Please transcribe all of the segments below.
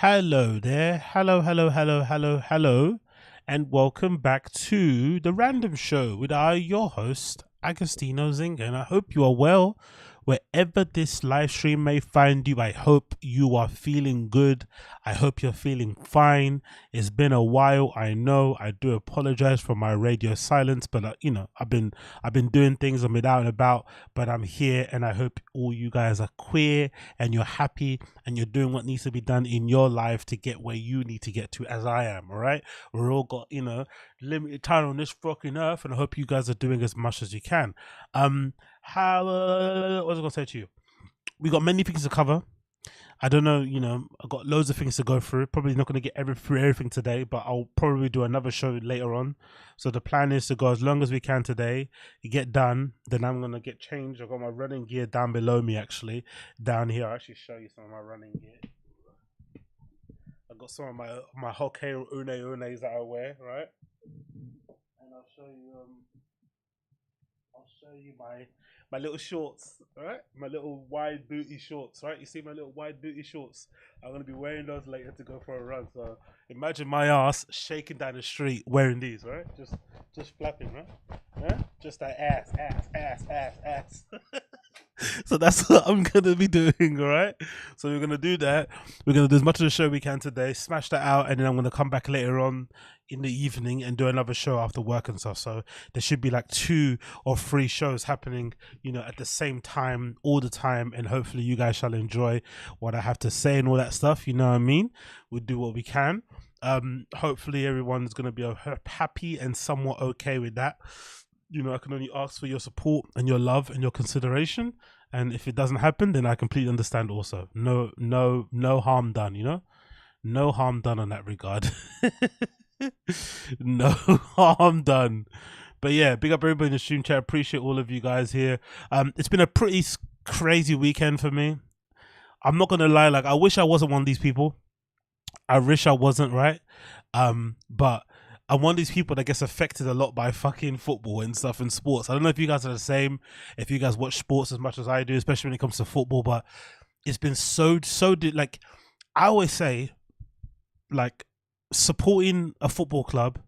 Hello there. Hello, and welcome back to the Random Show with your host, Agostinho Zinga. And I hope you are well wherever this live stream may find you. I hope you are feeling good. I hope you're feeling fine. It's been a while. I know. I do apologize for my radio silence, but I've been doing things. I'm out and about, but I'm here, and I hope all you guys are queer and you're happy and you're doing what needs to be done in your life to get where you need to get to, as I am. All right, we're all got limited time on this fucking earth, and I hope you guys are doing as much as you can. How what was I gonna say to you? We got many things to cover. I don't know, I've got loads of things to go through. Probably not going to get through everything today, but I'll probably do another show later on. So the plan is to go as long as we can today, get done. Then I'm going to get changed. I've got my running gear down below me, actually. Down here, I'll actually show you some of my running gear. I've got some of my hockey unes that I wear, right? And I'll show you my little shorts, right? My little wide booty shorts, right? You see my little wide booty shorts? I'm gonna be wearing those later to go for a run. So imagine my ass shaking down the street wearing these, right? Just flapping, right? Yeah? Just that ass. So that's what I'm gonna be doing, all right? So we're gonna do that. We're gonna do as much of the show we can today, smash that out, and then I'm gonna come back later on in the evening and do another show after work and stuff. So there should be like 2 or 3 shows happening, at the same time, all the time, and hopefully you guys shall enjoy what I have to say and all that stuff. You know what I mean? We'll do what we can. Hopefully everyone's gonna be happy and somewhat okay with that. I can only ask for your support and your love and your consideration. And if it doesn't happen, then I completely understand also. No harm done, no harm done on that regard. No harm done. But yeah, big up everybody in the stream chat. Appreciate all of you guys here. It's been a pretty crazy weekend for me. I'm not gonna lie, like I wish I wasn't one of these people. I wish I wasn't, right? But I'm one of these people that gets affected a lot by fucking football and stuff and sports. I don't know if you guys are the same, if you guys watch sports as much as I do, especially when it comes to football, but it's been like I always say, like supporting a football club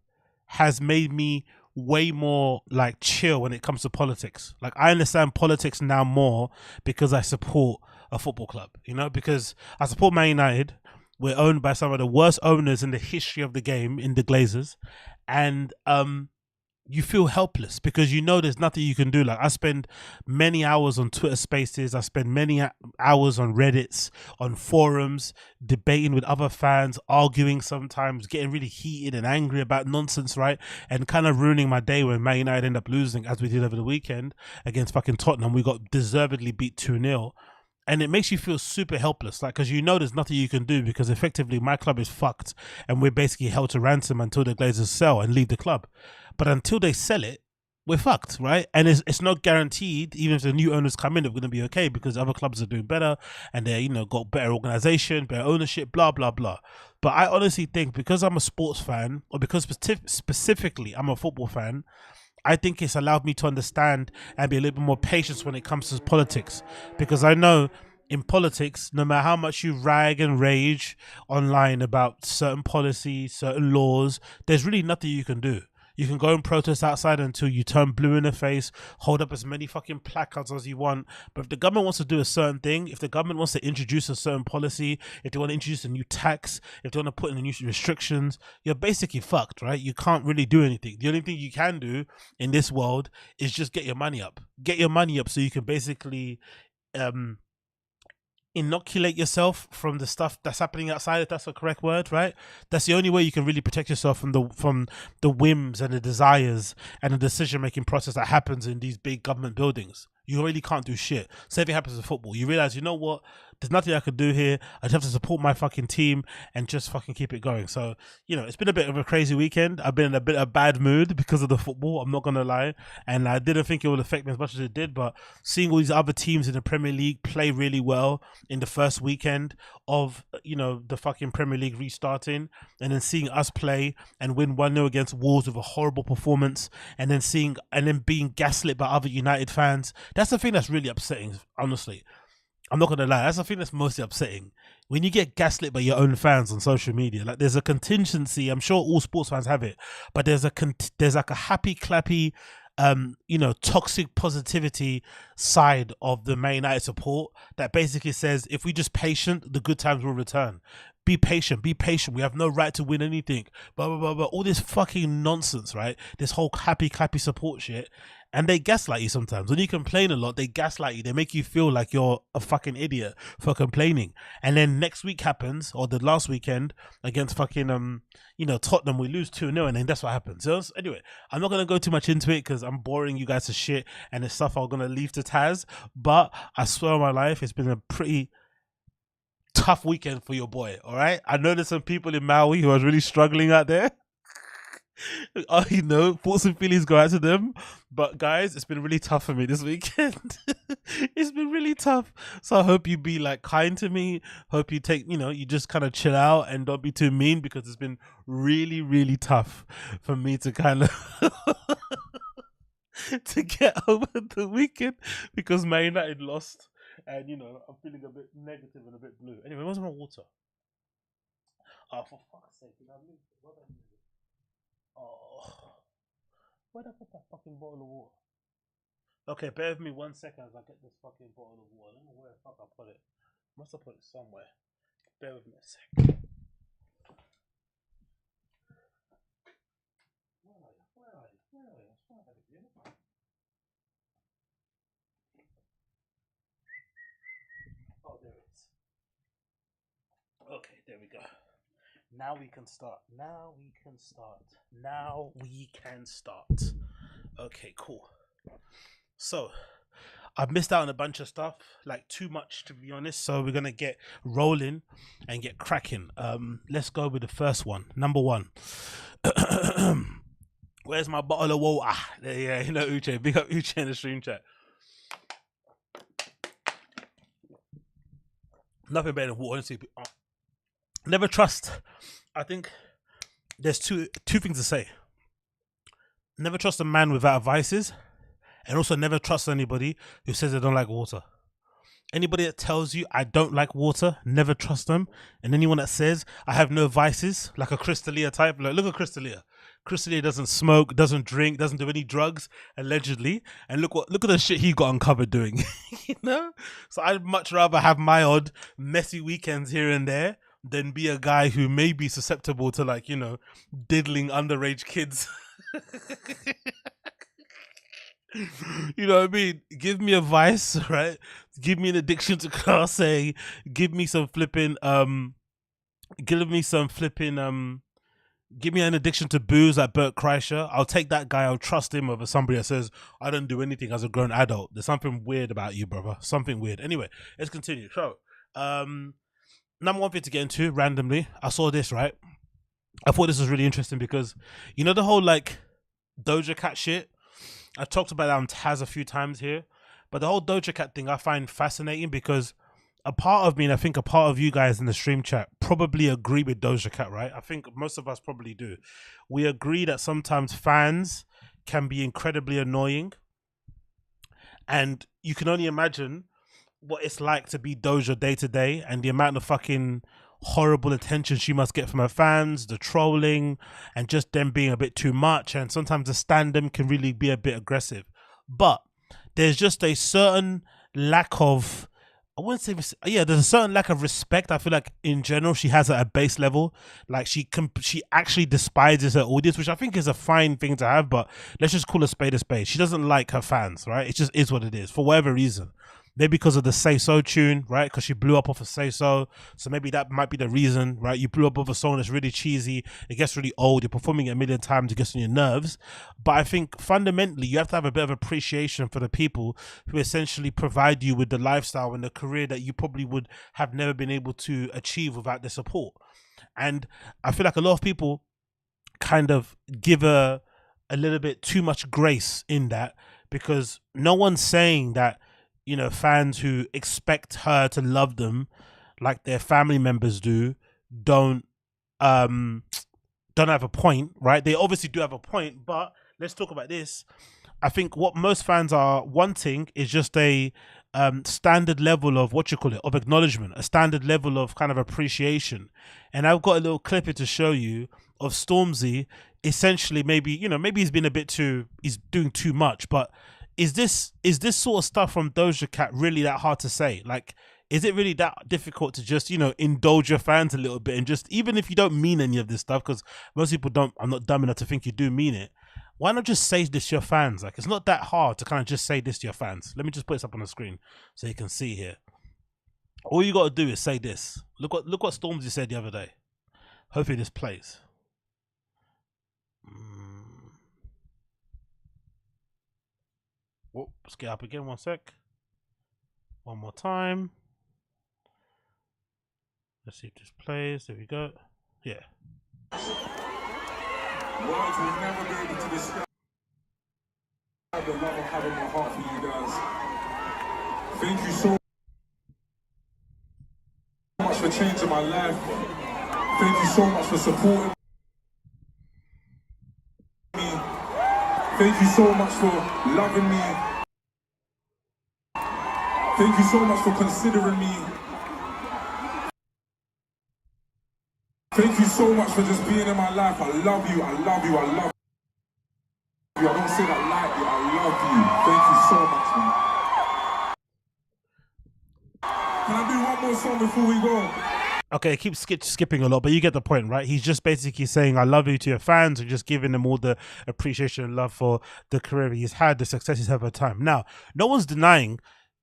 has made me way more like chill when it comes to politics. Like I understand politics now more because I support a football club, because I support Man United. We're owned by some of the worst owners in the history of the game, in the Glazers, and you feel helpless because there's nothing you can do. Like I spend many hours on Twitter Spaces, I spend many hours on Reddits, on forums, debating with other fans, arguing sometimes, getting really heated and angry about nonsense, right? And kind of ruining my day when Man United end up losing, as we did over the weekend against fucking Tottenham. We got deservedly beat 2-0. And it makes you feel super helpless, like, because there's nothing you can do because effectively my club is fucked and we're basically held to ransom until the Glazers sell and leave the club. But until they sell it, we're fucked, right? And it's not guaranteed, even if the new owners come in, they're going to be okay because other clubs are doing better and they, got better organization, better ownership, blah, blah, blah. But I honestly think because I'm a sports fan, or because specifically I'm a football fan, I think it's allowed me to understand and be a little bit more patient when it comes to politics, because I know in politics, no matter how much you rag and rage online about certain policies, certain laws, there's really nothing you can do. You can go and protest outside until you turn blue in the face, hold up as many fucking placards as you want. But if the government wants to do a certain thing, if the government wants to introduce a certain policy, if they want to introduce a new tax, if they want to put in new restrictions, you're basically fucked, right? You can't really do anything. The only thing you can do in this world is just get your money up. Get your money up so you can basically inoculate yourself from the stuff that's happening outside, if that's the correct word, right? That's the only way you can really protect yourself from the whims and the desires and the decision-making process that happens in these big government buildings. You really can't do shit. Same thing happens in football. You realize, you know what? There's nothing I could do here. I just have to support my fucking team and just fucking keep it going. So, it's been a bit of a crazy weekend. I've been in a bit of bad mood because of the football. I'm not going to lie. And I didn't think it would affect me as much as it did. But seeing all these other teams in the Premier League play really well in the first weekend of, the fucking Premier League restarting, and then seeing us play and win 1-0 against Wolves with a horrible performance, and then being gaslit by other United fans. That's the thing that's really upsetting, honestly. I'm not gonna lie, that's the thing that's mostly upsetting. When you get gaslit by your own fans on social media, like there's a contingency. I'm sure all sports fans have it, but there's like a happy clappy, toxic positivity side of the Man United support that basically says if we just patient, the good times will return. Be patient, be patient. We have no right to win anything. Blah blah blah blah. All this fucking nonsense, right? This whole happy clappy support shit. And they gaslight you sometimes. When you complain a lot, they gaslight you. They make you feel like you're a fucking idiot for complaining. And then next week happens, or the last weekend against fucking Tottenham, we lose 2-0, and then that's what happens. So anyway, I'm not gonna go too much into it because I'm boring you guys to shit, and it's stuff I'm gonna leave to Taz. But I swear on my life, it's been a pretty tough weekend for your boy. All right, I know there's some people in Maui who are really struggling out there. Thoughts and feelings go out to them, but guys, it's been really tough for me this weekend. It's been really tough, so I hope you be like kind to me. Hope you take, you just kind of chill out and don't be too mean, because it's been really, really tough for me to kind of to get over the weekend because Man United lost, and I'm feeling a bit negative and a bit blue. Anyway, where's my water? Oh, for fuck's sake! Oh, where'd I put that fucking bottle of water? Okay, bear with me 1 second as I get this fucking bottle of water. I don't know where the fuck I put it. Must have put it somewhere. Bear with me a sec. Where are you? Oh, there it is. Okay, there we go. Now we can start. Okay, cool. So, I've missed out on a bunch of stuff, like too much to be honest. So we're gonna get rolling and get cracking. Let's go with the first one. Number 1. Where's my bottle of water? Yeah, Uche. Big up Uche in the stream chat. Nothing better than water, honestly. Never trust. I think there's two things to say. Never trust a man without vices, and also never trust anybody who says they don't like water. Anybody that tells you I don't like water, never trust them. And anyone that says I have no vices, like a Crystalia type, like, look at Crystalia. Crystalia doesn't smoke, doesn't drink, doesn't do any drugs, allegedly. And look at the shit he got uncovered doing. So I'd much rather have my odd messy weekends here and there than be a guy who may be susceptible to, like, diddling underage kids. You know what I mean? Give me a vice, right? Give me an addiction to Class A. Give me some flipping give me an addiction to booze like Bert Kreischer. I'll take that guy. I'll trust him over somebody that says I don't do anything as a grown adult. There's something weird about you, brother. Something weird. Anyway, let's continue. So, number 1 thing to get into randomly, I saw this, right? I thought this was really interesting because the whole like Doja Cat shit. I talked about that on Taz a few times here, but the whole Doja Cat thing I find fascinating because a part of me, and I think a part of you guys in the stream chat, probably agree with Doja Cat, right? I think most of us probably do. We agree that sometimes fans can be incredibly annoying, and you can only imagine what it's like to be Doja day to day, and the amount of fucking horrible attention she must get from her fans, the trolling, and just them being a bit too much, and sometimes the stand-em can really be a bit aggressive. But there's just a certain lack of, I wouldn't say, there's a certain lack of respect. I feel like in general she has at a base level, like she actually despises her audience, which I think is a fine thing to have, but let's just call a spade a spade. She doesn't like her fans, right? It just is what it is for whatever reason. Maybe because of the Say So tune, right? Because she blew up off of Say So. So maybe that might be the reason, right? You blew up off a song that's really cheesy. It gets really old. You're performing it a million times. It gets on your nerves. But I think fundamentally, you have to have a bit of appreciation for the people who essentially provide you with the lifestyle and the career that you probably would have never been able to achieve without their support. And I feel like a lot of people kind of give a little bit too much grace in that, because no one's saying that fans who expect her to love them like their family members do don't have a point, right? They obviously do have a point, but let's talk about this. I think what most fans are wanting is just a standard level of what you call it, of acknowledgement, a standard level of kind of appreciation. And I've got a little clip here to show you of STORMZY. Essentially, maybe, you know, maybe he's been a bit too, he's doing too much, but is this sort of stuff from Doja Cat really that hard to say? Like, is it really that difficult to just, you know, indulge your fans a little bit, and just, even if you don't mean any of this stuff, because most people don't, I'm not dumb enough to think you do mean it, why not just say this to your fans? Like, it's not that hard to kind of just say this to your fans. Let me just put this up on the screen so you can see here. All you got to do is say this. Look what STORMZY said the other day. Hopefully this plays. Whoop, let's get up again, 1 sec. One more time. Let's see if this plays. There we go. Yeah. Words will never be able to describe the love I have in my heart for you guys. Thank you so much for changing my life. Thank you so much for supporting me. Thank you so much for loving me. Thank you so much for considering me. Thank you so much for just being in my life. I love you, I love you, I love you. I don't say that lightly, I love you. Thank you so much, man. Can I do one more song before we go? Okay, keep skipping a lot, but you get the point, right? He's just basically saying, I love you to your fans, and just giving them all the appreciation and love for the career he's had, the success he's had over time. Now, no one's denying,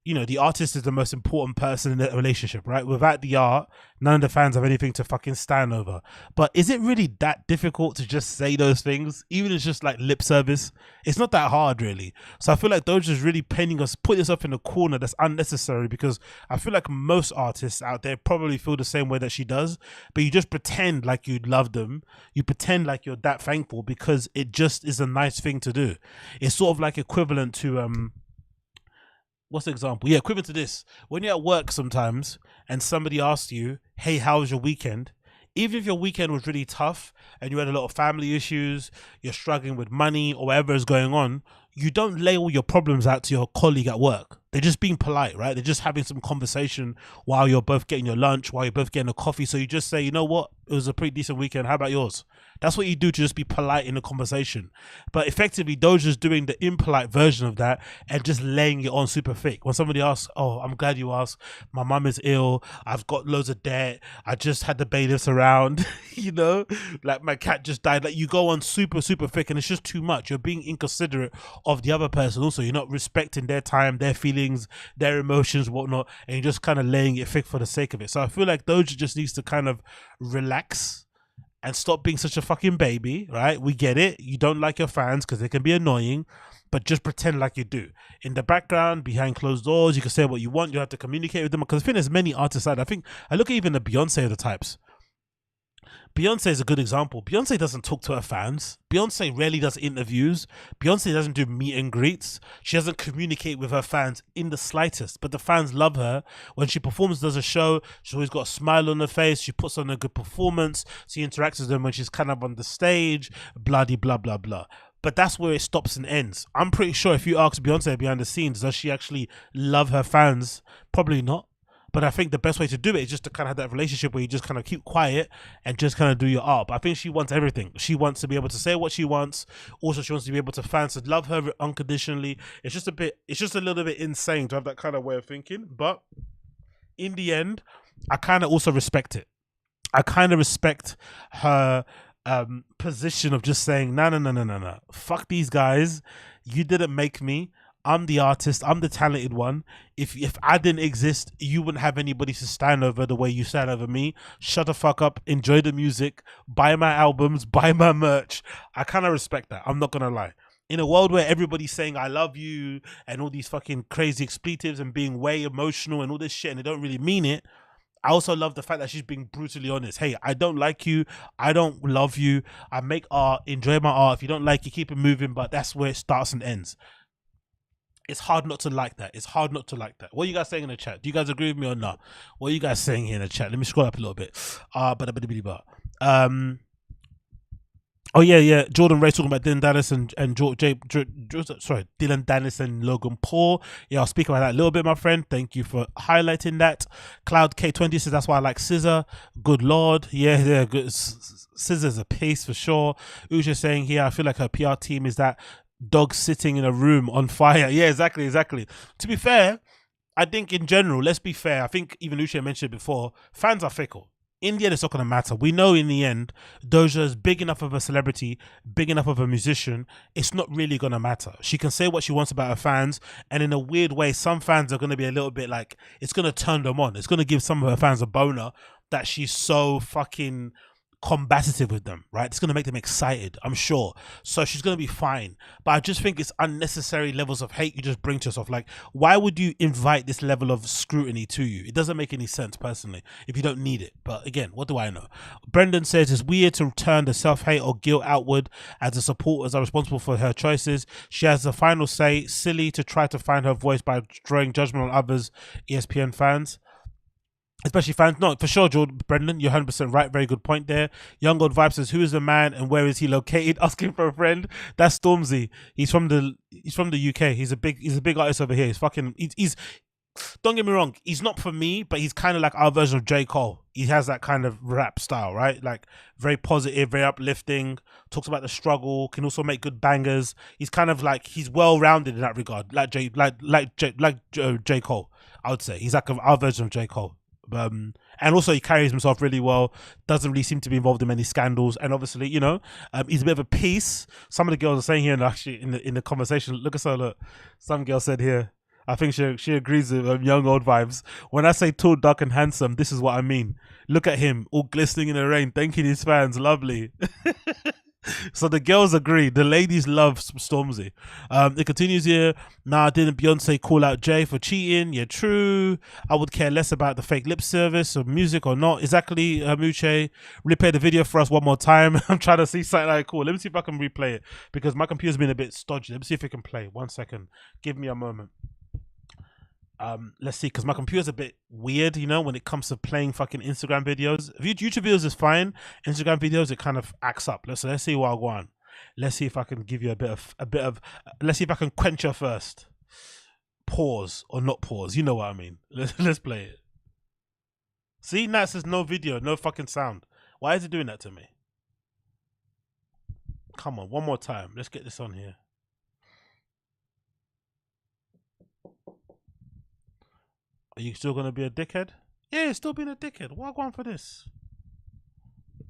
you know, the artist is the most important person in the relationship, right? Without the art, none of the fans have anything to fucking stand over. But is it really that difficult to just say those things? Even if it's just like lip service, it's not that hard, really. So I feel like Doja's really putting herself in a corner that's unnecessary, because I feel like most artists out there probably feel the same way that she does, but you just pretend like you love them. You pretend like you're that thankful because it just is a nice thing to do. It's sort of like equivalent to, what's the example? Yeah, equivalent to this. When you're at work sometimes and somebody asks you, hey, how was your weekend? Even if your weekend was really tough and you had a lot of family issues, you're struggling with money or whatever is going on, you don't lay all your problems out to your colleague at work. They're just being polite, right? They're just having some conversation while you're both getting your lunch, while you're both getting a coffee. So you just say, you know what? It was a pretty decent weekend. How about yours? That's what you do to just be polite in a conversation. But effectively, Doja's doing the impolite version of that and just laying it on super thick. When somebody asks, oh, I'm glad you asked. My mum is ill. I've got loads of debt. I just had the bailiffs around, you know, like my cat just died. Like, you go on super, super thick, and it's just too much. You're being inconsiderate of the other person. Also, you're not respecting their time, their feelings, their emotions, whatnot, and you're just kind of laying it thick for the sake of it. So I feel like Doja just needs to kind of relax and stop being such a fucking baby, right? We get it. You don't like your fans because they can be annoying, but just pretend like you do. In the background, behind closed doors, you can say what you want. You have to communicate with them, because I think there's many artists out there. I look at even the Beyonce of the types. Beyonce is a good example. Beyonce doesn't talk to her fans. Beyonce rarely does interviews. Beyonce doesn't do meet and greets. She doesn't communicate with her fans in the slightest, but the fans love her. When she performs, does a show, she's always got a smile on her face. She puts on a good performance. She interacts with them when she's kind of on the stage, bloody blah, blah, blah. But that's where it stops and ends. I'm pretty sure if you ask Beyonce behind the scenes, does she actually love her fans? Probably not. But I think the best way to do it is just to kind of have that relationship where you just kind of keep quiet and just kind of do your art. But I think she wants everything. She wants to be able to say what she wants. Also, she wants to be able to fans to love her unconditionally. It's just a little bit insane to have that kind of way of thinking. But in the end, I kind of also respect it. I kind of respect her position of just saying, no. Fuck these guys. You didn't make me. I'm the artist. I'm the talented one. If I didn't exist, you wouldn't have anybody to stand over the way you stand over me. Shut the fuck up. Enjoy the music. Buy my albums. Buy my merch. I kind of respect that. I'm not going to lie. In a world where everybody's saying I love you and all these fucking crazy expletives and being way emotional and all this shit and they don't really mean it, I also love the fact that she's being brutally honest. Hey, I don't like you. I don't love you. I make art. Enjoy my art. If you don't like it, keep it moving. But that's where it starts and ends. It's hard not to like that. It's hard not to like that. What are you guys saying in the chat? Do you guys agree with me or not? What are you guys saying here in the chat? Let me scroll up a little bit. Oh yeah. Jordan Ray talking about Dylan Dennis and Dylan Dennis and Logan Paul. Yeah, I'll speak about that a little bit, my friend. Thank you for highlighting that. Cloud K20 says that's why I like Scissor. Good lord, yeah, good. Scissor's a piece for sure. Uja saying here, I feel like her PR team is that dog sitting in a room on fire. Yeah, exactly. To be fair, I think in general, let's be fair. I think even Uche mentioned it before. Fans are fickle. In the end, it's not going to matter. We know in the end, Doja is big enough of a celebrity, big enough of a musician. It's not really going to matter. She can say what she wants about her fans. And in a weird way, some fans are going to be a little bit like, it's going to turn them on. It's going to give some of her fans a boner that she's so fucking combative with them, right? It's going to make them excited, I'm sure. So she's going to be fine. But I just think it's unnecessary levels of hate you just bring to yourself. Like, why would you invite this level of scrutiny to you? It doesn't make any sense, personally, if you don't need it. But again, what do I know? Brendan says it's weird to turn the self-hate or guilt outward as the supporters are responsible for her choices. She has the final say. Silly to try to find her voice by drawing judgment on others, ESPN fans. Especially fans. No, for sure, Jordan, Brendan, you're 100% right. Very good point there. Young Old Vibe says, who is the man and where is he located? Asking for a friend. That's Stormzy. He's from the UK. He's a big artist over here. He's don't get me wrong, he's not for me, but he's kind of like our version of J. Cole. He has that kind of rap style, right? Like very positive, very uplifting, talks about the struggle, can also make good bangers. He's kind of like, he's well-rounded in that regard, like J. Cole, I would say. He's like our version of J. Cole. And also he carries himself really well, doesn't really seem to be involved in many scandals, and obviously, you know, he's a bit of a piece. Some of the girls are saying here, and actually in the conversation, look, some girl said here, I think she agrees with Young Old Vibes. When I say tall, dark and handsome, this is what I mean. Look at him, all glistening in the rain, thanking his fans, lovely. So the girls agree. The ladies love Stormzy. It continues here. Nah, didn't Beyonce call out Jay for cheating? Yeah, true. I would care less about the fake lip service or music or not. Exactly, Muche. Replay the video for us one more time. I'm trying to see something like cool. Let me see if I can replay it because my computer's been a bit stodgy. Let me see if it can play. 1 second. Give me a moment. Let's see, because my computer's a bit weird, you know, when it comes to playing fucking Instagram videos. YouTube videos is fine. Instagram videos, it kind of acts up. Let's see what I go on. Let's see if I can give you a bit of let's see if I can quench your thirst. Pause or not pause, you know what I mean. Let's play it. See, now it says no video, no fucking sound. Why is it doing that to me? Come on, one more time. Let's get this on here. Are you still going to be a dickhead? Yeah, still being a dickhead. What I go on for this?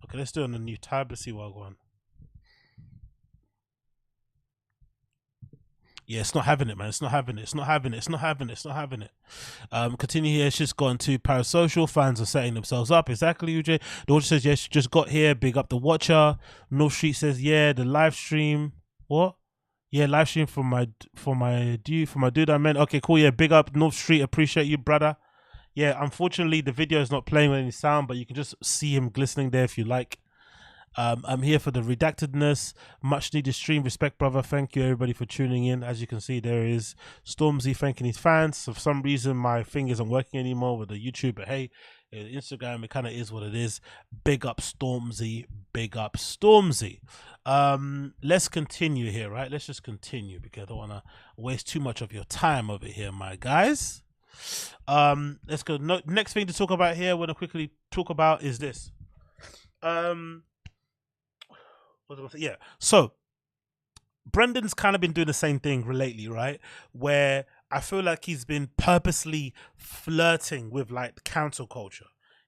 Okay, let's do it on a new tab. Let's see what I go on. Yeah, it's not having it, man. It's not having it. It's not having it. It's not having it. It's not having it. Continue here. It's just gone to Parasocial. Fans are setting themselves up. Exactly, UJ. The Watcher says, yes, she just got here. Big up the Watcher. North Street says, yeah, the live stream. What? Yeah, live stream for my dude I meant. Okay, cool. Yeah, big up North Street. Appreciate you, brother. Yeah, unfortunately the video is not playing with any sound, but you can just see him glistening there if you like. I'm here for the redactedness. Much needed stream. Respect, brother. Thank you everybody for tuning in. As you can see, there is Stormzy thanking his fans. So for some reason my thing isn't working anymore with the YouTube, but hey, Instagram, it kind of is what it is. Big up Stormzy. Big up Stormzy. Let's continue here, right? Let's just continue because I don't want to waste too much of your time over here, my guys. Let's go. Next thing to talk about here, I want to quickly talk about is this. Yeah, so Brendan's kind of been doing the same thing lately, right? Where I feel like he's been purposely flirting with like cancel culture,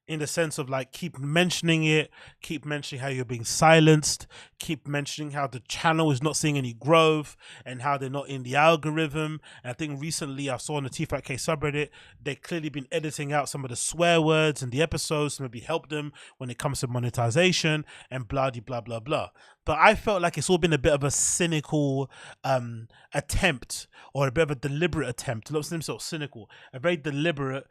in the sense of like keep mentioning it, keep mentioning how you're being silenced, keep mentioning how the channel is not seeing any growth and how they're not in the algorithm. And I think recently I saw on the THICCC subreddit, they've clearly been editing out some of the swear words in the episodes to maybe help them when it comes to monetization and blah, blah, blah, blah. But I felt like it's all been a bit of a cynical attempt, or a bit of a deliberate attempt, not sort of cynical, a very deliberate,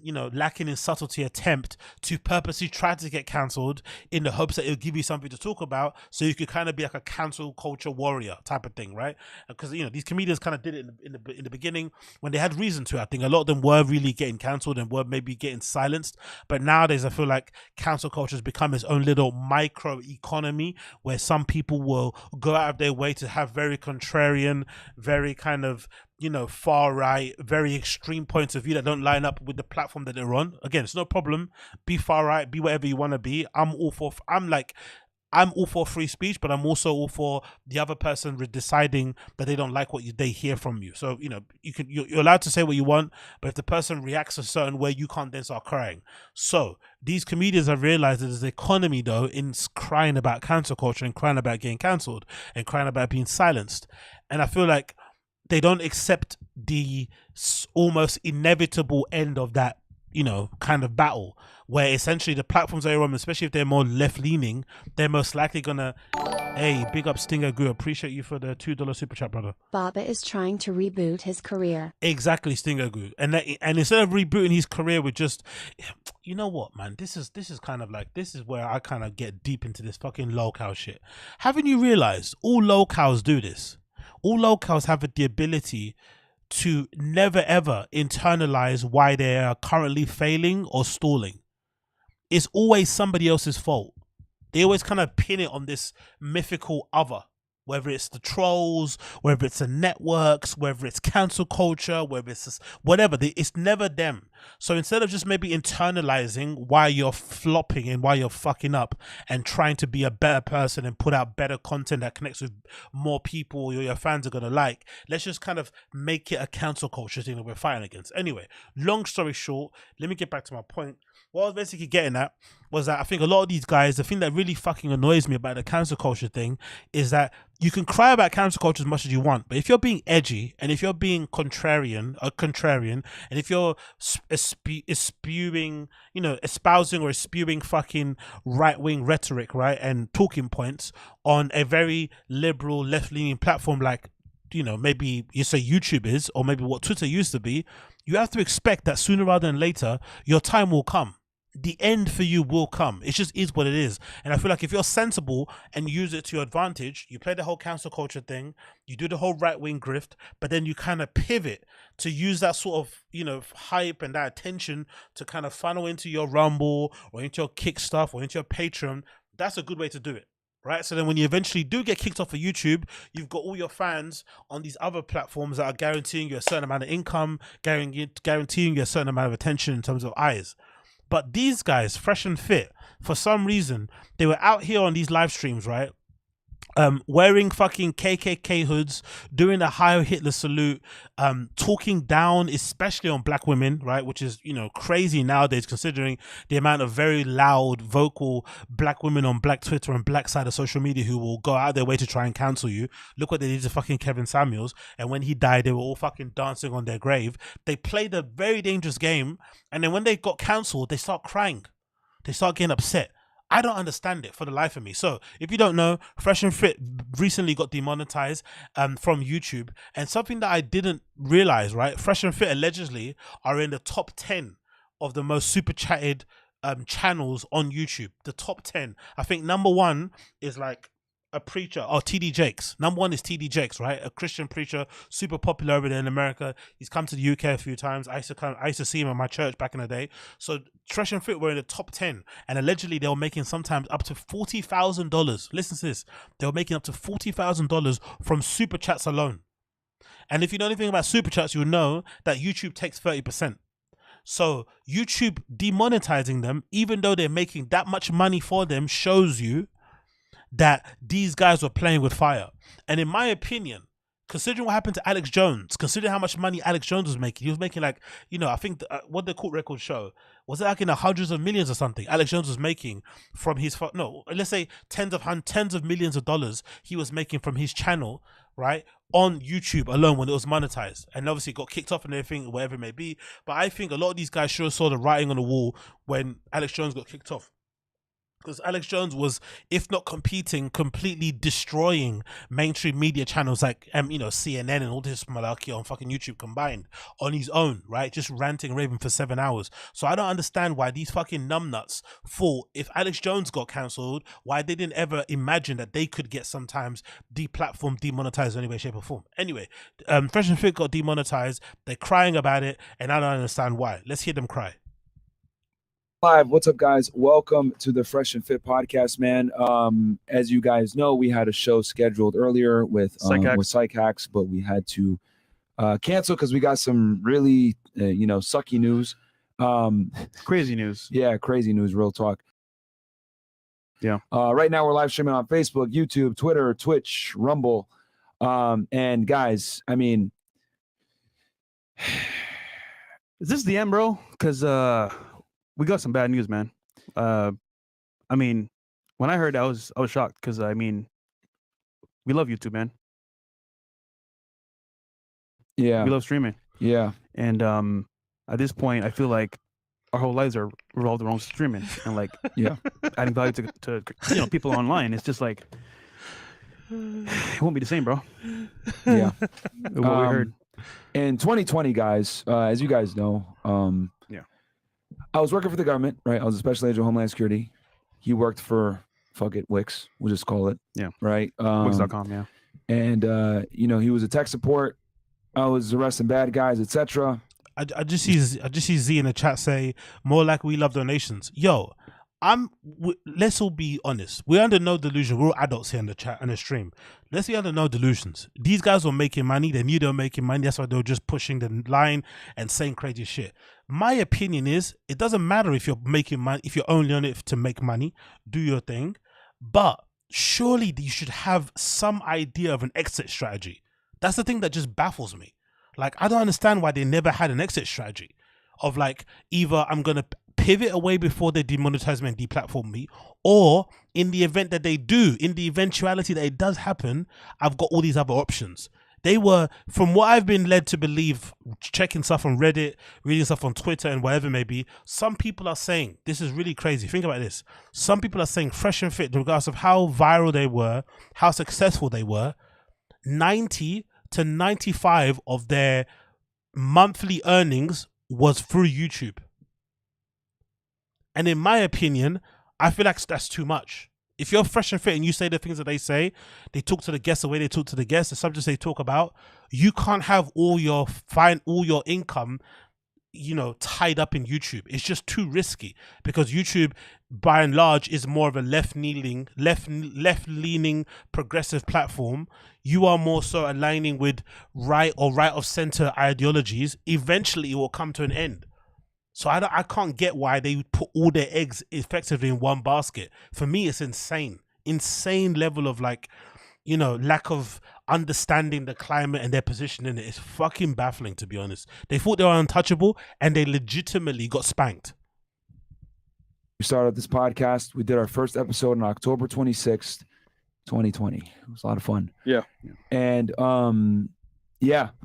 you know, lacking in subtlety attempt to purposely try to get cancelled in the hopes that it'll give you something to talk about, so you could kind of be like a cancel culture warrior type of thing, right? Because, you know, these comedians kind of did it in the beginning when they had reason to. I think a lot of them were really getting cancelled and were maybe getting silenced, but nowadays I feel like cancel culture has become its own little micro economy where some people will go out of their way to have very contrarian, very kind of, you know, far right, very extreme points of view that don't line up with the platform that they're on. Again, it's no problem. Be far right, be whatever you want to be. I'm all for free speech, but I'm also all for the other person deciding that they don't like what they hear from you. So, you know, you're allowed to say what you want, but if the person reacts a certain way, you can't then start crying. So these comedians have realized that there's an economy, though, in crying about cancel culture and crying about getting cancelled and crying about being silenced. And I feel like they don't accept the almost inevitable end of that, you know, kind of battle, where essentially the platforms they're on, especially if they're more left-leaning, they're most likely gonna, hey, big up Stinger Goo, appreciate you for the $2 super chat, brother. Baba is trying to reboot his career. Exactly, Stinger Goo. And instead of rebooting his career with just, you know what, man, this is kind of like, this is where I kind of get deep into this fucking lolcow shit. Haven't you realized all lolcows do this? All lolcows have the ability to never ever internalize why they are currently failing or stalling. It's always somebody else's fault. They always kind of pin it on this mythical other, whether it's the trolls, whether it's the networks, whether it's cancel culture, whether it's this, whatever. It's never them. So instead of just maybe internalizing why you're flopping and why you're fucking up and trying to be a better person and put out better content that connects with more people your fans are going to like, let's just kind of make it a cancel culture thing that we're fighting against. Anyway, long story short, let me get back to my point. What I was basically getting at was that I think a lot of these guys, the thing that really fucking annoys me about the cancel culture thing is that you can cry about cancel culture as much as you want, but if you're being edgy and if you're being contrarian, and if you're spewing, you know, espousing or spewing fucking right-wing rhetoric, right, and talking points on a very liberal, left-leaning platform like, you know, maybe you say YouTube is, or maybe what Twitter used to be, you have to expect that sooner rather than later, your time will come. The end for you will come. It just is what it is. And I feel like if you're sensible and use it to your advantage, you play the whole cancel culture thing, you do the whole right-wing grift, but then you kind of pivot to use that sort of, you know, hype and that attention to kind of funnel into your Rumble or into your Kick stuff or into your Patreon. That's a good way to do it. Right, so then when you eventually do get kicked off of YouTube, you've got all your fans on these other platforms that are guaranteeing you a certain amount of income, guaranteeing you a certain amount of attention in terms of eyes. But these guys, fresh and fit, for some reason, they were out here on these live streams, right? Wearing fucking KKK hoods, doing a Heil Hitler salute, talking down, especially on black women, right? Which is, you know, crazy nowadays considering the amount of very loud, vocal black women on black Twitter and black side of social media who will go out their way to try and cancel you. Look what they did to fucking Kevin Samuels. And when he died, they were all fucking dancing on their grave. They played a very dangerous game. And then when they got cancelled, they start crying. They start getting upset. I don't understand it for the life of me. So if you don't know, Fresh and Fit recently got demonetized from YouTube. And something that I didn't realize, right? Fresh and Fit allegedly are in the top 10 of the most super chatted channels on YouTube. The top 10. I think number one is like a preacher, or TD Jakes. Number one is TD Jakes, right? A Christian preacher, super popular over there in America. He's come to the UK a few times. I used to see him at my church back in the day. So Fresh and Fit were in the top 10, and allegedly they were making sometimes up to $40,000. Listen to this. They were making up to $40,000 from super chats alone. And if you know anything about super chats, you'll know that YouTube takes 30%. So YouTube demonetizing them, even though they're making that much money for them, shows you that these guys were playing with fire. And in my opinion, considering what happened to Alex Jones, considering how much money Alex Jones was making, he was making like, you know, I think what the court records show, was it like in the hundreds of millions or something Alex Jones was making from his, no, let's say tens of millions of dollars he was making from his channel, right, on YouTube alone when it was monetized. And obviously it got kicked off and everything, whatever it may be. But I think a lot of these guys sure saw the writing on the wall when Alex Jones got kicked off. Because Alex Jones was, if not competing, completely destroying mainstream media channels like, you know, CNN and all this malarkey on fucking YouTube combined on his own, right? Just ranting and raving for 7 hours. So I don't understand why these fucking numbnuts thought if Alex Jones got cancelled, why they didn't ever imagine that they could get sometimes deplatformed, demonetized in any way, shape or form. Anyway, Fresh and Fit got demonetized. They're crying about it, and I don't understand why. Let's hear them cry. Live. What's up, guys? Welcome to the Fresh and Fit podcast, man. As you guys know, we had a show scheduled earlier with Psych Hacks, but we had to cancel because we got some really, sucky news. Crazy news. Yeah, crazy news, real talk. Yeah. Right now, we're live streaming on Facebook, YouTube, Twitter, Twitch, Rumble. And guys, I mean, is this the end, bro? Because we got some bad news, man. I mean, when I heard that, I was shocked because I mean, we love YouTube, man. Yeah, we love streaming. Yeah, and at this point, I feel like our whole lives are revolved around streaming and like adding value to people online. It's just like it won't be the same, bro. Yeah, what we heard in 2020, guys. As you guys know, I was working for the government, right? I was a special agent of Homeland Security. He worked for, fuck it, Wix. We'll just call it. Yeah. Right? Wix.com, yeah. And, he was a tech support. I was arresting bad guys, etc. I just see Z in the chat say, more like we love donations. Yo, let's all be honest. We're under no delusion. We're all adults here in the chat and the stream. Let's be under no delusions. These guys were making money. They knew they were making money. That's why they were just pushing the line and saying crazy shit. My opinion is it doesn't matter if you're making money, if you're only on it to make money, do your thing. But surely you should have some idea of an exit strategy. That's the thing that just baffles me. Like, I don't understand why they never had an exit strategy of like, either I'm going to pivot away before they demonetize me and deplatform me, or in the event that they do, in the eventuality that it does happen, I've got all these other options. They were, from what I've been led to believe, checking stuff on Reddit, reading stuff on Twitter and whatever it may be, some people are saying, this is really crazy, think about this, some people are saying Fresh and Fit, regardless of how viral they were, how successful they were, 90 to 95 of their monthly earnings was through YouTube. And in my opinion, I feel like that's too much. If you're Fresh and Fit and you say the things that they say, they talk to the guests the way they talk to the guests, the subjects they talk about, you can't have all your income, tied up in YouTube. It's just too risky because YouTube, by and large, is more of a left-leaning, progressive platform. You are more so aligning with right of center ideologies. Eventually, it will come to an end. So I can't get why they would put all their eggs effectively in one basket. For me, it's insane level of lack of understanding the climate and their position in it. It's fucking baffling, to be honest. They thought they were untouchable and they legitimately got spanked. We started this podcast. We did our first episode on October 26th, 2020. It was a lot of fun. Yeah. And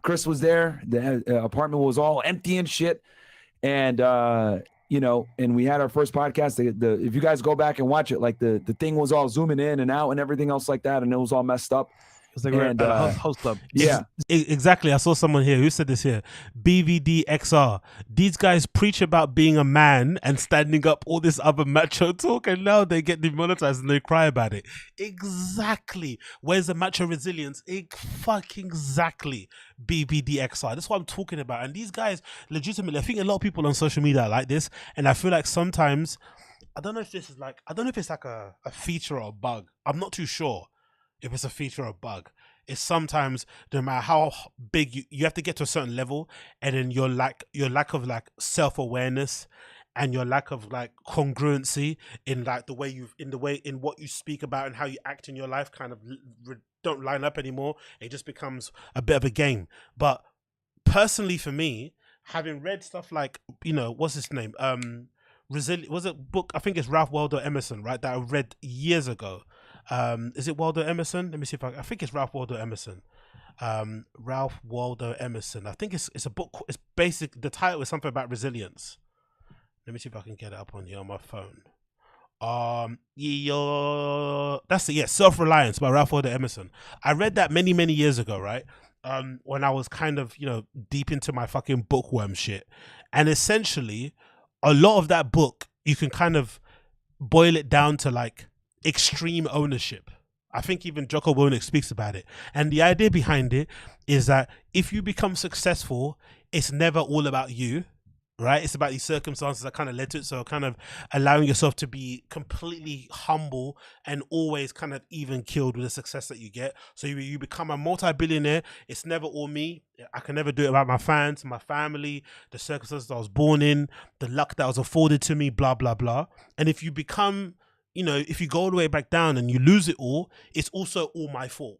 Chris was there. The apartment was all empty and shit. And and we had our first podcast. If you guys go back and watch it, like the thing was all zooming in and out and everything else like that, and it was all messed up. It's like we're at a house club. Yeah, exactly. I saw someone here who said this here. BVDXR. These guys preach about being a man and standing up all this other macho talk, and now they get demonetized and they cry about it. Exactly. Where's the macho resilience? Fucking exactly. BVDXR. That's what I'm talking about. And these guys, legitimately, I think a lot of people on social media are like this, and I feel like sometimes, I don't know if it's like a feature or a bug. I'm not too sure if it's a feature or a bug. It's sometimes, no matter how big you have to get to a certain level, and then your lack of like self-awareness and your lack of like congruency in like in what you speak about and how you act in your life kind of don't line up anymore. It just becomes a bit of a game. But personally, for me, having read stuff like, what's his name, was it book, I think it's Ralph Waldo Emerson, right, that I read years ago. Is it Waldo Emerson? Let me see if I think it's Ralph Waldo Emerson. Ralph Waldo Emerson. I think it's a book. It's basic. The title is something about resilience. Let me see if I can get it up on here on my phone. That's it. Yeah, Self-Reliance by Ralph Waldo Emerson. I read that many years ago, right? When I was kind of deep into my fucking bookworm shit, and essentially, a lot of that book you can kind of boil it down to like extreme ownership. I think even Jocko Willink speaks about it. And the idea behind it is that if you become successful, it's never all about you. right? It's about these circumstances that kind of led to it. So kind of allowing yourself to be completely humble and always kind of even killed with the success that you get. So you become a multi-billionaire. It's never all me. I can never do it about my fans, my family, the circumstances I was born in, the luck that was afforded to me, blah, blah, blah. And if you become, you know, if you go all the way back down and you lose it all, it's also all my fault.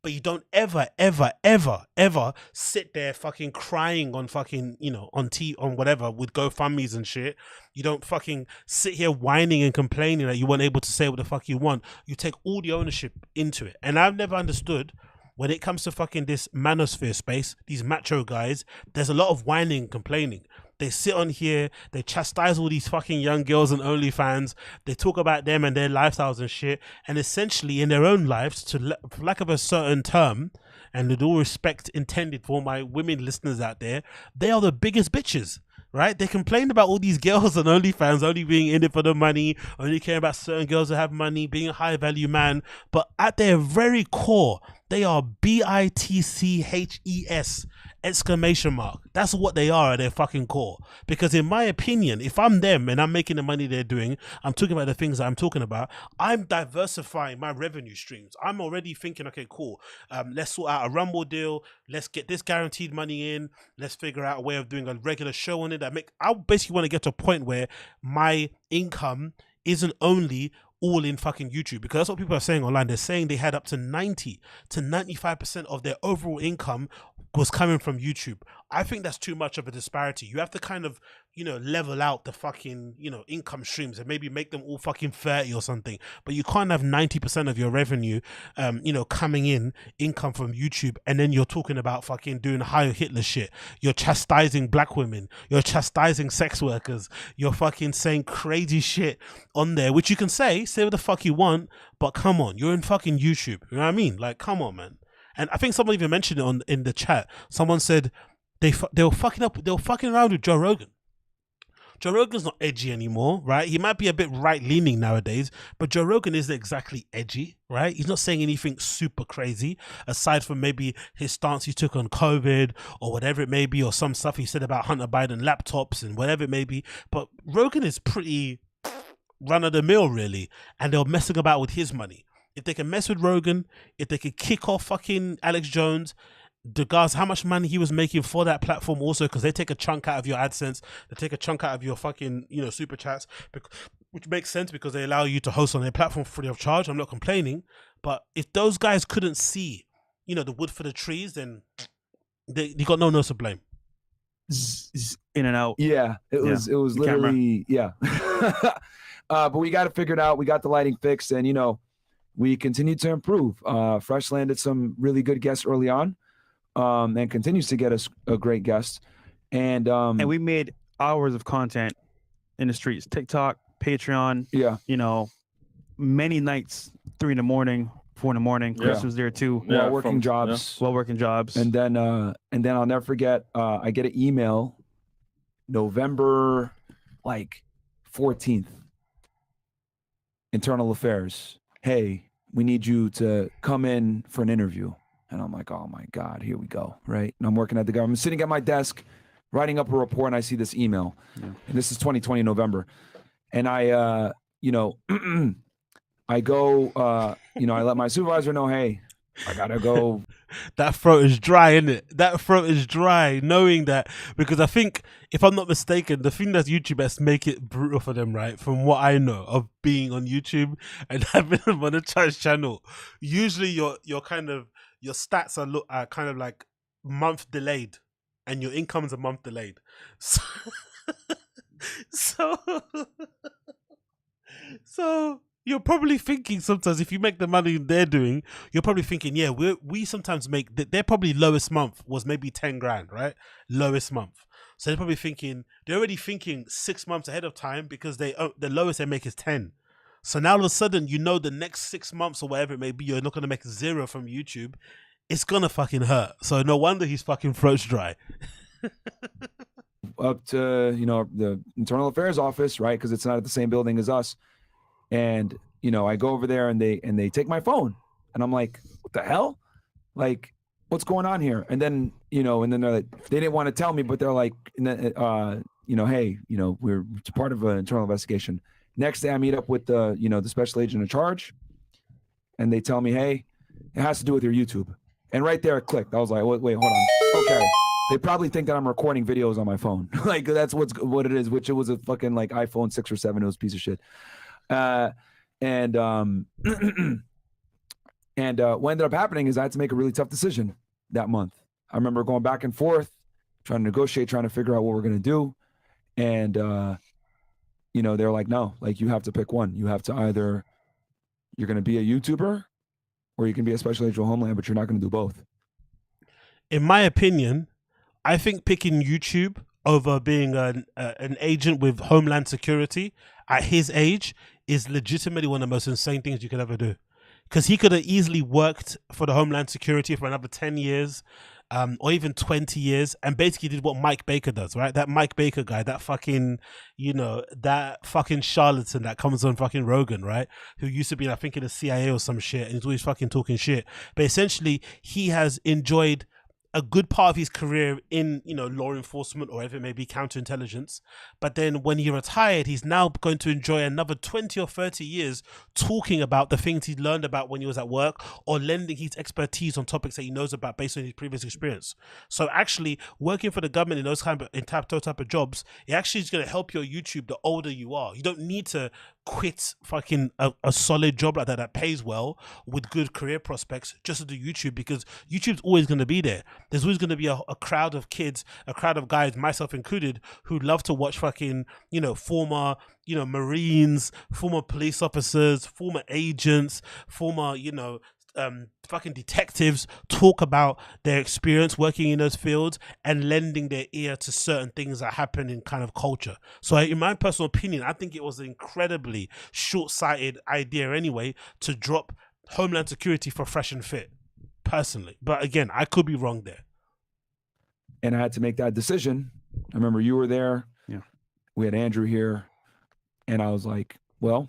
But you don't ever, ever, ever, ever sit there fucking crying on fucking, you know, on whatever with GoFundMe's and shit. You don't fucking sit here whining and complaining that you weren't able to say what the fuck you want. You take all the ownership into it. And I've never understood when it comes to fucking this manosphere space, these macho guys, there's a lot of whining and complaining. They sit on here, they chastise all these fucking young girls and OnlyFans. They talk about them and their lifestyles and shit. And essentially in their own lives, for lack of a certain term, and with all respect intended for my women listeners out there, they are the biggest bitches. Right? They complain about all these girls on OnlyFans only being in it for the money, only caring about certain girls that have money, being a high value man. But at their very core, they are BITCHES exclamation mark. That's what they are at their fucking core. Because in my opinion, if I'm them and I'm making the money they're doing, I'm talking about the things that I'm talking about, I'm diversifying my revenue streams. I'm already thinking, okay, cool. Let's sort out a Rumble deal. Let's get this guaranteed money in. Let's figure out a way of doing a regular show on it. I basically want to get to a point where my income isn't only all in fucking YouTube, because that's what people are saying online. They're saying they had up to 90 to 95% of their overall income was coming from YouTube. I think that's too much of a disparity. You have to kind of, you know, level out the fucking, you know, income streams and maybe make them all fucking 30 or something. But you can't have 90% of your revenue, you know, coming in income from YouTube, and then you're talking about fucking doing Heil Hitler shit. You're chastising black women. You're chastising sex workers. You're fucking saying crazy shit on there, which you can say what the fuck you want, but come on, you're in fucking YouTube. You know what I mean? Like, come on, man. And I think someone even mentioned it in the chat. Someone said they were fucking around with Joe Rogan. Joe Rogan's not edgy anymore, right? He might be a bit right-leaning nowadays, but Joe Rogan isn't exactly edgy, right? He's not saying anything super crazy, aside from maybe his stance he took on COVID or whatever it may be, or some stuff he said about Hunter Biden laptops and whatever it may be. But Rogan is pretty run-of-the-mill, really, and they're messing about with his money. If they can mess with Rogan, if they could kick off fucking Alex Jones, the guys, how much money he was making for that platform also, because they take a chunk out of your AdSense, they take a chunk out of your fucking, you know, super chats, which makes sense because they allow you to host on their platform free of charge. I'm not complaining, but if those guys couldn't see, you know, the wood for the trees, then you got no to blame. In and out. Yeah, it was literally, yeah. But we got it figured out. We got the lighting fixed, and, you know, we continued to improve. Fresh landed some really good guests early on, and continues to get us a great guest. And we made hours of content in the streets, TikTok, Patreon. Yeah, you know, many nights, 3 in the morning, 4 in the morning. Chris was there too. While working jobs. And then I'll never forget. I get an email, November like 14th. Internal Affairs. Hey, we need you to come in for an interview. And I'm like, oh my God, here we go, right? And I'm working at the government, sitting at my desk, writing up a report, and I see this email. Yeah. And this is 2020 November. And I, you know, I go, you know, I let my supervisor know, hey, I gotta go. That throat is dry, isn't it? That throat is dry, knowing that, because I think, if I'm not mistaken, the thing that YouTube has make it brutal for them, right? From what I know of being on YouTube and having a monetized channel, usually your stats are kind of like month delayed, and your income's a month delayed. So you're probably thinking sometimes, if you make the money they're doing, you're probably thinking, yeah, we sometimes make, their probably lowest month was maybe 10 grand, right? Lowest month. So they're already thinking 6 months ahead of time, because the lowest they make is 10. So now all of a sudden, you know, the next 6 months or whatever it may be, you're not going to make 0 from YouTube. It's going to fucking hurt. So no wonder his fucking throat's dry. Up to, you know, the Internal Affairs office, right? Because it's not at the same building as us. And, you know, I go over there and they take my phone, and I'm like, what the hell? Like, what's going on here? And then, you know, and then they're like, they didn't want to tell me, but they're like, hey, it's part of an internal investigation. Next day I meet up with the, the special agent in charge, and they tell me, hey, it has to do with your YouTube. And right there it clicked. I was like, wait, hold on. Okay. They probably think that I'm recording videos on my phone. Like that's what it is, which it was a fucking like iPhone 6 or 7. It was a piece of shit. And what ended up happening is I had to make a really tough decision that month. I remember going back and forth, trying to negotiate, trying to figure out what we're going to do. And, they're like, no, like you have to pick one. You have to either, you're going to be a YouTuber or you can be a special agent of Homeland, but you're not going to do both. In my opinion, I think picking YouTube over being an agent with Homeland Security at his age is legitimately one of the most insane things you could ever do. Because he could have easily worked for the Homeland Security for another 10 years or even 20 years and basically did what Mike Baker does, right? That Mike Baker guy, that fucking, that fucking charlatan that comes on fucking Rogan, right? Who used to be, I think, in the CIA or some shit, and he's always fucking talking shit. But essentially, he has enjoyed a good part of his career in, law enforcement or whatever it may be, counterintelligence. But then when he retired, he's now going to enjoy another 20 or 30 years talking about the things he learned about when he was at work or lending his expertise on topics that he knows about based on his previous experience. So actually working for the government in those type of jobs, it actually is going to help your YouTube the older you are. You don't need to quit fucking a solid job like that pays well with good career prospects just to do YouTube, because YouTube's always going to be there. There's always going to be a crowd of kids, a crowd of guys, myself included, who love to watch fucking, former, Marines, former police officers, former agents, former, fucking detectives talk about their experience working in those fields and lending their ear to certain things that happen in kind of culture. So in my personal opinion, I think it was an incredibly short-sighted idea anyway to drop Homeland Security for Fresh and Fit, personally. But again, I could be wrong there. And I had to make that decision. I remember you were there. Yeah. We had Andrew here. And I was like, well,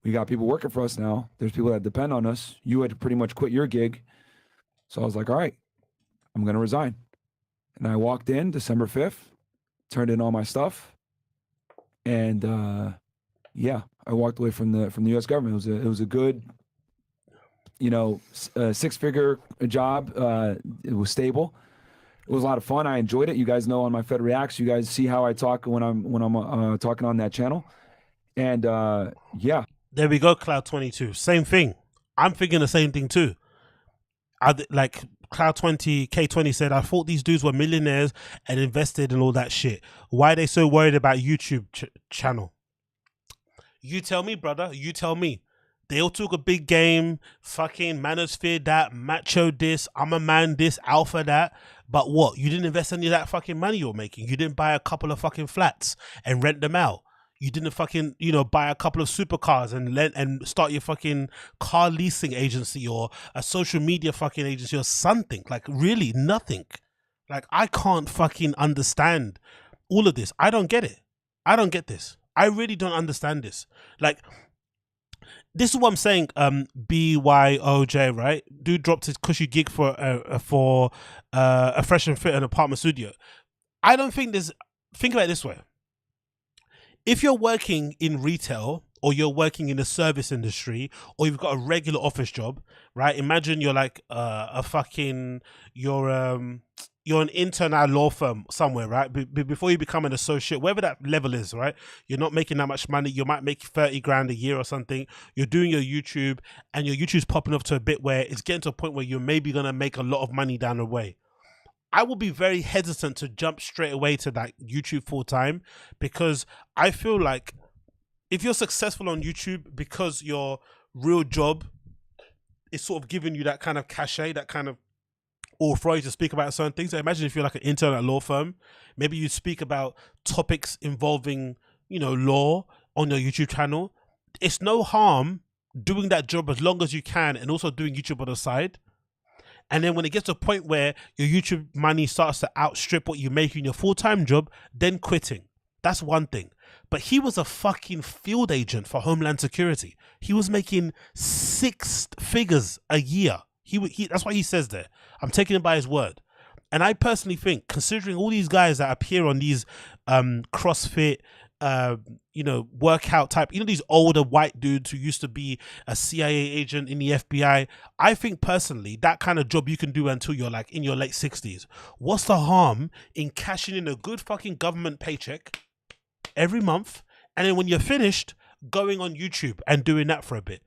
we got people working for us now. There's people that depend on us. You had to pretty much quit your gig. So I was like, all right, I'm going to resign. And I walked in December 5th, turned in all my stuff. And I walked away from the U.S. government. It was a good, six-figure job. It was stable. It was a lot of fun. I enjoyed it. You guys know on my Fed Reacts, you guys see how I talk when I'm talking on that channel. And there we go, Cloud 22. Same thing. I'm thinking the same thing too. Like Cloud 20, K20 said, I thought these dudes were millionaires and invested in all that shit. Why are they so worried about YouTube channel? You tell me, brother. You tell me. They all took a big game, fucking manosphere that, macho this, I'm a man this, alpha that. But what? You didn't invest any of that fucking money you're making. You didn't buy a couple of fucking flats and rent them out. You didn't fucking, buy a couple of supercars and start your fucking car leasing agency or a social media fucking agency or something. Like, really, nothing. Like, I can't fucking understand all of this. I don't get it. I don't get this. I really don't understand this. Like, this is what I'm saying. BYOJ, right? Dude dropped his cushy gig for a Fresh and Fit and apartment studio. I don't think there's. Think about it this way. If you're working in retail or you're working in the service industry or you've got a regular office job, right? Imagine you're like you're an intern at a law firm somewhere, right? Before you become an associate, wherever that level is, right? You're not making that much money. You might make 30 grand a year or something. You're doing your YouTube and your YouTube's popping up to a bit where it's getting to a point where you're maybe going to make a lot of money down the way. I will be very hesitant to jump straight away to that YouTube full time, because I feel like if you're successful on YouTube because your real job is sort of giving you that kind of cachet, that kind of authority to speak about certain things. So imagine if you're like an intern at a law firm, maybe you speak about topics involving, law on your YouTube channel. It's no harm doing that job as long as you can and also doing YouTube on the side. And then when it gets to a point where your YouTube money starts to outstrip what you make in your full-time job, then quitting. That's one thing. But he was a fucking field agent for Homeland Security. He was making 6 figures a year. That's what he says there. I'm taking it by his word. And I personally think, considering all these guys that appear on these CrossFit, you know, workout type, you know, these older white dudes who used to be a CIA agent in the FBI. I think personally that kind of job you can do until you're like in your late 60s. What's the harm in cashing in a good fucking government paycheck every month, and then when you're finished, going on YouTube and doing that for a bit?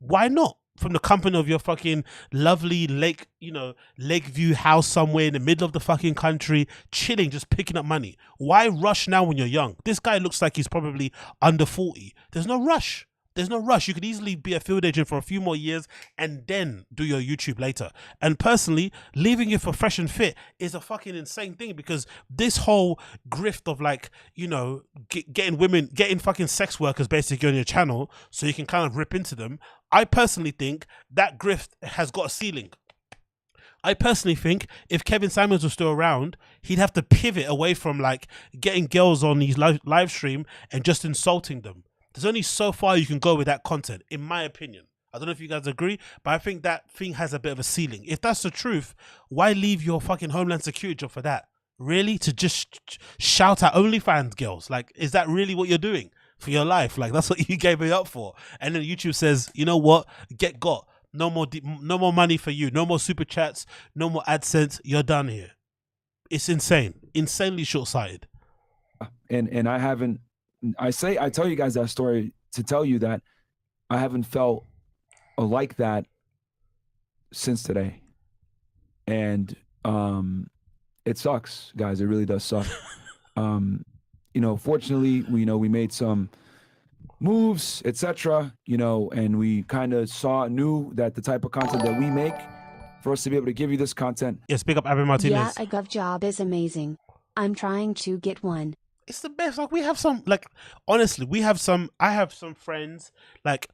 Why not? From the company of your fucking lovely lake, you know, Lakeview house somewhere in the middle of the fucking country, chilling, just picking up money. Why rush now when you're young? This guy looks like he's probably under 40. There's no rush. There's no rush. You could easily be a field agent for a few more years and then do your YouTube later. And personally, leaving it for Fresh and Fit is a fucking insane thing, because this whole grift of like, you know, getting women, getting fucking sex workers basically on your channel so you can kind of rip into them. I personally think that grift has got a ceiling. I personally think if Kevin Samuels was still around, he'd have to pivot away from like getting girls on his live stream and just insulting them. There's only so far you can go with that content, in my opinion. I don't know if you guys agree, but I think that thing has a bit of a ceiling. If that's the truth, why leave your fucking Homeland Security job for that? Really? To just shout at OnlyFans girls? Like, is that really what you're doing for your life? Like, that's what you gave it up for? And then YouTube says, you know what? Get got. No more money for you. No more super chats. No more AdSense. You're done here. It's insane. Insanely short-sighted. And I haven't, I tell you guys that story to tell you that I haven't felt like that since today. And it sucks, guys. It really does suck. You know, fortunately, we made some moves, etc. You know, and we kind of knew that the type of content that we make, for us to be able to give you this content. Yes, pick up Abby Martinez. Yeah, a gov job is amazing. I'm trying to get one. It's the best. Like, we have some, like, honestly, I have some friends, like,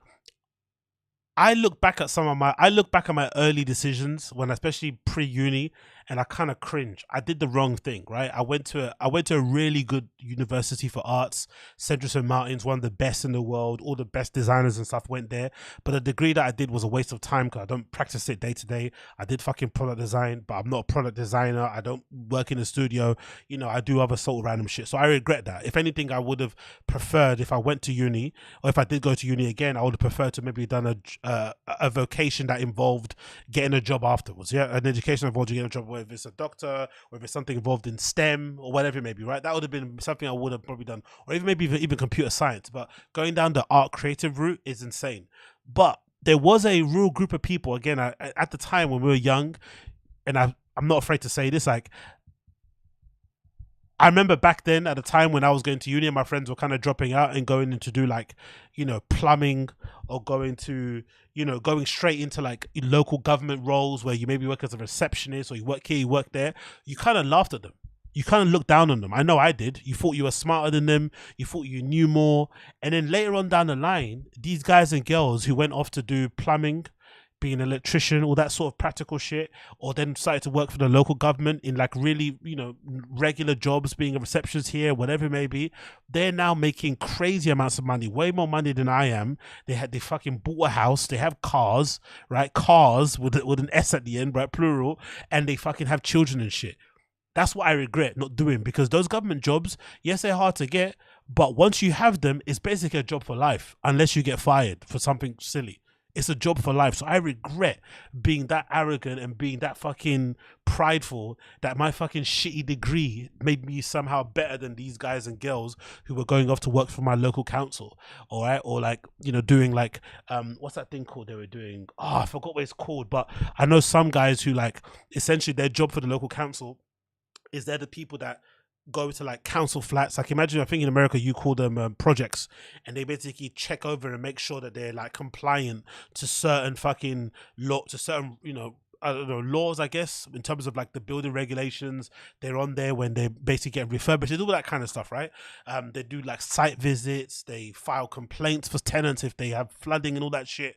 I look back at my early decisions when, especially pre-uni, and I kind of cringe. I did the wrong thing, right? I went to a really good university for arts, Central St. Martin's, one of the best in the world. All the best designers and stuff went there. But the degree that I did was a waste of time because I don't practice it day to day. I did fucking product design, but I'm not a product designer. I don't work in the studio. You know, I do other sort of random shit. So I regret that. If anything, I would have preferred, if I went to uni, or if I did go to uni again, I would have preferred to maybe done a vocation that involved getting a job afterwards. Yeah, an education involved you getting a job, whether it's a doctor or if it's something involved in STEM or whatever it may be, right? That would have been something I would have probably done, or even maybe even computer science. But going down the art creative route is insane. But there was a real group of people, again, at the time when we were young, and I'm not afraid to say this, like, I remember back then at the time when I was going to uni and my friends were kind of dropping out and going into do like, you know, plumbing, or going to, you know, going straight into like local government roles where you maybe work as a receptionist, or you work here, you work there. You kind of laughed at them. You kind of looked down on them. I know I did. You thought you were smarter than them. You thought you knew more. And then later on down the line, these guys and girls who went off to do plumbing, being an electrician, all that sort of practical shit, or then started to work for the local government in like really, you know, regular jobs, being a receptionist here, whatever it may be, they're now making crazy amounts of money, way more money than I am. They fucking bought a house, they have cars, right? Cars with an S at the end, right? Plural, and they fucking have children and shit. That's what I regret not doing, because those government jobs, yes, they're hard to get, but once you have them, it's basically a job for life, unless you get fired for something silly. It's a job for life. So I regret being that arrogant and being that fucking prideful that my fucking shitty degree made me somehow better than these guys and girls who were going off to work for my local council. All right. Or like, you know, doing like, what's that thing called they were doing? Oh, I forgot what it's called. But I know some guys who like, essentially their job for the local council is they're the people that go to like council flats. Like, imagine, I think in America you call them projects, and they basically check over and make sure that they're like compliant to certain fucking to certain, you know, I don't know, laws, I guess, in terms of like the building regulations. They're on there when they basically get refurbished. They do all that kind of stuff, right? They do like site visits, they file complaints for tenants if they have flooding and all that shit.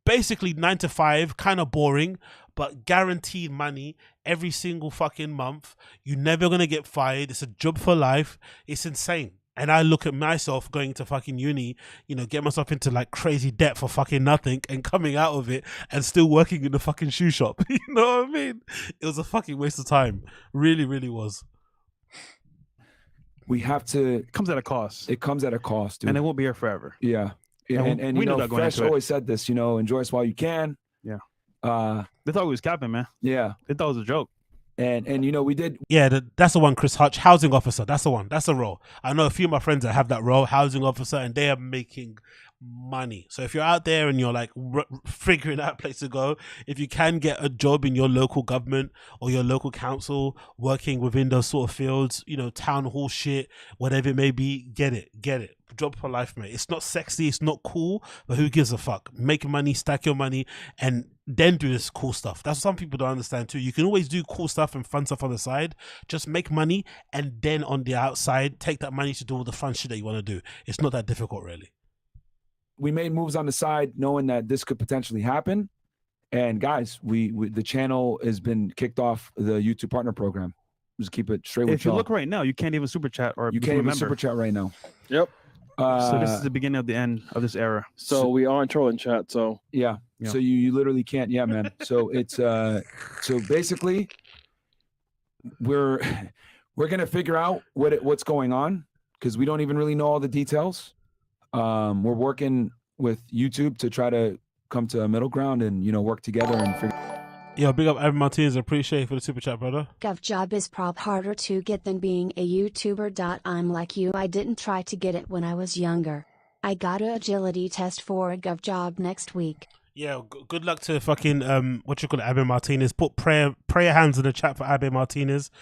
Basically 9 to 5, kind of boring, but guaranteed money every single fucking month. You're never gonna get fired. It's a job for life. It's insane. And I look at myself going to fucking uni, you know, get myself into like crazy debt for fucking nothing, and coming out of it and still working in the fucking shoe shop. You know what I mean? It was a fucking waste of time. Really, really was. we have to. It comes at a cost. It comes at a cost, dude. And it won't be here forever. Yeah. And we you knew know, that going Fresh into it. always said this, you know, enjoy us while you can. Yeah. They thought we was capping, man. Yeah. They thought it was a joke. And you know, we did. Yeah, that's the one, Chris Hutch, housing officer. That's the one. That's the role. I know a few of my friends that have that role, housing officer, and they are making money. So if you're out there and you're like figuring out a place to go, if you can get a job in your local government or your local council working within those sort of fields, you know, town hall shit, whatever it may be, get it. Job for life, mate. It's not sexy, it's not cool, but who gives a fuck? Make money, stack your money, and then do this cool stuff. That's what some people don't understand too. You can always do cool stuff and fun stuff on the side. Just make money, and then on the outside, take that money to do all the fun shit that you want to do. It's not that difficult, really. We made moves on the side knowing that this could potentially happen. And guys, we the channel has been kicked off the YouTube partner program. Just keep it straight with If you look right now, you can't even super chat or you can't even super chat right now. Yep. So this is the beginning of the end of this era. So we are in trolling chat. So yeah. So you literally can't. Yeah, man. So it's so basically we're gonna figure out what's going on because we don't even really know all the details. We're working with YouTube to try to come to a middle ground and, you know, work together and figure. Yo, big up Evan Martinez. Appreciate it for the super chat, brother. Gov job is prob harder to get than being a YouTuber. I'm like you, I didn't try to get it when I was younger. I got a agility test for a gov job next week. Yeah, good luck to fucking Abe Martinez. Put prayer hands in the chat for Abe Martinez.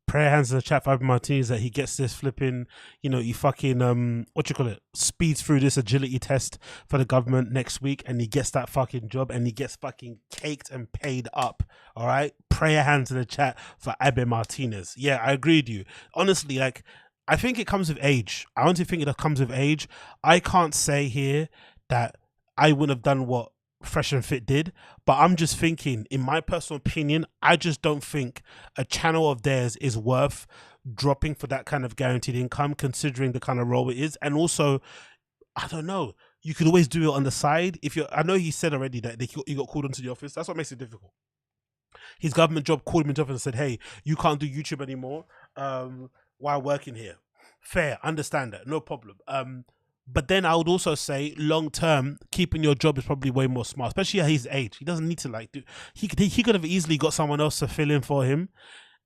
Prayer hands in the chat for Abe Martinez that he gets this flipping, you know, he fucking speeds through this agility test for the government next week, and he gets that fucking job, and he gets fucking caked and paid up. All right, prayer hands in the chat for Abe Martinez. Yeah, I agree with you. Honestly, like, I think it comes with age. I honestly think it comes with age. I can't say here that I wouldn't have done what Fresh and Fit did, but I'm just thinking, in my personal opinion, I just don't think a channel of theirs is worth dropping for that kind of guaranteed income, considering the kind of role it is. And also, I don't know, you could always do it on the side. If you're, I know he said already that he got called into the office. That's what makes it difficult. His government job called him into the office and said, hey, you can't do YouTube anymore while working here. Fair, understand that, no problem. But then I would also say, long term, keeping your job is probably way more smart, especially at his age. He doesn't need to like do. He could have easily got someone else to fill in for him,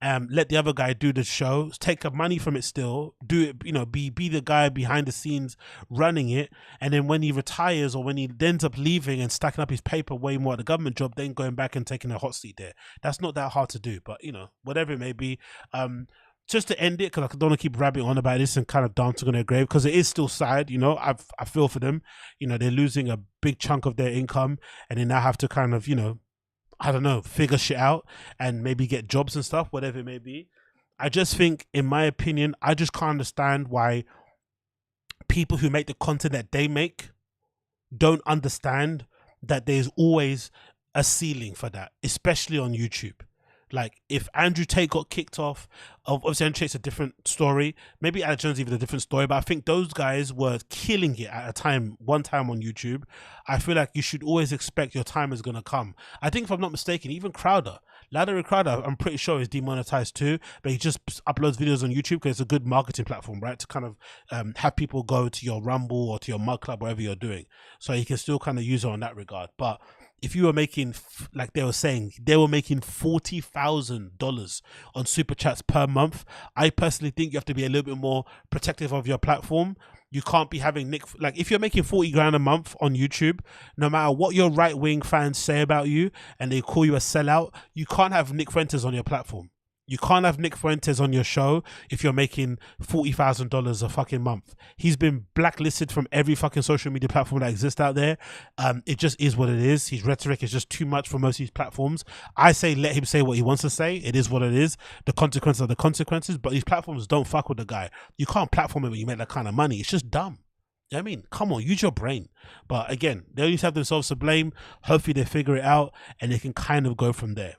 let the other guy do the show, take the money from it, still do it. You know, be the guy behind the scenes running it, and then when he retires or when he ends up leaving and stacking up his paper way more at the government job, then going back and taking a hot seat there. That's not that hard to do, but you know, whatever it may be. Just to end it, because I don't want to keep rabbiting on about this and kind of dancing on their grave, because it is still sad, you know. I feel for them, you know. They're losing a big chunk of their income, and they now have to kind of, you know, I don't know, figure shit out and maybe get jobs and stuff, whatever it may be. I just think, in my opinion, I just can't understand why people who make the content that they make don't understand that there's always a ceiling for that, especially on YouTube. Like, if Andrew Tate got kicked off, obviously Andrew Tate's a different story. Maybe Alex Jones even a different story, but I think those guys were killing it at one time on YouTube. I feel like you should always expect your time is going to come. I think, if I'm not mistaken, even Crowder, I'm pretty sure is demonetized too, but he just uploads videos on YouTube because it's a good marketing platform, right? To kind of have people go to your Rumble or to your Mug Club, whatever you're doing. So you can still kind of use it on that regard. But if you were making, like they were saying, they were making $40,000 on super chats per month, I personally think you have to be a little bit more protective of your platform. You can't be having like, if you're making 40 grand a month on YouTube, no matter what your right-wing fans say about you and they call you a sellout, you can't have Nick Fuentes on your platform. You can't have Nick Fuentes on your show if you're making $40,000 a fucking month. He's been blacklisted from every fucking social media platform that exists out there. It just is what it is. His rhetoric is just too much for most of these platforms. I say let him say what he wants to say. It is what it is. The consequences are the consequences, but these platforms don't fuck with the guy. You can't platform him when you make that kind of money. It's just dumb. You know what I mean? Come on, use your brain. But again, they only have themselves to blame. Hopefully they figure it out and they can kind of go from there.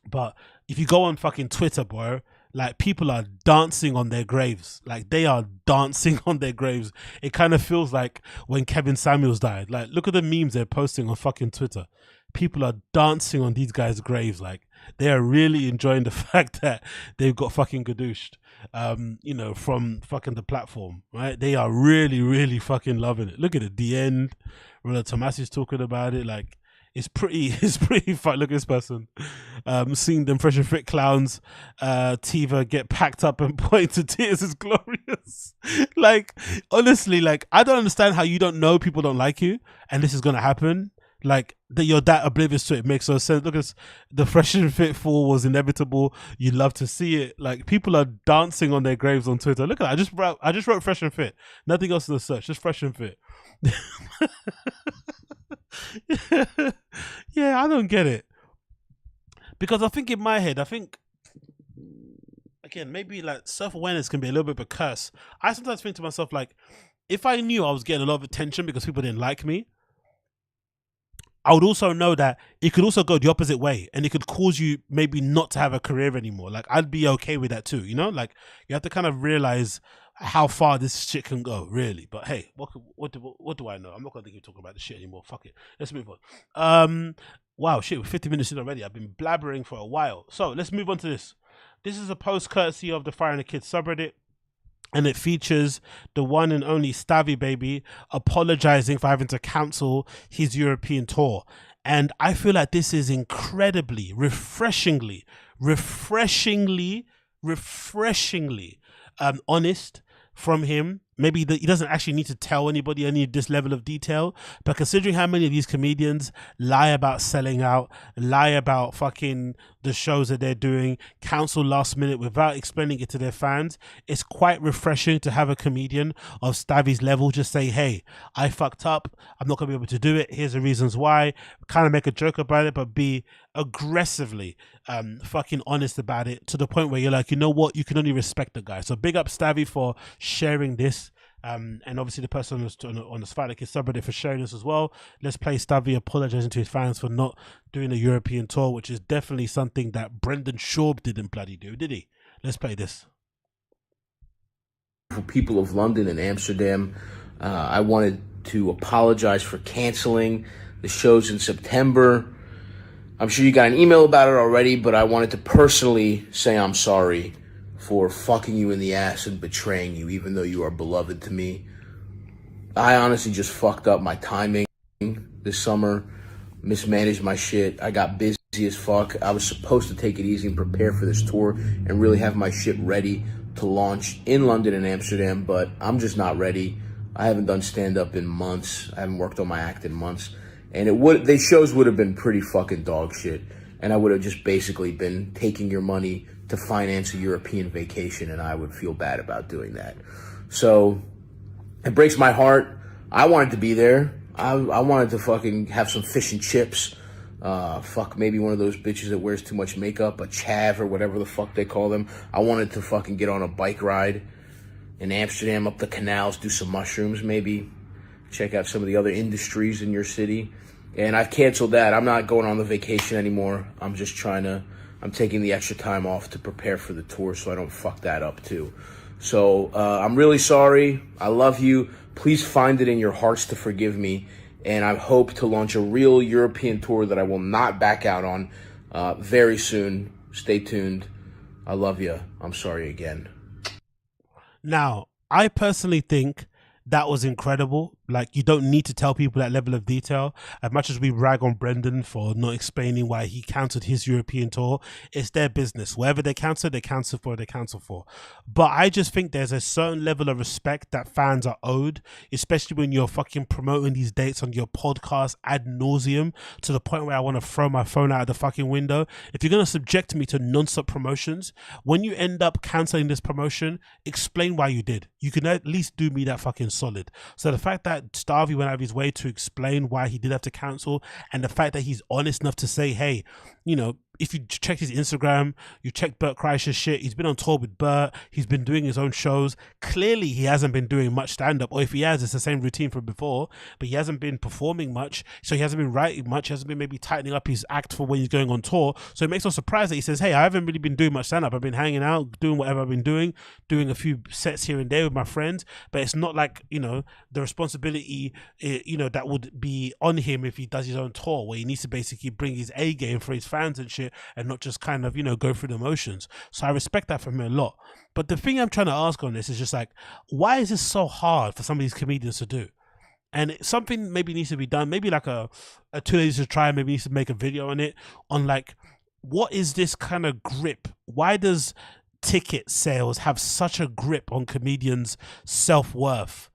But if you go on fucking Twitter, bro, like, people are dancing on their graves. Like, they are dancing on their graves. It kind of feels like when Kevin Samuels died. Like, look at the memes they're posting on fucking Twitter. People are dancing on these guys' graves. Like, they are really enjoying the fact that they've got fucking gadooshed. you know, from fucking the platform, right? They are really, really fucking loving it. Look at it, the end. Roland Tomasi's talking about it. Like, it's pretty fun. Look at this person. Seeing them fresh and fit clowns, Tiva get packed up and point to tears is glorious. Like, honestly, like, I don't understand how you don't know people don't like you and this is gonna happen. Like, that you're that oblivious to it makes no sense. Look at the fresh and fit fall was inevitable. You love to see it. Like, people are dancing on their graves on Twitter. Look at that. I just wrote fresh and fit. Nothing else in the search. Just fresh and fit. Yeah, I don't get it. Because I think in my head, again, maybe like self-awareness can be a little bit of a curse. I sometimes think to myself, like, if I knew I was getting a lot of attention because people didn't like me, I would also know that it could also go the opposite way and it could cause you maybe not to have a career anymore. Like, I'd be okay with that too, you know? Like, you have to kind of realize how far this shit can go, really. But hey, what do I know? I'm not going to keep talking about this shit anymore. Fuck it. Let's move on. Wow, shit, we're 50 minutes in already. I've been blabbering for a while. So let's move on to this. This is a post courtesy of the Fire and the Kids subreddit. And it features the one and only Stavy Baby apologizing for having to cancel his European tour. And I feel like this is incredibly, refreshingly honest from him. Maybe he doesn't actually need to tell anybody any of this level of detail, but considering how many of these comedians lie about selling out, lie about fucking the shows that they're doing, cancel last minute without explaining it to their fans, it's quite refreshing to have a comedian of Stavy's level just say, hey, I fucked up, I'm not gonna be able to do it, here's the reasons why, kind of make a joke about it, but be aggressively fucking honest about it, to the point where you're like, you know what, you can only respect the guy. So big up Stavy for sharing this, and obviously the person on the Fire and the Kids subreddit for sharing this as well. Let's play Stavy apologizing to his fans for not doing a European tour, which is definitely something that Brendan Schaub didn't bloody do, did he? Let's play this. For people of London and Amsterdam, I wanted to apologize for canceling the shows in September. I'm sure you got an email about it already, but I wanted to personally say I'm sorry for fucking you in the ass and betraying you, even though you are beloved to me. I honestly just fucked up my timing this summer, mismanaged my shit. I got busy as fuck. I was supposed to take it easy and prepare for this tour and really have my shit ready to launch in London and Amsterdam, but I'm just not ready. I haven't done stand-up in months. I haven't worked on my act in months. And these shows would have been pretty fucking dog shit. And I would have just basically been taking your money to finance a European vacation, and I would feel bad about doing that. So it breaks my heart. I wanted to be there. I wanted to fucking have some fish and chips. Fuck, maybe one of those bitches that wears too much makeup, a chav or whatever the fuck they call them. I wanted to fucking get on a bike ride in Amsterdam, up the canals, do some mushrooms maybe, check out some of the other industries in your city. And I've canceled that. I'm not going on the vacation anymore. I'm taking the extra time off to prepare for the tour so I don't fuck that up too. So I'm really sorry. I love you. Please find it in your hearts to forgive me. And I hope to launch a real European tour that I will not back out on very soon. Stay tuned. I love you. I'm sorry again. Now, I personally think that was incredible. Like, you don't need to tell people that level of detail. As much as we rag on Brendan for not explaining why he cancelled his European tour, it's their business. Whatever they cancel for. But I just think there's a certain level of respect that fans are owed, especially when you're fucking promoting these dates on your podcast ad nauseum, to the point where I want to throw my phone out of the fucking window. If you're going to subject me to non-stop promotions, when you end up cancelling this promotion, explain why you did. You can at least do me that fucking solid. So the fact that Stavy went out of his way to explain why he did have to cancel, and the fact that he's honest enough to say, hey, you know, if you check his Instagram, you check Bert Kreischer's shit, he's been on tour with Bert, he's been doing his own shows. Clearly he hasn't been doing much stand-up, or if he has, it's the same routine from before, but he hasn't been performing much, so he hasn't been writing much, he hasn't been maybe tightening up his act for when he's going on tour. So it makes no surprise that he says, hey, I haven't really been doing much stand-up, I've been hanging out, doing whatever I've been doing a few sets here and there with my friends, but it's not like, you know, the responsibility, you know, that would be on him if he does his own tour, where he needs to basically bring his A game for his fans and shit. shit and not just kind of, you know, go through the motions. So I respect that from him a lot. But the thing I'm trying to ask on this is just like, why is this so hard for some of these comedians to do? And something maybe needs to be done, maybe like a 2 days to try, maybe needs to make a video on it, on like, what is this kind of grip? Why does ticket sales have such a grip on comedians' self-worth,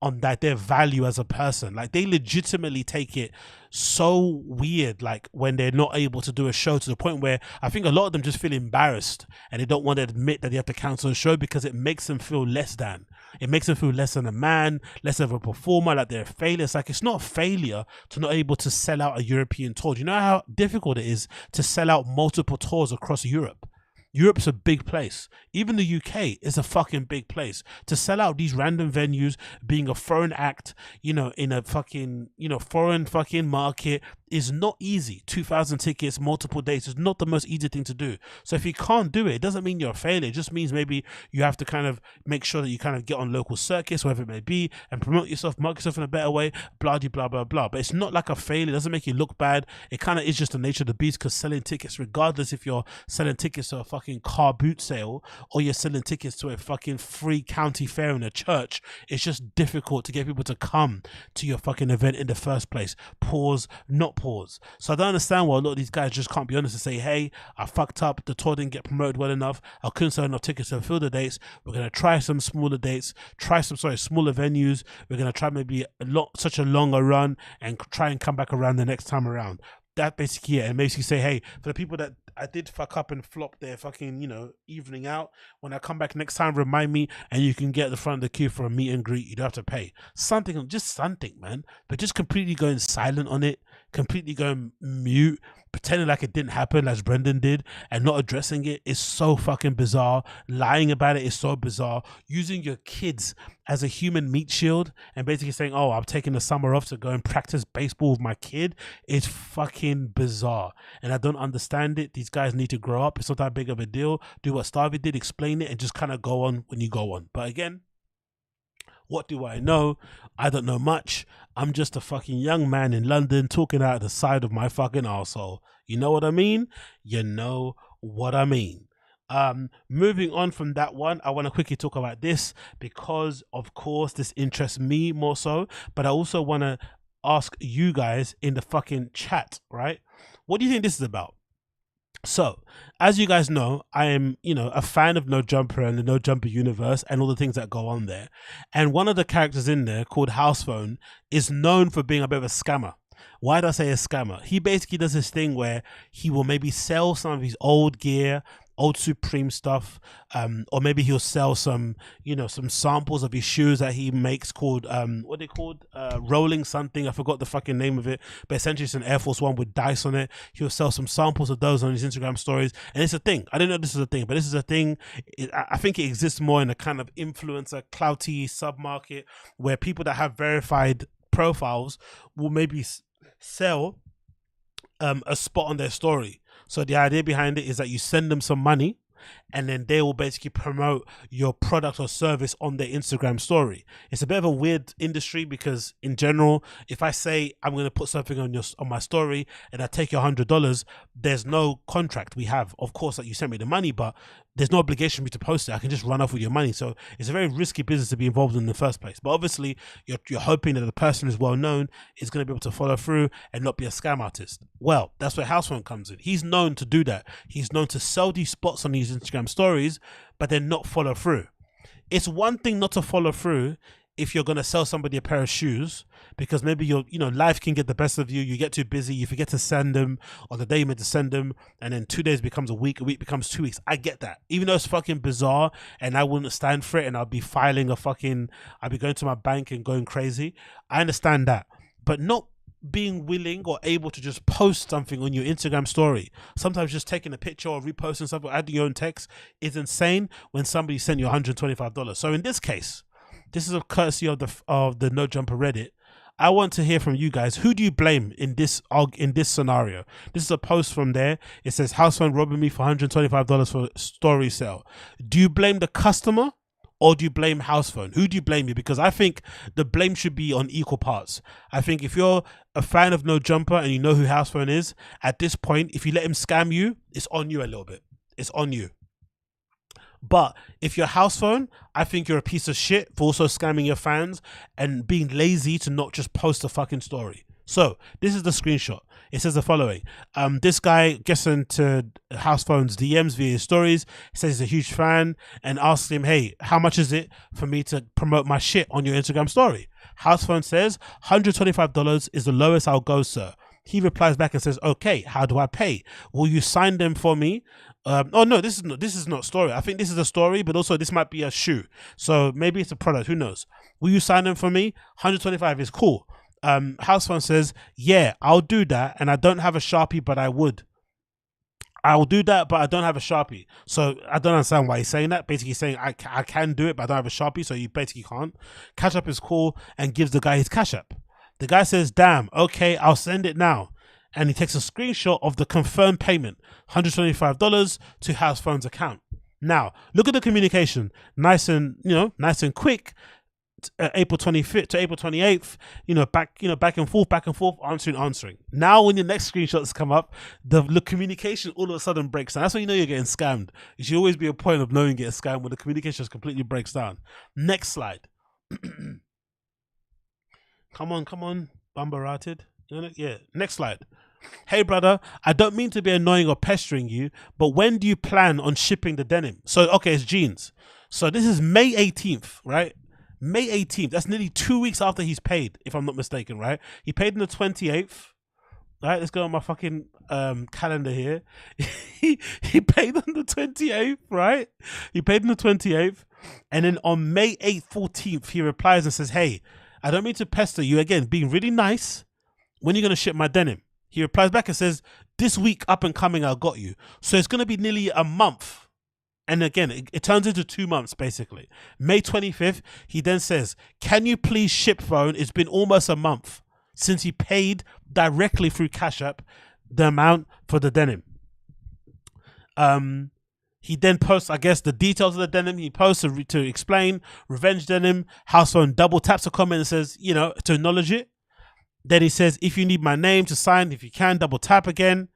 on that their value as a person? Like, they legitimately take it so weird, like when they're not able to do a show, to the point where I think a lot of them just feel embarrassed and they don't want to admit that they have to cancel a show because it makes them feel less than. It makes them feel less than a man, less of a performer, like they're a failure. It's like, it's not a failure to not able to sell out a European tour. Do you know how difficult it is to sell out multiple tours across Europe? Europe's a big place. Even the UK is a fucking big place. To sell out these random venues, being a foreign act, you know, in a fucking, you know, foreign fucking market is not easy. 2,000 tickets, multiple dates is not the most easy thing to do. So if you can't do it, it doesn't mean you're a failure. It just means maybe you have to kind of make sure that you kind of get on local circuits, whatever it may be, and promote yourself, market yourself in a better way, blah, blah, blah, blah. But it's not like a failure. It doesn't make you look bad. It kind of is just the nature of the beast, because selling tickets, regardless if you're selling tickets to a fucking car boot sale or you're selling tickets to a fucking free county fair in a church, it's just difficult to get people to come to your fucking event in the first place. Pause, not pause. So I don't understand why a lot of these guys just can't be honest and say, hey, I fucked up, the tour didn't get promoted well enough, I couldn't sell enough tickets to fill the dates, we're going to try some smaller dates, smaller venues, we're going to try maybe such a longer run and try and come back around the next time around. That basically it. And basically say, hey, for the people that I did fuck up and flop their fucking, you know, evening out, when I come back next time, remind me, and you can get at the front of the queue for a meet and greet. You don't have to pay something, just something, man. But just completely going silent on it, completely going mute, pretending like it didn't happen, as Brendan did, and not addressing it is so fucking bizarre. Lying about it is so bizarre. Using your kids as a human meat shield and basically saying, oh, I'm taking the summer off to go and practice baseball with my kid is fucking bizarre. And I don't understand it. These guys need to grow up. It's not that big of a deal. Do what Starvey did, explain it, and just kind of go on when you go on. But again, what do I know? I don't know much. I'm just a fucking young man in London talking out of the side of my fucking arsehole. You know what I mean? You know what I mean. Moving on from that one, I want to quickly talk about this because, of course, this interests me more so, but I also want to ask you guys in the fucking chat, right? What do you think this is about? So, as you guys know, I am, you know, a fan of No Jumper and the No Jumper universe and all the things that go on there. And one of the characters in there, called Housephone, is known for being a bit of a scammer. Why do I say a scammer? He basically does this thing where he will maybe sell some of his old gear, old Supreme stuff, or maybe he'll sell some, you know, some samples of his shoes that he makes called, what are they called? Rolling something. I forgot the fucking name of it, but essentially it's an Air Force One with dice on it. He'll sell some samples of those on his Instagram stories. And it's a thing. I didn't know this is a thing, but this is a thing. I think it exists more in a kind of influencer, clouty sub-market where people that have verified profiles will maybe sell a spot on their story. So the idea behind it is that you send them some money and then they will basically promote your product or service on their Instagram story. It's a bit of a weird industry because in general, if I say I'm going to put something on my story and I take your $100, there's no contract we have. Of course, that you sent me the money, but there's no obligation for me to post it. I can just run off with your money. So it's a very risky business to be involved in the first place. But obviously, you're hoping that the person who's well known is going to be able to follow through and not be a scam artist. Well, that's where Housephone comes in. He's known to do that. He's known to sell these spots on these Instagram stories, but then not follow through. It's one thing not to follow through if you're going to sell somebody a pair of shoes, because maybe life can get the best of you. You get too busy, you forget to send them on the day you meant to send them, and then 2 days becomes a week becomes 2 weeks. I get that, even though it's fucking bizarre and I wouldn't stand for it, and I'll be going to my bank and going crazy. I understand that, but not being willing or able to just post something on your Instagram story, sometimes just taking a picture or reposting something, adding your own text, is insane when somebody sent you $125. So in this case, this is a courtesy of the No Jumper Reddit. I want to hear from you guys. Who do you blame in this scenario? This is a post from there. It says, Housephone robbing me for $125 for story sale. Do you blame the customer or do you blame house phone? Who do you blame here? Because I think the blame should be on equal parts. I think if you're a fan of No Jumper and you know who house phone is, at this point, if you let him scam you, it's on you a little bit. It's on you. But if you're house phone, I think you're a piece of shit for also scamming your fans and being lazy to not just post a fucking story. So this is the screenshot. It says the following. This guy gets into house phone's DMs via his stories, says he's a huge fan, and asks him, hey, how much is it for me to promote my shit on your Instagram story? House phone says, $125 is the lowest I'll go, sir. He replies back and says, okay, how do I pay? Will you sign them for me? Oh no, this is not story. I think this is a story, but also this might be a shoe. So maybe it's a product, who knows? Will you sign them for me? 125 is cool. House phone says, yeah, I'll do that, and I don't have a Sharpie, but I would. I will do that, but I don't have a Sharpie. So I don't understand why he's saying that. Basically saying I can do it, but I don't have a Sharpie, so you basically can't. Cash App is cool, and gives the guy his Cash App. The guy says, damn, okay, I'll send it now. And he takes a screenshot of the confirmed payment, $125 to house phone's account. Now, look at the communication. Nice and quick. April 25th to April 28th, back and forth, answering. Now, when your next screenshots come up, the communication all of a sudden breaks down. That's when you know you're getting scammed. It should always be a point of knowing you get scammed when the communication just completely breaks down. Next slide. Come on, Bumberatted. Yeah, next slide. Hey brother, I don't mean to be annoying or pestering you, but when do you plan on shipping the denim? So, okay, it's jeans. So this is May 18th, right? May 18th. That's nearly 2 weeks after he's paid, if I'm not mistaken, right? He paid on the 28th. Right, let's go on my fucking calendar here. he paid on the 28th, right? He paid on the 28th. And then on May 8th, 14th, he replies and says, hey, I don't mean to pester you. Again, being really nice. When are you going to ship my denim? He replies back and says, this week up and coming, I got you. So it's going to be nearly a month. And again, it turns into 2 months, basically. May 25th, he then says, can you please ship phone? It's been almost a month since he paid directly through Cash App the amount for the denim. He then posts, I guess, the details of the denim. He posts to explain revenge denim. House phone double taps a comment and says, to acknowledge it. Then he says, if you need my name to sign, if you can, double tap again.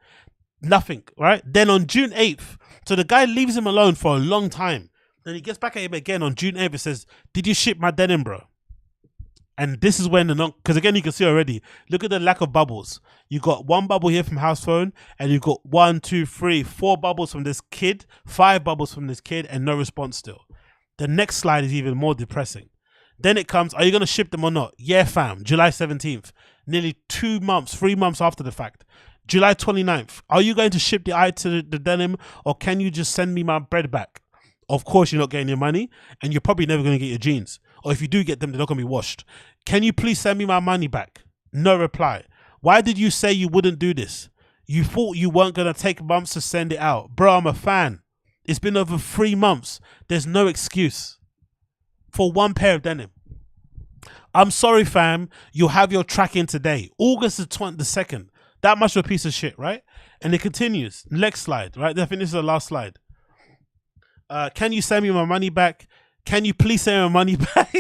Nothing, right? Then on June 8th, so the guy leaves him alone for a long time. Then he gets back at him again on June 8th and says, did you ship my denim, bro? And this is when because again, you can see already, look at the lack of bubbles. You got one bubble here from house phone, and you've got 1, 2, 3, 4 bubbles from this kid, 5 bubbles from this kid, and no response still. The next slide is even more depressing. Then it comes, are you going to ship them or not? Yeah, fam. July 17th, nearly 2 months, 3 months after the fact. July 29th, are you going to ship the the denim, or can you just send me my bread back? Of course, you're not getting your money, and you're probably never going to get your jeans. Or if you do get them, they're not going to be washed. Can you please send me my money back? No reply. Why did you say you wouldn't do this? You thought you weren't going to take months to send it out. Bro, I'm a fan. It's been over 3 months. There's no excuse for one pair of denim. I'm sorry, fam. You'll have your tracking today. August the 2nd. That much of a piece of shit, right? And it continues. Next slide, right? I think this is the last slide. Can you send me my money back? Can you please send me my money back?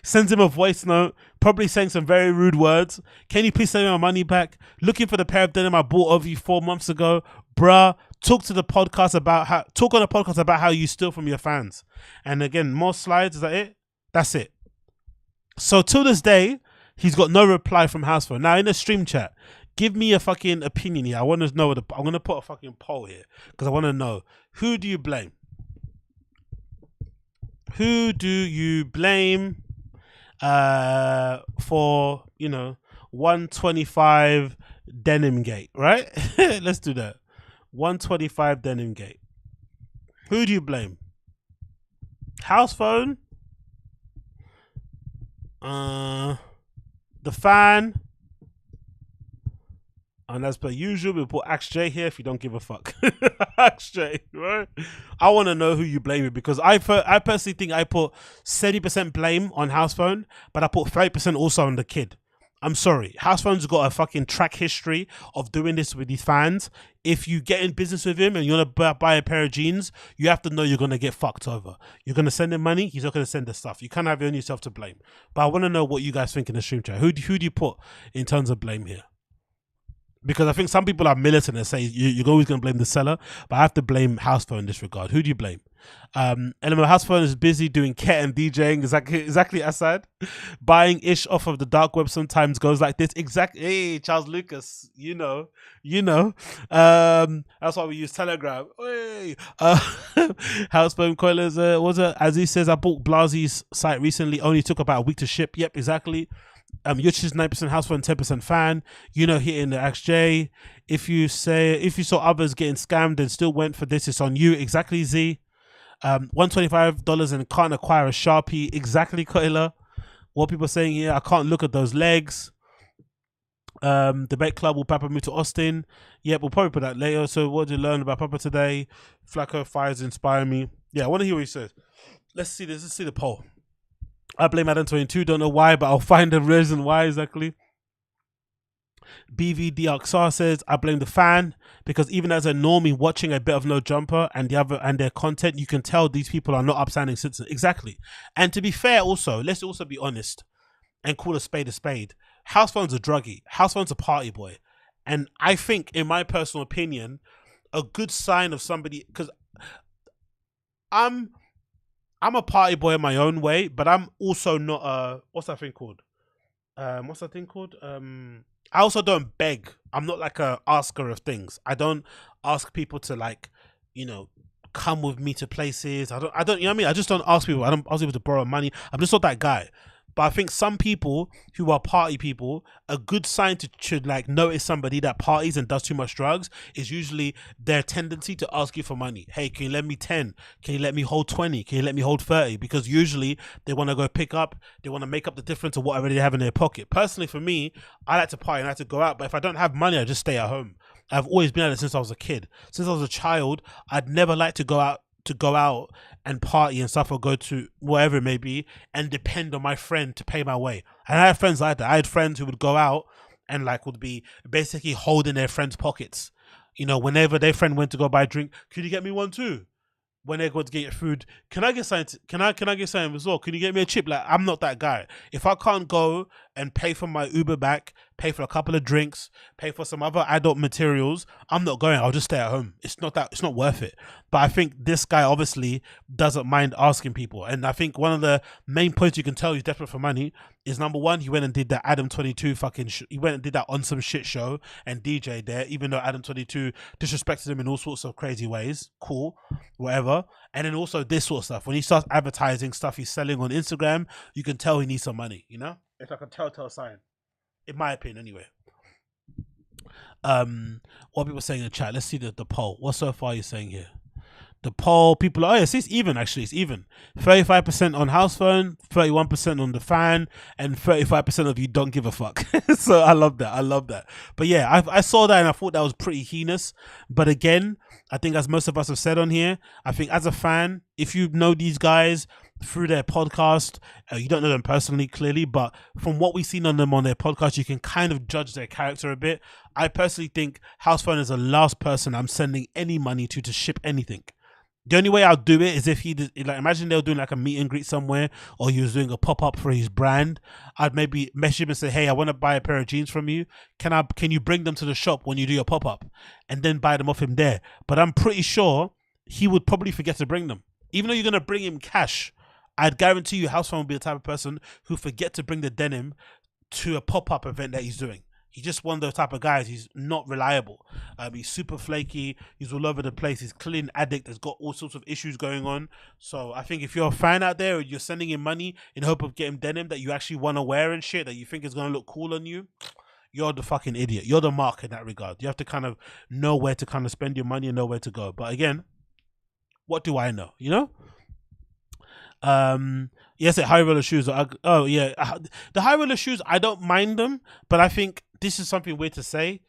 Sends him a voice note, probably saying some very rude words. Can you please send me my money back? Looking for the pair of denim I bought of you 4 months ago. Bruh, talk on the podcast about how you steal from your fans. And again, more slides. Is that it? That's it. So till this day, he's got no reply from house phone. Now in the stream chat, give me a fucking opinion here. I want to know. I'm going to put a fucking poll here because I want to know, who do you blame? Who do you blame for, 125 denim gate, right? Let's do that. 125 denim gate. Who do you blame? House phone? The fan? And as per usual, we'll put AXJ here if you don't give a fuck. AXJ, right? I want to know who you blame it, because I personally think I put 70% blame on house phone, but I put 30% also on the kid. I'm sorry. House Phone's got a fucking track history of doing this with these fans. If you get in business with him and you want to buy a pair of jeans, you have to know you're going to get fucked over. You're going to send him money, he's not going to send the stuff. You can't have only yourself to blame. But I want to know what you guys think in the stream chat. Who do you put in terms of blame here? Because I think some people are militant and say you're always going to blame the seller, but I have to blame House Phone in this regard. Who do you blame? Element House Phone is busy doing ket and DJing. Exactly, Assad. Buying ish off of the dark web sometimes goes like this. Exactly. Hey, Charles Lucas, you know. That's why we use Telegram. Hey. House Phone Coilers, as he says, I bought Blasi's site recently. Only took about a week to ship. Yep, exactly. Yuchi's 9% House Phone, 10% fan. Hitting the XJ. If you saw others getting scammed and still went for this, it's on you. Exactly, Z. $125 and can't acquire a Sharpie. Exactly, Koila. What people are saying here, I can't look at those legs. Debate Club, will Papa move to Austin? Yep, we'll probably put that later. So what did you learn about Papa today? Flacco fires inspire me. Yeah, I want to hear what he says. Let's see this. Let's see the poll. I blame Adam 22. Don't know why, but I'll find the reason why exactly. BVDXR says, I blame the fan because even as a normie watching a bit of No Jumper and their content, you can tell these people are not upstanding citizens. Exactly. And to be fair also, let's also be honest and call a spade a spade. House Phone's a druggie. House Phone's a party boy. And I think, in my personal opinion, a good sign of somebody, because I'm a party boy in my own way, but I'm also not a, what's that thing called? I also don't beg. I'm not like a asker of things. I don't ask people to, like, come with me to places. I don't, you know what I mean? I just don't ask people. I don't ask people to borrow money. I'm just not that guy. But I think some people who are party people, a good sign to like notice somebody that parties and does too much drugs is usually their tendency to ask you for money. Hey, can you lend me 10? Can you let me hold 20? Can you let me hold 30? Because usually they want to go pick up, they want to make up the difference of what already they have in their pocket. Personally, for me, I like to party and I like to go out, but if I don't have money, I just stay at home. I've always been at it since I was a kid. Since I was a child, I'd never like to go out and party and stuff, or go to wherever it may be and depend on my friend to pay my way. And I had friends like that. I had friends who would go out and like would be basically holding their friends' pockets. Whenever their friend went to go buy a drink, could you get me one too? When they go to get your food, can I get something? Can I get something as well? Can you get me a chip? Like, I'm not that guy. If I can't go and pay for my Uber back, pay for a couple of drinks, pay for some other adult materials, I'm not going. I'll just stay at home. It's not worth it. But I think this guy obviously doesn't mind asking people. And I think one of the main points you can tell he's desperate for money is, number one, he went and did that Adam 22 he went and did that on some shit show and DJ there, even though Adam 22 disrespected him in all sorts of crazy ways. Cool, whatever. And then also this sort of stuff. When he starts advertising stuff he's selling on Instagram, you can tell he needs some money, It's like a telltale sign. In my opinion, anyway. What people saying in the chat? Let's see the poll. What so far are you saying here? The poll, people are, it's even actually. It's even. 35% on House Phone, 31% on the fan, and 35% of you don't give a fuck. So I love that. But yeah, I saw that and I thought that was pretty heinous. But again, I think, as most of us have said on here, I think as a fan, if you know these guys through their podcast, you don't know them personally, clearly, but from what we've seen on them on their podcast, you can kind of judge their character a bit. I personally think House Phone is the last person I'm sending any money to ship anything. The only way I'll do it is if he did, like, imagine they were doing like a meet and greet somewhere, or he was doing a pop-up for his brand. I'd maybe message him and say, hey, I want to buy a pair of jeans from you. Can you bring them to the shop when you do your pop-up, and then buy them off him there? But I'm pretty sure he would probably forget to bring them. Even though you're going to bring him cash, I'd guarantee you House Phone will be the type of person who forget to bring the denim to a pop-up event that he's doing. He's just one of those type of guys. He's not reliable. He's super flaky. He's all over the place. He's clearly an addict. Has got all sorts of issues going on. So I think if you're a fan out there, or you're sending him money in hope of getting denim that you actually want to wear and shit, that you think is going to look cool on you, you're the fucking idiot. You're the mark in that regard. You have to kind of know where to kind of spend your money and know where to go. But again, what do I know? Yes, high roller shoes are, oh yeah, the high roller shoes, I don't mind them, but I think this is something weird to say.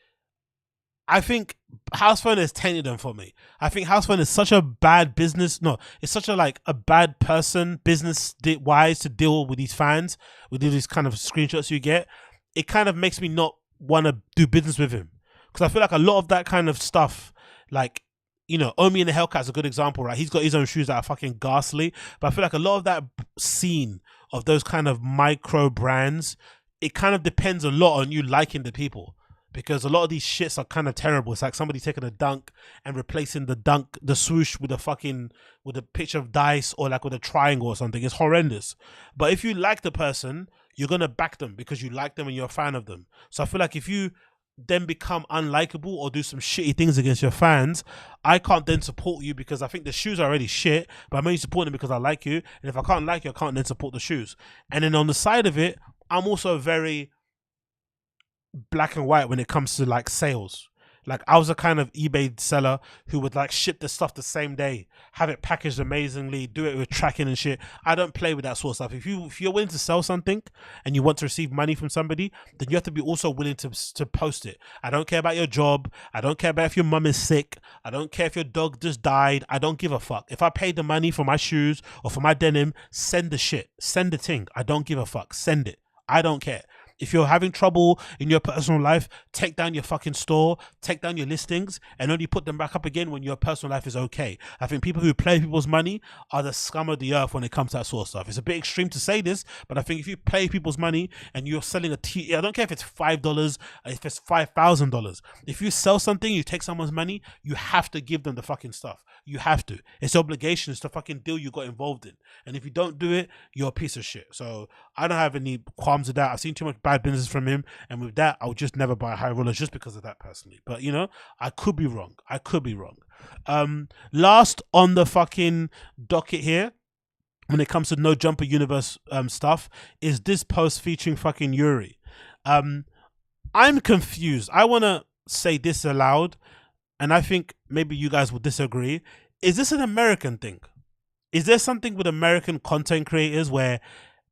I think House Phone has tainted them for me. I think House Phone is such a bad business. No, it's such a bad person business wise to deal with these fans, with these kind of screenshots you get. it kind of makes me not want to do business with him. Because I feel like a lot of that kind of stuff, like, you know, Omi and the Hellcat's a good example, right? He's got his own shoes that are fucking ghastly. But I feel like a lot of that scene of those kind of micro brands, it kind of depends a lot on you liking the people. Because a lot of these shits are kind of terrible. It's like somebody taking a dunk and replacing the swoosh with a picture of dice, or like with a triangle or something. It's horrendous. But if you like the person, you're going to back them because you like them and you're a fan of them. So I feel like if you then become unlikable or do some shitty things against your fans, I can't then support you because I think the shoes are already shit, but I'm only supporting them because I like you. And if I can't like you, I can't then support the shoes. And then on the side of it, I'm also very black and white when it comes to like sales. Like I was a kind of eBay seller who would like ship the stuff the same day, have it packaged amazingly, do it with tracking and shit. I don't play with that sort of stuff. If you're willing to sell something and you want to receive money from somebody, then you have to be also willing to post it. I don't care about your job. I don't care about if your mum is sick. I don't care if your dog just died. I don't give a fuck. If I paid the money for my shoes or for my denim, send the shit. Send the thing. I don't give a fuck. Send it. I don't care. If you're having trouble in your personal life, take down your fucking store, take down your listings, and only put them back up again when your personal life is okay. I think people who play people's money are the scum of the earth when it comes to that sort of stuff. It's a bit extreme to say this, but I think if you play people's money and you're selling I don't care if it's $5, if it's $5,000. If you sell something, you take someone's money, you have to give them the fucking stuff. You have to. It's obligation. It's the fucking deal you got involved in. And if you don't do it, you're a piece of shit. So I don't have any qualms with that. I've seen too much bad business from him, and with that, I would just never buy high rollers just because of that personally. But you know, I could be wrong. I could be wrong. Last on the fucking docket here, when it comes to No Jumper Universe stuff, is this post featuring fucking YURY. I'm confused. I want to say this aloud, and I think maybe you guys will disagree. Is this an American thing? Is there something with American content creators where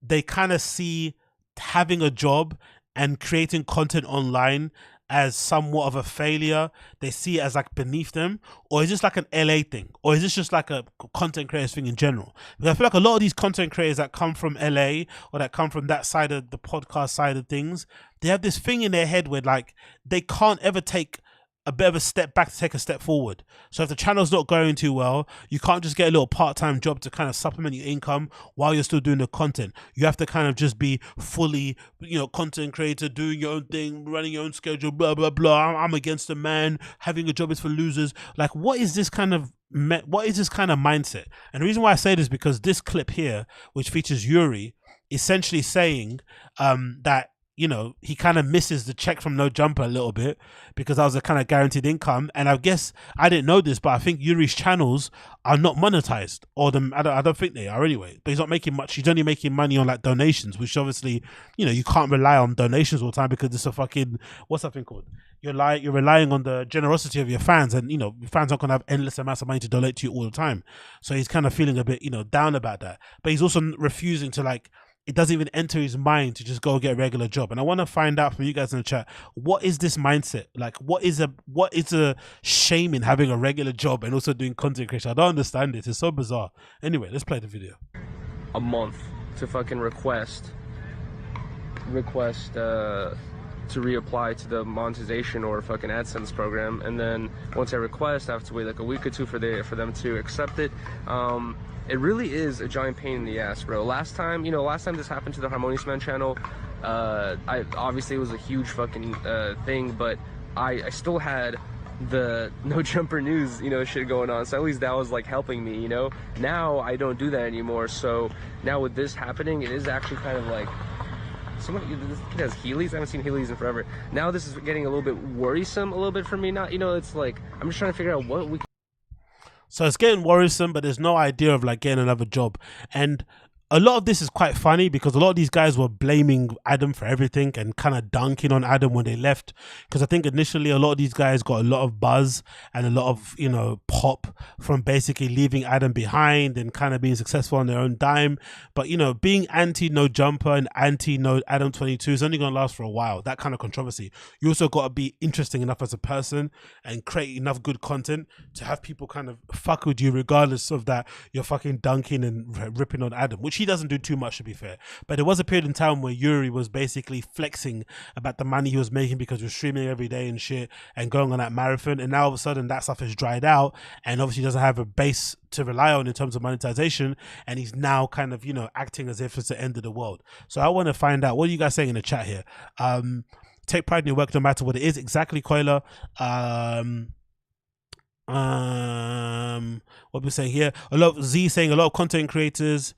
they kind of see having a job and creating content online as somewhat of a failure? They see it as like beneath them? Or is this like an LA thing? Or is this just like a content creators thing in general? Because I feel like a lot of these content creators that come from LA or that come from that side of the podcast side of things, they have this thing in their head where like they can't ever take a bit of a step back to take a step forward. So if the channel's not going too well, you can't just get a little part-time job to kind of supplement your income while you're still doing the content. You have to kind of just be fully, you know, content creator, doing your own thing, running your own schedule, blah, blah, blah. I'm against the man. Having a job is for losers. Like, what is this kind of mindset? And the reason why I say this is because this clip here, which features YURY, essentially saying that, you know, he kind of misses the check from No Jumper a little bit because that was a kind of guaranteed income. And I guess I didn't know this, but I think YURY's channels are not monetized, or I don't think they are anyway. But he's not making much. He's only making money on like donations, which obviously, you know, you can't rely on donations all the time because it's a fucking, what's that thing called? You're relying on the generosity of your fans, and you know, your fans aren't gonna have endless amounts of money to donate to you all the time. So he's kind of feeling a bit, you know, down about that. But he's also refusing to, like, it doesn't even enter his mind to just go get a regular job. And I want to find out from you guys in the chat, what is this mindset? Like, what is a shame in having a regular job and also doing content creation? I don't understand it. It's so bizarre. Anyway, let's play the video. A month to fucking request to reapply to the monetization or fucking AdSense program, and then once I request, I have to wait like a week or two for them to accept it. It really is a giant pain in the ass, bro. Last time this happened to the Harmonious Man channel, obviously it was a huge fucking thing, but I still had the No Jumper News, you know, shit going on, so at least that was like helping me, you know. Now I don't do that anymore, so now with this happening, it is actually kind of like, this kid has Heelys. I haven't seen Heelys in forever. Now this is getting a little bit worrisome, a little bit for me. Not, you know, it's like I'm just trying to figure out what we. So it's getting worrisome, but there's no idea of like getting another job. And a lot of this is quite funny because a lot of these guys were blaming Adam for everything and kind of dunking on Adam when they left. Because I think initially a lot of these guys got a lot of buzz and a lot of, you know, pop from basically leaving Adam behind and kind of being successful on their own dime. But, you know, being anti No Jumper and anti No Adam 22 is only going to last for a while. That kind of controversy. You also got to be interesting enough as a person and create enough good content to have people kind of fuck with you regardless of that you're fucking dunking and ripping on Adam, which she doesn't do too much, to be fair. But there was a period in time where YURIY was basically flexing about the money he was making because he was streaming every day and shit and going on that marathon. And now all of a sudden that stuff has dried out, and obviously doesn't have a base to rely on in terms of monetization. And he's now kind of, you know, acting as if it's the end of the world. So I want to find out, what are you guys saying in the chat here? Take pride in your work no matter what it is. Exactly, Koila. What we're saying here, a lot of Z saying a lot of content creators.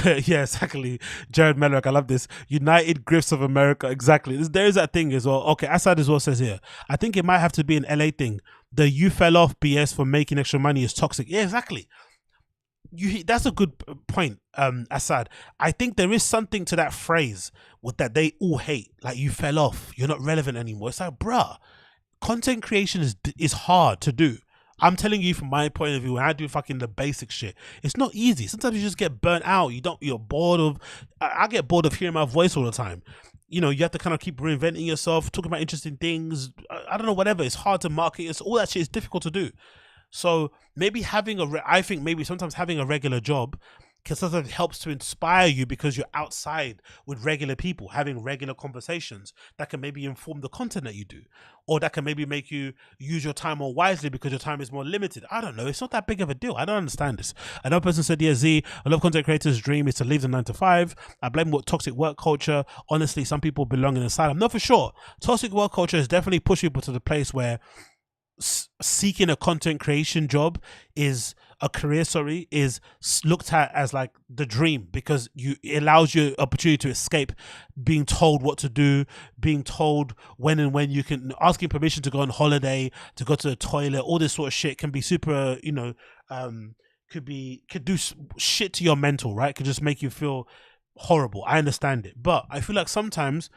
Yeah, exactly. Jared Melrick, I love this. United Griffs of America. Exactly. There is that thing as well. Okay, Assad as well says here, I think it might have to be an LA thing. The you fell off BS for making extra money is toxic. Yeah, exactly. That's a good point, Assad. I think there is something to that phrase with that they all hate. Like, you fell off, you're not relevant anymore. It's like, bruh, content creation is hard to do. I'm telling you from my point of view, when I do fucking the basic shit, it's not easy. Sometimes you just get burnt out. You're bored of, I get bored of hearing my voice all the time. You know, you have to kind of keep reinventing yourself, talking about interesting things. I don't know, whatever. It's hard to market. It's all that shit is difficult to do. So maybe having I think maybe sometimes having a regular job can sometimes helps to inspire you, because you're outside with regular people, having regular conversations that can maybe inform the content that you do, or that can maybe make you use your time more wisely because your time is more limited. I don't know. It's not that big of a deal. I don't understand this. Another person said, yeah, Z, a lot of content creators' dream is to leave the 9 to 5. I blame what toxic work culture. Honestly, some people belong in an asylum. No, for sure. Toxic work culture has definitely pushed people to the place where seeking a content creation job is a career, is looked at as like the dream, because it allows you opportunity to escape being told what to do, being told when and when you can, asking permission to go on holiday, to go to the toilet. All this sort of shit can be super, you know, could do shit to your mental, right? Could just make you feel horrible. I understand it, but I feel like sometimes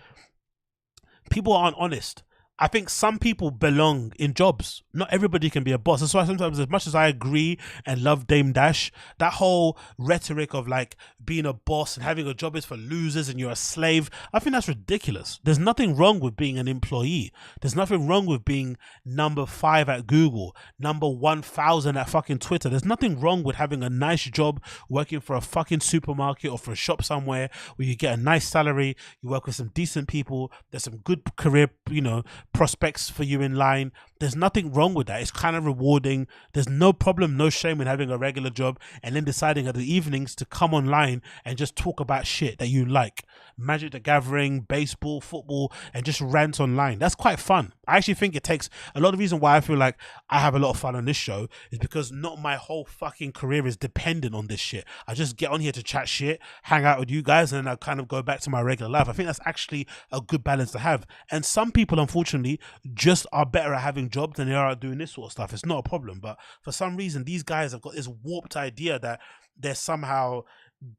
people aren't honest. I think some people belong in jobs. Not everybody can be a boss. That's why sometimes, as much as I agree and love Dame Dash, that whole rhetoric of like being a boss and having a job is for losers and you're a slave, I think that's ridiculous. There's nothing wrong with being an employee. There's nothing wrong with being number 5 at Google, number 1,000 at fucking Twitter. There's nothing wrong with having a nice job, working for a fucking supermarket or for a shop somewhere where you get a nice salary, you work with some decent people, there's some good career, you know, prospects for you in line. There's nothing wrong with that. It's kind of rewarding. There's no problem, no shame in having a regular job and then deciding at the evenings to come online and just talk about shit that you like. Magic the Gathering, baseball, football, and just rant online. That's quite fun. I actually think it takes a lot of reason why I feel like I have a lot of fun on this show is because not my whole fucking career is dependent on this shit. I just get on here to chat shit, hang out with you guys, and then I kind of go back to my regular life. I think that's actually a good balance to have. And some people, unfortunately, just are better at having jobs than they are at doing this sort of stuff. It's not a problem, but for some reason, these guys have got this warped idea that they're somehow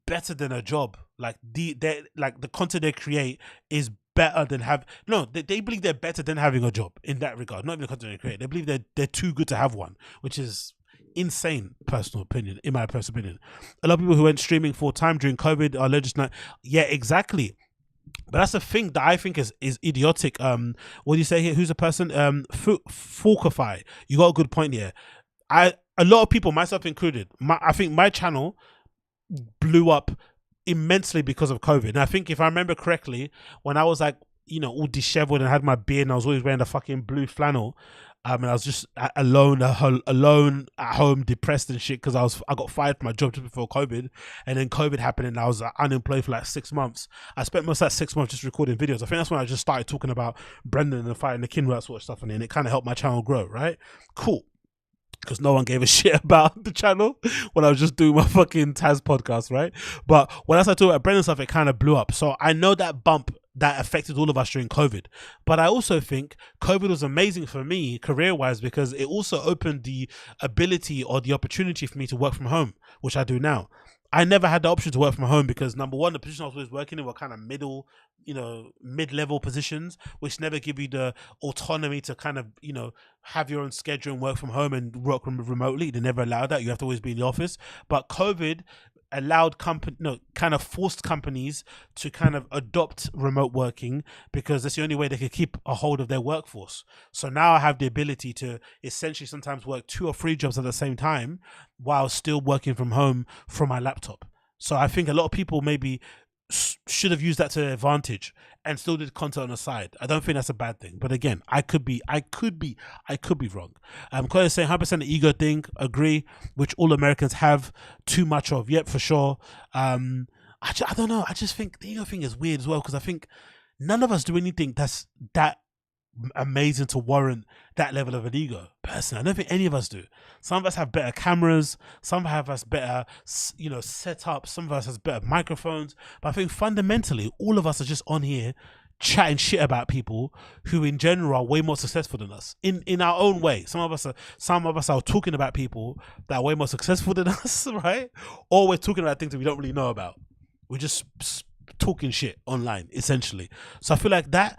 better than a job. Like the content they create is better than they believe they're better than having a job in that regard. Not even the content they create. They believe they're too good to have one, which is insane. Personal opinion, in my personal opinion. A lot of people who went streaming full time during COVID are legislating. Yeah, exactly. But that's the thing that I think is idiotic. What do you say here? Who's the person? Falkify. You got a good point here. A lot of people, myself included, I think my channel blew up immensely because of COVID. And I think if I remember correctly, when I was like, you know, all disheveled and had my beard and I was always wearing the fucking blue flannel, and I was just alone at home, depressed and shit, because I got fired from my job just before COVID, and then COVID happened and I was unemployed for like 6 months. I spent most of that 6 months just recording videos. I think that's when I just started talking about Brendan and the fight and the Kinrout sort of stuff, and then it kind of helped my channel grow, right? Cool. Because no one gave a shit about the channel when I was just doing my fucking Taz podcast, right? But when I started talking about Brendan stuff, it kind of blew up. So I know that bump that affected all of us during COVID. But I also think COVID was amazing for me career-wise because it also opened the ability or the opportunity for me to work from home, which I do now. I never had the option to work from home because, number one, the position I was always working in were kind of mid-level positions, which never give you the autonomy to kind of, you know, have your own schedule and work from home and work remotely. They never allowed that. You have to always be in the office. But COVID allowed kind of forced companies to kind of adopt remote working because that's the only way they could keep a hold of their workforce. So now I have the ability to essentially sometimes work 2 or 3 jobs at the same time while still working from home from my laptop. So I think a lot of people maybe should have used that to their advantage and still did content on the side. I don't think that's a bad thing. But again, I could be wrong. Claire is saying 100% the ego thing, agree, which all Americans have too much of. Yep, for sure. I don't know. I just think the ego thing is weird as well, because I think none of us do anything that's that amazing to warrant that level of an ego. Personally, I don't think any of us do. Some of us have better cameras, some have us better, setup, some of us has better microphones, but I think fundamentally all of us are just on here chatting shit about people who in general are way more successful than us in our own way. Some of us are talking about people that are way more successful than us, right? Or we're talking about things that we don't really know about. We're just talking shit online, essentially. So I feel like that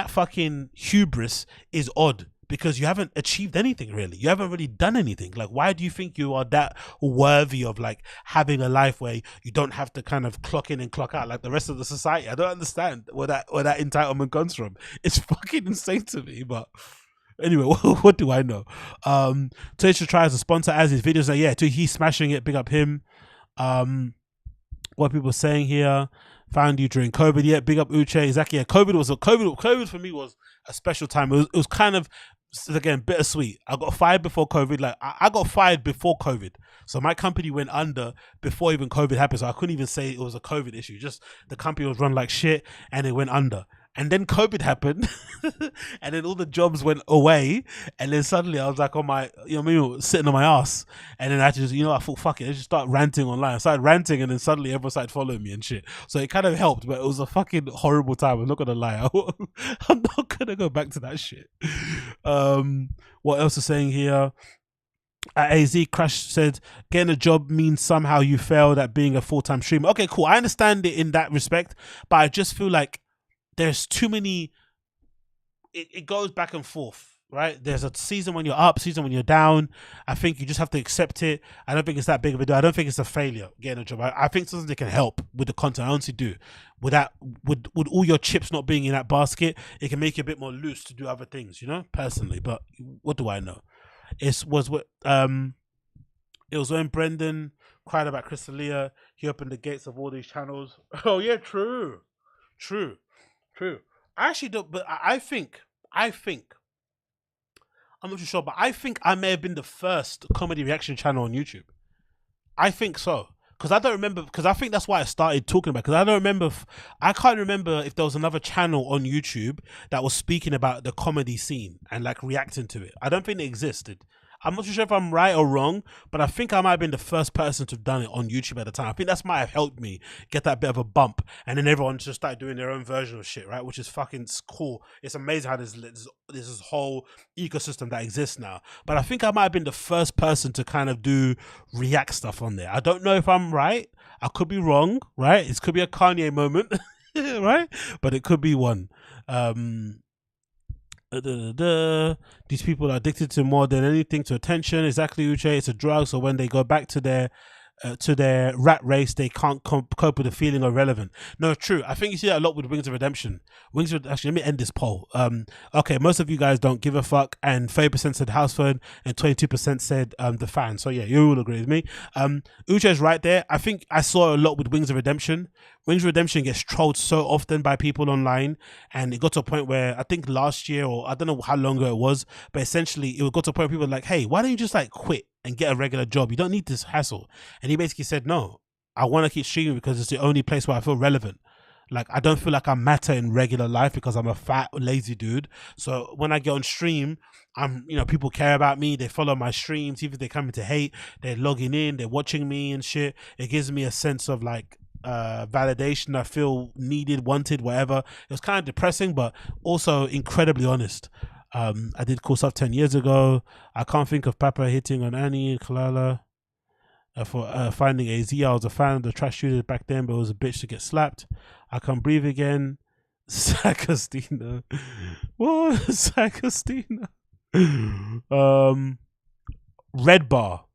fucking hubris is odd, because you haven't achieved anything really. You haven't really done anything. Like, why do you think you are that worthy of like having a life where you don't have to kind of clock in and clock out like the rest of the society? I don't understand where that entitlement comes from. It's fucking insane to me. But anyway, what do I know? Toyota tries to sponsor as his videos. Like, yeah, he's smashing it. Big up him. What people saying here? Found you during COVID. Yeah, big up Uche. Exactly. Yeah, COVID for me was a special time. It was kind of, again, bittersweet. I got fired before COVID. Like I got fired before COVID. So my company went under before even COVID happened. So I couldn't even say it was a COVID issue. Just the company was run like shit and it went under. And then COVID happened, and then all the jobs went away, and then suddenly I was like on my, sitting on my ass, and then I just, I thought, fuck it, I just start ranting online. I started ranting, and then suddenly everyone started following me and shit. So it kind of helped, but it was a fucking horrible time. I'm not gonna lie, I'm not gonna go back to that shit. What else is saying here? AZ Crash said, getting a job means somehow you failed at being a full-time streamer. Okay, cool. I understand it in that respect, but I just feel like there's too many, it goes back and forth, right? There's a season when you're up, season when you're down. I think you just have to accept it. I don't think it's that big of a deal. I don't think it's a failure getting a job. I think something that can help with the content. I honestly do. With all your chips not being in that basket, it can make you a bit more loose to do other things, personally. But what do I know? It was when Brendan cried about Crystalia. He opened the gates of all these channels. Oh yeah, true. I actually don't, but I think, I'm not too sure, but I think I may have been the first comedy reaction channel on YouTube. I think so. Because I don't remember, because I think that's why I started talking about it. Because I can't remember if there was another channel on YouTube that was speaking about the comedy scene and like reacting to it. I don't think it existed. I'm not too sure if I'm right or wrong, but I think I might have been the first person to have done it on YouTube at the time. I think that might have helped me get that bit of a bump, and then everyone just started doing their own version of shit, right? Which is fucking cool. It's amazing how there's this whole ecosystem that exists now. But I think I might have been the first person to kind of do react stuff on there. I don't know if I'm right. I could be wrong, right? It could be a Kanye moment, right? But it could be one. These people are addicted to more than anything to attention. Exactly, Uche. It's a drug. So when they go back to their rat race, they can't cope with the feeling of relevant. No, true. I think you see that a lot with Wings of Redemption. Actually, let me end this poll. Okay, most of you guys don't give a fuck, and 30% said house phone, and 22% said the fan. So yeah, you will agree with me. Uche is right there. I think I saw a lot with Wings of Redemption. Wings of Redemption gets trolled so often by people online, and it got to a point where I think last year, or I don't know how long ago it was, but essentially it got to a point where people were like, hey, why don't you just like quit and get a regular job? You don't need this hassle. And he basically said, no, I want to keep streaming because it's the only place where I feel relevant. Like, I don't feel like I matter in regular life because I'm a fat, lazy dude. So when I get on stream, people care about me. They follow my streams. Even if they come to hate, they're logging in, they're watching me and shit. It gives me a sense of like validation. I feel needed, wanted, whatever. It was kind of depressing, but also incredibly honest. I did cool stuff 10 years ago. I can't think of Papa hitting on Annie and Kalala for finding AZ. I was a fan of the trash shooters back then, but it was a bitch to get slapped. I can't breathe again. Agostinho. What? Agostinho. Red Bar.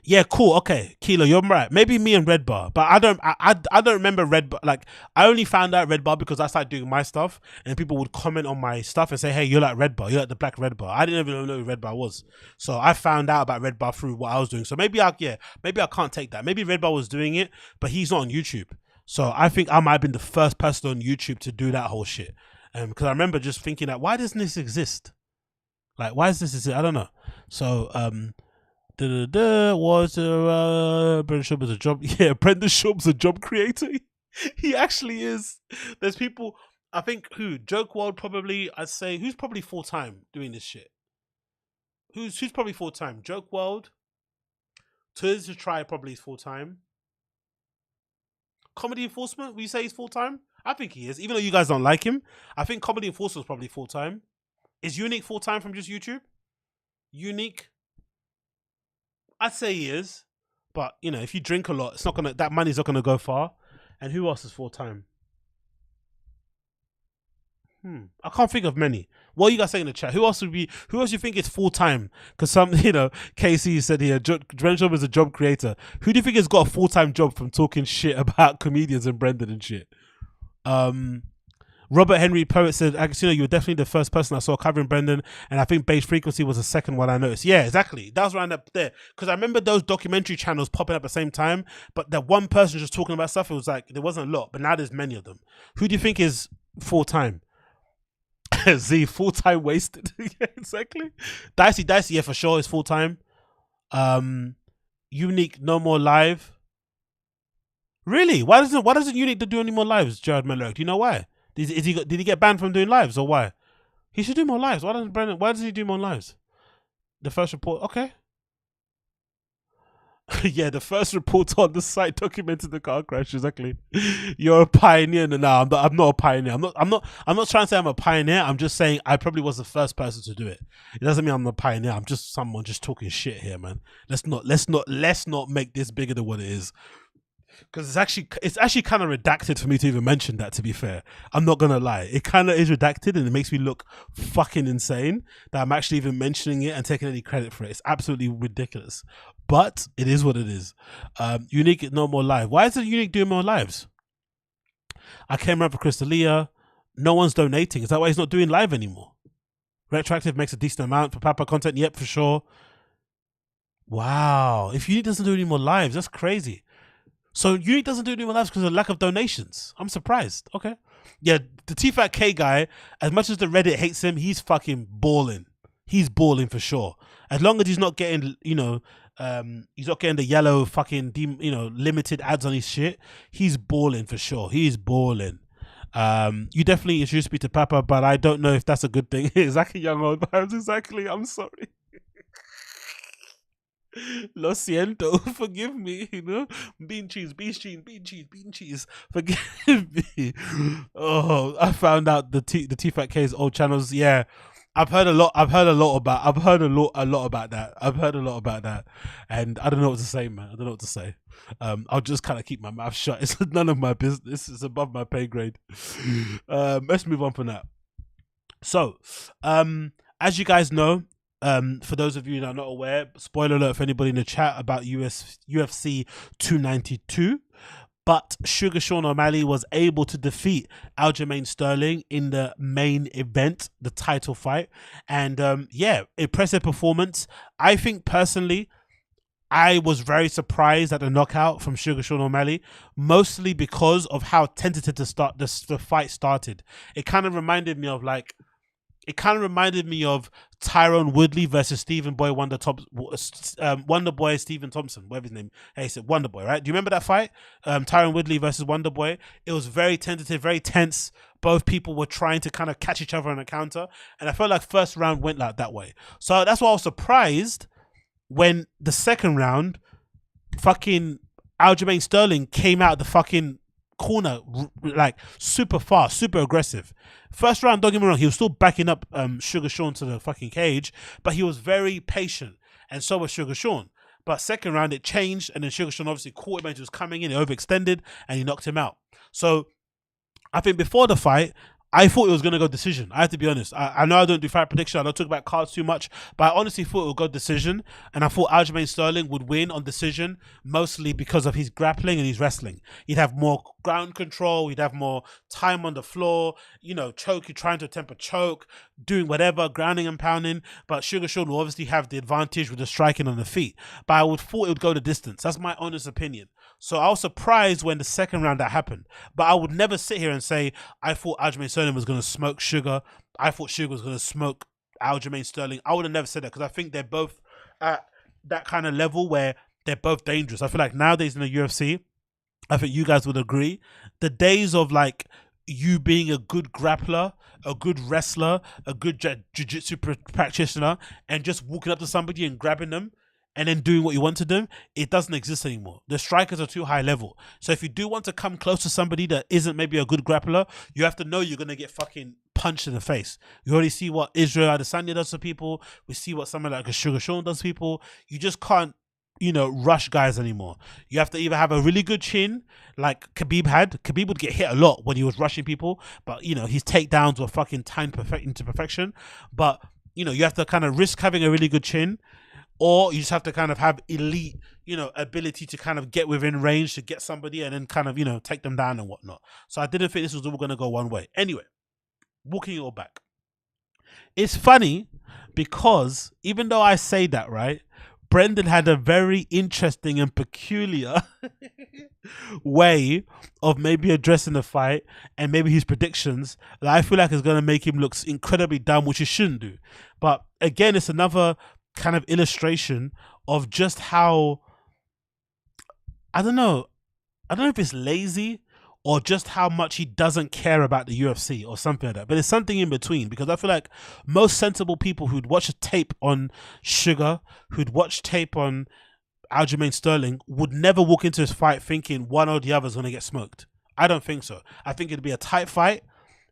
Yeah, cool. Okay, Kilo, you're right. Maybe me and Red Bar, but I don't remember Red Bar. Like, I only found out Red Bar because I started doing my stuff, and people would comment on my stuff and say, "Hey, you're like Red Bar. You're like the black Red Bar." I didn't even know who Red Bar was, so I found out about Red Bar through what I was doing. So maybe I can't take that. Maybe Red Bar was doing it, but he's not on YouTube. So I think I might have been the first person on YouTube to do that whole shit. Because I remember just thinking that, why doesn't this exist? Like, why is this? I don't know. So was Brendan Schaub's a job? Yeah, Brendan Schaub's a job creator. He actually is. There's people. I think Joke World probably. I'd say who's probably full time doing this shit. Who's probably full time? Joke World. Tours to Try probably is full time. Comedy Enforcement. Will you say he's full time? I think he is. Even though you guys don't like him, I think Comedy Enforcement is probably full time. Is Unique full time from just YouTube? Unique. I'd say he is, but you know, if you drink a lot, it's not gonna. That money's not gonna go far. And who else is full time? I can't think of many. What you guys say in the chat? Who else would be? Who else you think is full time? Because some, you know, KC said here, Brendan is a job creator. Who do you think has got a full time job from talking shit about comedians and Brendan and shit? Robert Henry Poet said, Agostinho, you were definitely the first person I saw covering Brendan, and I think Beige Frequency was the second one I noticed. Yeah, exactly. That was around up there. Because I remember those documentary channels popping up at the same time, but that one person just talking about stuff, it was like, there wasn't a lot, but now there's many of them. Who do you think is full time? Z, full time wasted. Yeah, exactly. Dicey, yeah, for sure, is full time. Unique, no more live. Really? Why doesn't Unique do any more lives, Jared Mellor? Do you know why? Did he get banned from doing lives or why? He should do more lives. Why does he do more lives? The first report, okay. Yeah, the first report on the site documented the car crash. Exactly. You're a pioneer. No, I'm not a pioneer. I'm not trying to say I'm a pioneer. I'm just saying I probably was the first person to do it. It doesn't mean I'm a pioneer. I'm just someone just talking shit here, man. Let's not make this bigger than what it is. Because it's actually kind of redacted for me to even mention that, to be fair. I'm not gonna lie, it kind of is redacted, and it makes me look fucking insane that I'm actually even mentioning it and taking any credit for it. It's absolutely ridiculous, but it is what it is. Unique, no more live. Why isn't Unique doing more lives? I came around for Crystalia. No one's donating. Is that why he's not doing live anymore? Retroactive makes a decent amount for Papa content. Yep, for sure. Wow, if Unique doesn't do any more lives, that's crazy. So Unique doesn't do any more lives because of lack of donations. I'm surprised. Okay. Yeah, the THICCC guy, as much as the Reddit hates him, he's fucking balling. He's balling for sure. As long as he's not getting, you know, he's not getting the yellow fucking, you know, limited ads on his shit, he's balling for sure. He's balling. You definitely introduced me to Papa, but I don't know if that's a good thing. Exactly, young old vibes. Exactly. I'm sorry. Lo siento, forgive me, you know. Bean cheese. Forgive me. Oh, I found out the THICCC's old channels. Yeah, I've heard a lot about that, and I don't know what to say, man. I don't know what to say. I'll just kind of keep my mouth shut. It's none of my business. It's above my pay grade. Let's move on from that. So, as you guys know, for those of you that are not aware, spoiler alert for anybody in the chat about UFC 292, but Sugar Sean O'Malley was able to defeat Aljamain Sterling in the main event, the title fight. And yeah, impressive performance. I think personally, I was very surprised at the knockout from Sugar Sean O'Malley, mostly because of how tentative the fight started. It kind of reminded me of Tyrone Woodley versus Wonder Boy Stephen Thompson, whatever his name. Hey, said Wonder Boy, right? Do you remember that fight? Tyrone Woodley versus Wonder Boy. It was very tentative, very tense. Both people were trying to kind of catch each other on a counter, and I felt like first round went like that way. So that's why I was surprised when the second round, fucking Aljamain Sterling came out the fucking corner like super fast, super aggressive. First round, don't get me wrong, he was still backing up Sugar Sean to the fucking cage, but he was very patient, and so was Sugar Sean. But second round it changed, and then Sugar Sean obviously caught him and he was coming in, he overextended and he knocked him out. So I think before the fight, I thought it was going to go decision. I have to be honest. I know I don't do fight prediction. I don't talk about cards too much, but I honestly thought it would go decision. And I thought Aljamain Sterling would win on decision, mostly because of his grappling and his wrestling. He'd have more ground control. He'd have more time on the floor. You know, choke. You're trying to attempt a choke, doing whatever, grounding and pounding. But Sugar Sean will obviously have the advantage with the striking on the feet. But I would thought it would go the distance. That's my honest opinion. So I was surprised when the second round that happened. But I would never sit here and say, I thought Aljamain Sterling was going to smoke Sugar. I thought Sugar was going to smoke Aljamain Sterling. I would have never said that because I think they're both at that kind of level where they're both dangerous. I feel like nowadays in the UFC, I think you guys would agree, the days of like you being a good grappler, a good wrestler, a good jiu-jitsu practitioner, and just walking up to somebody and grabbing them, and then doing what you want to do, it doesn't exist anymore. The strikers are too high level. So if you do want to come close to somebody that isn't maybe a good grappler, you have to know you're going to get fucking punched in the face. You already see what Israel Adesanya does to people. We see what someone like a Sugar Sean does to people. You just can't, you know, rush guys anymore. You have to either have a really good chin, like Khabib had. Khabib would get hit a lot when he was rushing people, but, you know, his takedowns were fucking timed into perfection. But, you know, you have to kind of risk having a really good chin, or you just have to kind of have elite, you know, ability to kind of get within range to get somebody and then kind of, you know, take them down and whatnot. So I didn't think this was all going to go one way. Anyway, walking it all back. It's funny because even though I say that, right, Brendan had a very interesting and peculiar way of maybe addressing the fight and maybe his predictions that I feel like is going to make him look incredibly dumb, which he shouldn't do. But again, it's another kind of illustration of just how, I don't know if it's lazy or just how much he doesn't care about the UFC or something like that. But it's something in between, because I feel like most sensible people who'd watch a tape on Sugar, who'd watch tape on Aljamain Sterling, would never walk into this fight thinking one or the other is going to get smoked. I don't think so. I think it'd be a tight fight.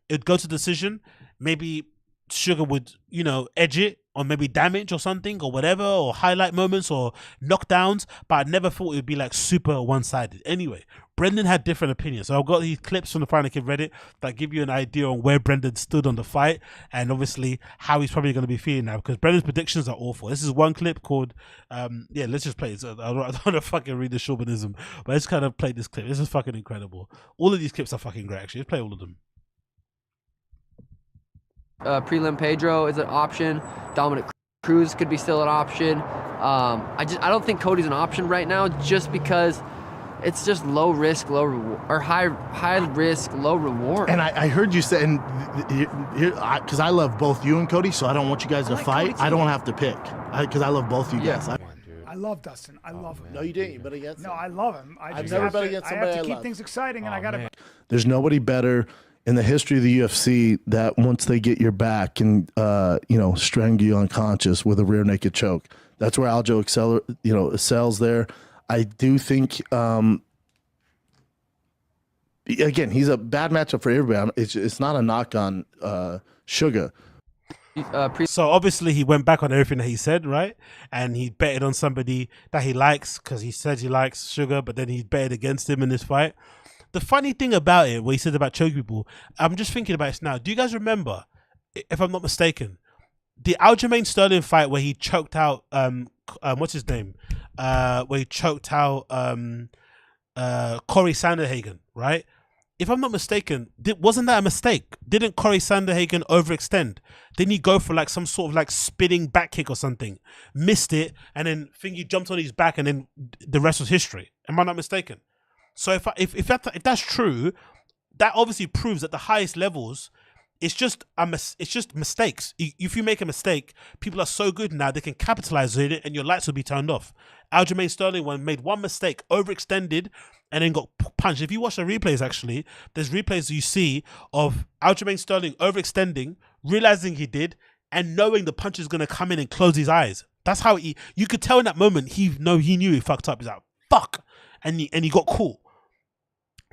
It'd go to decision. Maybe Sugar would, you know, edge it, or maybe damage or something or whatever, or highlight moments or knockdowns, but I never thought it would be like super one-sided. Anyway, Brendan had different opinions. So I've got these clips from the Final Kid Reddit that give you an idea on where Brendan stood on the fight and obviously how he's probably going to be feeling now, because Brendan's predictions are awful. This is one clip called, yeah, let's just play it. So I don't want to fucking read the chauvinism, but let's kind of play this clip. This is fucking incredible. All of these clips are fucking great, actually. Let's play all of them. Prelim Pedro is an option. Dominic Cruz could be still an option. I don't think Cody's an option right now, just because it's just low risk, low reward, or high risk, low reward. And I heard you say, and because I love both you and Cody, so I don't want you guys to fight. I don't have to pick because I love both of you guys. I love Dustin. I love him. No, you didn't. You bet against him. No, I love him. I've never bet against somebody I have to keep love. things exciting, and I got to. There's nobody better in the history of the UFC that once they get your back and you know, strangle you unconscious with a rear naked choke. That's where Aljo excels there. I do think again, he's a bad matchup for everybody. It's not a knock on Sugar. So obviously he went back on everything that he said, right? And he betted on somebody that he likes because he said he likes Sugar, but then he betted against him in this fight. The funny thing about it, what he said about choking people, I'm just thinking about it now. Do you guys remember, if I'm not mistaken, the Aljamain Sterling fight where he choked out, what's his name? Where he choked out Corey Sanderhagen, right? If I'm not mistaken, wasn't that a mistake? Didn't Corey Sanderhagen overextend? Didn't he go for like some sort of like spinning back kick or something? Missed it, and then Thingy jumped on his back, and then the rest was history. Am I not mistaken? So if that's true, that obviously proves that the highest levels, it's just mistakes. If you make a mistake, people are so good now they can capitalize on it, and your lights will be turned off. Aljamain Sterling made one mistake, overextended, and then got punched. If you watch the replays, actually, there's replays you see of Aljamain Sterling overextending, realizing he did, and knowing the punch is gonna come in and close his eyes. That's how you could tell in that moment he knew he fucked up. He's like, fuck, and he got caught.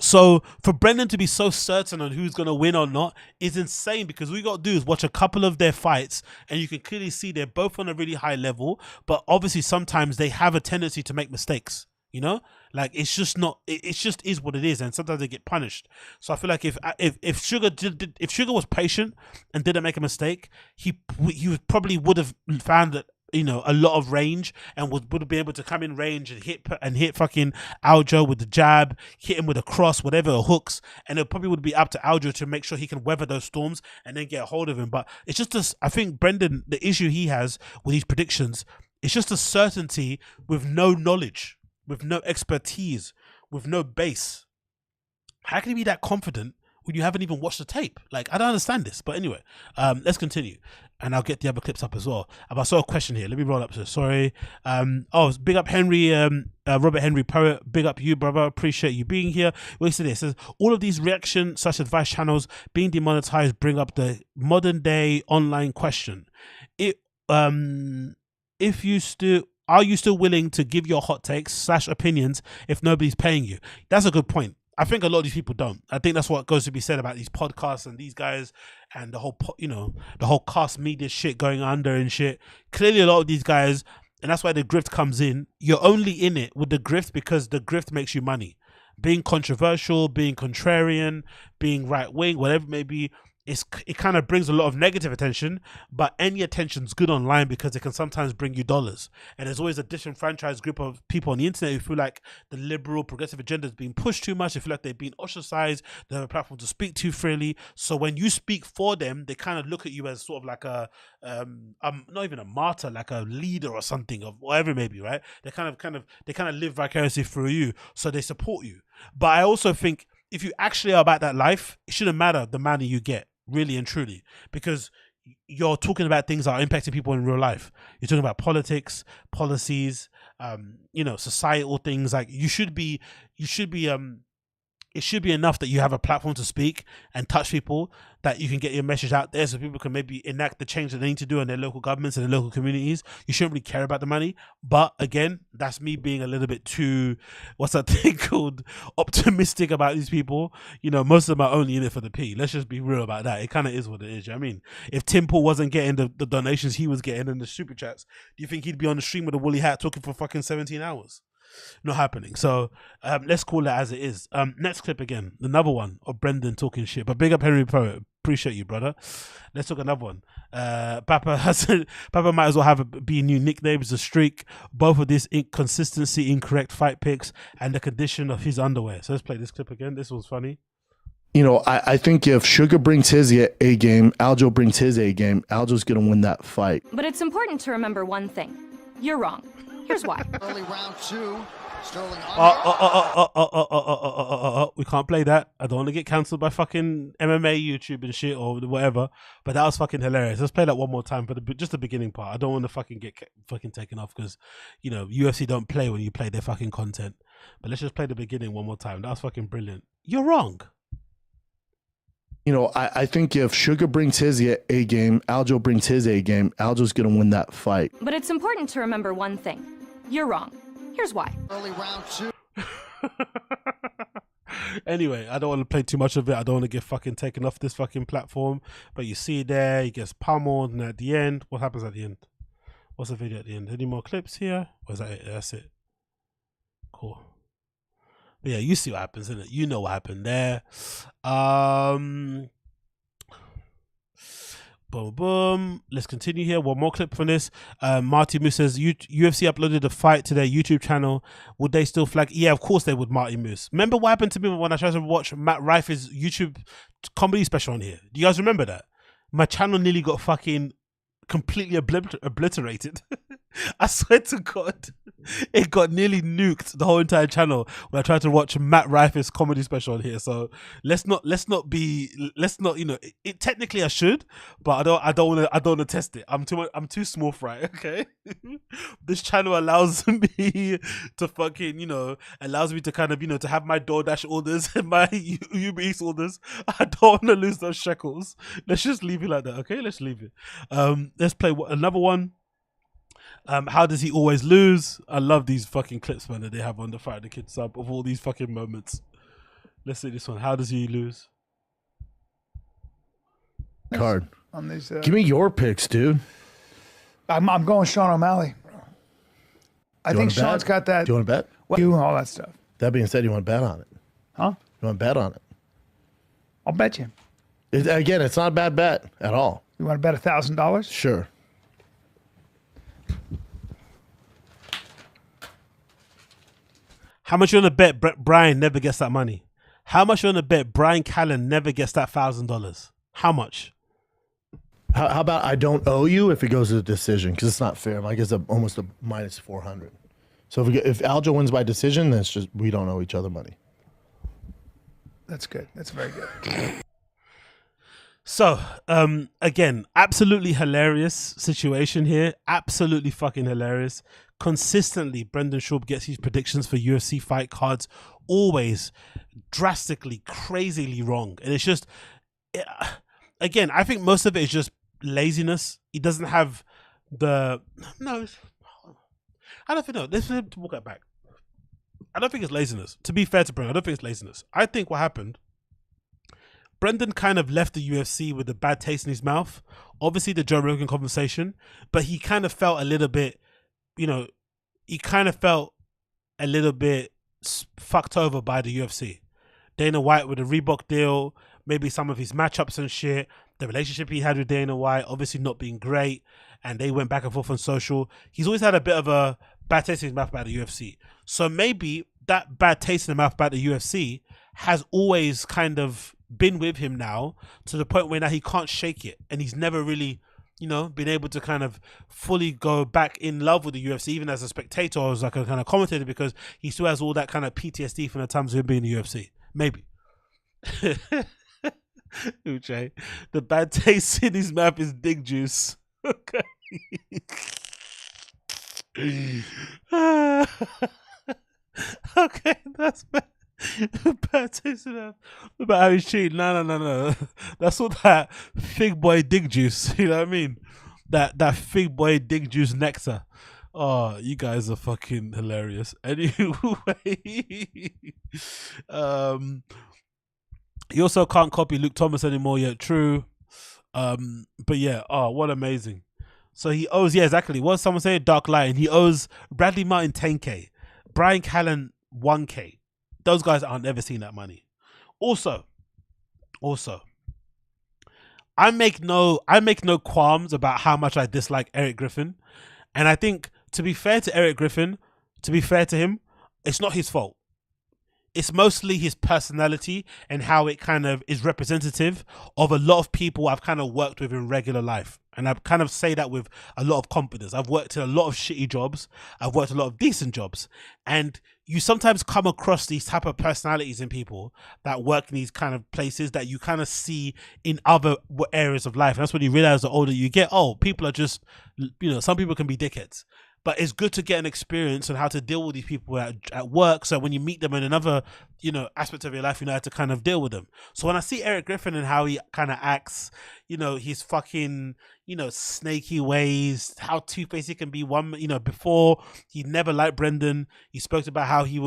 So for Brendan to be so certain on who's going to win or not is insane, because all you got to do is watch a couple of their fights and you can clearly see they're both on a really high level, but obviously sometimes they have a tendency to make mistakes. You know, like it's just not. It just is what it is, and sometimes they get punished. So I feel like if Sugar if Sugar was patient and didn't make a mistake, he probably would have found that, you know, a lot of range and would have been able to come in range and hit fucking Aljo with the jab, hit him with a cross, whatever, or hooks, and it probably would be up to Aljo to make sure he can weather those storms and then get a hold of him. But it's just this. I think Brendan, the issue he has with these predictions, it's just a certainty with no knowledge, with no expertise, with no base. How can you be that confident when you haven't even watched the tape? Like, I don't understand this. But anyway, let's continue, and I'll get the other clips up as well. I saw a question here. Let me roll up. So sorry. Big up Henry, Robert Henry Poet. Big up you, brother. Appreciate you being here. Wait to this. Says all of these reaction / advice channels being demonetized bring up the modern day online question. Are you still willing to give your hot takes / opinions if nobody's paying you? That's a good point. I think a lot of these people don't. I think that's what goes to be said about these podcasts and these guys and the whole, the whole cast media shit going under and shit. Clearly, a lot of these guys, and that's why the grift comes in. You're only in it with the grift because the grift makes you money. Being controversial, being contrarian, being right wing, whatever it may be. It kind of brings a lot of negative attention, but any attention's good online because it can sometimes bring you dollars. And there's always a disenfranchised group of people on the internet who feel like the liberal progressive agenda is being pushed too much. They feel like they're being ostracized. They have a platform to speak too freely. So when you speak for them, they kind of look at you as sort of like not even a martyr, like a leader or something, of whatever it may be, right? They kind of live vicariously through you, so they support you. But I also think if you actually are about that life, it shouldn't matter the money you get, really and truly, because you're talking about things that are impacting people in real life. You're talking about politics, policies, societal things. Like it should be enough that you have a platform to speak and touch people, that you can get your message out there so people can maybe enact the change that they need to do in their local governments and their local communities. You shouldn't really care about the money. But again, that's me being a little bit too, what's that thing called, optimistic about these people. Most of them are only in it for the P. Let's just be real about that. It kind of is what it is. You know what I mean? If Tim Paul wasn't getting the donations he was getting in the super chats, do you think he'd be on the stream with a woolly hat talking for fucking 17 hours? Not happening. So let's call it as it is. Next clip again, another one of Brendan talking shit. But big up Henry Poet. Appreciate you, brother. Let's talk another one. Papa might as well be a new nickname. It's a streak. Both of this inconsistency, incorrect fight picks, and the condition of his underwear. So let's play this clip again. This was funny. I think if Sugar brings his A game, Aljo brings his A game, Aljo's gonna win that fight. But it's important to remember one thing. You're wrong. Here's why. Early round 2. Sterling. We can't play that. I don't want to get cancelled by fucking MMA YouTube and shit or whatever. But that was fucking hilarious. Let's play that one more time for just the beginning part. I don't want to fucking get fucking taken off because UFC don't play when you play their fucking content. But let's just play the beginning one more time. That was fucking brilliant. You're wrong. I think if Sugar brings his A game, Aljo brings his A game, Aljo's gonna win that fight. But it's important to remember one thing. You're wrong. Here's why. Early round 2. Anyway, I don't want to play too much of it. I don't want to get fucking taken off this fucking platform. But you see there, he gets pummeled, and at the end, what happens at the end? What's the video at the end? Any more clips here? Or is that it? That's it. Cool. But yeah, you see what happens, innit? You know what happened there. Boom, boom. Let's continue here. One more clip from this. Marty Moose says, UFC uploaded a fight to their YouTube channel. Would they still flag? Yeah, of course they would, Marty Moose. Remember what happened to me when I tried to watch Matt Riffe's YouTube comedy special on here? Do you guys remember that? My channel nearly got fucking completely obliterated. I swear to God, it got nearly nuked, the whole entire channel, when I tried to watch Matt Riffe's comedy special on here. So let's not it technically I should, but I don't want to test it. I'm too small for it. Okay. This channel allows me to fucking, allows me to kind of, to have my DoorDash orders and my Uber Eats orders. I don't want to lose those shekels. Let's just leave it like that. Okay. Let's leave it. Let's play another one. How does he always lose? I love these fucking clips, man, that they have on the Fight of the Kid sub of all these fucking moments. Let's see this one. How does he lose? Card. On these, give me your picks, dude. I'm going Sean O'Malley. I think Sean's got that. Do you want to bet? You and all that stuff. That being said, you want to bet on it? Huh? You want to bet on it? I'll bet you. Again, it's not a bad bet at all. You want to bet $1,000? Sure. How much you want to bet Bryan never gets that money? How much you want to bet Bryan Callen never gets that $1,000? How much? How about I don't owe you if it goes to the decision, because it's not fair. Mike is almost a minus 400. So if Aljo wins by decision, then it's just we don't owe each other money. That's good. That's very good. So, again, absolutely hilarious situation here. Absolutely fucking hilarious. Consistently, Brendan Schaub gets his predictions for UFC fight cards always drastically, crazily wrong. And it's just, again, I think most of it is just laziness. He doesn't have the, no, I don't think, no, let's walk that back. I don't think it's laziness. To be fair to Brendan, I don't think it's laziness. I think what happened, Brendan kind of left the UFC with a bad taste in his mouth. Obviously, the Joe Rogan conversation, but he kind of felt a little bit, you know, he kind of felt a little bit fucked over by the UFC. Dana White with the Reebok deal, maybe some of his matchups and shit, the relationship he had with Dana White, obviously not being great, and they went back and forth on social. He's always had a bit of a bad taste in his mouth about the UFC. So maybe that bad taste in the mouth about the UFC has always kind of been with him now to the point where now he can't shake it, and he's never really, you know, been able to kind of fully go back in love with the UFC, even as a spectator or as like a kind of commentator, because he still has all that kind of PTSD from the times of him being in the UFC. Maybe. Uche, the bad taste in his mouth is dig juice. Okay. Okay, that's bad. Bad taste in mouth about how he's cheating. No. That's all that fig boy dig juice. You know what I mean? That fig boy dig juice nectar. Oh, you guys are fucking hilarious. Anyway, he also can't copy Luke Thomas anymore yet. True. But yeah, oh, what amazing. So he owes, yeah, exactly. What someone say? Dark Lion. He owes Bradley Martin 10K, Bryan Callen 1K. Those guys aren't ever seen that money. Also, I make no qualms about how much I dislike Eric Griffin, and I think, to be fair to Eric Griffin, to be fair to him, it's not his fault. It's mostly his personality and how it kind of is representative of a lot of people I've kind of worked with in regular life. And I kind of say that with a lot of confidence. I've worked in a lot of shitty jobs. I've worked a lot of decent jobs. And you sometimes come across these type of personalities in people that work in these kind of places that you kind of see in other areas of life. And that's when you realize the older you get, oh, people are just, you know, some people can be dickheads. But it's good to get an experience on how to deal with these people at work. So when you meet them in another, you know, aspect of your life, you know how to kind of deal with them. So when I see Eric Griffin and how he kind of acts, you know, his fucking, you know, snaky ways, how two-faced he can be. One, you know, before he never liked Brendan. He spoke about how he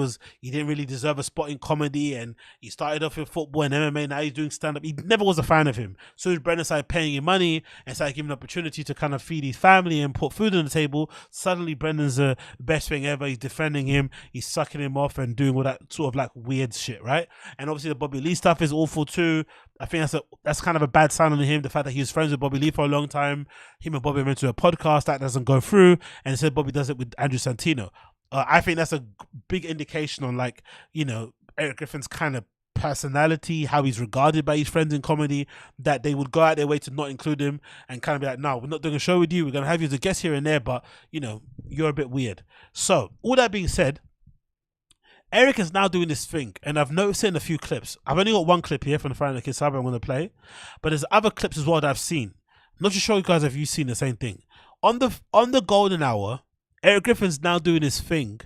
didn't really deserve a spot in comedy, and he started off in football and MMA. Now he's doing stand-up. He never was a fan of him. So as Brendan started paying him money and started giving him an opportunity to kind of feed his family and put food on the table, suddenly Brendan's the best thing ever. He's defending him. He's sucking him off and doing all that sort of like weird shit, right? And obviously the Bobby Lee stuff is awful too. I think that's kind of a bad sign on him. The fact that he was friends with Bobby Lee for a long time. Him and Bobby went to a podcast that doesn't go through, and said Bobby does it with Andrew Santino. I think that's a big indication on, like, you know, Eric Griffin's kind of personality, how he's regarded by his friends in comedy, that they would go out their way to not include him and kind of be like, no, we're not doing a show with you. We're going to have you as a guest here and there, but, you know, you're a bit weird. So all that being said, Eric is now doing this thing, and I've noticed it in a few clips. I've only got one clip here from the Friday Night Kids Cyber I'm going to play, but there's other clips as well that I've seen. I'm not just sure you guys have you seen the same thing. On the golden hour, Eric Griffin's now doing this thing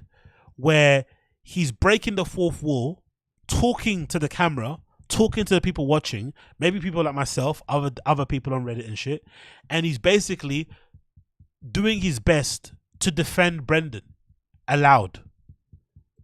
where he's breaking the fourth wall, talking to the camera, talking to the people watching, maybe people like myself, other people on Reddit and shit, and he's basically doing his best to defend Brendan aloud.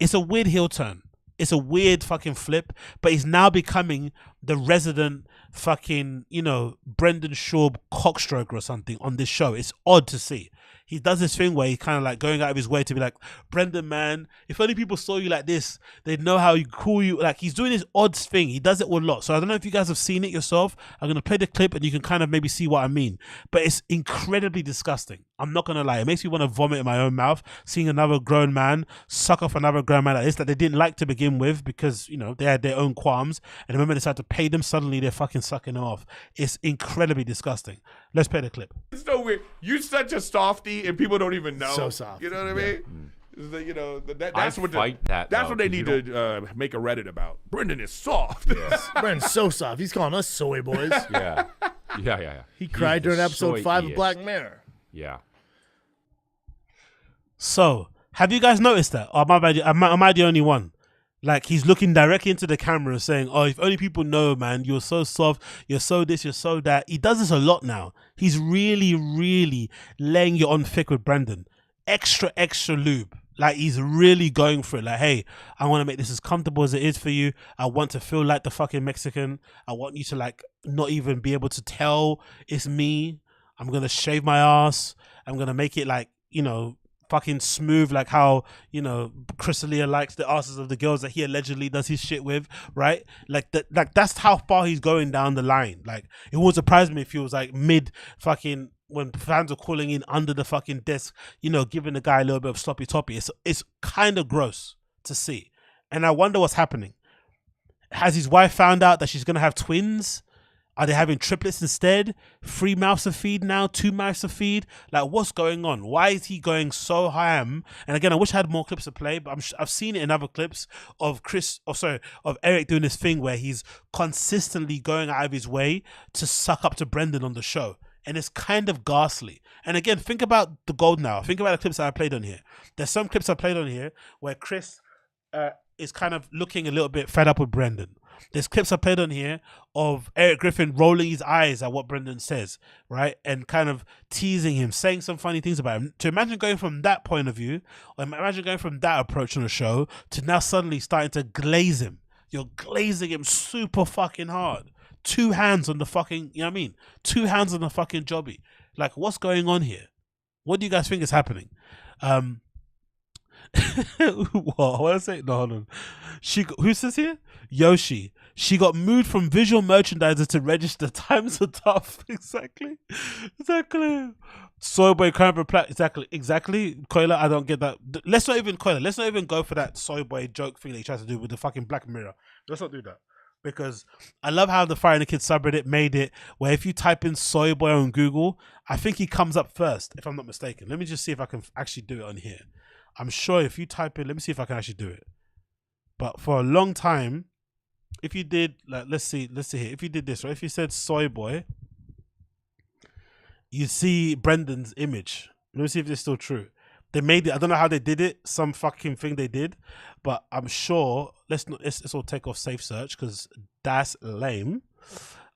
It's a weird heel turn. It's a weird fucking flip, but he's now becoming the resident fucking, you know, Brendan Schaub cockstroker or something on this show. It's odd to see. he does this thing where he's kind of like going out of his way to be like, Brendan, man, if only people saw you like this, they'd know how cool you. Like, he's doing this odd thing. He does it a lot. So I don't know if you guys have seen it yourself. I'm gonna play the clip and you can kind of maybe see what I mean. But it's incredibly disgusting. I'm not gonna lie. It makes me want to vomit in my own mouth seeing another grown man suck off another grown man like this that they didn't like to begin with because, you know, they had their own qualms, and the moment they decide to pay them, suddenly they're fucking sucking them off. It's incredibly disgusting. Let's play the clip. It's so weird. You're such a softie, and people don't even know. So soft. You know what I mean? You know, that's I what fight that. That's though, what they 'cause need you to make a Reddit about. Brendan is soft. Brendan's so soft. He's calling us soy boys. Yeah. He cried during episode 5 of idiot. Black Mirror. Yeah. So, have you guys noticed that? Or am I the only one? Like, he's looking directly into the camera saying, oh, if only people know, man, you're so soft, you're so this, you're so that. He does this a lot now. He's really, really laying you on thick with Brendan. Extra lube. Like, he's really going for it. Like, hey, I want to make this as comfortable as it is for you. I want to feel like the fucking Mexican. I want you to, like, not even be able to tell it's me. I'm going to shave my ass. I'm going to make it, like, you know, fucking smooth, like how, you know, Crystalia likes the asses of the girls that he allegedly does his shit with, right? Like that, like that's how far he's going down the line. Like, it won't surprise me if he was like mid fucking, when fans are calling in under the fucking desk, you know, giving the guy a little bit of sloppy toppy. It's kind of gross to see, and I wonder what's happening. Has his wife found out that she's gonna have twins? Are they having triplets instead? 3 mouths to feed now, 2 mouths to feed? Like, what's going on? Why is he going so ham? And again, I wish I had more clips to play, but I've seen it in other clips of of Eric doing this thing where he's consistently going out of his way to suck up to Brendan on the show. And it's kind of ghastly. And again, think about the gold now. Think about the clips that I played on here. There's some clips I played on here where Chris is kind of looking a little bit fed up with Brendan. There's clips I played on here of Eric Griffin rolling his eyes at what Brendan says, right? And kind of teasing him, saying some funny things about him. To imagine going from that point of view, or imagine going from that approach on the show to now suddenly starting to glaze him. You're glazing him super fucking hard. 2 hands on the fucking, you know what I mean? 2 hands on the fucking jobby. Like, what's going on here? What do you guys think is happening? What I say? No, hold on. Who says here? Yoshi. She got moved from visual merchandiser to register. Times are tough. Exactly. Soyboy crying for plat. Exactly. Koila, I don't get that. Let's not even go for that Soyboy joke thing that he tries to do with the fucking Black Mirror. Let's not do that. Because I love how the Fire and the Kids subreddit made it where if you type in Soyboy on Google, I think he comes up first, if I'm not mistaken. Let me just see if I can actually do it on here. I'm sure if you type in, let me see if I can actually do it. But for a long time, if you did, like, let's see here. If you did this, right? If you said Soy Boy, you see Brendan's image. Let me see if this is still true. They made it. I don't know how they did it. Some fucking thing they did, but I'm sure. Let's all take off safe search because that's lame.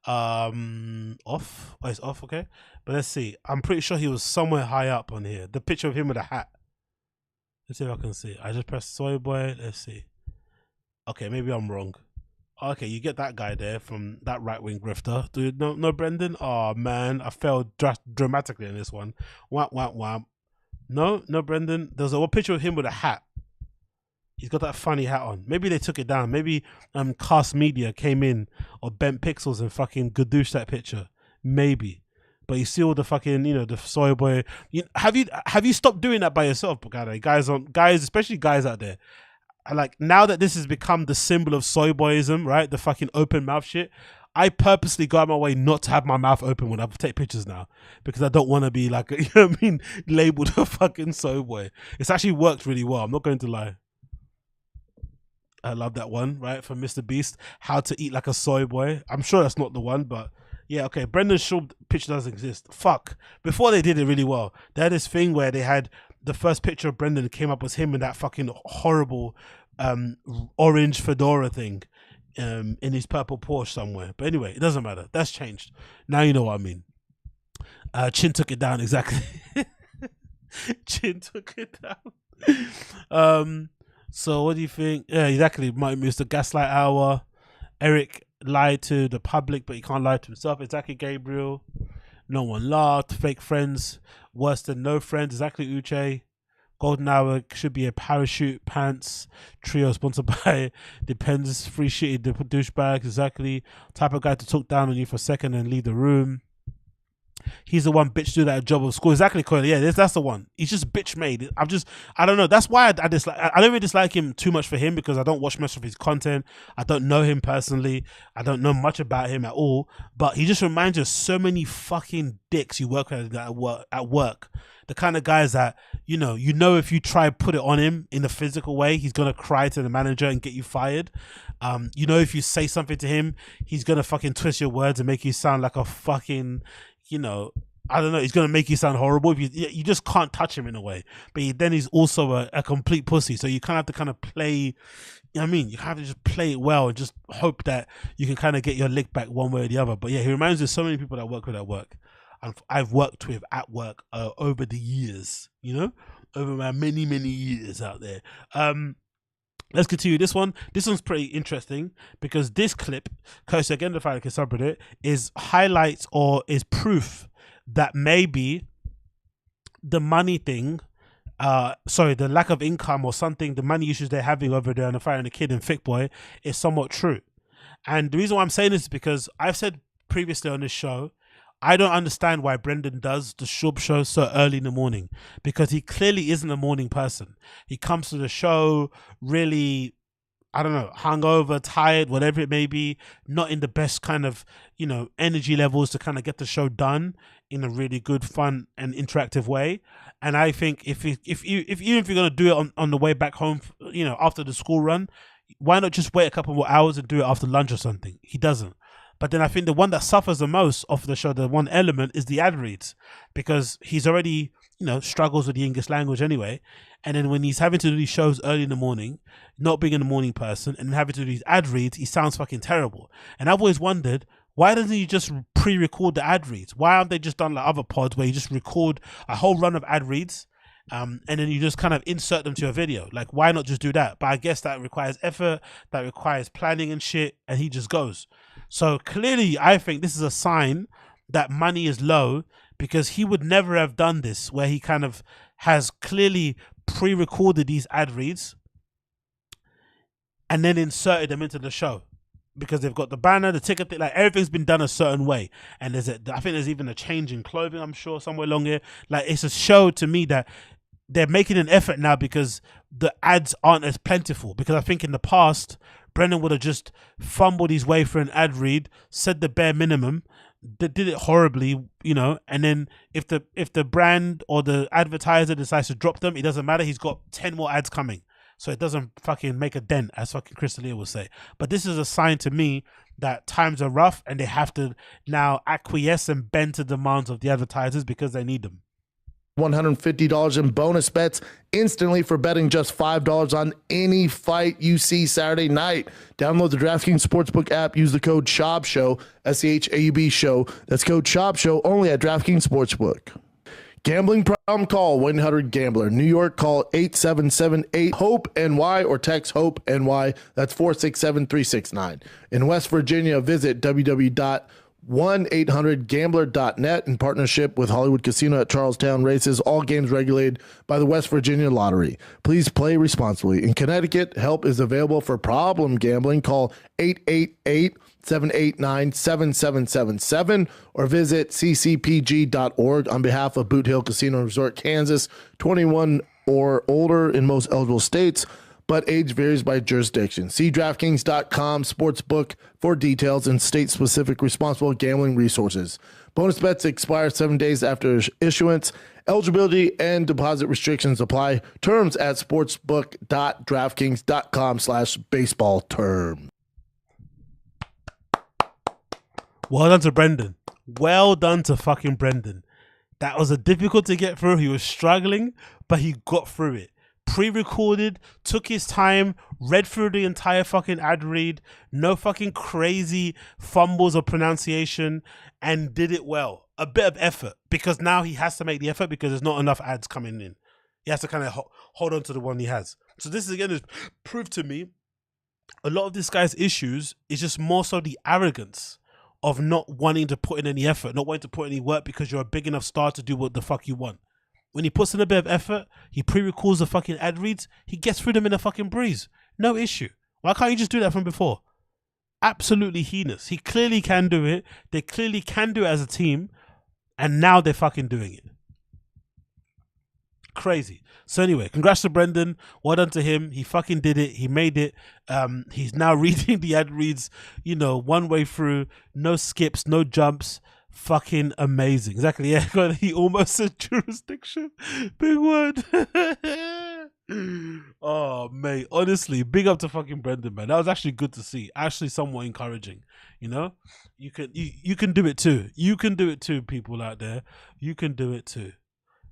Off. Oh, it's off. Okay, but let's see. I'm pretty sure he was somewhere high up on here. The picture of him with a hat. Let's see if I can see. I just pressed Soy Boy. Let's see. Okay, maybe I'm wrong. Okay, you get that guy there from that right-wing grifter. Dude, no Brendan? Oh, man, I failed dramatically in this one. Wham. No Brendan. There's a picture of him with a hat. He's got that funny hat on. Maybe they took it down. Maybe Cast Media came in or bent pixels and fucking gadoosh that picture. Maybe. But you see all the fucking, you know, the Soy Boy. Have you stopped doing that by yourself, guys, especially guys out there? Like, now that this has become the symbol of soy boyism, right? The fucking open mouth shit. I purposely go out my way not to have my mouth open when I take pictures now because I don't want to be like, you know what I mean, labeled a fucking soy boy. It's actually worked really well. I'm not going to lie. I love that one, right? From Mr. Beast, how to eat like a soy boy. I'm sure that's not the one, but yeah, okay. Brendan Schaub picture doesn't exist. Fuck. Before they did it really well, they had this thing where they had the first picture of Brendan came up was him in that fucking horrible orange fedora thing in his purple Porsche somewhere. But anyway, it doesn't matter. That's changed. Now you know what I mean. Chin took it down, exactly. Chin took it down. So what do you think? Yeah, exactly. Might miss the gaslight hour. Eric lied to the public, but he can't lie to himself. Exactly, Gabriel. No one laughed. Fake friends Worse than no friends. Exactly, Uche. Golden Hour should be a parachute pants trio sponsored by Depends Free Shitty douchebags. Exactly. Type of guy to talk down on you for a second and leave the room. He's the one bitch do that job of school. Exactly, Cody. Yeah, that's the one. He's just bitch made. I don't know. That's why I dislike. I don't really dislike him too much for him because I don't watch much of his content. I don't know him personally. I don't know much about him at all. But he just reminds you of so many fucking dicks you work with at work. The kind of guys that you know if you try put it on him in a physical way, he's gonna cry to the manager and get you fired. If you say something to him, he's gonna fucking twist your words and make you sound like a fucking. I don't know. He's gonna make you sound horrible. If you just can't touch him in a way. But then he's also a complete pussy. So you kind of have to kind of play. You know what I mean? You have to just play it well and just hope that you can kind of get your lick back one way or the other. But yeah, he reminds me of so many people that I work with at work. I've worked with at work over the years. Over my many years out there. Let's continue this one. This one's pretty interesting because this clip, courtesy again the FICC subreddit, is highlights or is proof that maybe the money thing, the lack of income or something, the money issues they're having over there on the Fire and the Kid and Thick Boy is somewhat true. And the reason why I'm saying this is because I've said previously on this show, I don't understand why Brendan does the SCHAUB show so early in the morning because he clearly isn't a morning person. He comes to the show really, I don't know, hungover, tired, whatever it may be, not in the best kind of, energy levels to kind of get the show done in a really good, fun and interactive way. And I think if even if you're going to do it on the way back home, after the school run, why not just wait a couple more hours and do it after lunch or something? He doesn't. But then I think the one that suffers the most of the show, the one element, is the ad reads, because he's already, struggles with the English language anyway. And then when he's having to do these shows early in the morning, not being a morning person, and having to do these ad reads, he sounds fucking terrible. And I've always wondered, why doesn't he just pre-record the ad reads? Why aren't they just done like other pods where you just record a whole run of ad reads, and then you just kind of insert them to a video? Like, why not just do that? But I guess that requires effort, that requires planning and shit, and he just goes. So clearly, I think this is a sign that money is low because he would never have done this where he kind of has clearly pre-recorded these ad reads and then inserted them into the show because they've got the banner, the ticket, like everything's been done a certain way. And I think there's even a change in clothing, I'm sure, somewhere along here. Like, it's a show to me that they're making an effort now because the ads aren't as plentiful. Because I think in the past, Brendan would have just fumbled his way for an ad read, said the bare minimum, did it horribly, and then if the brand or the advertiser decides to drop them, it doesn't matter. He's got 10 more ads coming. So it doesn't fucking make a dent, as fucking Chris D'Elia will say. But this is a sign to me that times are rough and they have to now acquiesce and bend to the demands of the advertisers because they need them. $150 in bonus bets instantly for betting just $5 on any fight you see Saturday night. Download the DraftKings Sportsbook app. Use the code SCHAUB, SCHAUB show. That's code SCHAUB show only at DraftKings Sportsbook. Gambling problem? Call 1-800-GAMBLER. New York, call 877-8-HOPE-NY or text HOPE-NY. That's 467-369. In West Virginia, visit www.1800gambler.net in partnership with Hollywood Casino at Charlestown Races. All games regulated by the West Virginia Lottery. Please play responsibly. In Connecticut, help is available for problem gambling. Call 888-789-7777 or visit ccpg.org on behalf of Boot Hill Casino Resort, Kansas. 21 or older in most eligible states, but age varies by jurisdiction. See DraftKings.com Sportsbook for details and state-specific responsible gambling resources. Bonus bets expire 7 days after issuance. Eligibility and deposit restrictions apply. Terms at sportsbook.draftkings.com/baseball term. Well done to Brendan. Well done to fucking Brendan. That was a difficult to get through. He was struggling, but he got through it. Pre-recorded, took his time, read through the entire fucking ad read, no fucking crazy fumbles or pronunciation, and did it well. A bit of effort, because now he has to make the effort because there's not enough ads coming in. He has to kind of hold on to the one he has. So this is again is proof to me a lot of this guy's issues is just more so the arrogance of not wanting to put in any effort, not wanting to put any work because you're a big enough star to do what the fuck you want. When he puts in a bit of effort, he pre-records the fucking ad reads, he gets through them in a fucking breeze. No issue. Why can't you just do that from before? Absolutely heinous. He clearly can do it. They clearly can do it as a team. And now they're fucking doing it. Crazy. So anyway, congrats to Brendan. Well done to him. He fucking did it. He made it. He's now reading the ad reads, you know, one way through. No skips, no jumps. Fucking amazing. Exactly. Yeah, he almost said jurisdiction. Big word. Oh, mate. Honestly, big up to fucking Brendan, man. That was actually good to see. Actually, somewhat encouraging. You know, you can do it too. You can do it too, people out there. You can do it too.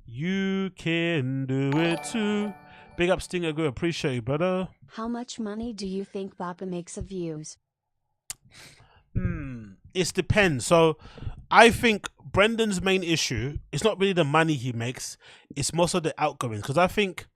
You can do it too. Big up, Stinger. Good. Appreciate you, brother. How much money do you think BAPA makes of views? It depends. So I think Brendan's main issue is not really the money he makes. It's more so the outgoings. Because I think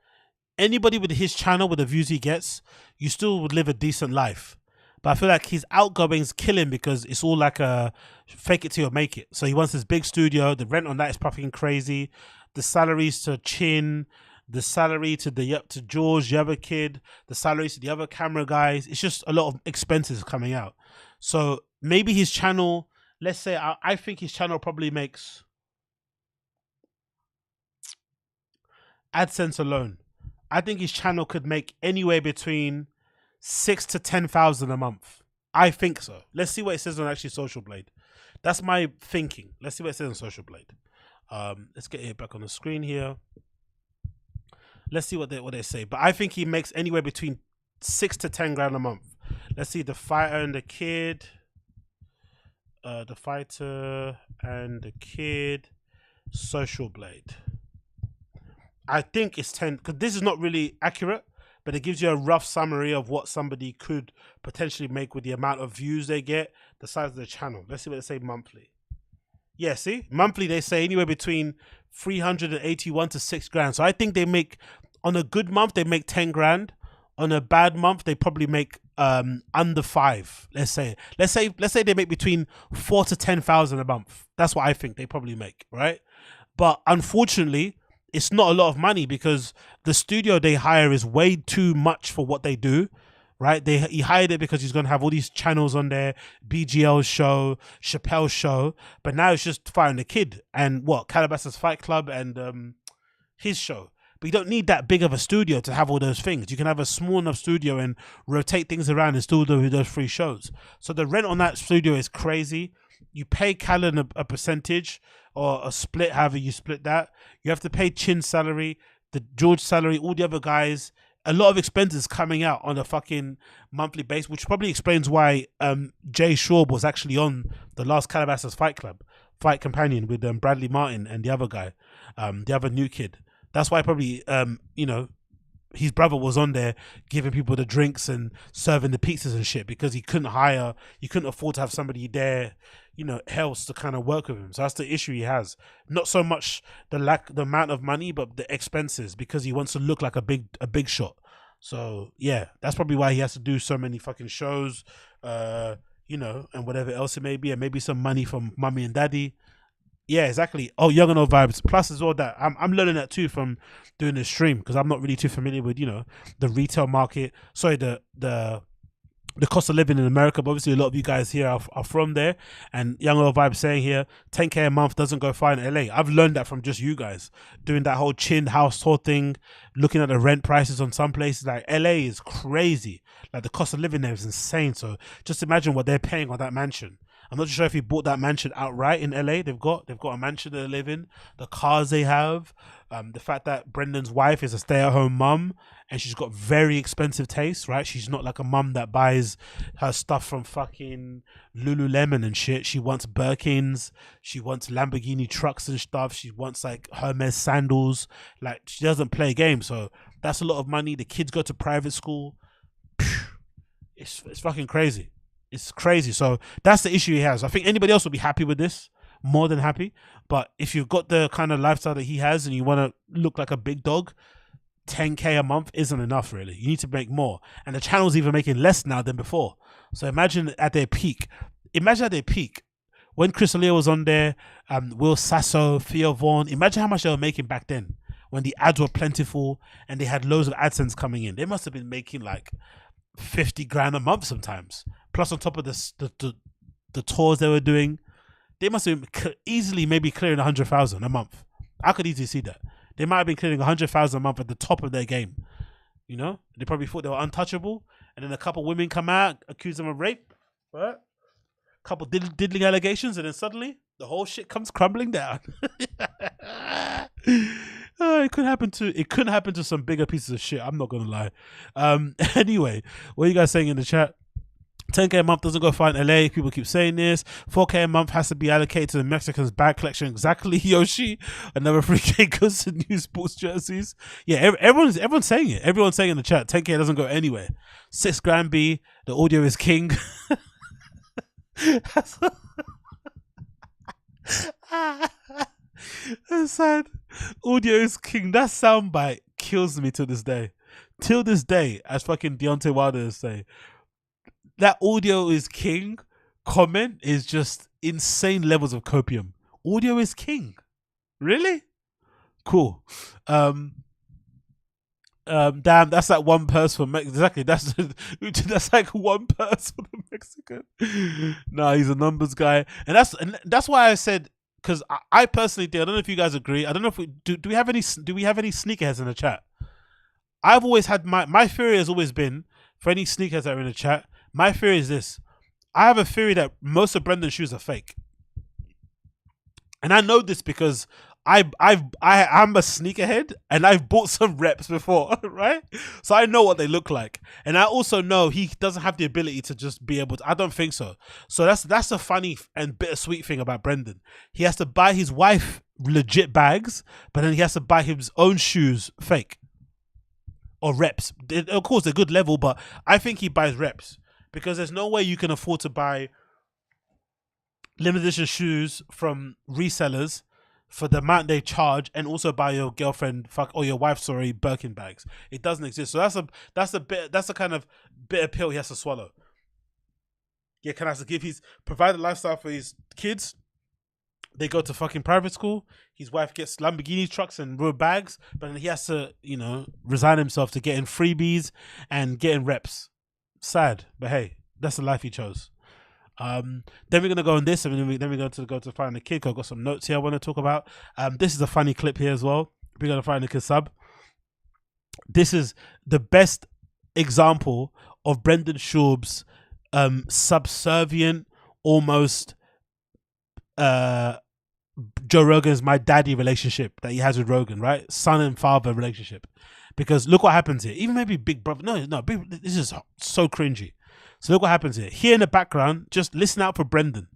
anybody with his channel, with the views he gets, you still would live a decent life. But I feel like his outgoings kill him because it's all like a fake it till you make it. So he wants this big studio. The rent on that is fucking crazy. The salaries to Chin, the salary to to George, the other kid, the salaries to the other camera guys. It's just a lot of expenses coming out. So maybe his channel, let's say, I think his channel probably makes AdSense alone. I think his channel could make anywhere between 6,000 to 10,000 a month. I think so. Let's see what it says on actually Social Blade. That's my thinking. Let's see what it says on Social Blade. Let's get it back on the screen here. Let's see what they say. But I think he makes anywhere between 6 to 10 grand a month. Let's see, the fighter and the kid. The fighter and the kid. Social Blade. I think it's 10, because this is not really accurate, but it gives you a rough summary of what somebody could potentially make with the amount of views they get, the size of the channel. Let's see what they say monthly. Yeah, see? Monthly, they say anywhere between 381 to 6 grand. So I think they make, on a good month, they make 10 grand. On a bad month, they probably make under 5. Let's say they make between 4 to 10,000 a month. That's what I think they probably make, right? But unfortunately, it's not a lot of money because the studio they hire is way too much for what they do, right? He hired it because he's going to have all these channels on there, BGL's show, Chappelle's show, but now it's just firing the kid and Calabasas Fight Club and his show. But you don't need that big of a studio to have all those things. You can have a small enough studio and rotate things around and still do those free shows. So the rent on that studio is crazy. You pay Callen a percentage or a split, however you split that. You have to pay Chin's salary, the George salary, all the other guys. A lot of expenses coming out on a fucking monthly basis, which probably explains why Jay SCHAUB was actually on the last Calabasas Fight Companion with Bradley Martin and the other guy, the other new kid. That's why probably, you know, his brother was on there giving people the drinks and serving the pizzas and shit because he couldn't afford to have somebody there, you know, else to kind of work with him. So that's the issue he has. Not so much the amount of money, but the expenses, because he wants to look like a big shot. So yeah, that's probably why he has to do so many fucking shows, you know, and whatever else it may be, and maybe some money from mummy and daddy. Yeah, exactly. Oh, young and old vibes. Plus, is all that I'm learning that too from doing this stream because I'm not really too familiar with, you know, the retail market. Sorry, the cost of living in America. But obviously, a lot of you guys here are from there. And young and old vibes saying here, 10K a month doesn't go far in LA. I've learned that from just you guys doing that whole Chin house tour thing, looking at the rent prices on some places. Like LA is crazy. Like the cost of living there is insane. So just imagine what they're paying on that mansion. I'm not sure if he bought that mansion outright in LA. They've got a mansion they live in, the cars they have, the fact that Brendan's wife is a stay-at-home mum and she's got very expensive taste, right? She's not like a mum that buys her stuff from fucking Lululemon and shit. She wants Birkins, she wants Lamborghini trucks and stuff. She wants like Hermes sandals. Like she doesn't play games, so that's a lot of money. The kids go to private school. It's fucking crazy. It's crazy. So that's the issue he has. I think anybody else would be happy with this, more than happy. But if you've got the kind of lifestyle that he has and you want to look like a big dog, 10K a month isn't enough, really. You need to make more. And the channel's even making less now than before. So imagine at their peak. when Chris D'Elia was on there, Will Sasso, Theo Vaughn, imagine how much they were making back then when the ads were plentiful and they had loads of AdSense coming in. They must have been making like 50 grand a month sometimes. Plus on top of the tours they were doing, they must have been easily maybe clearing 100,000 a month. I could easily see that. They might have been clearing 100,000 a month at the top of their game. You know, they probably thought they were untouchable, and then a couple women come out, accuse them of rape, right? A couple diddling allegations, and then suddenly the whole shit comes crumbling down. It couldn't happen to some bigger pieces of shit. I'm not gonna lie. Anyway, what are you guys saying in the chat? 10K a month doesn't go far in LA. People keep saying this. 4K a month has to be allocated to the Mexicans' bag collection. Exactly, Yoshi. Another 3K goes to new sports jerseys. Yeah, everyone's saying it. Everyone's saying in the chat, 10K doesn't go anywhere. 6 grand B. The audio is king. That's sad. Audio is king. That soundbite kills me to this day. Till this day, as fucking Deontay Wilder is saying. That audio is king comment is just insane levels of copium. Audio is king. Really? Cool. Damn, that's like one person for exactly. That's like one person for the Mexican. Nah, he's a numbers guy, and that's why I said, because I personally did. I don't know if you guys agree. I don't know if we do. Do we have any sneakerheads in the chat? I've always had my theory has always been, for any sneakerheads that are in the chat, my theory is this. I have a theory that most of Brendan's shoes are fake. And I know this because I'm a sneakerhead and I've bought some reps before, right? So I know what they look like. And I also know he doesn't have the ability to just be able to, I don't think so. So that's a funny and bittersweet thing about Brendan. He has to buy his wife legit bags, but then he has to buy his own shoes fake. Or reps. Of course, they're good level, but I think he buys reps. Because there's no way you can afford to buy limited edition shoes from resellers for the amount they charge, and also buy your girlfriend or your wife, sorry, Birkin bags. It doesn't exist. So that's a kind of bitter pill he has to swallow. Yeah, can I have to give provide a lifestyle for his kids. They go to fucking private school. His wife gets Lamborghini trucks and real bags, but then he has to, resign himself to getting freebies and getting reps. Sad, but hey, that's the life he chose. Then we're gonna go on this, and then we're going to go to Find the Kid. I've got some notes here I want to talk about. This is a funny clip here as well. We're gonna Find the Kid sub. This is the best example of Brendan Schaub's subservient, almost Joe Rogan's my daddy relationship that he has with Rogan, right? Son and father relationship. Because look what happens here. Even maybe Big Brother. No, this is so cringy. So look what happens here. Here in the background, just listen out for Brendan.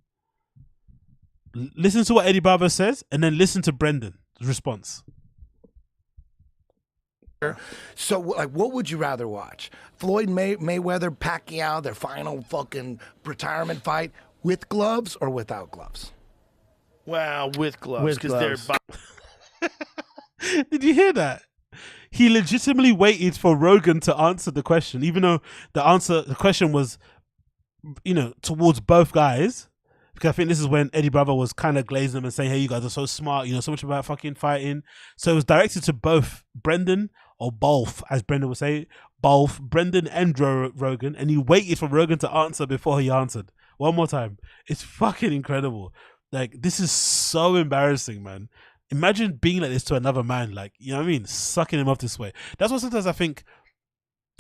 Listen to what Eddie Bravo says, and then listen to Brendan's response. So, like, what would you rather watch? Floyd Mayweather, Pacquiao, their final fucking retirement fight, with gloves or without gloves? Well, with gloves, because they're. Did you hear that? He legitimately waited for Rogan to answer the question, even though the question was, towards both guys. Because I think this is when Eddie Bravo was kind of glazing them and saying, hey, you guys are so smart, so much about fucking fighting. So it was directed to both Brendan, or both, as Brendan would say, both Brendan and Rogan. And he waited for Rogan to answer before he answered. One more time. It's fucking incredible. Like, this is so embarrassing, man. Imagine being like this to another man, like, you know what I mean? Sucking him off this way. That's what sometimes I think,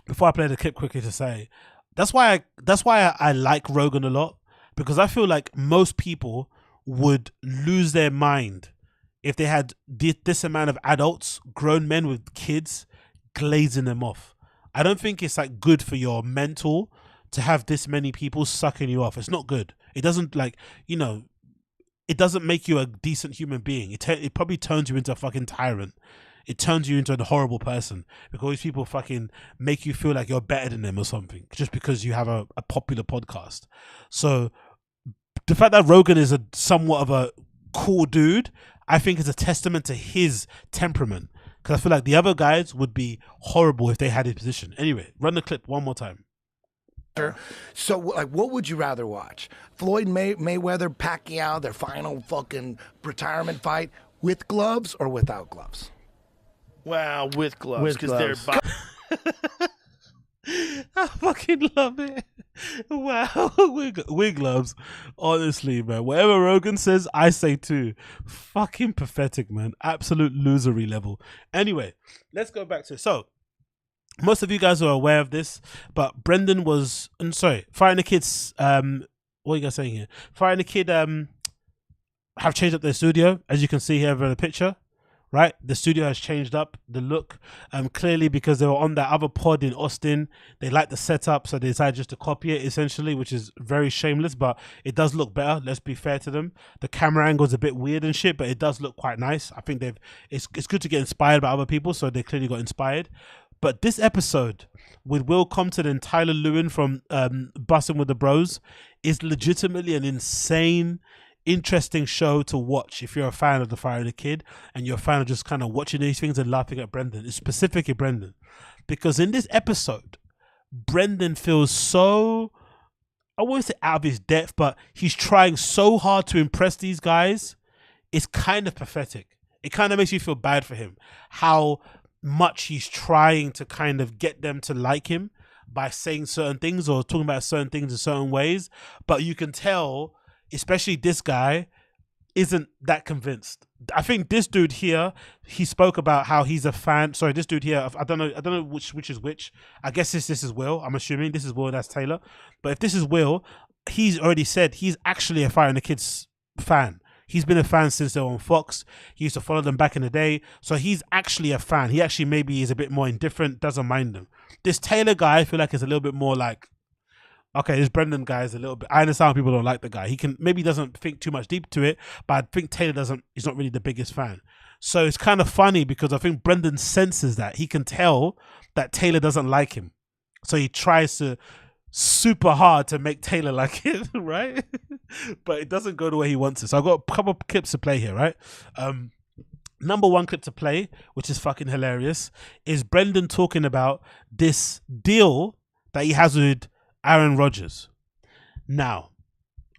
before I play the clip quickly to say, that's why I like Rogan a lot, because I feel like most people would lose their mind if they had this amount of adults, grown men with kids, glazing them off. I don't think it's like good for your mental to have this many people sucking you off. It's not good. It doesn't, like, it doesn't make you a decent human being. It probably turns you into a fucking tyrant. It turns you into a horrible person, because these people fucking make you feel like you're better than them or something just because you have a popular podcast. So the fact that Rogan is somewhat of a cool dude, I think is a testament to his temperament, because I feel like the other guys would be horrible if they had his position. Anyway, run the clip one more time. So, like, what would you rather watch? Floyd Mayweather, Pacquiao, their final fucking retirement fight with gloves or without gloves? Wow, with gloves, because they're. I fucking love it. Wow, wig gloves. Honestly, man, whatever Rogan says, I say too. Fucking pathetic, man. Absolute losery level. Anyway, let's go back to most of you guys are aware of this, but Brendan was, Fire and the Kids. What are you guys saying here? Fire and the Kid have changed up their studio, as you can see here in the picture. Right, the studio has changed up the look. Clearly because they were on that other pod in Austin, they liked the setup, so they decided just to copy it essentially, which is very shameless, but it does look better. Let's be fair to them. The camera angle is a bit weird and shit, but it does look quite nice. I think it's good to get inspired by other people, so they clearly got inspired. But this episode with Will Compton and Tyler Lewin from Bussin' with the Bros is legitimately an insane, interesting show to watch if you're a fan of the Fire and the Kid and you're a fan of just kind of watching these things and laughing at Brendan. It's specifically Brendan, because in this episode, Brendan feels so, I won't say out of his depth, but he's trying so hard to impress these guys. It's kind of pathetic. It kind of makes you feel bad for him, how much he's trying to kind of get them to like him by saying certain things or talking about certain things in certain ways. But you can tell, especially this guy, isn't that convinced. I think this dude here, he spoke about how he's a fan. Sorry, this dude here, I don't know which is which. I guess this is Will. I'm assuming this is Will, that's Taylor. But if this is Will, he's already said he's actually a Fire and the Kids fan. He's been a fan since they were on Fox. He used to follow them back in the day. So he's actually a fan. He actually maybe is a bit more indifferent, doesn't mind them. This Taylor guy, I feel like is a little bit more like, okay, this Brendan guy is a little bit, I understand people don't like the guy. He maybe doesn't think too much deep to it, but I think Taylor he's not really the biggest fan. So it's kind of funny because I think Brendan senses that. He can tell that Taylor doesn't like him. So he tries to super hard to make Taylor like it, right? But it doesn't go the way he wants it. So I've got a couple of clips to play here, right? Number one clip to play, which is fucking hilarious, is Brendan talking about this deal that he has with Aaron Rodgers. Now,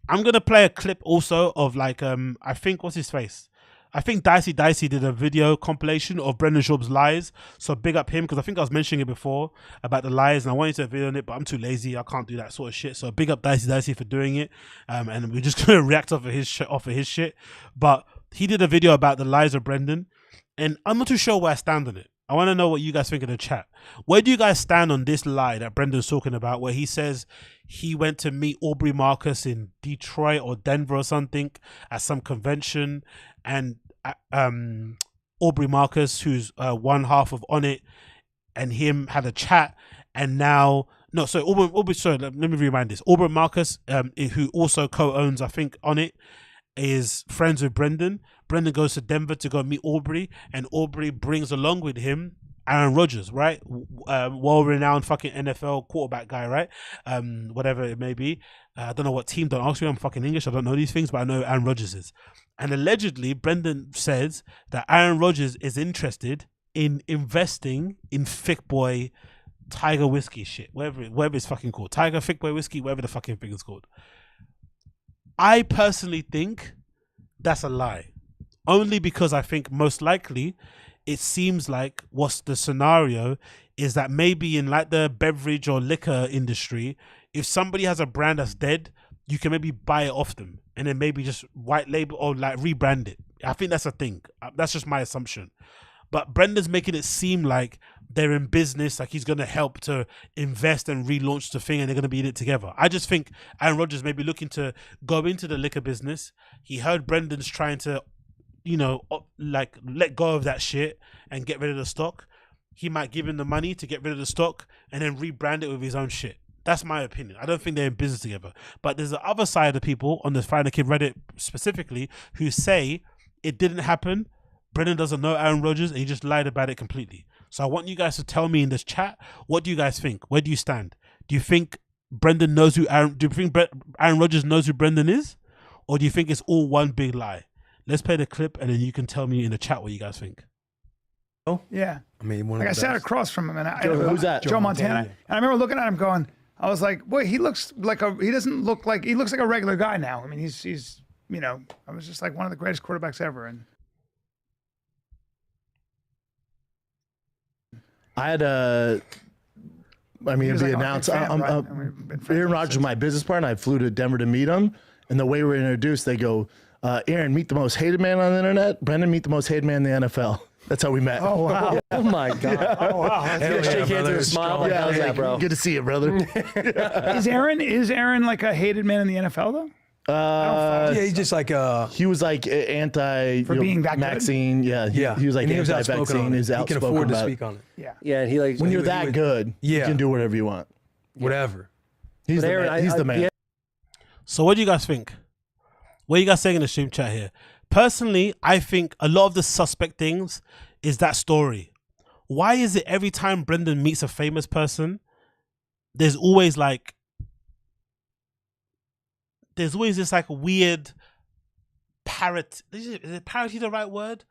I'm going to play a clip also of like, I think, what's his face? I think Dicey did a video compilation of Brendan Schaub's lies. So big up him, because I think I was mentioning it before about the lies and I wanted to video on it, but I'm too lazy. I can't do that sort of shit. So big up Dicey for doing it. And we're just going to react off of his shit. But he did a video about the lies of Brendan, and I'm not too sure where I stand on it. I want to know what you guys think in the chat. Where do you guys stand on this lie that Brendan's talking about, where he says he went to meet Aubrey Marcus in Detroit or Denver or something at some convention, and Aubrey Marcus, who's one half of On It, and him had a chat, and now Aubrey, sorry, let me remind this. Aubrey Marcus, who also co-owns, I think, On It, is friends with Brendan. Brendan goes to Denver to go meet Aubrey, and Aubrey brings along with him Aaron Rodgers, right? Well-renowned fucking NFL quarterback guy, right? Whatever it may be. I don't know what team. Don't ask me. I'm fucking English. I don't know these things, but I know Aaron Rodgers is. And allegedly, Brendan says that Aaron Rodgers is interested in investing in Thick Boy Tiger Whiskey shit, whatever it's fucking called. Tiger Thick Boy Whiskey, whatever the fucking thing is called. I personally think that's a lie. Only because I think most likely it seems like what's the scenario is that maybe in like the beverage or liquor industry, if somebody has a brand that's dead, you can maybe buy it off them and then maybe just white label or like rebrand it. I think that's a thing. That's just my assumption. But Brendan's making it seem like they're in business, like he's going to help to invest and relaunch the thing and they're going to be in it together. I just think Aaron Rodgers may be looking to go into the liquor business. He heard Brendan's trying to, you know, like let go of that shit and get rid of the stock. He might give him the money to get rid of the stock and then rebrand it with his own shit. That's my opinion. I don't think they're in business together. But there's the other side of people on the Fire and the Kid Reddit specifically who say it didn't happen. Brendan doesn't know Aaron Rodgers and he just lied about it completely. So I want you guys to tell me in this chat, what do you guys think? Where do you stand? Do you think Brendan knows who Aaron, do you think Aaron Rodgers knows who Brendan is? Or do you think it's all one big lie? Let's play the clip and then you can tell me in the chat what you guys think. Oh, yeah. I mean, like I sat across from him and who's that? Joe Montana. And I remember looking at him going, I was like, boy, he looks like he looks like a regular guy now. I mean, he's you know, I was just like one of the greatest quarterbacks ever. And I had I mean, it'd be announced. Aaron Rodgers, my business partner, I flew to Denver to meet him. And the way we were introduced, they go, Aaron, meet the most hated man on the internet. Brendan, meet the most hated man in the NFL. That's how we met. Oh, wow. Oh, my God. Yeah. Oh, wow. Shake hands with a smile. Yeah, How's that, bro? Good to see you, brother. Is Aaron like a hated man in the NFL, though? Yeah, he's just like he was like anti for being that vaccine. Good? Yeah, he was like anti-vaccine. He can afford to speak on it. Yeah, yeah, and he like when you're that good, you can do whatever you want. Whatever. He's the Aaron, man. He's the man. Yeah. So what do you guys think? What are you guys saying in the stream chat here? Personally, I think a lot of the suspect things is that story. Why is it every time Brendan meets a famous person, there's always this like weird parrot. Is parity the right word?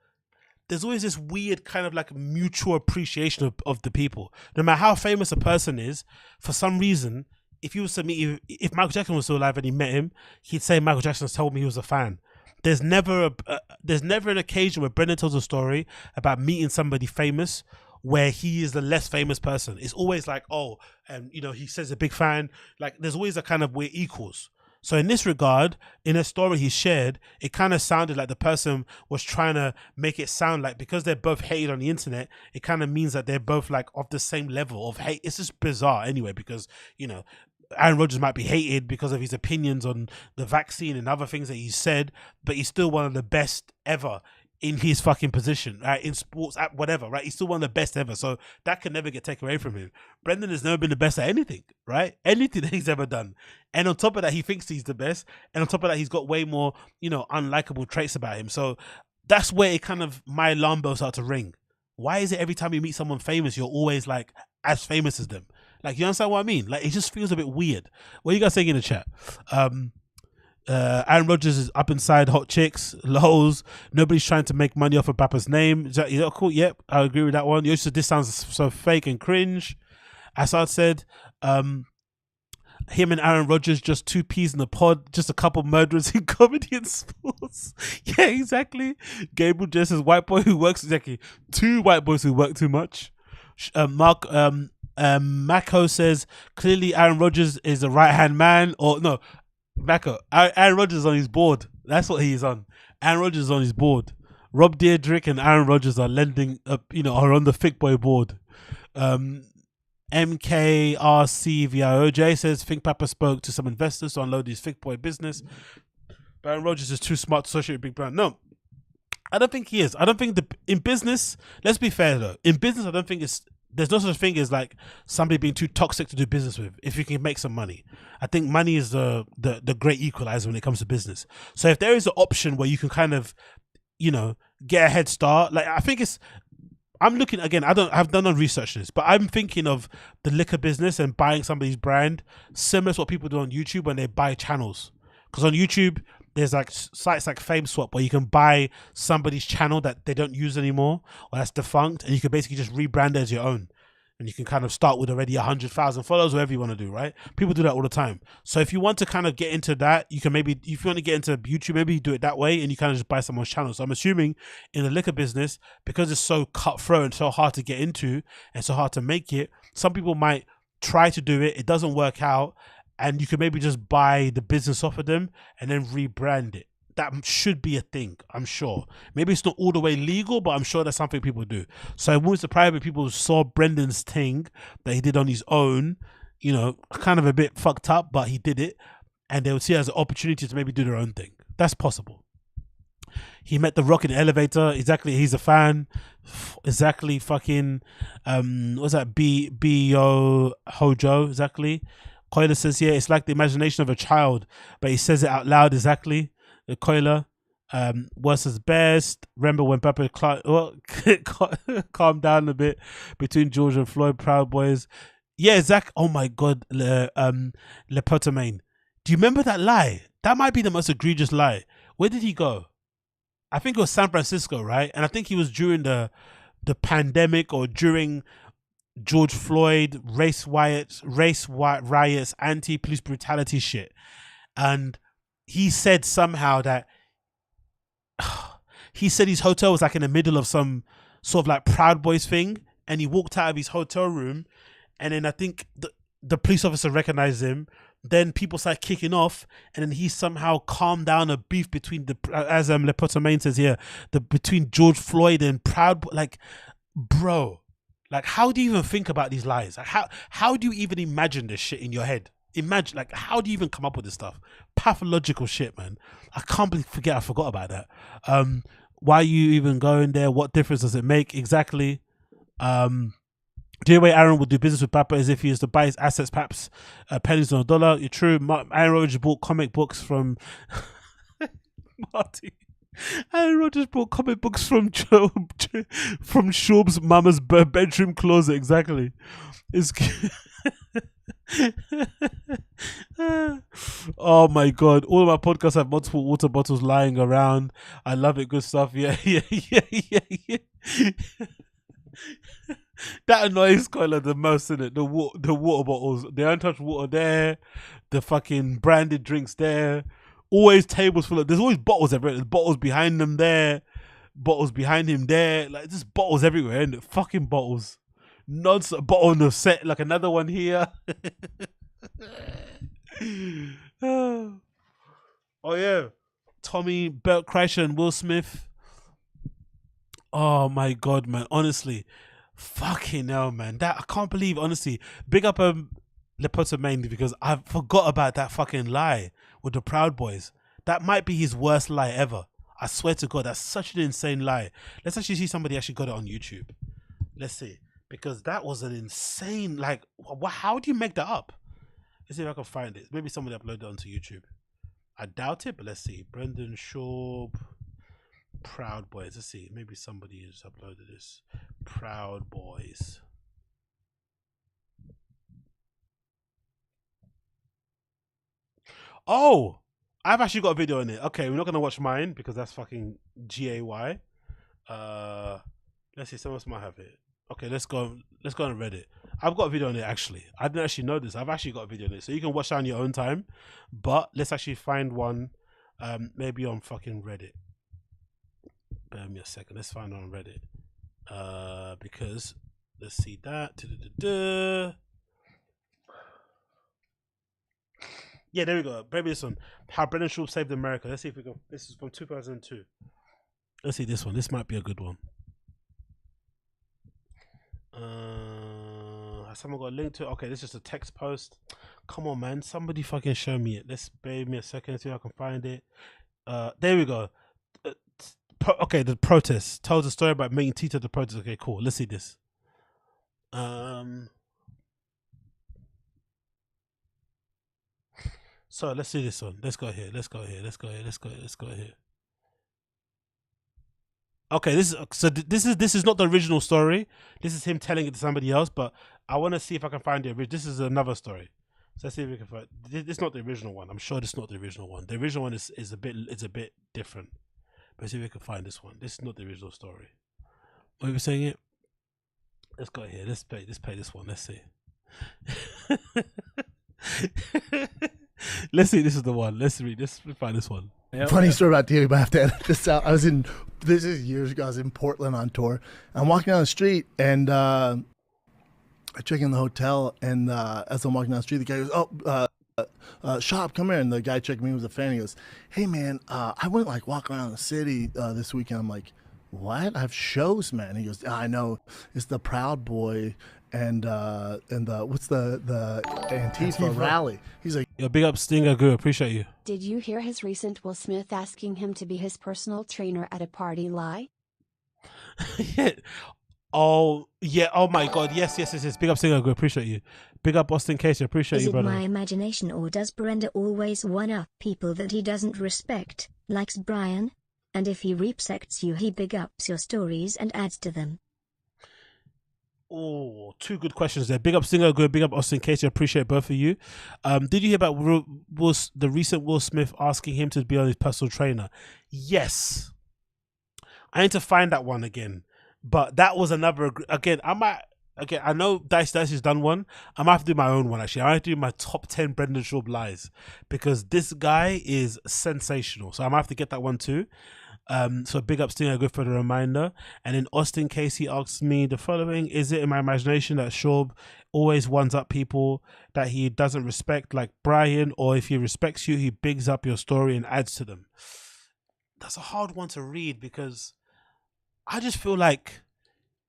There's always this weird kind of like mutual appreciation of the people. No matter how famous a person is, for some reason, if you was to meet, if Michael Jackson was still alive and he met him, he'd say Michael Jackson told me he was a fan. There's never an occasion where Brendan tells a story about meeting somebody famous where he is the less famous person. It's always like, oh, and you know, he says a big fan. Like there's always a kind of we're equals. So in this regard, in a story he shared, it kind of sounded like the person was trying to make it sound like because they're both hated on the internet, it kind of means that they're both like of the same level of hate. It's just bizarre anyway, because, you know, Aaron Rodgers might be hated because of his opinions on the vaccine and other things that he said, but he's still one of the best ever in his fucking position, right? In sports, at whatever, right? He's still one of the best ever. So that can never get taken away from him. Brendan has never been the best at anything, right? Anything that he's ever done. And on top of that, he thinks he's the best. And on top of that, he's got way more, you know, unlikable traits about him. So that's where it kind of, my alarm bells start to ring. Why is it every time you meet someone famous, you're always like as famous as them? Like, you understand what I mean? Like, it just feels a bit weird. What are you guys saying in the chat? Aaron Rodgers is up inside hot chicks, lols. Nobody's trying to make money off of BAPA'S name. Is that cool? Yep, I agree with that one. You said this sounds so fake and cringe. Assad said, him and Aaron Rodgers, just two peas in the pod, just a couple murderers in comedy and sports. Yeah, exactly. Gabriel just says white boy who works, exactly. Two white boys who work too much. Mako says clearly Aaron Rodgers is the right hand man, or no, Mako. Aaron Rodgers is on his board. That's what he is on. Aaron Rodgers is on his board. Rob Deirdrick and Aaron Rodgers are lending up, you know, are on the thick boy board. MKRCVIOJ says think Papa spoke to some investors to unload his thick boy business. But Aaron Rodgers is too smart to associate with big brand. No, I don't think he is. I don't think in business. Let's be fair though. In business, I don't think there's no such thing as like somebody being too toxic to do business with if you can make some money. I think money is the great equalizer when it comes to business. So if there is an option where you can kind of, you know, get a head start, like I think I'm looking again, I've done no research on this, but I'm thinking of the liquor business and buying somebody's brand, similar to what people do on YouTube when they buy channels. Because on YouTube, there's like sites like FameSwap where you can buy somebody's channel that they don't use anymore or that's defunct, and you can basically just rebrand it as your own. And you can kind of start with already 100,000 followers, whatever you want to do, right? People do that all the time. So if you want to kind of get into that, you can maybe, if you want to get into YouTube, maybe you do it that way and you kind of just buy someone's channel. So I'm assuming in the liquor business, because it's so cutthroat and so hard to get into and so hard to make it, some people might try to do it, it doesn't work out, and you can maybe just buy the business off of them and then rebrand it. That should be a thing, I'm sure. Maybe it's not all the way legal, but I'm sure that's something people do. So it wouldn't surprise me if people saw Brendan's thing that he did on his own, you know, kind of a bit fucked up, but he did it, and they would see it as an opportunity to maybe do their own thing. That's possible. He met The Rock in the elevator. Exactly, he's a fan. Exactly, fucking, what's that? B.O. Hojo, exactly. Coiler says, yeah, it's like the imagination of a child, but he says it out loud, exactly. Coiler, worst is best. Remember when Papa calmed down a bit between George and Floyd, Proud Boys. Yeah, Zach. Oh my God, Lepotamine. Do you remember that lie? That might be the most egregious lie. Where did he go? I think it was San Francisco, right? And I think he was during the pandemic or during George Floyd, race riots, anti-police brutality shit. And he said somehow that he said his hotel was like in the middle of some sort of like Proud Boys thing, and he walked out of his hotel room, and then I think the police officer recognized him. Then people started kicking off, and then he somehow calmed down a beef between as ALJAMAIN says here, between George Floyd and like, bro, like, how do you even think about these lies? Like, how do you even imagine this shit in your head? Imagine, like, how do you even come up with this stuff? Pathological shit, man. I can't I forgot about that. Why are you even going there? What difference does it make? Exactly. The way Aaron would do business with BAPA is if he is to buy his assets, perhaps pennies on a dollar. You're true. Aaron Rodgers bought comic books from Marty. Aaron Rodgers bought comic books from Schaub's mama's bedroom closet. Exactly. It's oh my god! All of my podcasts have multiple water bottles lying around. I love it. Good stuff. Yeah. That annoys Colin the most, isn't it? The water bottles, the untouched water there, the fucking branded drinks there. Always tables full of. There's always bottles everywhere. There's bottles behind them there, bottles behind him there. Like, just bottles everywhere, and fucking bottles. Non-stop bottle on the set, like another one here. Oh yeah, Tommy Belt Kreischer and Will Smith. Oh my god, man! Honestly. Fucking hell, man. That I can't believe, honestly. Big up Lepoto mainly because I forgot about that fucking lie with the Proud Boys. That might be his worst lie ever. I swear to God, that's such an insane lie. Let's actually see somebody actually got it on YouTube. Let's see. Because that was an insane, like, how do you make that up? Let's see if I can find it. Maybe somebody uploaded it onto YouTube. I doubt it, but let's see. Brendan Schaub. Proud Boys. Let's see. Maybe somebody has uploaded this. Proud Boys. Oh, I've actually got a video in it. Okay, we're not gonna watch mine because that's fucking GAY. Let's see. Someone else might have it. Okay, let's go on Reddit. I've got a video on it actually. I didn't actually know this. I've actually got a video on it, so you can watch that on your own time. But let's actually find one. Maybe on fucking Reddit. Bear me a second. Let's find it on Reddit. Because let's see that. Yeah, there we go. Maybe this one. How Brendan Schaub saved America. Let's see if we go. This is from 2002. Let's see this one. This might be a good one. Has someone got a link to it? Okay, this is just a text post. Come on, man. Somebody fucking show me it. Let's bear me a second. See if I can find it. There we go. Okay, the protest tells a story about making Tito the protest. Okay, cool. Let's see this. So let's see this one. Let's go here. Okay, this is not the original story. This is him telling it to somebody else. But I want to see if I can find the original. This is another story. So let's see if we can find. This is not the original one. I'm sure this is not the original one. The original one is a bit different. But see if we can find this one. This is not the original story. What are we saying it? Let's go here. Let's play this one. Let's see. Let's see. This is the one. Let's find this one. Yep. Funny story about DOJA, but I have to edit this out. This is years ago. I was in Portland on tour. I'm walking down the street and I check in the hotel, and as I'm walking down the street, the guy goes, "Shop, come here." And the guy checking me was a fan. He goes, "Hey man, I went like walk around the city this weekend." I'm like, "What? I have shows, man." He goes, "I know. It's the Proud Boy and what's the Antifa rally." He's like, "Yo, big up Stinger, good. Appreciate you." Did you hear his recent Will Smith asking him to be his personal trainer at a party lie? Oh yeah! Oh my God! Yes. Big up Stinger, good. Appreciate you. Big up Austin Casey. Appreciate Is you, it brother. my imagination, or does Brenda always one-up people that he doesn't respect, likes Bryan? And if he resects you, he big ups your stories and adds to them. Oh, two good questions there. Big up Stinger, good. Big up Austin Casey. Appreciate both of you. Did you hear about the recent Will Smith asking him to be on his personal trainer? Yes. I need to find that one again. But that was another, again, Okay, I know Dice has done one. I might have to do my own one actually. I have to do my top 10 Brendan Schaub lies because this guy is sensational. So I might have to get that one too. So big ups to Good for the reminder. And then Austin Casey asks me the following: is it in my imagination that Schaub always ones up people that he doesn't respect, like Bryan, or if he respects you, he bigs up your story and adds to them? That's a hard one to read because I just feel like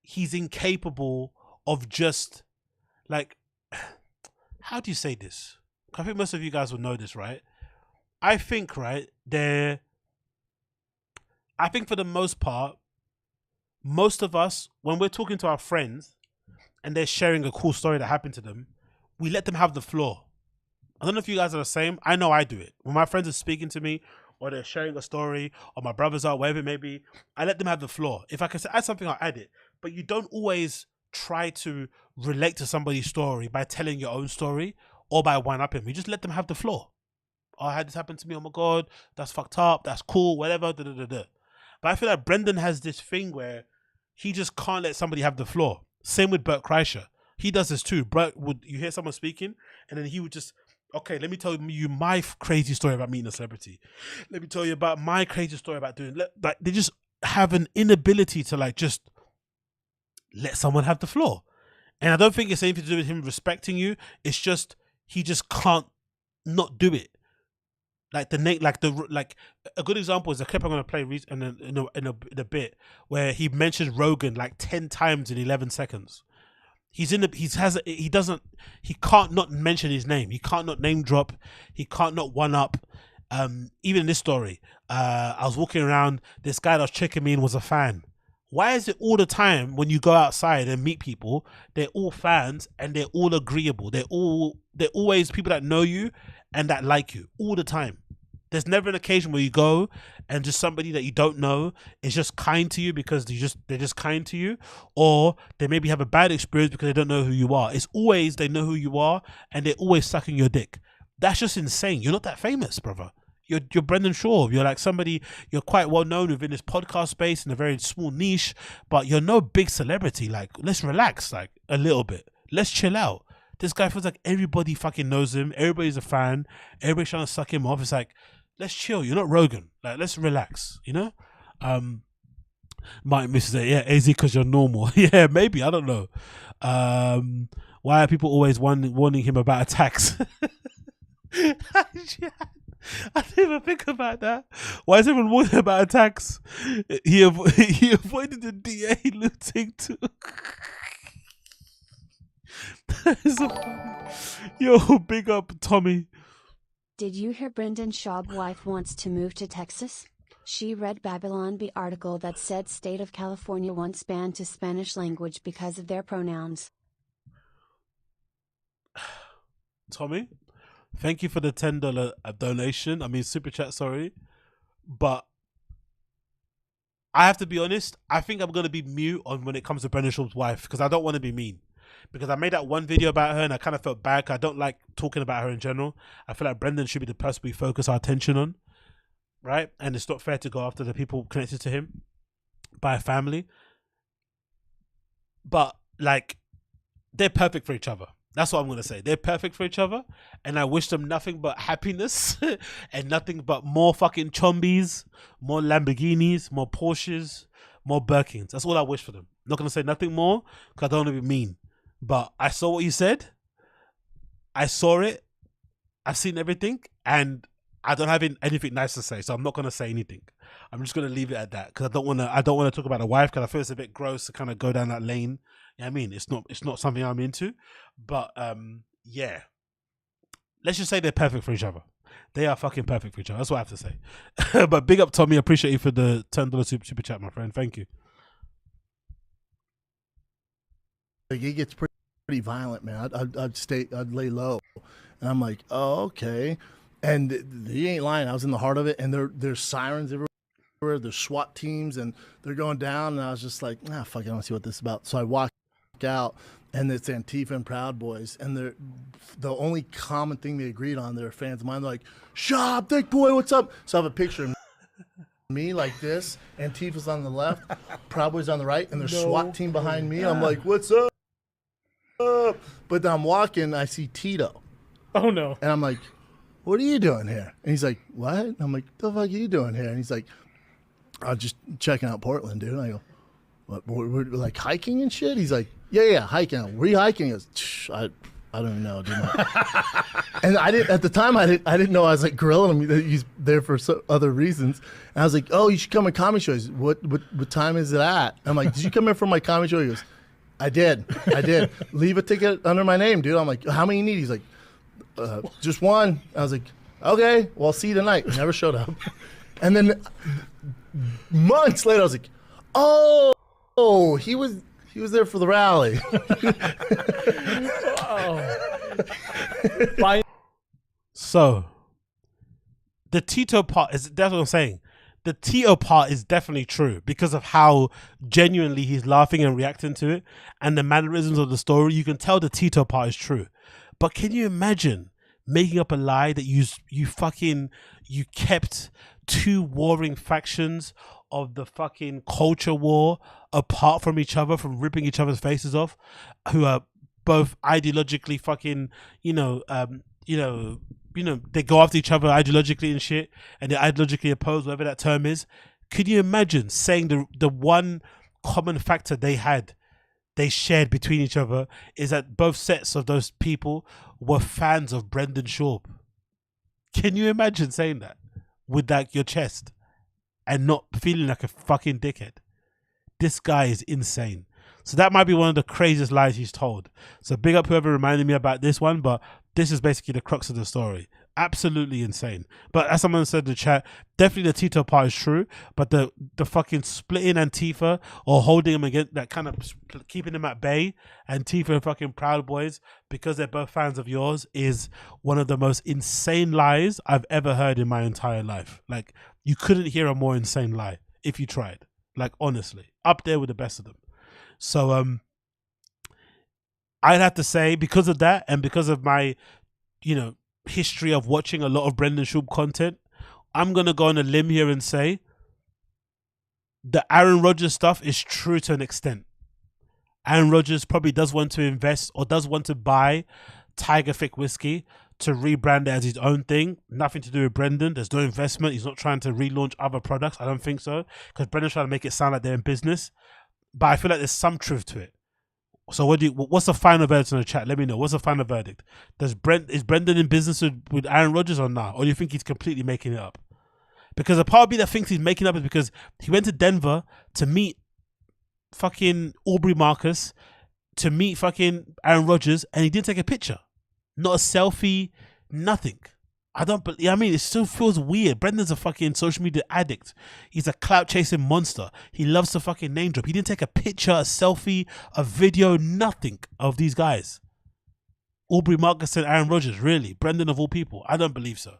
he's incapable of just like, how do you say this? I think most of you guys will know this, right? I think, right, I think for the most part, most of us, when we're talking to our friends and they're sharing a cool story that happened to them, we let them have the floor. I don't know if you guys are the same. I know I do it. When my friends are speaking to me or they're sharing a story or my brothers are, wherever it may be, I let them have the floor. If I can add something, I'll add it. But you don't always try to relate to somebody's story by telling your own story or by one-upping. You just let them have the floor. Oh, I had this happen to me. Oh my God, that's fucked up. That's cool, whatever. Da, da, da, da. But I feel like Brendan has this thing where he just can't let somebody have the floor. Same with Bert Kreischer. He does this too. Bert you hear someone speaking and then he would just, okay, let me tell you my crazy story about meeting a celebrity. Let me tell you about my crazy story about doing, like, they just have an inability to like just let someone have the floor. And I don't think it's anything to do with him respecting you. It's just, he just can't not do it. Like a good example is a clip I'm going to play in a bit where he mentions Rogan like 10 times in 11 seconds. He can't not mention his name. He can't not name drop. He can't not one up. Even in this story, I was walking around, this guy that was checking me in was a fan. Why is it all the time when you go outside and meet people, they're all fans and they're all agreeable? They're always people that know you and that like you all the time. There's never an occasion where you go and just somebody that you don't know is just kind to you because they're just kind to you, or they maybe have a bad experience because they don't know who you are. It's always they know who you are and they're always sucking your dick. That's just insane. You're not that famous, brother. You're Brendan Schaub. You're like somebody, you're quite well known within this podcast space in a very small niche, but you're no big celebrity. Like, let's relax like a little bit. Let's chill out. This guy feels like everybody fucking knows him. Everybody's a fan. Everybody's trying to suck him off. It's like, let's chill. You're not Rogan. Like, let's relax, you know? Mike misses it. Yeah, AZ because you're normal. Yeah, maybe. I don't know. Why are people always warning him about attacks? I didn't even think about that. Why is everyone warning about attacks? He avoided the DA looting too. That is so funny. Yo, big up, Tommy. Did you hear Brendan Schaub's wife wants to move to Texas? She read Babylon Bee article that said state of California wants ban to Spanish language because of their pronouns. Tommy, thank you for the $10 donation. I mean, super chat, sorry. But I have to be honest, I think I'm going to be mute on when it comes to Brendan Schaub's wife because I don't want to be mean. Because I made that one video about her and I kind of felt bad. I don't like talking about her in general. I feel like Brendan should be the person we focus our attention on. Right? And it's not fair to go after the people connected to him by a family. But, like, they're perfect for each other. That's what I'm going to say. They're perfect for each other. And I wish them nothing but happiness and nothing but more fucking Chombies, more Lamborghinis, more Porsches, more Birkins. That's all I wish for them. I'm not going to say nothing more because I don't want to be mean. But I saw what you said. I saw it. I've seen everything. And I don't have anything nice to say. So I'm not going to say anything. I'm just going to leave it at that. Because I don't want to talk about the wife. Because I feel it's a bit gross to kind of go down that lane. You know what I mean? It's not something I'm into. But yeah. Let's just say they're perfect for each other. They are fucking perfect for each other. That's what I have to say. But big up, Tommy. I appreciate you for the $10 super chat, my friend. Thank you. Like, it gets pretty violent, man. I'd lay low, and I'm like, oh, okay. And he ain't lying. I was in the heart of it, and there's sirens everywhere. There's SWAT teams, and they're going down. And I was just like, fuck, I don't see what this is about. So I walk out, and it's Antifa and Proud Boys, and they're the only common thing they agreed on. They're fans of mine. They're like, "Shop, thick boy, what's up?" So I have a picture of me like this. Antifa's on the left, Proud Boys on the right, and there's SWAT team behind me. I'm like, "What's up?" up. But then I'm walking, and I see Tito. Oh, no. And I'm like, what are you doing here? And he's like, what? And I'm like, the fuck are you doing here? And he's like, I'm just checking out Portland, dude. And I go, what, we're like hiking and shit? He's like, yeah, hiking. Where are you hiking? He goes, I don't even know, dude. And I didn't, at the time, I didn't know I was like grilling him. He's there for other reasons. And I was like, oh, you should come to comedy shows. What time is it at? I'm like, did you come here for my comedy show? He goes, I did. Leave a ticket under my name, dude. I'm like, how many you need? He's like, just one. I was like, okay, well, I'll see you tonight. He never showed up. And then months later, I was like, oh, he was there for the rally. So the Tito part is, that's what I'm saying. The Tito part is definitely true because of how genuinely he's laughing and reacting to it, and the mannerisms of the story. You can tell the Tito part is true. But can you imagine making up a lie that you kept two warring factions of the fucking culture war apart from each other, from ripping each other's faces off, who are both ideologically fucking, they go after each other ideologically and shit, and they're ideologically opposed, whatever that term is. Could you imagine saying the one common factor they shared between each other is that both sets of those people were fans of Brendan Schaub? Can you imagine saying that with like your chest and not feeling like a fucking dickhead? This guy is insane. So that might be one of the craziest lies he's told. So big up whoever reminded me about this one, but this is basically the crux of the story. Absolutely insane. But as someone said in the chat, definitely the Tito part is true, but the fucking splitting Antifa or holding him against, that kind of keeping him at bay, Antifa and fucking Proud Boys, because they're both fans of yours, is one of the most insane lies I've ever heard in my entire life. Like, you couldn't hear a more insane lie if you tried. Like, honestly, up there with the best of them. So I'd have to say, because of that and because of my, history of watching a lot of Brendan Schaub content, I'm going to go on a limb here and say the Aaron Rodgers stuff is true to an extent. Aaron Rodgers probably does want to invest or does want to buy Tiger Thick whiskey to rebrand it as his own thing. Nothing to do with Brendan. There's no investment. He's not trying to relaunch other products. I don't think so, because Brendan's trying to make it sound like they're in business. But I feel like there's some truth to it. So what's the final verdict in the chat? Let me know. What's the final verdict? Is Brendan in business with Aaron Rodgers or not? Or do you think he's completely making it up? Because the part of me that thinks he's making it up is because he went to Denver to meet fucking Aubrey Marcus, to meet fucking Aaron Rodgers, and he didn't take a picture. Not a selfie, nothing. It still feels weird. Brendan's a fucking social media addict. He's a clout chasing monster. He loves to fucking name drop. He didn't take a picture, a selfie, a video, nothing of these guys. Aubrey Marcus and Aaron Rodgers, really? Brendan of all people? I don't believe so.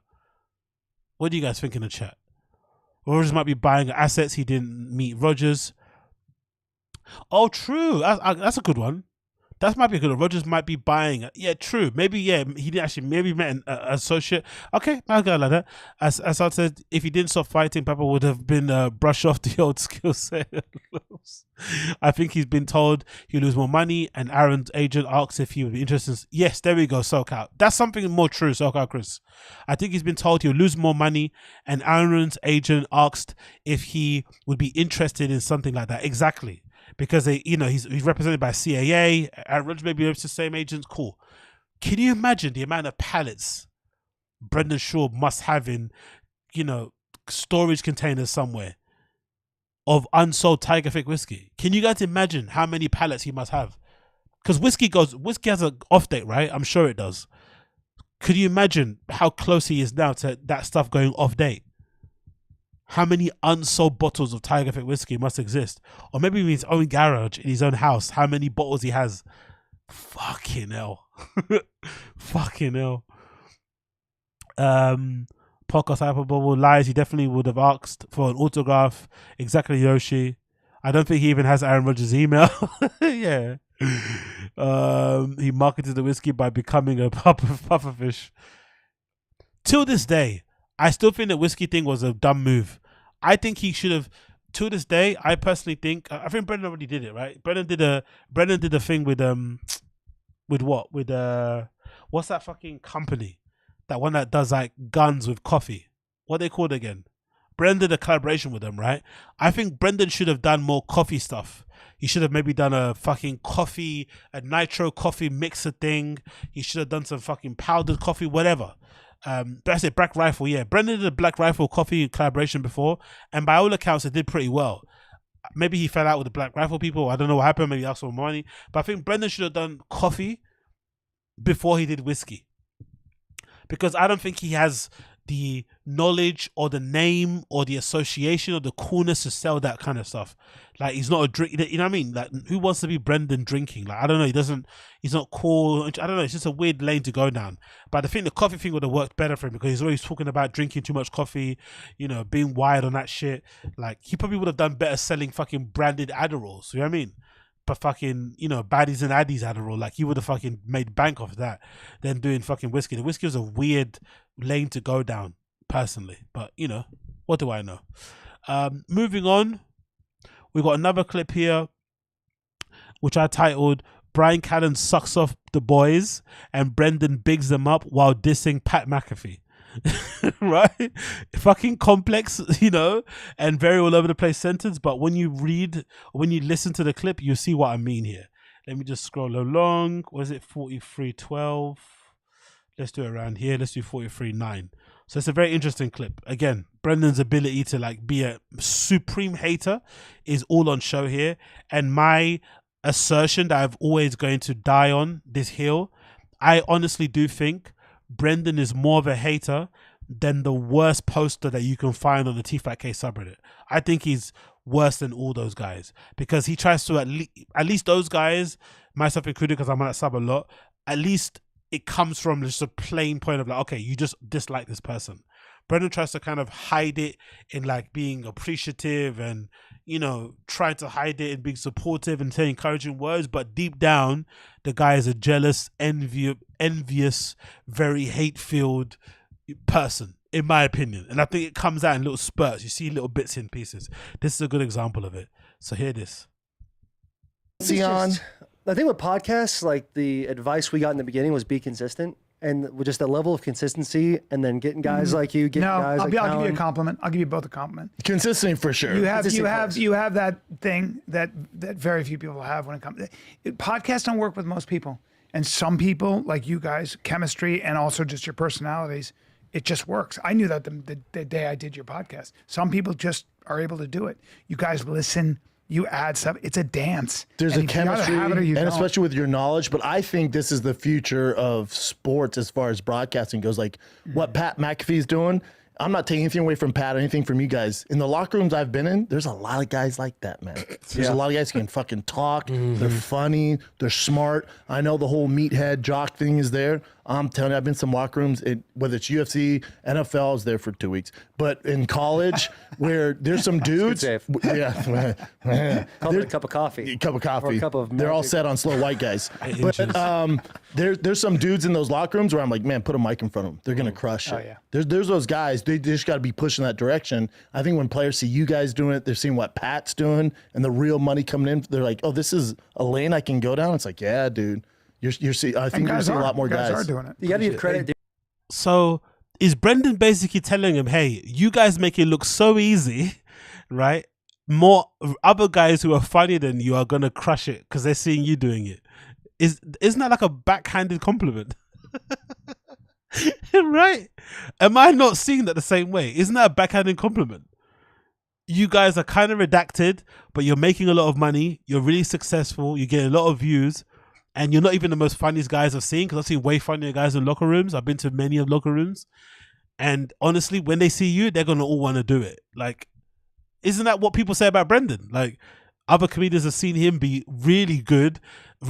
What do you guys think in the chat? Rodgers might be buying assets. He didn't meet Rodgers. Oh, true. That's a good one. That might be good. Rodgers might be buying. Yeah, true. Maybe, yeah, he didn't actually. Maybe he met an associate. Okay, I'll go like that. As I said, if he didn't stop fighting, Papa would have been brushed off the old skill set. I think he's been told he'll lose more money, and Aaron's agent asks if he would be interested. Yes, there we go, SoCal. That's something more true, SoCal Chris. I think he's been told he'll lose more money, and Aaron's agent asked if he would be interested in something like that. Exactly. Because he's represented by CAA. Aaron Rodgers maybe it's the same agents. Cool. Can you imagine the amount of pallets Brendan Schaub must have in, storage containers somewhere of unsold Tiger Thick whiskey? Can you guys imagine how many pallets he must have? Because whiskey has an off date, right? I'm sure it does. Could you imagine how close he is now to that stuff going off date? How many unsold bottles of Tiger Thick whiskey must exist? Or maybe in his own garage, in his own house, how many bottles he has. Fucking hell. Fucking hell. Podcast Hyper Bubble lies. He definitely would have asked for an autograph. Exactly, Yoshi. I don't think he even has Aaron Rodgers' email. Yeah. He marketed the whiskey by becoming a pufferfish. Till this day, I still think the whiskey thing was a dumb move. I think he should have. To this day, I personally think. I think Brendan already did it, right? Brendan did a thing with With what? With what's that fucking company? That one that does like guns with coffee. What they called again? Brendan did a collaboration with them, right? I think Brendan should have done more coffee stuff. He should have maybe done a fucking coffee, a nitro coffee mixer thing. He should have done some fucking powdered coffee, whatever. But I said Black Rifle, yeah. Brendan did a Black Rifle coffee collaboration before, and by all accounts, it did pretty well. Maybe he fell out with the Black Rifle people. I don't know what happened. Maybe he asked for money. But I think Brendan should have done coffee before he did whiskey. Because I don't think he has the knowledge or the name or the association or the coolness to sell that kind of stuff. Like, he's not a drink, you know what I mean? Like, who wants to be Brendan drinking? Like, I don't know, he's not cool. I don't know, it's just a weird lane to go down. But I think the coffee thing would have worked better for him, because he's always talking about drinking too much coffee, you know, being wired on that shit. Like, he probably would have done better selling fucking branded Adderalls, you know what I mean? But fucking, you know, baddies and addies Adderall, like, he would have fucking made bank off that than doing fucking whiskey. The whiskey was a weird lane to go down, personally. But, you know, what do I know? Moving on, we got another clip here, which I titled, Bryan Callen sucks off the boys and Brendan bigs them up while dissing Pat McAfee. Right? Fucking complex, you know, and very all over the place sentence, but when you listen to the clip, you see what I mean here. Let me just scroll along. Was it 43:12? Let's do it around here. Let's do 43:9. So it's a very interesting clip. Again, Brendan's ability to like be a supreme hater is all on show here, and my assertion that I've always going to die on this hill, I honestly do think Brendan is more of a hater than the worst poster that you can find on the THICCC subreddit. I think he's worse than all those guys, because he tries to at least those guys, myself included, because I'm on that sub a lot, at least it comes from just a plain point of like, okay, you just dislike this person. Brendan tries to kind of hide it in like being appreciative and, you know, trying to hide it and being supportive and saying encouraging words, but deep down, the guy is a jealous, envious, very hate-filled person, in my opinion. And I think it comes out in little spurts. You see little bits and pieces. This is a good example of it. So hear this. I think with podcasts, like the advice we got in the beginning was be consistent. And with just the level of consistency, and then getting guys like you, guys I'll like give you Callen. a compliment. I'll give you both a compliment. Consistency for sure. You have that thing that very few people have when it comes. Podcasts don't work with most people, and some people like you guys, chemistry and also just your personalities, it just works. I knew that the day I did your podcast. Some people just are able to do it. You guys listen. You add stuff. It's a dance. There's and a chemistry, and don't. especially with your knowledge. But I think this is the future of sports as far as broadcasting goes. Like what Pat McAfee's doing. I'm not taking anything away from Pat or anything from you guys. In the locker rooms I've been in, there's a lot of guys like that, man. There's a lot of guys who can fucking talk. They're funny. They're smart. I know the whole meathead jock thing is there. I'm telling you, I've been in some locker rooms, whether it's UFC, NFL, I was there for 2 weeks. But in college, where there's some dudes. Yeah. Call it a cup of coffee. Cup of coffee. Or a cup of They're all magic. set on slow white guys. But there's some dudes in those locker rooms where I'm like, man, put a mic in front of them. They're going to crush it. Oh, yeah. There's those guys. They just got to be pushing that direction. I think when players see you guys doing it, they're seeing what Pat's doing and the real money coming in. They're like, oh, this is a lane I can go down. It's like, yeah, dude. You're seeing. I think you're seeing a lot more guys. Are doing it. You got to give credit. So is Brendan basically telling him, hey, you guys make it look so easy, right? More other guys who are funnier than you are gonna crush it because they're seeing you doing it. Isn't that like a backhanded compliment? Right? Am I not seeing that the same way? Isn't that a backhanded compliment? You guys are kind of redacted, but you're making a lot of money. You're really successful. You get a lot of views. And you're not even the most funniest guys I've seen, because I've seen way funnier guys in locker rooms. I've been to many of locker rooms. And honestly, when they see you, they're going to all want to do it. Like, isn't that what people say about Brendan? Like, other comedians have seen him be really good,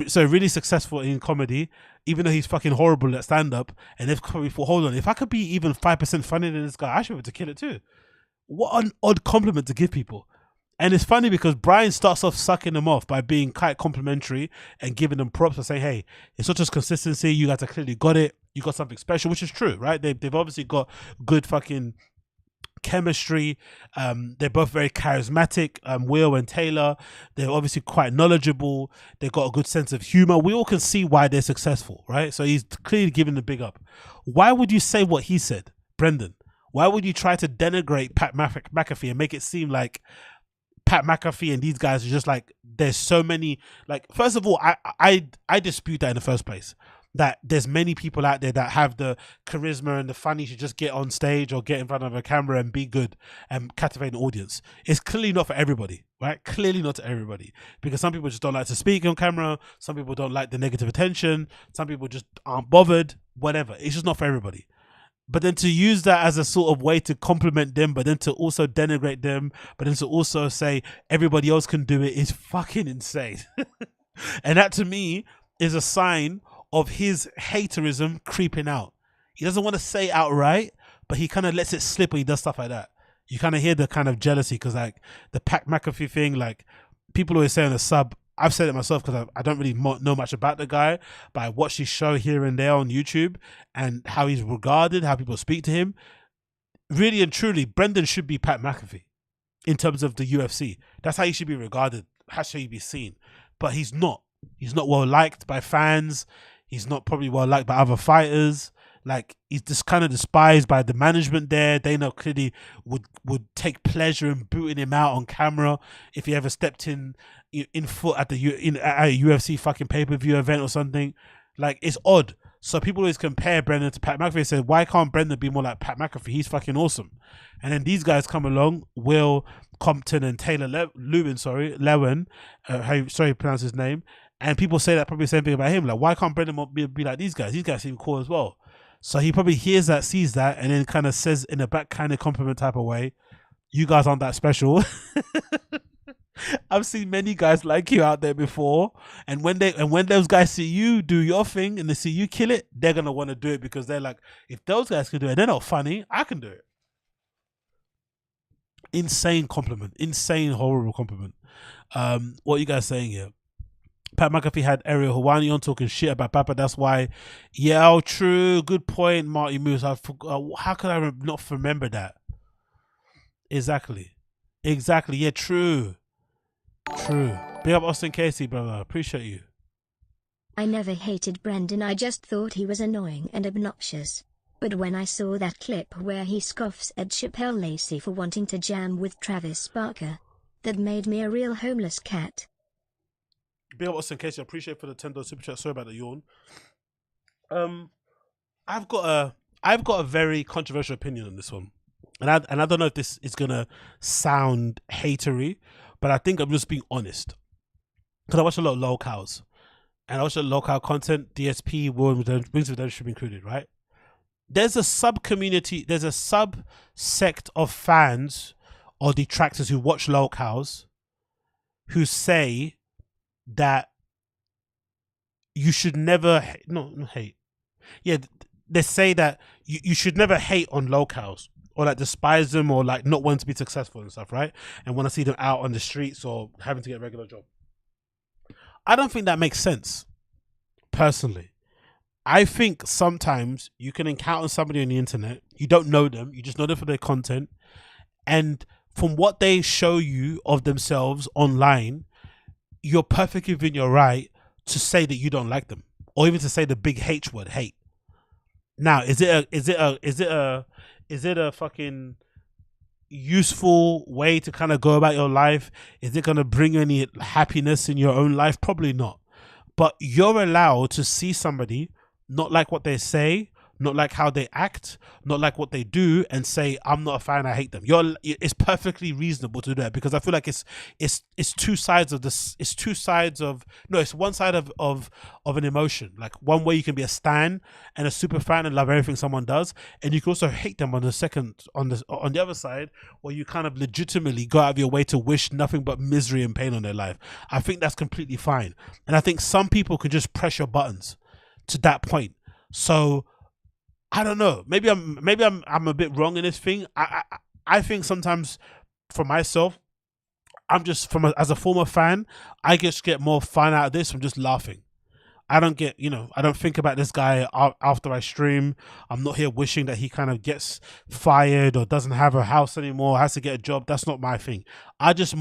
so really successful in comedy, even though he's fucking horrible at stand-up. And they've probably thought, hold on, if I could be even 5% funnier than this guy, I should be able to kill it too. What an odd compliment to give people. And it's funny because Bryan starts off sucking them off by being quite complimentary and giving them props and saying, hey, it's not just consistency. You guys have clearly got it. You got something special, which is true, right? They've obviously got good fucking chemistry. They're both very charismatic. Will and Taylor, they're obviously quite knowledgeable. They've got a good sense of humor. We all can see why they're successful, right? So he's clearly giving the big up. Why would you say what he said, Brendan? Why would you try to denigrate Pat McAfee and make it seem like Pat McAfee and these guys are just like, there's so many, like, first of all, I dispute that in the first place, that there's many people out there that have the charisma and the funny to just get on stage or get in front of a camera and be good and captivate an audience. It's clearly not for everybody, right? Clearly not to everybody, because some people just don't like to speak on camera. Some people don't like the negative attention. Some people just aren't bothered, whatever. It's just not for everybody. But then to use that as a sort of way to compliment them, but then to also denigrate them, but then to also say everybody else can do it is fucking insane. And that to me is a sign of his haterism creeping out. He doesn't want to say it outright, but he kind of lets it slip when he does stuff like that. You kind of hear the kind of jealousy, because like the Pat McAfee thing, like people always say on the sub, I've said it myself because I don't really know much about the guy, but I watch his show here and there on YouTube and how he's regarded, how people speak to him. Really and truly, Brendan should be Pat McAfee in terms of the UFC. That's how he should be regarded, how should he be seen. But he's not. He's not well liked by fans. He's not probably well liked by other fighters. Like, he's just kind of despised by the management there. They know clearly would take pleasure in booting him out on camera if he ever stepped in foot at a UFC fucking pay-per-view event or something. Like, it's odd. So people always compare Brendan to Pat McAfee and say, why can't Brendan be more like Pat McAfee? He's fucking awesome. And then these guys come along, Will, Compton, and Taylor Lewan, how you pronounce his name. And people say that probably the same thing about him. Like, why can't Brendan be like these guys? These guys seem cool as well. So he probably hears that, sees that, and then kind of says in a back kind of compliment type of way, you guys aren't that special. I've seen many guys like you out there before, and when those guys see you do your thing and they see you kill it, they're gonna want to do it, because they're like, if those guys can do it, they're not funny, I can do it. Insane compliment, insane horrible compliment. What are you guys saying here? Pat McAfee had Ariel Helwani on talking shit about Papa. That's why. Yeah, oh, true. Good point, Marty Moose. How could I not remember that? Exactly. Yeah, true. Big up Austin Casey, brother. Appreciate you. I never hated Brendan. I just thought he was annoying and obnoxious. But when I saw that clip where he scoffs at Chappelle Lacey for wanting to jam with Travis Barker, that made me a real homeless cat. Big up Austin Casey, I appreciate for the $10 super chat. Sorry about the yawn. I've got a very controversial opinion on this one, and I don't know if this is gonna sound hatery, but I think I'm just being honest, because I watch a lot of locals, and I watch a lot of local content. DSP, Wings of Them should be included, right? There's a sub community, there's a subsect of fans or detractors who watch locals who say that you should never hate. Yeah, they say that you should never hate on locals, or like despise them, or like not want to be successful and stuff, right? And want to see them out on the streets or having to get a regular job. I don't think that makes sense, personally. I think sometimes you can encounter somebody on the internet, you don't know them, you just know them for their content, and from what they show you of themselves online, you're perfectly within your right to say that you don't like them, or even to say the big H word, hate. Now, is it a fucking useful way to kind of go about your life? Is it going to bring any happiness in your own life? Probably not. But you're allowed to see somebody not like what they say, not like how they act, not like what they do, and say, I'm not a fan, I hate them. It's perfectly reasonable to do that, because I feel like it's two sides of this. It's one side of an emotion. Like, one way you can be a stan and a super fan and love everything someone does, and you can also hate them on the other side, where you kind of legitimately go out of your way to wish nothing but misery and pain on their life. I think that's completely fine, and I think some people can just press your buttons to that point. So I don't know. Maybe I'm a bit wrong in this thing. I think sometimes, for myself, I'm just as a former fan, I just get more fun out of this from just laughing. I don't get, I don't think about this guy after I stream. I'm not here wishing that he kind of gets fired or doesn't have a house anymore, has to get a job. That's not my thing. I just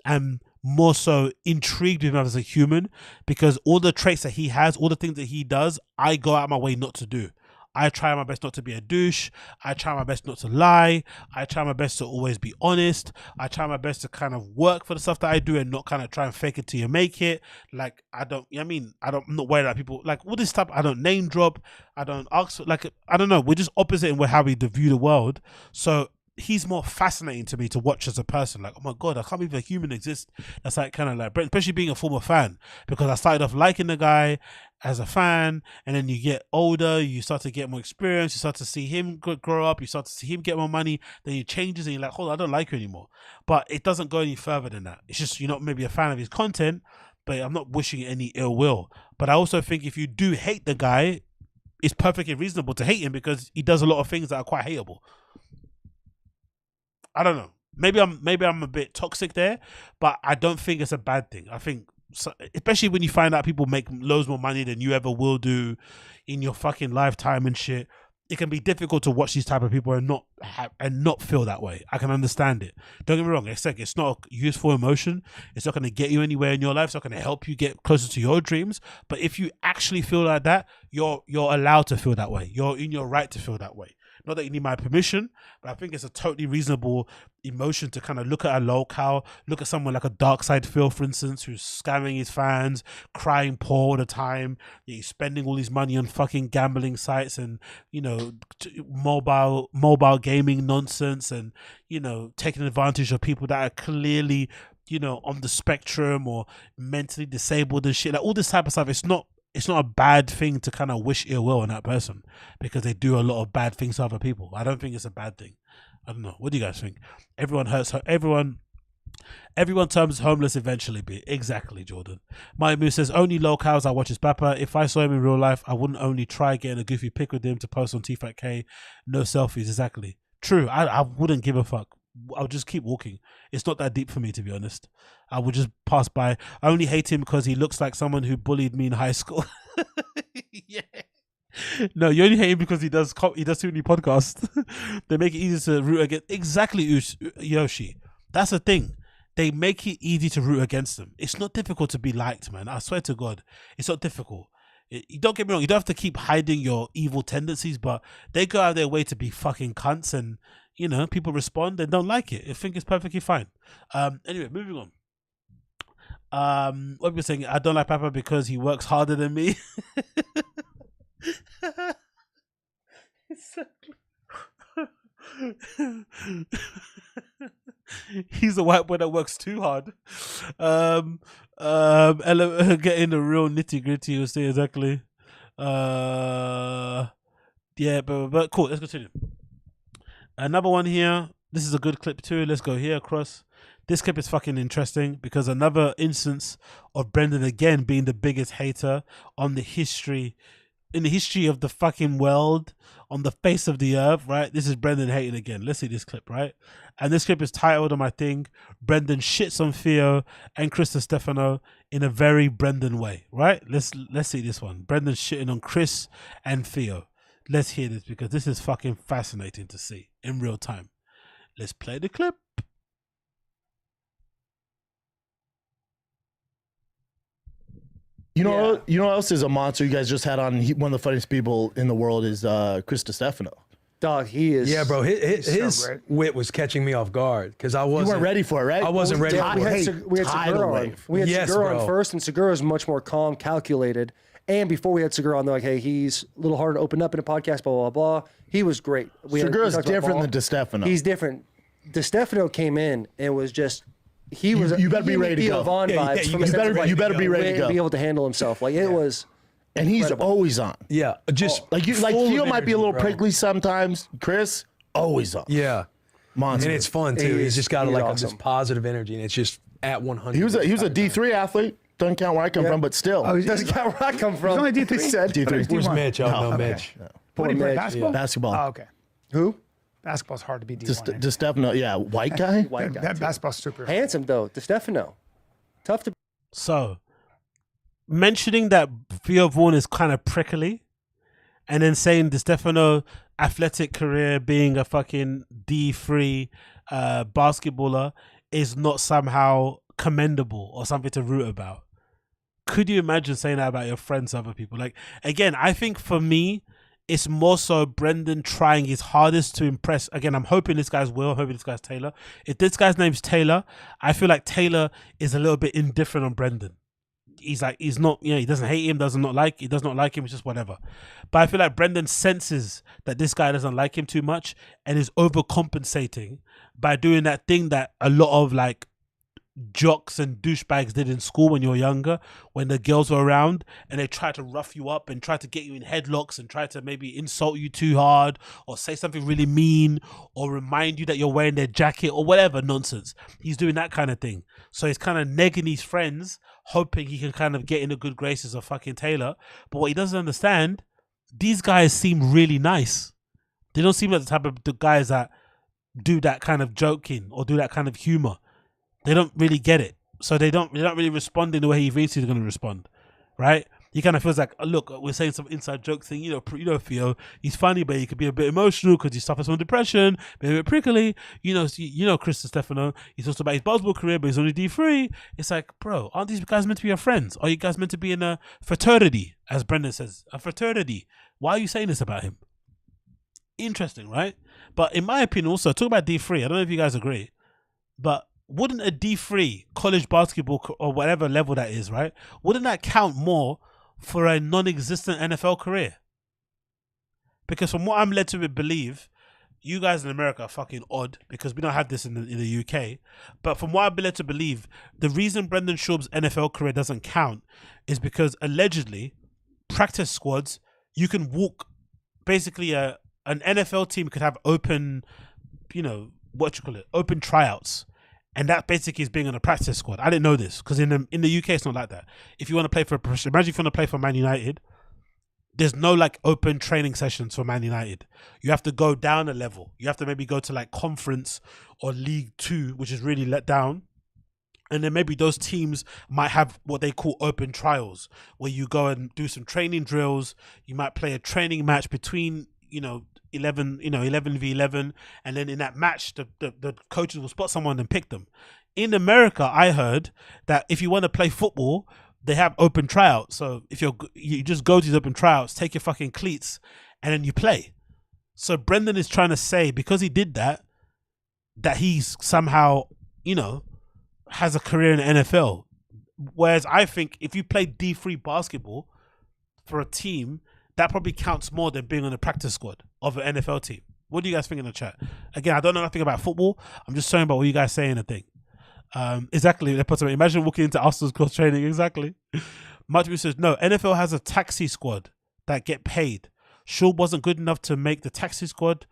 am more so intrigued with him as a human, because all the traits that he has, all the things that he does, I go out of my way not to do. I try my best not to be a douche. I try my best not to lie. I try my best to always be honest. I try my best to kind of work for the stuff that I do and not kind of try and fake it till you make it. Like, I'm not worried about people, like all this stuff. I don't name drop. I don't ask, like, I don't know. We're just opposite in how we view the world. So he's more fascinating to me to watch as a person. Like, oh my God, I can't believe a human exists. That's like kind of like, especially being a former fan, because I started off liking the guy as a fan, and then you get older, you start to get more experience, you start to see him grow up, you start to see him get more money, then he changes and you're like, hold on, I don't like you anymore. But it doesn't go any further than that. It's just, you're not maybe a fan of his content, but I'm not wishing any ill will. But I also think if you do hate the guy, it's perfectly reasonable to hate him, because he does a lot of things that are quite hateable. I don't know. Maybe I'm a bit toxic there, but I don't think it's a bad thing. I think, especially when you find out people make loads more money than you ever will do in your fucking lifetime and shit, it can be difficult to watch these type of people and not feel that way. I can understand it. Don't get me wrong. It's not a useful emotion. It's not going to get you anywhere in your life. It's not going to help you get closer to your dreams. But if you actually feel like that, you're allowed to feel that way. You're in your right to feel that way. Not that you need my permission, but I think it's a totally reasonable emotion to kind of look at a locale, look at someone like a Dark Side Phil, for instance, who's scamming his fans, crying poor all the time, he's spending all his money on fucking gambling sites and, mobile gaming nonsense, and, taking advantage of people that are clearly, on the spectrum or mentally disabled and shit. Like, all this type of stuff, it's not a bad thing to kind of wish ill will on that person, because they do a lot of bad things to other people. I don't think it's a bad thing. I don't know. What do you guys think? Everyone turns homeless eventually. Exactly, Jordan. My Moose says, only locals I watch is Bapa. If I saw him in real life, I wouldn't only try getting a goofy pic with him to post on THICCC. No selfies. Exactly. True. I wouldn't give a fuck. I'll just keep walking. It's not that deep for me, to be honest. I would just pass by. I only hate him because he looks like someone who bullied me in high school. Yeah. No, you only hate him because he does too many podcasts. They make it easy to root against. Exactly, Yoshi. That's the thing. They make it easy to root against them. It's not difficult to be liked, man. I swear to God, it's not difficult. You don't get me wrong. You don't have to keep hiding your evil tendencies, but they go out of their way to be fucking cunts, and people respond and don't like it. I think it's perfectly fine. Anyway, moving on. What we're saying, I don't like Papa because he works harder than me. He's a white boy that works too hard. Getting the real nitty gritty, you'll say exactly. Yeah, but cool. Let's continue. Another one here. This is a good clip too. Let's go here across. This clip is fucking interesting because another instance of Brendan again being the biggest hater in the history of the fucking world, on the face of the earth, right? This is Brendan hating again. Let's see this clip, right? And this clip is titled on my thing, Brendan shits on Theo and Chris DiStefano in a very Brendan way, right? Let's see this one. Brendan shitting on Chris and Theo. Let's hear this because this is fucking fascinating to see in real time. Let's play the clip. You know what else is a monster you guys just had on? One of the funniest people in the world is Chris DiStefano. Dog, he is. Yeah, bro. His wit was catching me off guard because I wasn't. You weren't ready for it, right? I wasn't ready for it. We had Segura on. We had Segura on first, and Segura is much more calm, calculated. And before we had Segura on, they're like, hey, he's a little hard to open up in a podcast, blah, blah, blah. He was great. Segura's different than DiStefano. He's different. DiStefano came in and was just... He was. You better be ready to go. You better be ready to go. Be able to handle himself. Like it was. And he's always on. Yeah, just like Theo might be a little prickly sometimes. Chris always on. Yeah, monster. And it's fun too. He's just got this positive energy, and it's just at 100. He was a D3 athlete. Doesn't count where I come from, but still. Oh, he doesn't count where I come from. He's only D3. Said D3. Where's Mitch? Oh no, Mitch. What do you play basketball? Basketball. Oh, okay. Who? Basketball's hard to be D1. DiStefano, yeah, white guy. That basketball's super handsome though. DiStefano, tough to. So, mentioning that Theo Vaughn is kind of prickly, and then saying DiStefano athletic career being a fucking D3 basketballer is not somehow commendable or something to root about. Could you imagine saying that about your friends, other people? Like, again, I think for me, it's more so Brendan trying his hardest to impress. Again, I'm hoping this guy's Will, hoping this guy's Taylor. If this guy's name's Taylor, I feel like Taylor is a little bit indifferent on Brendan. He's like, he's not, you know, he doesn't hate him, does not like him, it's just whatever. But I feel like Brendan senses that this guy doesn't like him too much and is overcompensating by doing that thing that a lot of like jocks and douchebags did in school when you were younger, when the girls were around and they try to rough you up and try to get you in headlocks and try to maybe insult you too hard or say something really mean or remind you that you're wearing their jacket or whatever nonsense. He's doing that kind of thing. So he's kind of negging his friends, hoping he can kind of get in the good graces of fucking Taylor. But what he doesn't understand, these guys seem really nice. They don't seem like the type of the guys that do that kind of joking or do that kind of humor. They don't really get it, so they don't really respond in the way he thinks he's going to respond, right? He kind of feels like, oh, look, we're saying some inside joke thing, you know, Theo, he's funny, but he could be a bit emotional because he suffers from depression, maybe a bit prickly, you know, Chris DiStefano, he talks about his basketball career, but he's only D3. It's like, bro, aren't these guys meant to be your friends? Are you guys meant to be in a fraternity, as Brendan says, a fraternity? Why are you saying this about him? Interesting, right? But in my opinion, also, talk about D3, I don't know if you guys agree, but wouldn't a D3 college basketball or whatever level that is, right? Wouldn't that count more for a non-existent NFL career? Because from what I'm led to believe, you guys in America are fucking odd because we don't have this in the UK. But from what I've been led to believe, the reason Brendan Schaub's NFL career doesn't count is because allegedly practice squads, you can walk, basically an NFL team could have open, you know, open tryouts. And that basically is being on a practice squad. I didn't know this because in the UK it's not like that. If you want to play for imagine if you want to play for Man United, there's no like open training sessions for Man United. You have to go down a level. You have to maybe go to like Conference or League 2, which is really let down. And then maybe those teams might have what they call open trials, where you go and do some training drills. You might play a training match between, 11v11, and then in that match the coaches will spot someone and pick them. In America, I heard that if you want to play football, they have open tryouts. So if you just go to these open tryouts, take your fucking cleats, and then you play. So Brendan is trying to say, because he did that he's somehow, has a career in the NFL. Whereas I think if you play D3 basketball for a team, that probably counts more than being on the practice squad of an NFL team. What do you guys think in the chat? Again, I don't know nothing about football. I'm just talking about what you guys say in the thing. Exactly. Imagine walking into Arsenal's cross training. Exactly. Much says, no, NFL has a taxi squad that get paid. Schaub wasn't good enough to make the taxi squad.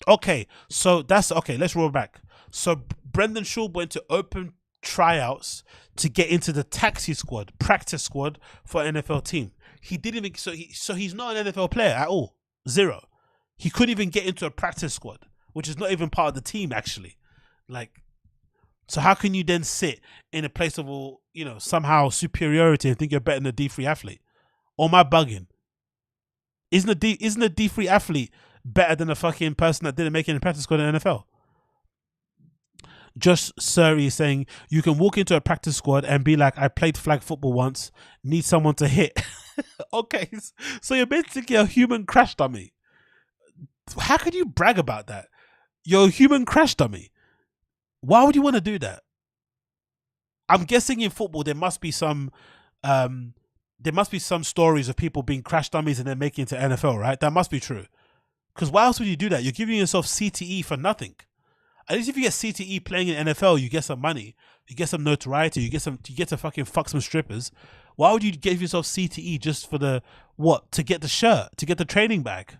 Okay, so that's okay. Let's roll back. So Brendan Schaub went to open tryouts to get into the taxi squad, practice squad for an NFL team. He didn't even so he's not an NFL player at all. Zero. He couldn't even get into a practice squad, which is not even part of the team actually. Like, so how can you then sit in a place of all, somehow superiority and think you're better than a D3 athlete? Or am I bugging? Isn't a D3 athlete better than a fucking person that didn't make it in a practice squad in the NFL? Josh Surrey is saying you can walk into a practice squad and be like, I played flag football once, need someone to hit. Okay, so you're basically a human crash dummy. How could you brag about that? You're a human crash dummy. Why would you want to do that? I'm guessing in football there must be some stories of people being crash dummies and then making it to NFL, right? That must be true. Because why else would you do that? You're giving yourself CTE for nothing. At least if you get CTE playing in NFL, you get some money, you get some notoriety, you get to fucking fuck some strippers. Why would you give yourself CTE just for to get the shirt, to get the training bag?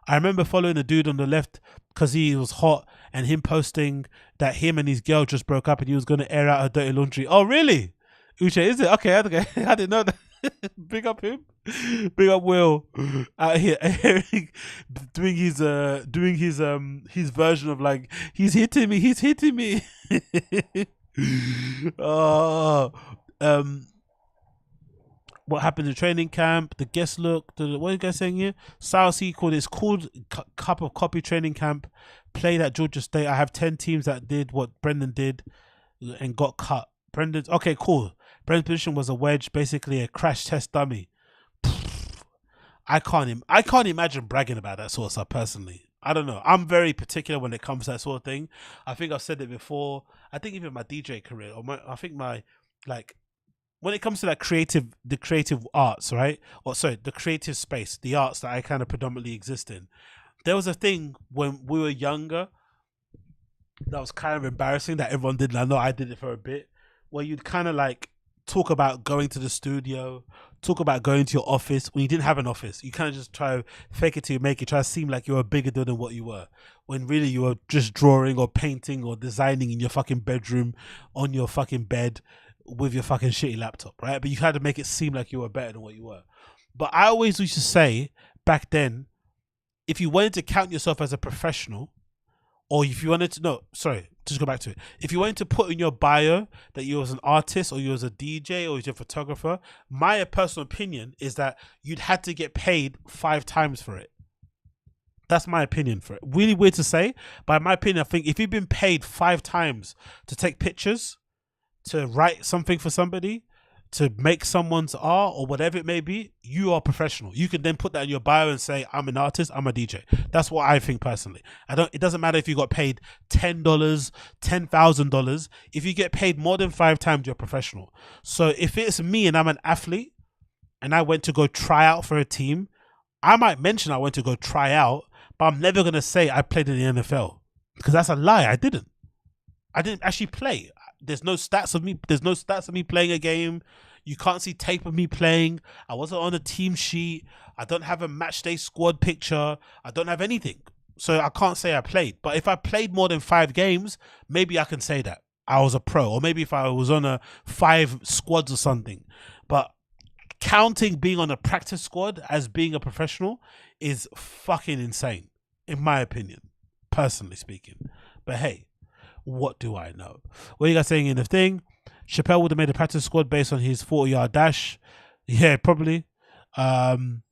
I remember following the dude on the left because he was hot and him posting that him and his girl just broke up and he was going to air out her dirty laundry. Oh, really? Uche, is it? Okay. I didn't know that. Big up him. Big up Will out here doing his version of like, he's hitting me. what happened in training camp, the guest look, what are you guys saying here? South Sea called it's called Cup of Copy training camp. Played at Georgia State. I have 10 teams that did what Brendan did and got cut. Brendan's okay, cool. Brendan's position was a wedge, basically a crash test dummy. I can't imagine bragging about that sort of stuff personally. I don't know. I'm very particular when it comes to that sort of thing. I think I've said it before. I think even my DJ career, or when it comes to that the creative arts, right? Or sorry, the creative space, the arts that I kind of predominantly exist in. There was a thing when we were younger that was kind of embarrassing that everyone did. And I know I did it for a bit, where you'd kind of like talk about going to the studio, talk about going to your office when you didn't have an office. You kind of just try to fake it till you make it, try to seem like you were bigger than what you were, when really you were just drawing or painting or designing in your fucking bedroom on your fucking bed with your fucking shitty laptop, right? But you had to make it seem like you were better than what you were. But I always used to say back then, if you wanted to count yourself as a professional, or if you wanted to, just go back to it. If you wanted to put in your bio that you was an artist or you was a DJ or you're a photographer, my personal opinion is that you'd had to get paid 5 times for it. That's my opinion for it. Really weird to say, but in my opinion, I think if you've been paid 5 times to take pictures, to write something for somebody, to make someone's art or whatever it may be, you are professional. You can then put that in your bio and say, I'm an artist, I'm a DJ. That's what I think personally. It doesn't matter if you got paid $10, $10,000. If you get paid more than 5 times, you're professional. So if it's me and I'm an athlete and I went to go try out for a team, I might mention I went to go try out, but I'm never going to say I played in the NFL, because that's a lie. I didn't actually play. There's no stats of me. There's no stats of me playing a game. You can't see tape of me playing. I wasn't on a team sheet. I don't have a match day squad picture. I don't have anything. So I can't say I played. But if I played more than 5 games, maybe I can say that I was a pro. Or maybe if I was on a 5 squads or something. But counting being on a practice squad as being a professional is fucking insane, in my opinion, personally speaking. But hey, what do I know? What are you guys saying in the thing? Chappelle would have made a practice squad based on his 40-yard dash. Yeah, probably. Brendan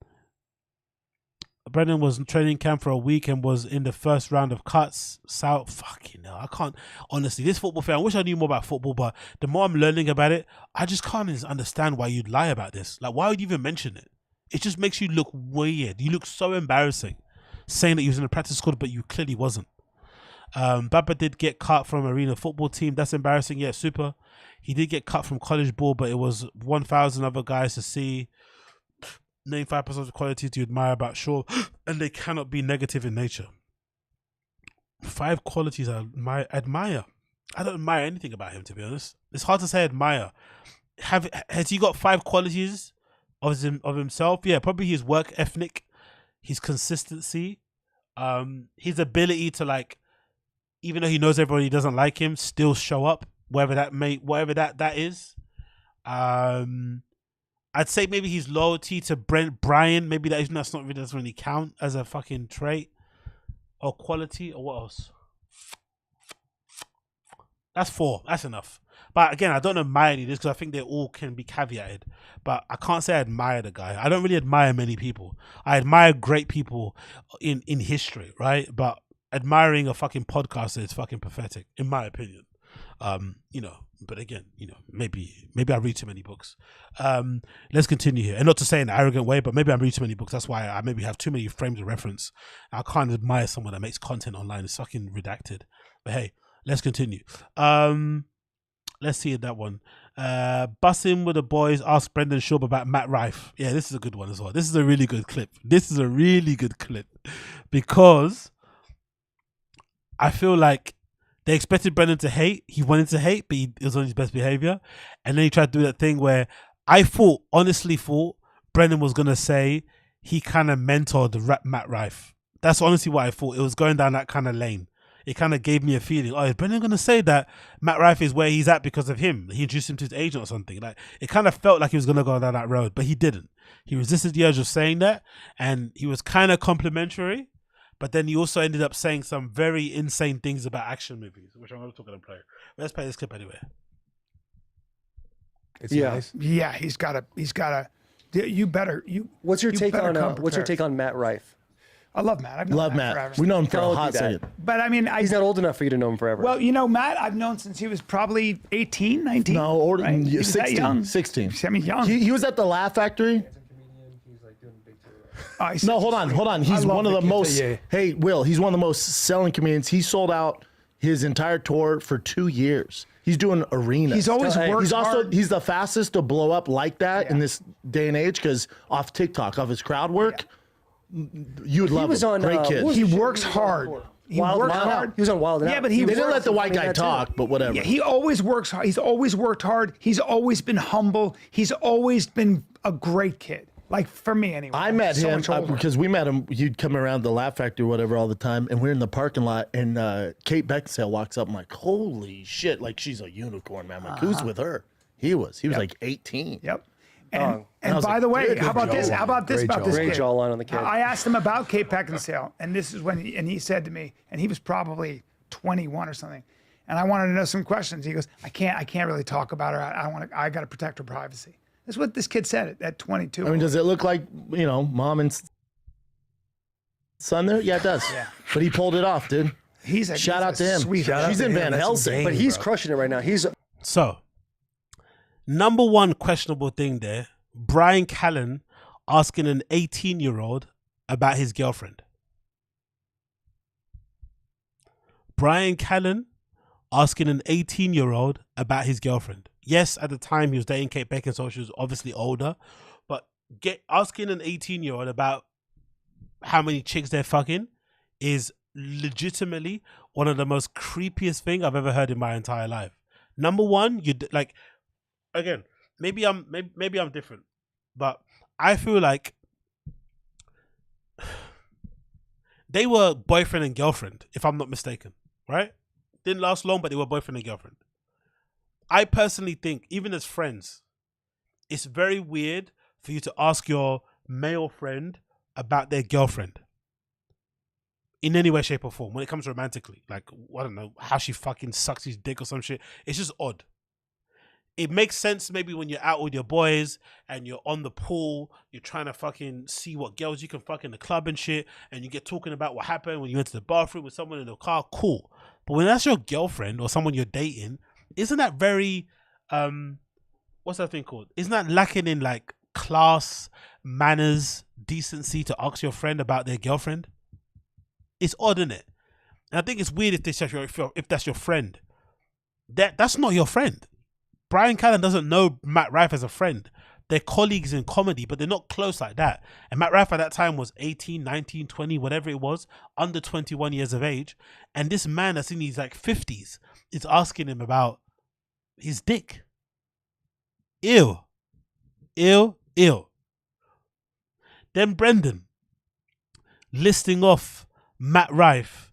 was in training camp for a week and was in the first round of cuts. Fucking hell, I can't. Honestly, this football thing, I wish I knew more about football, but the more I'm learning about it, I just can't understand why you'd lie about this. Like, why would you even mention it? It just makes you look weird. You look so embarrassing saying that you was in a practice squad, but you clearly wasn't. Baba did get cut from arena football team. That's embarrassing. Yeah, super. He did get cut from college ball, but it was 1,000 other guys to see. Name 5% of the qualities you admire about Shaw, and they cannot be negative in nature. 5 qualities I admire. I don't admire anything about him, to be honest. It's hard to say admire. Has he got 5 qualities of himself? Yeah, probably his work ethic, his consistency, his ability to, like, even though he knows everybody doesn't like him, still show up, whatever that is. I'd say maybe his loyalty to BRYAN, maybe doesn't really count as a fucking trait or quality. Or what else? That's 4. That's enough. But again, I don't admire any of this because I think they all can be caveated. But I can't say I admire the guy. I don't really admire many people. I admire great people in history, right? But admiring a fucking podcaster is fucking pathetic, in my opinion. But again, maybe I read too many books. Let's continue here. And not to say in an arrogant way, but maybe I read too many books. That's why I maybe have too many frames of reference. I can't admire someone that makes content online. It's fucking redacted. But hey, let's continue. Let's see that one. Bussin with the boys asked Brendan Schaub about Matt Rife. Yeah, this is a good one as well. This is a really good clip. Because I feel like they expected Brendan to hate. He wanted to hate, but it was on his best behavior. And then he tried to do that thing where I honestly thought Brendan was going to say he kind of mentored Matt Rife. That's honestly what I thought. It was going down that kind of lane. It kind of gave me a feeling, is Brendan going to say that Matt Rife is where he's at because of him? He introduced him to his agent or something. Like, it kind of felt like he was going to go down that road, but he didn't. He resisted the urge of saying that, and he was kind of complimentary. But then he also ended up saying some very insane things about action movies, which I'm not going to play. Let's play this clip anyway. Yeah, he's got a You better. What's your you take better on come what's your prepared. take on Matt Rife? I love Matt. I've known Love Matt Matt. forever. We know him for a Don't hot do that. second. But I mean, He's not old enough for you to know him forever. Well, you know, Matt, I've known since he was probably 18, 19. No, older, right? He was that 16. young. 16. I mean, young. He was at the Laugh Factory. No, hold on. He's one of the most. Hey, Will, he's one of the most selling comedians. He sold out his entire tour for 2 years. He's doing arenas. He's always worked hard. He's the fastest to blow up like that in this day and age because off TikTok, off his crowd work, you would love him. Great kid. He works hard. He works hard. He was on Wild and Out. Yeah, but they didn't let the white guy talk, but whatever. Yeah, he always works hard. He's always worked hard. He's always been humble. He's always been a great kid. Like for me, anyway. I met So him much older. because we met him. He'd come around the Laugh Factory or whatever all the time, and we're in the parking lot, and Kate Beckinsale walks up. I'm like, holy shit! Like she's a unicorn, man. I'm like, who's with her? He was like 18. Yep. And And I was by like, the way, good how about this? How about this? Great About this Great kid? jawline on the kid. I asked him about Kate Beckinsale, and this is when he said to me, and he was probably 21 or something, and I wanted to know some questions. He goes, I can't really talk about her. I got to protect her privacy. That's what this kid said at 22. I mean, does it look like, mom and son there? Yeah, it does. Yeah. But he pulled it off, dude. Shout out to him. Sweetheart. She's in Van Helsing. But he's crushing it right now. So, number one questionable thing there, Brian Callen asking an 18-year-old about his girlfriend. Brian Callen asking an 18-year-old about his girlfriend. Yes, at the time he was dating Kate Beckinsale, she was obviously older, but asking an 18-year-old about how many chicks they're fucking is legitimately one of the most creepiest thing I've ever heard in my entire life. Number one, again, maybe I'm different, but I feel like they were boyfriend and girlfriend, if I'm not mistaken, right? Didn't last long, but they were boyfriend and girlfriend. I personally think, even as friends, it's very weird for you to ask your male friend about their girlfriend in any way, shape, or form when it comes romantically. Like, I don't know, how she fucking sucks his dick or some shit. It's just odd. It makes sense maybe when you're out with your boys and you're on the pool, you're trying to fucking see what girls you can fuck in the club and shit, and you get talking about what happened when you went to the bathroom with someone in the car, cool. But when that's your girlfriend or someone you're dating, isn't that very, what's that thing called? Isn't that lacking in like class, manners, decency to ask your friend about their girlfriend? It's odd, isn't it? And I think it's weird if that's your friend. That's not your friend. Brian Callen doesn't know Matt Rife as a friend. They're colleagues in comedy, but they're not close like that. And Matt Rife at that time was 18, 19, 20, whatever it was, under 21 years of age. And this man that's in his like 50s is asking him about his dick. Ew. Ew. Ew. Then Brendan listing off Matt Rife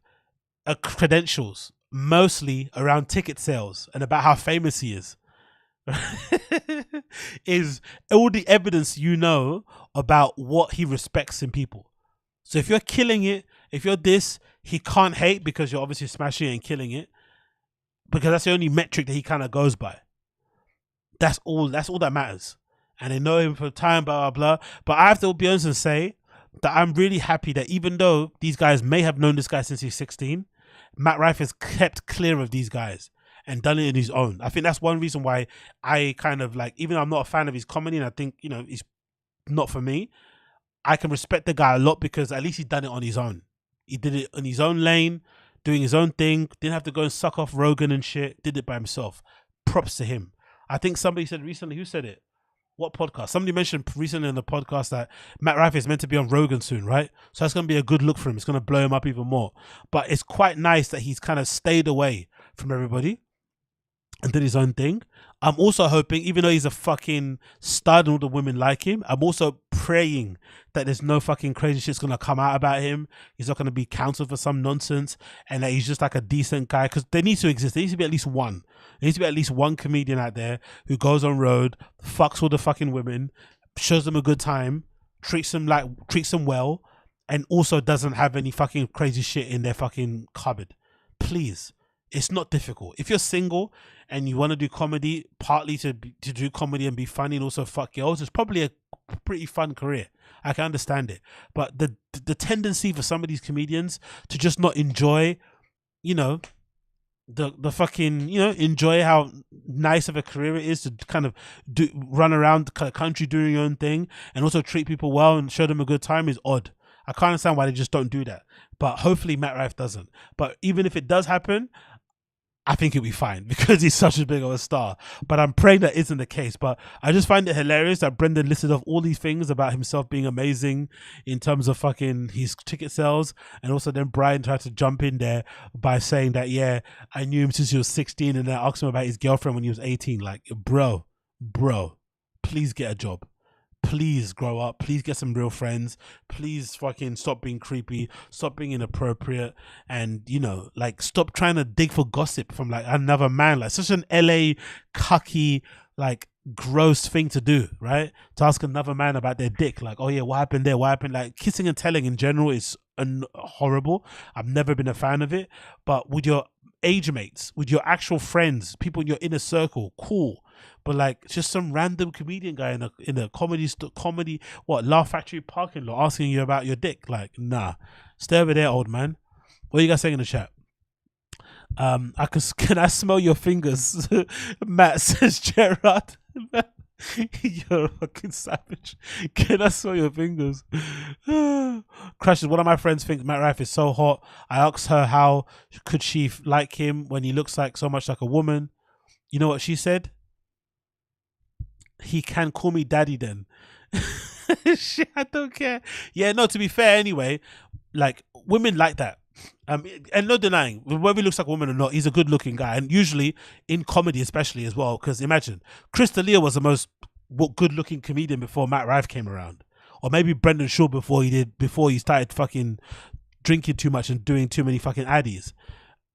credentials, mostly around ticket sales and about how famous he is. Is all the evidence you know about what he respects in people. So if you're killing it, if you're this, he can't hate because you're obviously smashing it and killing it, because that's the only metric that he kind of goes by. That's all that matters. And they know him for time, blah, blah, blah. But I have to be honest and say that I'm really happy that even though these guys may have known this guy since he's 16, Matt Rife has kept clear of these guys and done it in his own. I think that's one reason why I kind of like, even though I'm not a fan of his comedy and I think, he's not for me, I can respect the guy a lot because at least he's done it on his own. He did it in his own lane, doing his own thing, didn't have to go and suck off Rogan and shit, did it by himself. Props to him. I think somebody said recently, who said it? What podcast? Somebody mentioned recently in the podcast that Matt Rife is meant to be on Rogan soon, right? So that's going to be a good look for him. It's going to blow him up even more. But it's quite nice that he's kind of stayed away from everybody and did his own thing. I'm also hoping, even though he's a fucking stud and all the women like him, I'm also praying that there's no fucking crazy shit's going to come out about him. He's not going to be counseled for some nonsense and that he's just like a decent guy, because there needs to exist. There needs to be at least one. There needs to be at least one comedian out there who goes on road, fucks all the fucking women, shows them a good time, treats them well, and also doesn't have any fucking crazy shit in their fucking cupboard. Please. It's not difficult. If you're single and you want to do comedy, partly to do comedy and be funny and also fuck girls, it's probably pretty fun career. I can understand it. But the tendency for some of these comedians to just not enjoy, you know, the fucking, you know, enjoy how nice of a career it is to kind of run around the country doing your own thing and also treat people well and show them a good time is odd. I can't understand why they just don't do that. But hopefully Matt Rife doesn't. But even if it does happen, I think he'll be fine because he's such a big of a star. But I'm praying that isn't the case. But I just find it hilarious that Brendan listed off all these things about himself being amazing in terms of fucking his ticket sales. And also then Bryan tried to jump in there by saying that, yeah, I knew him since he was 16 and then I asked him about his girlfriend when he was 18. Like, bro, please get a job. Please grow up. Please get some real friends. Please fucking stop being creepy. Stop being inappropriate. And, you know, like, stop trying to dig for gossip from, like, another man. Like, such an LA cucky, like, gross thing to do, right? To ask another man about their dick. Like, oh, yeah, what happened there? What happened? Like, kissing and telling in general is horrible. I've never been a fan of it. But with your age mates, with your actual friends, people in your inner circle, cool. But like just some random comedian guy in a comedy Laugh Factory parking lot asking you about your dick, like, nah, stay over there, old man. What are you guys saying in the chat? Can I smell your fingers? Matt says Gerard. You're a fucking savage. Can I smell your fingers? Crashes. One of my friends thinks Matt Rife is so hot. I asked her how could she like him when he looks like so much like a woman. You know what she said? He can call me daddy then. Shit, I don't care. Yeah, no, to be fair anyway, like women like that. And no denying, whether he looks like a woman or not, he's a good looking guy. And usually in comedy especially as well, because imagine, Chris D'Elia was the most good looking comedian before Matt Rife came around. Or maybe Brendan Shaw before he started fucking drinking too much and doing too many fucking addies.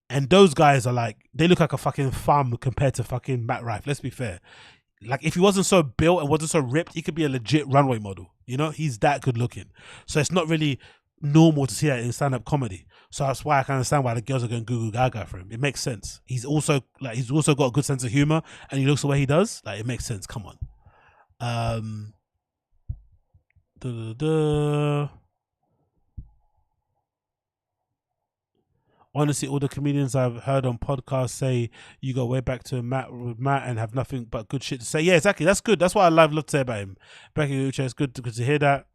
And those guys are like, they look like a fucking farm compared to fucking Matt Rife, let's be fair. Like, if he wasn't so built and wasn't so ripped, he could be a legit runway model. You know, he's that good looking. So it's not really normal to see that in stand-up comedy. So that's why I can understand why the girls are going goo goo gaga for him. It makes sense. He's also got a good sense of humor, and he looks the way he does. Like, it makes sense. Come on. Honestly, all the comedians I've heard on podcasts say you go way back to Matt and have nothing but good shit to say. Yeah, exactly. That's good. That's what I love to say about him. Becky Uche, it's good to hear that.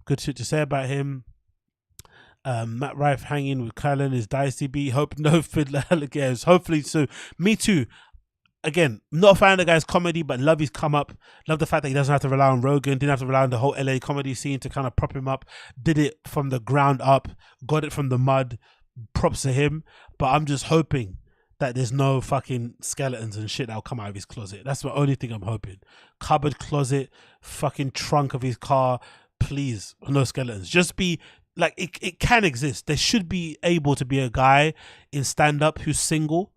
Good shit to say about him. Matt Rife hanging with CALLEN is dicey. B. Hope no fiddler alligators. Hopefully soon. Me too. Again, not a fan of the guy's comedy, but love his come up. Love the fact that he doesn't have to rely on Rogan. Didn't have to rely on the whole LA comedy scene to kind of prop him up. Did it from the ground up. Got it from the mud. Props to him. But I'm just hoping that there's no fucking skeletons and shit that'll come out of his closet. That's the only thing I'm hoping. Cupboard, closet, fucking trunk of his car. Please, no skeletons. Just be like, it can exist. There should be able to be a guy in stand-up who's single,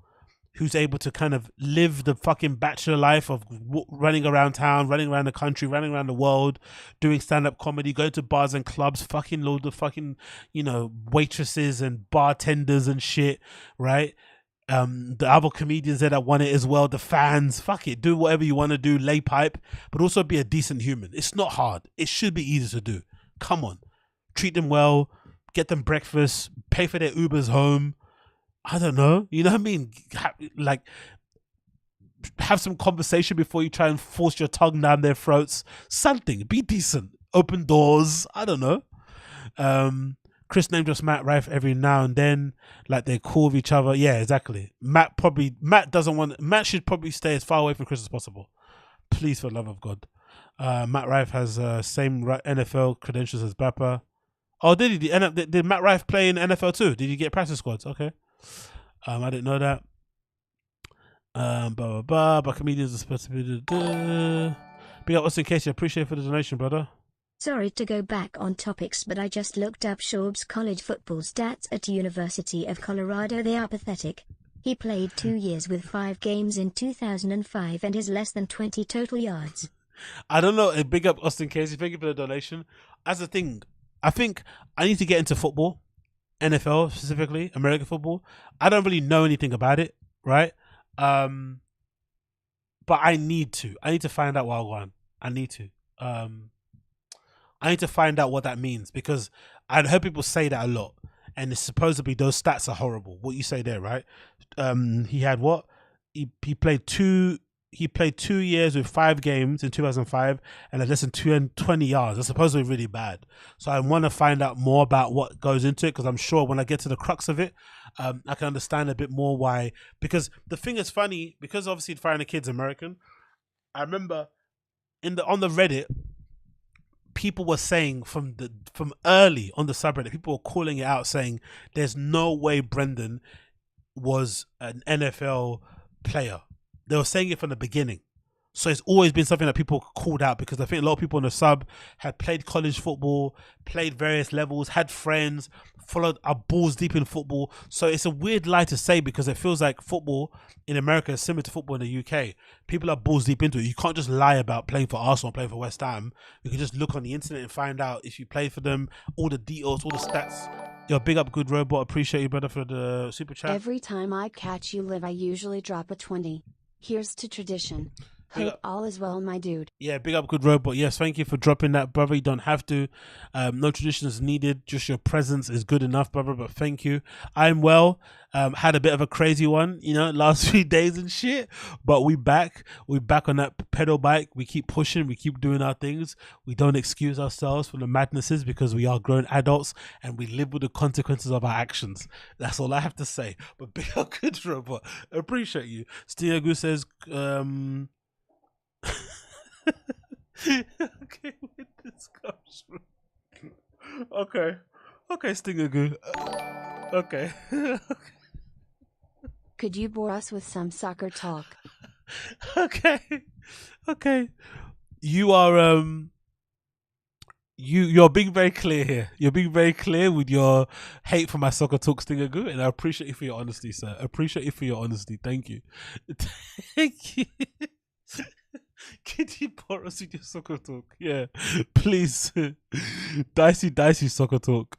who's able to kind of live the fucking bachelor life of running around town, running around the country, running around the world, doing stand-up comedy, going to bars and clubs, fucking load of fucking, you know, waitresses and bartenders and shit, right? The other comedians there that want it as well, the fans, fuck it, do whatever you want to do, lay pipe, but also be a decent human. It's not hard. It should be easy to do. Come on. Treat them well, get them breakfast, pay for their Ubers home. I don't know. You know what I mean? Have some conversation before you try and force your tongue down their throats. Something. Be decent. Open doors. I don't know. Chris named just Matt Rife every now and then. Like, they're cool with each other. Yeah, exactly. Matt should probably stay as far away from Chris as possible. Please, for the love of God. Matt Rife has same NFL credentials as BAPA. Oh, did he? Did Matt Rife play in NFL too? Did he get practice squads? Okay. I didn't know that. But comedians are supposed to be big up us in case you appreciate for the donation, brother. Sorry to go back on topics, but I just looked up SCHAUB's college football stats at University of Colorado. They are pathetic. He played 2 years with 5 games in 2005 and has less than 20 total yards. I don't know. Big up Austin Casey. Thank you for the donation. As a thing, I think I need to get into football, NFL specifically, American football. I don't really know anything about it, right? But I need to. I need to find out while I'm on. I need to. I need to find out what that means, because I'd heard people say that a lot, and it's supposedly those stats are horrible. What you say there, right? He had what? He played 2 years with 5 games in 2005 and had less than 220 yards. That's supposedly really bad. So I want to find out more about what goes into it, because I'm sure when I get to the crux of it, I can understand a bit more why. Because the thing is funny, because obviously Firing the Kid's American. I remember on the Reddit, people were saying from early on the subreddit, people were calling it out, saying there's no way Brendan was an NFL player. They were saying it from the beginning. So it's always been something that people called out, because I think a lot of people in the sub had played college football, played various levels, had friends, followed, are balls deep in football. So it's a weird lie to say, because it feels like football in America is similar to football in the UK. People are balls deep into it. You can't just lie about playing for Arsenal, playing for West Ham. You can just look on the internet and find out if you played for them, all the details, all the stats. Yo, big up, Good Robot. Appreciate you, brother, for the super chat. Every time I catch you live, I usually drop a 20. Here's to tradition. Hope all is well, my dude. Yeah, big up, Good Robot. Yes, thank you for dropping that, brother. You don't have to. No traditions needed. Just your presence is good enough, brother. But thank you. I'm well. Had a bit of a crazy one, last 3 days and shit. But we back. We back on that pedal bike. We keep pushing. We keep doing our things. We don't excuse ourselves for the madnesses, because we are grown adults and we live with the consequences of our actions. That's all I have to say. But big up, Good Robot. Appreciate you. Stiagu says, okay, where this comes from. Okay, Stingagoo. Okay. Could you bore us with some soccer talk? Okay. You are you're being very clear here. You're being very clear with your hate for my soccer talk, Stingagoo, and I appreciate you for your honesty, sir. I appreciate you for your honesty. Thank you. Thank you. Could you bore us with your soccer talk? Yeah, please. Dicey soccer talk.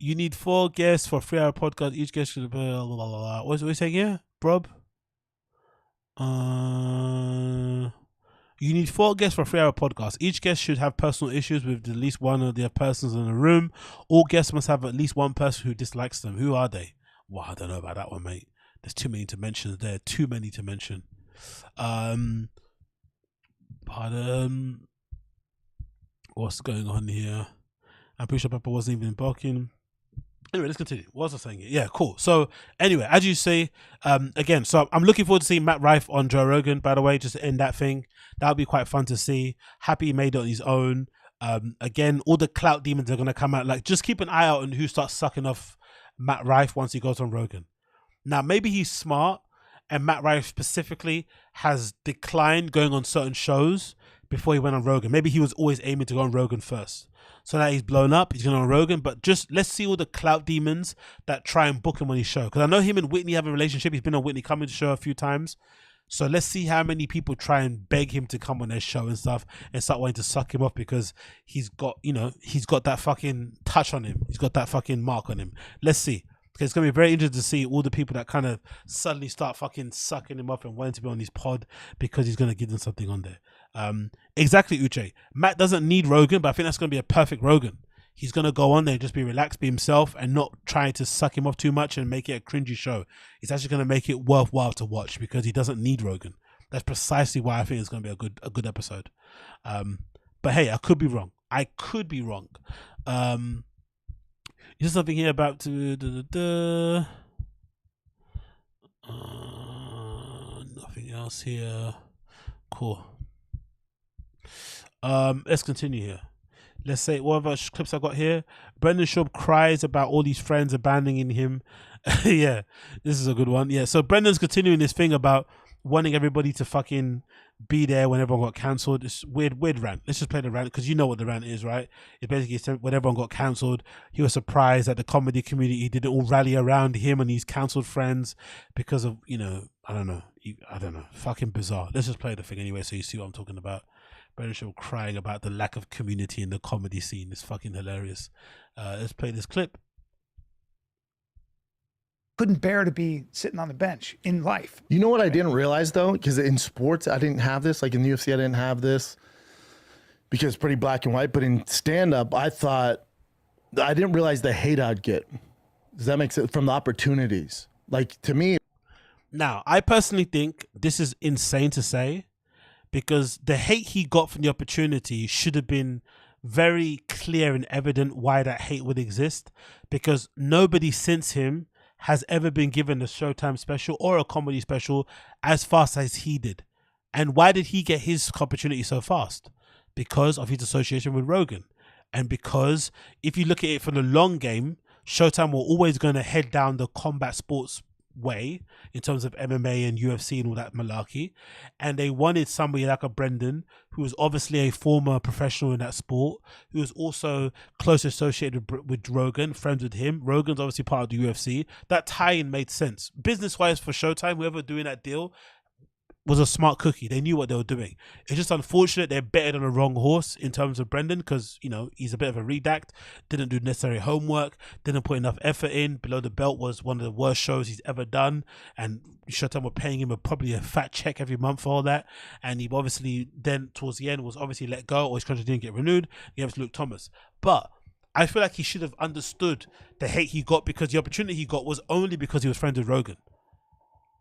You need 4 guests for a 3-hour podcast. Each guest should blah, blah, blah, blah. What are we saying here, Brob? You need 4 guests for a 3-hour podcast. Each guest should have personal issues with at least one of their persons in the room. All guests must have at least one person who dislikes them. Who are they? Well, I don't know about that one, mate. There's too many to mention. There are too many to mention. What's going on here? I'm pretty sure Papa wasn't even barking. Anyway, let's continue. What was I saying? Yeah, cool. So anyway, as you say, again, so I'm looking forward to seeing Matt Rife on Joe Rogan, by the way, just to end that thing. That would be quite fun to see. Happy he made it on his own. Again, all the clout demons are going to come out. Like, just keep an eye out on who starts sucking off Matt Rife once he goes on Rogan. Now, maybe he's smart, and Matt Rife specifically has declined going on certain shows before he went on Rogan. Maybe he was always aiming to go on Rogan first. So now he's blown up, he's going on Rogan, but just let's see all the clout demons that try and book him on his show. Because I know him and Whitney have a relationship. He's been on Whitney Cummings' show a few times. So let's see how many people try and beg him to come on their show and stuff and start wanting to suck him off, because he's got, he's got that fucking touch on him. He's got that fucking mark on him. Let's see. Because it's going to be very interesting to see all the people that kind of suddenly start fucking sucking him off and wanting to be on his pod because he's going to give them something on there. Exactly, Uche. Matt doesn't need Rogan, but I think that's going to be a perfect Rogan. He's going to go on there, just be relaxed, be himself, and not trying to suck him off too much and make it a cringy show. It's actually going to make it worthwhile to watch because he doesn't need Rogan. That's precisely why I think it's going to be a good episode. But hey, I could be wrong. Is there something here about nothing else here. Cool. Let's continue here. Let's say what other clips I got here. Brendan Schaub cries about all these friends abandoning him. Yeah, this is a good one. Yeah, so Brendan's continuing this thing about wanting everybody to fucking be there when everyone got cancelled. It's weird rant. Let's just play the rant because you know what the rant is, right? It basically said when everyone got cancelled, he was surprised that the comedy community didn't all rally around him and his cancelled friends because of, I don't know, fucking bizarre. Let's just play the thing anyway so you see what I'm talking about. Brendan Schaub crying about the lack of community in the comedy scene. It's fucking hilarious. Let's play this clip. Couldn't bear to be sitting on the bench in life. You know what I didn't realize though, because in sports I didn't have this. Like in the UFC, I didn't have this. because it's pretty black and white. But in stand up, I didn't realize the hate I'd get. Does that make sense? From the opportunities, like to me. Now, I personally think this is insane to say, because the hate he got from the opportunity should have been very clear and evident why that hate would exist, because nobody since him has ever been given a Showtime special or a comedy special as fast as he did. And why did he get his opportunity so fast? Because of his association with Rogan. And because if you look at it from the long game, Showtime were always going to head down the combat sports way in terms of MMA and UFC and all that malarkey, and they wanted somebody like a Brendan, who was obviously a former professional in that sport, who was also close associated with Rogan, friends with him. Rogan's obviously part of the UFC. That tie-in made sense business wise for Showtime. Whoever doing that deal was a smart cookie. They knew what they were doing. It's just unfortunate they're betted on the wrong horse in terms of Brendan, because, you know, he's a bit of a redact, didn't do necessary homework, didn't put enough effort in. Below the Belt was one of the worst shows he's ever done, and Showtime were paying him probably a fat check every month for all that, and he obviously then towards the end was obviously let go, or his contract didn't get renewed. He gave it to Luke Thomas. But I feel like he should have understood the hate he got, because the opportunity he got was only because he was friends with Rogan.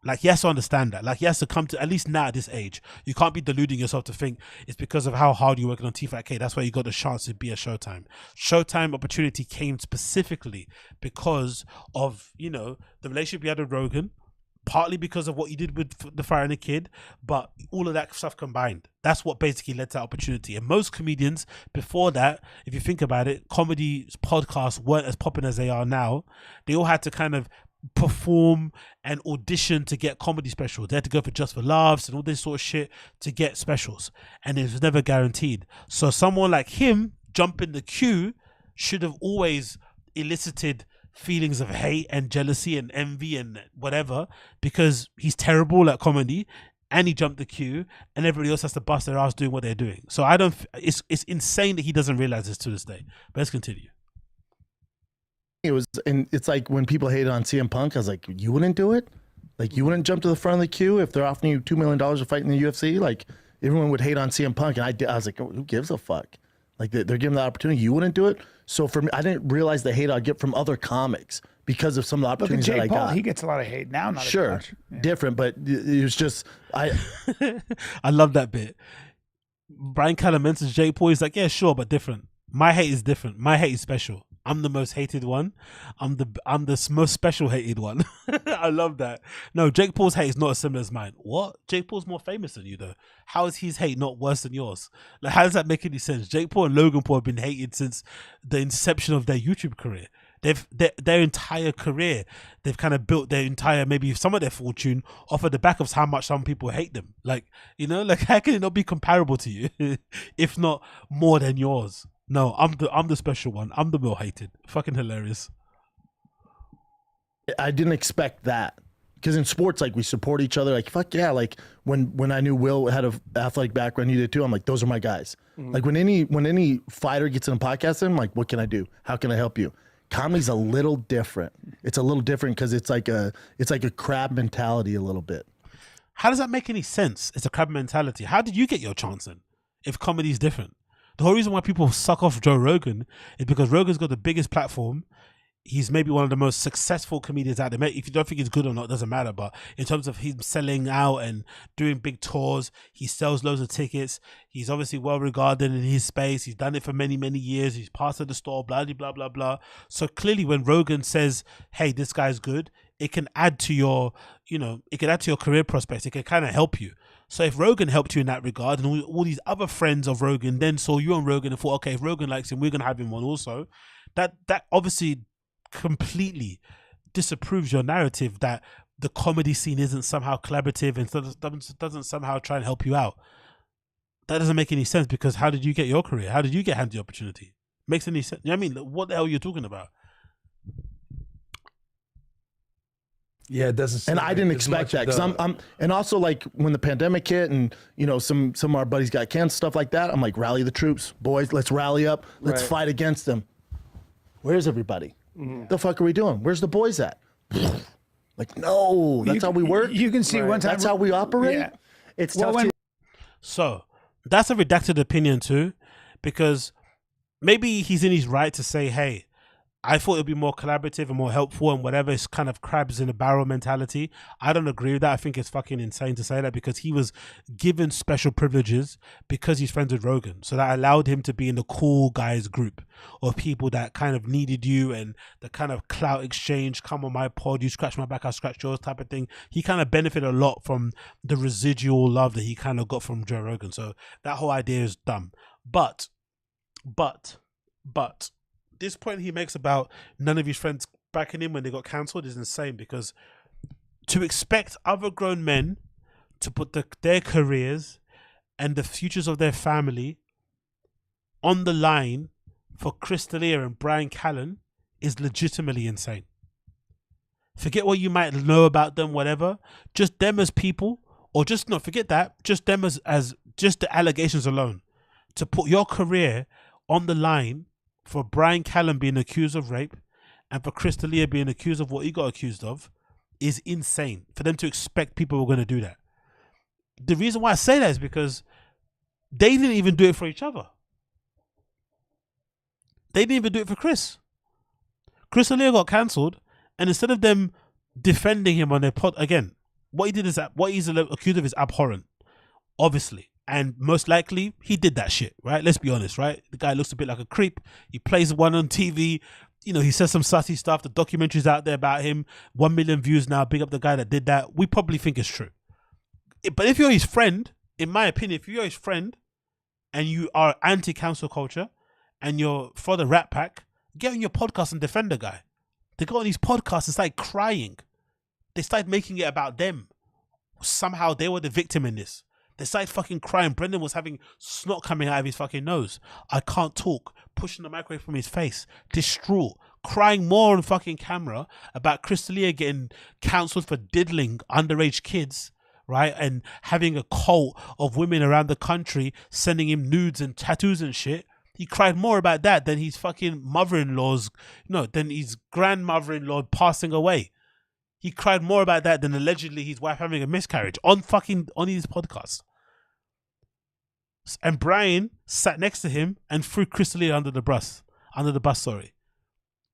Like, he has to understand that. Like, he has to come to, at least now at this age, you can't be deluding yourself to think it's because of how hard you're working on THICCC. That's why you got the chance to be a Showtime. Showtime opportunity came specifically because of, you know, the relationship you had with Rogan, partly because of what you did with The Fire and the Kid, but all of that stuff combined. That's what basically led to that opportunity. And most comedians before that, if you think about it, comedy podcasts weren't as popular as they are now. They all had to kind of perform and audition to get comedy specials. They had to go for Just for Laughs and all this sort of shit to get specials, and it was never guaranteed. So someone like him jumping the queue should have always elicited feelings of hate and jealousy and envy and whatever, because he's terrible at comedy and he jumped the queue, and everybody else has to bust their ass doing what they're doing. So I don't, it's insane that he doesn't realize this to this day. But let's continue. It was, and it's like when people hated on CM Punk, I was like, you wouldn't do it? Like, you wouldn't jump to the front of the queue if they're offering you $2 million to fight in the UFC? Like, everyone would hate on CM Punk, and I was like, who gives a fuck? Like, they're giving the opportunity. You wouldn't do it? So for me, I didn't realize the hate I'd get from other comics because of some of the opportunities that I got. He gets a lot of hate now, not sure, as much. Yeah. Different, but it was just, I love that bit. Brian Callen mentions Jake Paul. He's like, yeah, sure, but different. My hate is different. My hate is special. I'm the most hated one. I'm the most special hated one. I love that. No, Jake Paul's hate is not as similar as mine. What? Jake Paul's more famous than you, though. How is his hate not worse than yours? Like, how does that make any sense? Jake Paul and Logan Paul have been hated since the inception of their YouTube career. Their entire career, they've kind of built their entire, maybe some of their fortune off of the back of how much some people hate them. Like, you know, like, how can it not be comparable to you, if not more than yours? No, I'm the special one. I'm the more hated. Fucking hilarious. I didn't expect that, because in sports, like, we support each other. Like, fuck yeah. Like, when I knew Will had an athletic background, he did too. I'm like, those are my guys. Mm-hmm. Like, when any fighter gets in a podcast, I'm like, what can I do? How can I help you? Comedy's a little different. It's a little different because it's like a crab mentality a little bit. How does that make any sense? It's a crab mentality. How did you get your chance then, if comedy's different? The whole reason why people suck off Joe Rogan is because Rogan's got the biggest platform. He's maybe one of the most successful comedians out there. If you don't think he's good or not, it doesn't matter. But in terms of him selling out and doing big tours, he sells loads of tickets. He's obviously well regarded in his space. He's done it for many, many years. He's passed at the store, blah, blah, blah, blah. So clearly when Rogan says, hey, this guy's good, it can add to your, it can add to your career prospects. It can kind of help you. So if Rogan helped you in that regard, and all these other friends of Rogan then saw you on Rogan and thought, okay, if Rogan likes him, we're going to have him on also, that obviously completely disapproves your narrative that the comedy scene isn't somehow collaborative and doesn't somehow try and help you out. That doesn't make any sense, because how did you get your career? How did you get handed the opportunity? Makes any sense? You know what I mean? What the hell are you talking about? Yeah, it doesn't. And I didn't expect that, because I'm, and also, like, when the pandemic hit and some of our buddies got canceled, stuff like that, I'm like, rally the troops, boys. Let's rally up. Let's fight against them. Where's everybody? Mm-hmm. The fuck are we doing? Where's the boys at? Like, no, that's how we work. You can see one time. That's how we operate. Yeah. It's tough. So that's a redacted opinion too, because maybe he's in his right to say, hey, I thought it'd be more collaborative and more helpful and whatever. It's kind of crabs in a barrel mentality. I don't agree with that. I think it's fucking insane to say that, because he was given special privileges because he's friends with Rogan. So that allowed him to be in the cool guys group of people that kind of needed you, and the kind of clout exchange, come on my pod, you scratch my back, I scratch yours type of thing. He kind of benefited a lot from the residual love that he kind of got from Joe Rogan. So that whole idea is dumb. But this point he makes about none of his friends backing him when they got cancelled is insane, because to expect other grown men to put their careers and the futures of their family on the line for Chris D'Elia and Bryan Callen is legitimately insane. Forget what you might know about them, whatever. Just them as people, or just not forget that, just them as just the allegations alone. To put your career on the line for Bryan Callen being accused of rape and for Chris D'Elia being accused of what he got accused of is insane. For them to expect people were going to do that. The reason why I say that is because they didn't even do it for each other. They didn't even do it for Chris. Chris D'Elia got cancelled, and instead of them defending him on their pod, again, what he did is that what he's accused of is abhorrent, obviously. And most likely, he did that shit, right? Let's be honest, right? The guy looks a bit like a creep. He plays one on TV. You know, he says some sussy stuff. The documentary's out there about him. 1 million views now. Big up the guy that did that. We probably think it's true. But if you're his friend, in my opinion, if you're his friend and you are anti-cancel culture and you're for the Rat Pack, get on your podcast and defend the guy. They got on these podcasts and started crying. They started making it about them. Somehow they were the victim in this. They started fucking crying. Brendan was having snot coming out of his fucking nose. I can't talk. Pushing the microwave from his face. Distraught. Crying more on fucking camera about Chris D'Elia getting cancelled for diddling underage kids, right? And having a cult of women around the country sending him nudes and tattoos and shit. He cried more about that than his fucking than his grandmother-in-law passing away. He cried more about that than allegedly his wife having a miscarriage on his podcast. And Bryan sat next to him and threw Chris D'Elia under the bus.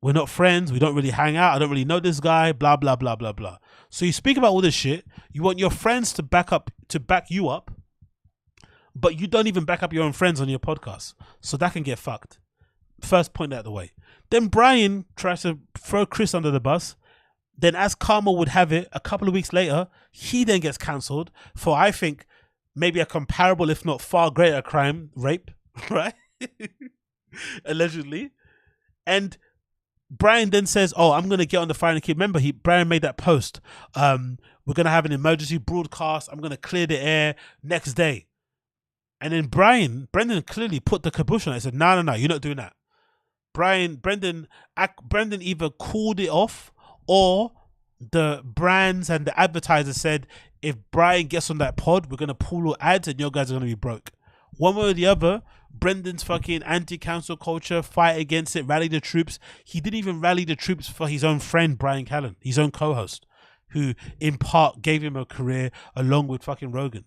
We're not friends. We don't really hang out. I don't really know this guy. Blah, blah, blah, blah, blah. So you speak about all this shit. You want your friends to back you up, but you don't even back up your own friends on your podcast. So that can get fucked. First point out of the way. Then Bryan tries to throw Chris under the bus. Then as karma would have it, a couple of weeks later, he then gets cancelled for, I think, maybe a comparable, if not far greater crime, rape, right? Allegedly. And Bryan then says, oh, I'm going to get on the fire and keep. Remember, Bryan made that post. We're going to have an emergency broadcast. I'm going to clear the air next day. And then Brendan clearly put the kibosh on it and said, no, you're not doing that. Brendan either called it off, or the brands and the advertisers said, if Bryan gets on that pod, we're going to pull all ads and your guys are going to be broke. One way or the other, Brendan's fucking anti-cancel culture, fight against it, rally the troops. He didn't even rally the troops for his own friend, Bryan Callen, his own co-host, who in part gave him a career along with fucking Rogan.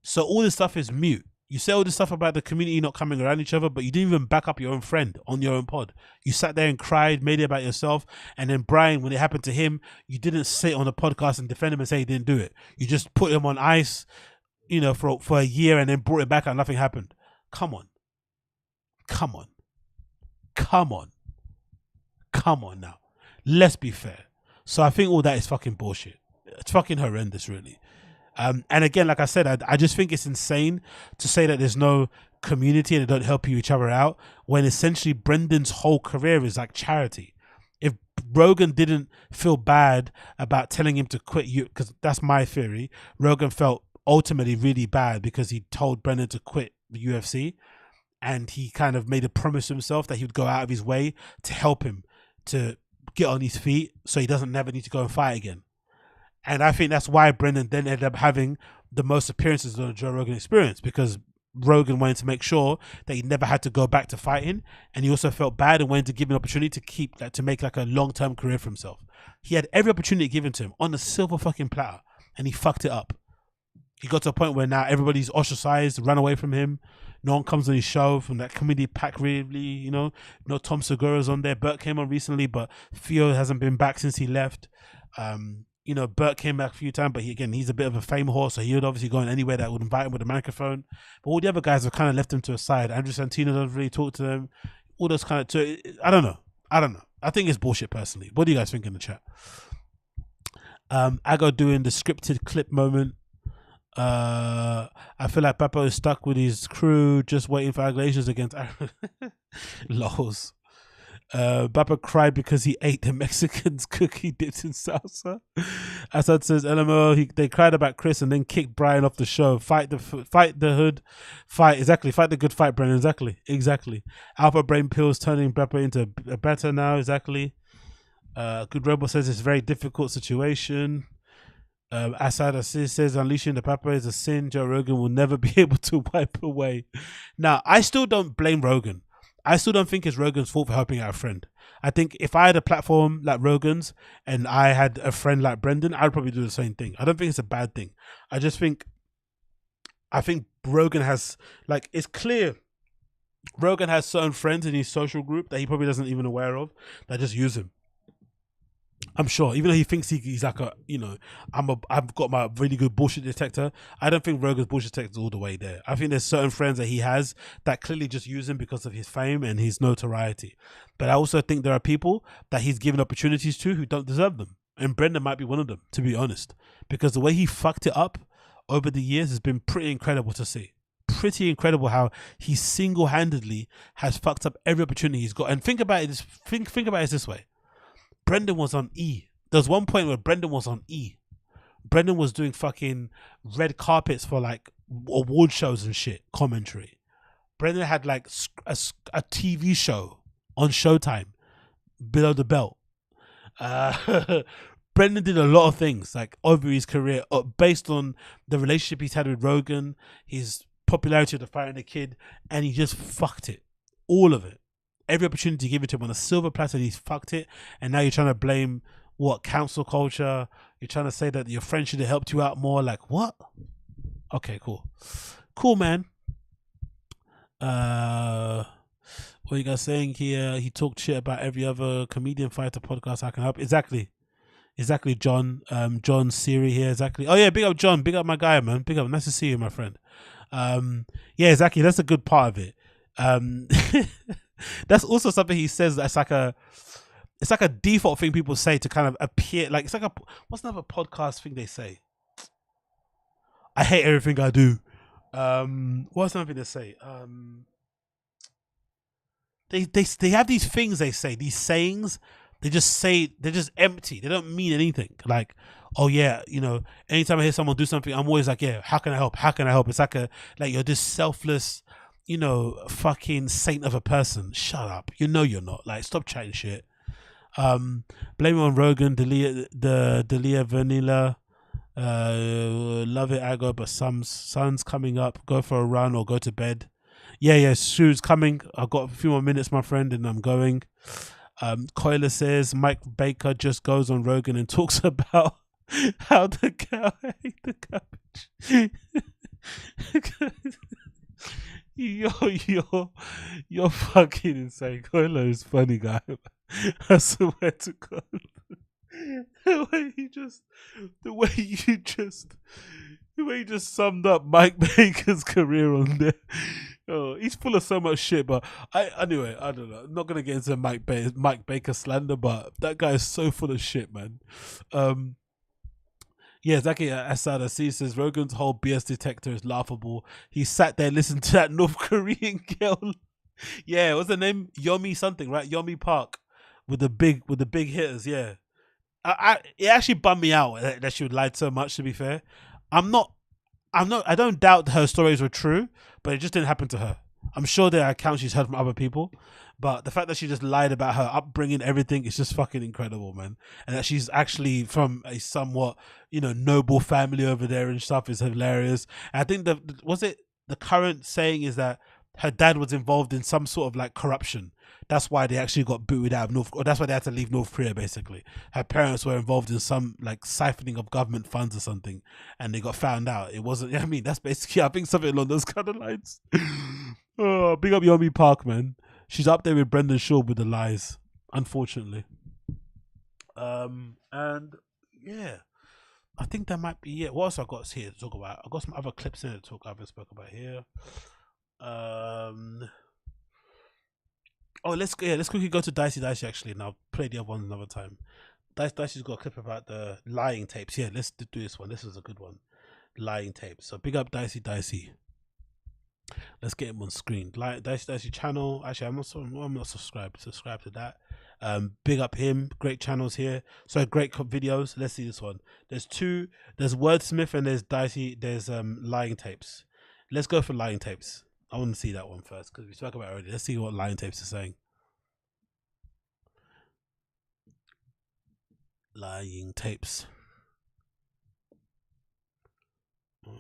So all this stuff is mute. You say all this stuff about the community not coming around each other, but you didn't even back up your own friend on your own pod. You sat there and cried, made it about yourself. And then Bryan, when it happened to him, you didn't sit on the podcast and defend him and say he didn't do it. You just put him on ice, for a year and then brought it back and nothing happened. Come on now. Let's be fair. So I think all that is fucking bullshit. It's fucking horrendous, really. And again, like I said, I just think it's insane to say that there's no community and they don't help each other out when essentially Brendan's whole career is like charity. If Rogan didn't feel bad about telling him to quit, because that's my theory, Rogan felt ultimately really bad because he told Brendan to quit the UFC, and he kind of made a promise to himself that he would go out of his way to help him to get on his feet so he doesn't never need to go and fight again. And I think that's why Brendan then ended up having the most appearances on the Joe Rogan Experience, because Rogan wanted to make sure that he never had to go back to fighting, and he also felt bad and wanted to give him an opportunity to make like a long-term career for himself. He had every opportunity given to him on a silver fucking platter, and he fucked it up. He got to a point where now everybody's ostracized, run away from him. No one comes on his show from that comedy pack, really, you know. No Tom Segura's on there. Bert came on recently, but Theo hasn't been back since he left. You know, Bert came back a few times, but he's a bit of a fame whore, so he would obviously go in anywhere that would invite him with a microphone. But all the other guys have kind of left him to a side. Andrew Santino doesn't really talk to them. All those kind of... I don't know. I think it's bullshit, personally. What do you guys think in the chat? Ago doing the scripted clip moment. I feel like Bapa is stuck with his crew, just waiting for allegations against Lols. Bapa cried because he ate the Mexican's cookie dipped in salsa. Assad says, LMO, they cried about Chris and then kicked Bryan off the show. Fight the hood. Fight the good fight, Brennan. Exactly. Alpha brain pills turning Bapa into a better now. Exactly. Good Rebel says it's a very difficult situation. Assad Aziz says unleashing the Papa is a sin Joe Rogan will never be able to wipe away. Now, I still don't blame Rogan. I still don't think it's Rogan's fault for helping out a friend. I think if I had a platform like Rogan's and I had a friend like Brendan, I'd probably do the same thing. I don't think it's a bad thing. I think Rogan has, like, it's clear Rogan has certain friends in his social group that he probably doesn't even aware of that just use him. I'm sure, even though he thinks he's like a, you know, I've got my really good bullshit detector. I don't think Rogan's bullshit detector is all the way there. I think there's certain friends that he has that clearly just use him because of his fame and his notoriety. But I also think there are people that he's given opportunities to who don't deserve them. And Brendan might be one of them, to be honest, because the way he fucked it up over the years has been pretty incredible to see. Pretty incredible how he single-handedly has fucked up every opportunity he's got. And think about it this way. Brendan was on E. There was one point where Brendan was on E. Brendan was doing fucking red carpets for like award shows and shit, commentary. Brendan had like a TV show on Showtime, Below the Belt. Brendan did a lot of things like over his career based on the relationship he's had with Rogan, his popularity of the Fighter and the Kid, and he just fucked it. All of it. Every opportunity given to him on a silver platter, he's fucked it. And now you're trying to blame what, cancel culture? You're trying to say that your friend should have helped you out more. Like, what? Okay, cool, man. What you guys saying here? He talked shit about every other comedian fighter podcast I can help. Exactly, John. John Siri here. Exactly. Oh yeah, big up John. Big up my guy, man. Big up. Nice to see you, my friend. Yeah, exactly. That's a good part of it. That's also something he says that's like a default thing people say to kind of appear like, it's like what's another podcast thing they say? I hate everything I do. What's another thing they say? They have these things they say, these sayings. They just say, they're just empty. They don't mean anything. Like, oh yeah, you know, anytime I hear someone do something, I'm always like, yeah, how can I help? How can I help? It's like you're this selfless, you know, fucking saint of a person. Shut up. You know you're not. Like, stop chatting shit. Blame it on Rogan, Delia Vanilla. Love it, Ago, but sun's coming up. Go for a run or go to bed. Yeah, Shoe's coming. I've got a few more minutes, my friend, and I'm going. Coiler says Mike Baker just goes on Rogan and talks about how the cow ate the cabbage. You're fucking insane. Coiler is funny, guy. I swear to God. The way you just summed up Mike Baker's career on there. Oh, he's full of so much shit, but anyway, I don't know. I'm not gonna get into Mike Baker slander, but that guy is so full of shit, man. Yeah, exactly. Assad Aziz says Rogan's whole BS detector is laughable. He sat there listening to that North Korean girl. Yeah, what's her name? Yomi something, right? Yomi Park with the big hitters. Yeah, it actually bummed me out that she would lie so much. To be fair, I don't doubt her stories were true, but it just didn't happen to her. I'm sure there are accounts she's heard from other people, but the fact that she just lied about her upbringing, everything, is just fucking incredible, man. And that she's actually from a somewhat, you know, noble family over there and stuff is hilarious. And I think the current saying is that her dad was involved in some sort of like corruption. That's why they actually got booted out of North, or that's why they had to leave North Korea, basically. Her parents were involved in some like siphoning of government funds or something, and they got found out. It wasn't, I mean, that's basically, I think something along those kind of lines. Oh, big up Yomi Park, man. She's up there with Brendan Schaub with the lies, unfortunately. And yeah, I think that might be it. What else I got here to talk about? I got some other clips in it to talk I haven't spoken about here. Oh, let's quickly go to Dicey actually, and I'll play the other one another time. Dicey's got a clip about the lying tapes. Yeah, let's do this one. This is a good one. Lying tapes. So big up Dicey. Let's get him on screen. Dicey channel. Actually, I'm not subscribed. Subscribe to that. Big up him. Great channels here. So great videos. Let's see this one. There's two. There's Wordsmith and there's Dicey. There's lying tapes. Let's go for lying tapes. I want to see that one first because we spoke about it already. Let's see what lying tapes are saying. Lying tapes. Come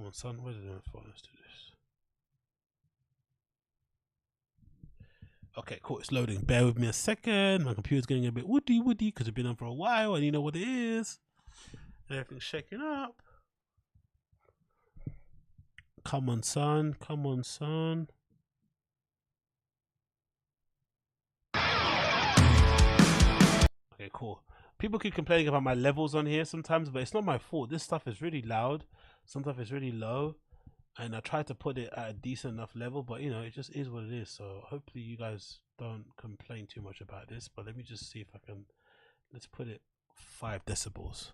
on, son. Where did I find? Let's do this. Okay, cool. It's loading. Bear with me a second. My computer's getting a bit woody because it's been on for a while, and you know what it is. Everything's shaking up. Come on, son. Come on, son. Okay, cool. People keep complaining about my levels on here sometimes, but it's not my fault. This stuff is really loud. Some stuff is really low. And I try to put it at a decent enough level, but you know, it just is what it is. So hopefully you guys don't complain too much about this. But let me just see if I can. Let's put it 5 decibels.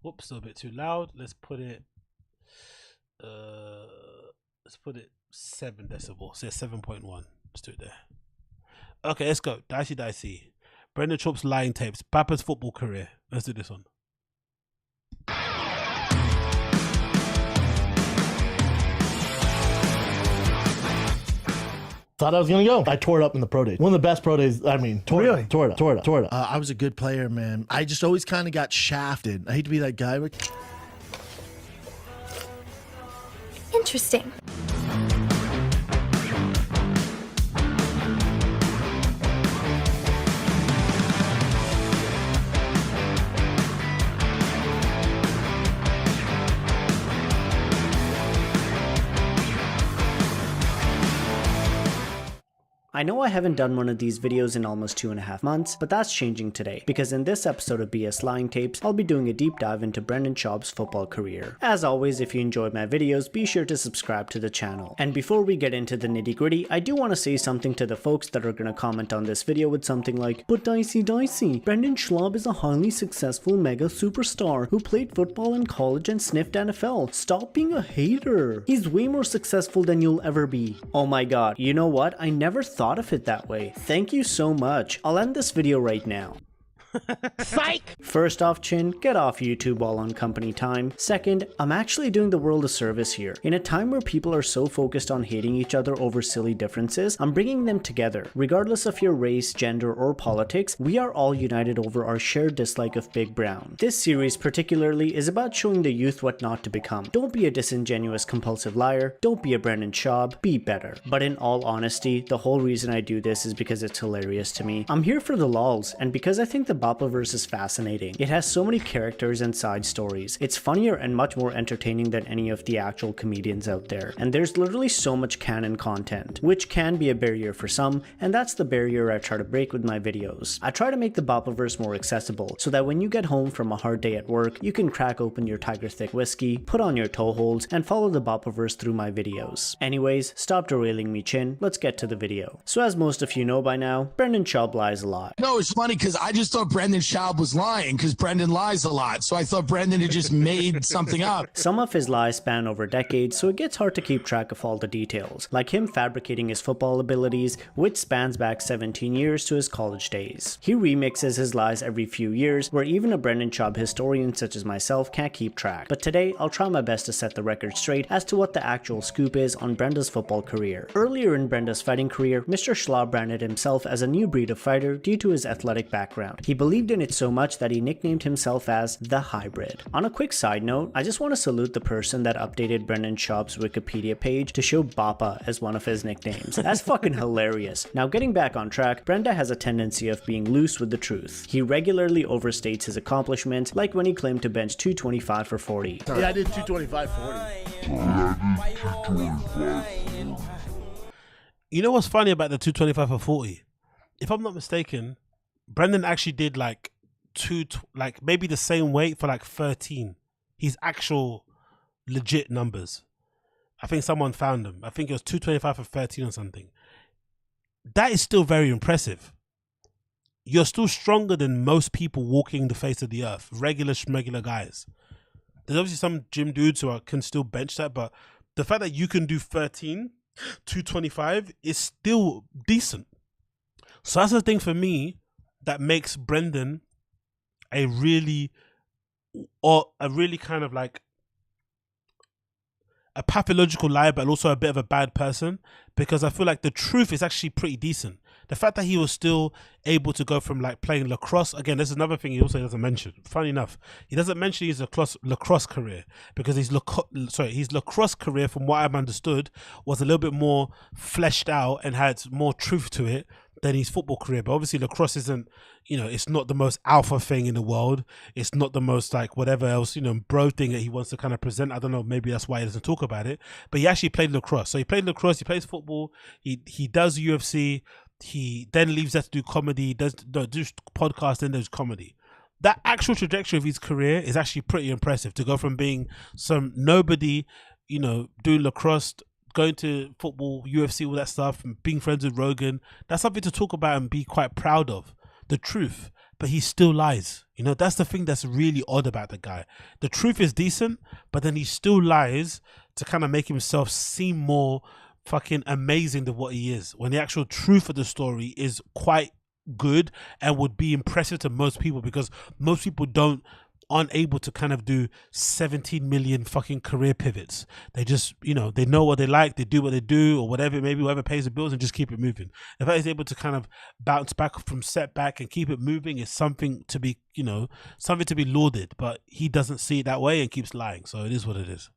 Whoops, still a bit too loud. Let's put it 7 decibels. Say 7.1. Let's do it there. Okay, let's go. Dicey. Brendan Schaub's lying tapes. BAPA'S football career. Let's do this one. Thought I was gonna go. I tore it up in the pro days. One of the best pro days. I mean, tore it up. I was a good player, man. I just always kind of got shafted. I hate to be that guy. Interesting. I know I haven't done one of these videos in almost 2.5 months, but that's changing today, because in this episode of BS Lying Tapes, I'll be doing a deep dive into Brendan Schaub's football career. As always, if you enjoyed my videos, be sure to subscribe to the channel. And before we get into the nitty gritty, I do want to say something to the folks that are going to comment on this video with something like, "But Dicey, Brendan Schaub is a highly successful mega superstar who played football in college and sniffed NFL. Stop being a hater. He's way more successful than you'll ever be." Oh my god, you know what? I never thought of it that way. Thank you so much. I'll end this video right now. Psych! First off, Chin, get off YouTube while on company time. Second, I'm actually doing the world a service here. In a time where people are so focused on hating each other over silly differences, I'm bringing them together. Regardless of your race, gender, or politics, we are all united over our shared dislike of Big Brown. This series particularly is about showing the youth what not to become. Don't be a disingenuous compulsive liar. Don't be a Brendan Schaub. Be better. But in all honesty, the whole reason I do this is because it's hilarious to me. I'm here for the lols, and because I think the BAPA'S is fascinating. It has so many characters and side stories. It's funnier and much more entertaining than any of the actual comedians out there. And there's literally so much canon content, which can be a barrier for some, and that's the barrier I try to break with my videos. I try to make the BAPA'S more accessible, so that when you get home from a hard day at work, you can crack open your Tiger Thick whiskey, put on your toe holds, and follow the BAPA'S through my videos. Anyways, stop derailing me, Chin. Let's get to the video. So as most of you know by now, Brendan Schaub lies a lot. No, it's funny because I just thought Brendan Schaub was lying because Brendan lies a lot. So I thought Brendan had just made something up. Some of his lies span over decades, so it gets hard to keep track of all the details, like him fabricating his football abilities, which spans back 17 years to his college days. He remixes his lies every few years, where even a Brendan Schaub historian such as myself can't keep track. But today, I'll try my best to set the record straight as to what the actual scoop is on Brenda's football career. Earlier in Brenda's fighting career, Mr. Schlaub branded himself as a new breed of fighter due to his athletic background. He believed in it so much that he nicknamed himself as the Hybrid. On a quick side note, I just want to salute the person that updated Brendan Schaub's Wikipedia page to show BAPA as one of his nicknames. That's fucking hilarious. Now getting back on track, Brenda has a tendency of being loose with the truth. He regularly overstates his accomplishments, like when he claimed to bench 225 for 40. Yeah, I did 225 40. You know what's funny about the 225 for 40? If I'm not mistaken, Brendan actually did like maybe the same weight for like 13. His actual legit numbers. I think someone found them. I think it was 225 for 13 or something. That is still very impressive. You're still stronger than most people walking the face of the earth. Regular guys. There's obviously some gym dudes who can still bench that, but the fact that you can do 13, 225 is still decent. So that's the thing for me that makes Brendan a really kind of like a pathological liar, but also a bit of a bad person, because I feel like the truth is actually pretty decent. The fact that he was still able to go from like playing lacrosse, again, there's another thing he also doesn't mention. Funny enough, he doesn't mention his lacrosse career, because his lacrosse career, from what I've understood, was a little bit more fleshed out and had more truth to it than his football career. But obviously lacrosse isn't, it's not the most alpha thing in the world. It's not the most like whatever else, bro thing that he wants to kind of present. I don't know, maybe that's why he doesn't talk about it. But he actually played lacrosse. So he played lacrosse, he plays football, he does UFC, he then leaves that to do comedy, does podcast, then does comedy. That actual trajectory of his career is actually pretty impressive, to go from being some nobody, doing lacrosse, going to football, UFC, all that stuff, and being friends with Rogan. That's something to talk about and be quite proud of, the truth. But he still lies. That's the thing that's really odd about the guy. The truth is decent, but then he still lies to kind of make himself seem more fucking amazing than what he is, when the actual truth of the story is quite good and would be impressive to most people, because most people aren't able to kind of do 17 million fucking career pivots. They just, they know what they like, they do what they do, or whatever, maybe whoever pays the bills, and just keep it moving. The fact he's able to kind of bounce back from setback and keep it moving is something to be, something to be lauded, but he doesn't see it that way and keeps lying. So it is what it is.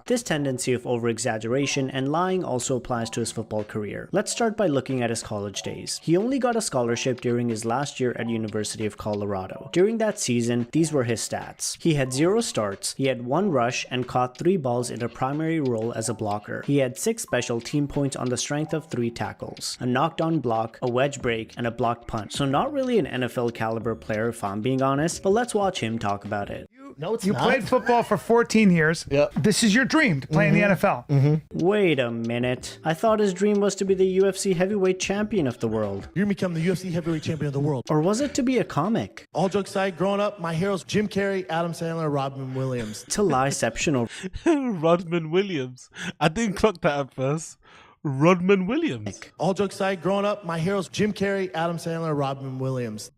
This tendency of over-exaggeration and lying also applies to his football career. Let's start by looking at his college days. He only got a scholarship during his last year at University of Colorado. During that season, these were his stats. He had 0 starts, he had 1 rush, and caught 3 balls in a primary role as a blocker. He had 6 special team points on the strength of 3 tackles, a knockdown block, a wedge break, and a blocked punt. So not really an NFL caliber player, if I'm being honest, but let's watch him talk about it. No, it's you not. played football for 14 years. Yeah. This is your dream, to play in the NFL. Wait a minute. I thought his dream was to be the UFC heavyweight champion of the world. You're going to become the UFC heavyweight champion of the world. Or was it to be a comic? All jokes aside, growing up, my heroes Jim Carrey, Adam Sandler, Robin Williams. It's a lieception. Rodman Williams. I didn't clock that at first. Rodman Williams. All jokes aside, growing up, my heroes Jim Carrey, Adam Sandler, Robin Williams.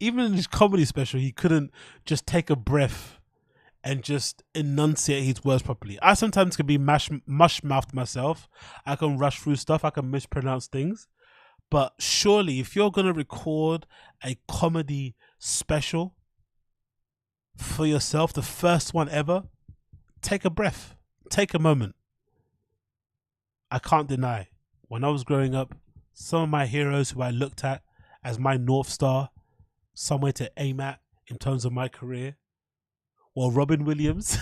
Even in his comedy special, he couldn't just take a breath and just enunciate his words properly. I sometimes can be mush-mouthed myself. I can rush through stuff. I can mispronounce things. But surely, if you're going to record a comedy special for yourself, the first one ever, take a breath. Take a moment. I can't deny, when I was growing up, some of my heroes who I looked at as my North Star, somewhere to aim at in terms of my career, well, Robin Williams.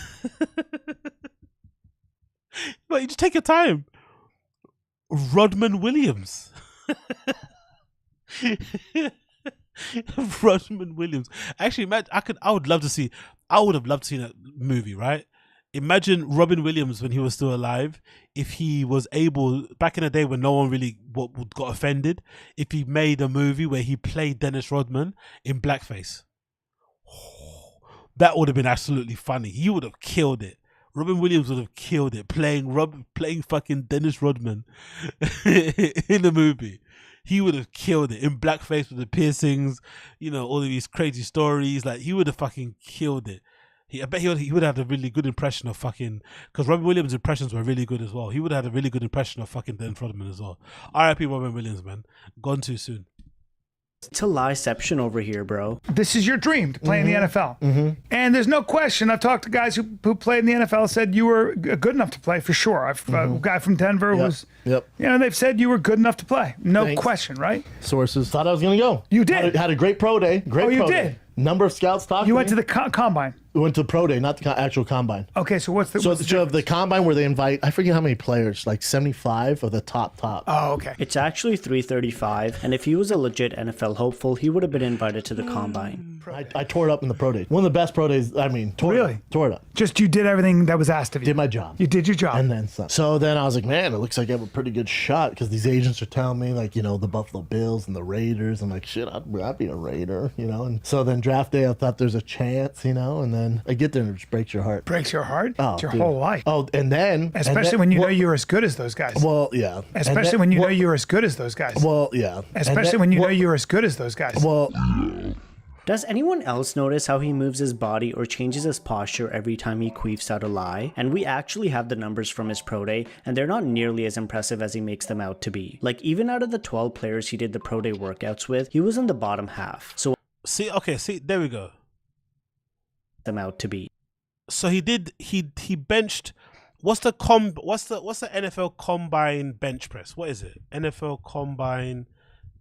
But you just take your time. Rodman Williams. Rodman Williams. Actually, imagine, I would have loved to see that movie, right? Imagine Robin Williams when he was still alive, if he was able, back in the day when no one really got offended, if he made a movie where he played Dennis Rodman in blackface. That would have been absolutely funny. He would have killed it. Robin Williams would have killed it playing fucking Dennis Rodman in the movie. He would have killed it in blackface with the piercings, all of these crazy stories. Like, he would have fucking killed it. I bet he would have had a really good impression of fucking, because Robin Williams' impressions were really good as well. He would have had a really good impression of fucking Dennis Rodman as well. R.I.P. Robin Williams, man. Gone too soon. It's a lieception over here, bro. This is your dream to play in the NFL. And there's no question. I've talked to guys who played in the NFL, said you were good enough to play for sure. A guy from Denver was, you know, they've said you were good enough to play. No question, right? Sources thought I was going to go. You did. Had a great pro day. Great you pro did. Day. Number of scouts talking. You went to the combine. We went to the pro day, not the actual combine. Okay, so what's the the combine where they invite, I forget how many players, like 75 of the top. Oh, okay. It's actually 335, and if he was a legit NFL hopeful, he would have been invited to the combine. I tore it up in the pro day. One of the best pro days. I mean, tore it up. Just you did everything that was asked of you. Did my job. You did your job. And then some. So then I was like, man, it looks like I have a pretty good shot, because these agents are telling me, like, you know, the Buffalo Bills and the Raiders. I'm like, shit, I'd be a Raider, you know. And so then draft day, I thought there's a chance, you know, and then I get there and it just breaks your heart. Breaks your heart? Oh, it's your dude. whole life. Oh, and then especially when you know you're as good as those guys. Well, yeah. Especially when you know you're as good as those guys. Well, yeah. Especially when you know you're as good as those guys. Well, does anyone else notice how he moves his body or changes his posture every time he queefs out a lie? And we actually have the numbers from his pro day, and they're not nearly as impressive as he makes them out to be. Like, even out of the 12 players he did the pro day workouts with, he was in the bottom half. So there we go. Them out to be. So he benched. What's the NFL Combine bench press? What is it? NFL Combine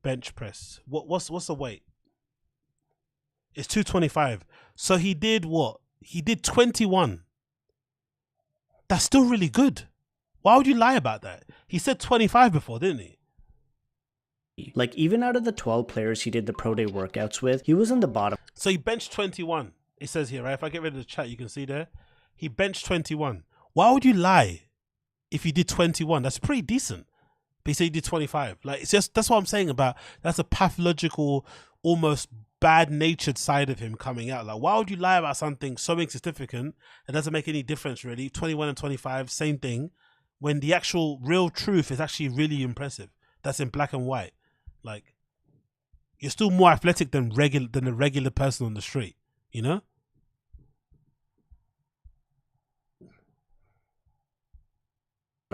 bench press. What's the weight? It's 225. So he did what? He did 21. That's still really good. Why would you lie about that? He said 25 before, didn't he? Like, even out of the 12 players he did the pro day workouts with, he was in the bottom. So he benched 21. It says here, right? If I get rid of the chat, you can see there. He benched 21. Why would you lie if you did 21? That's pretty decent. But he said he did 25. Like, it's just, that's what I'm saying about, that's a pathological, almost bad-natured side of him coming out. Like, why would you lie about something so insignificant that doesn't make any difference, really? 21 and 25, same thing. When the actual real truth is actually really impressive. That's in black and white. Like, you're still more athletic than a regular person on the street, you know?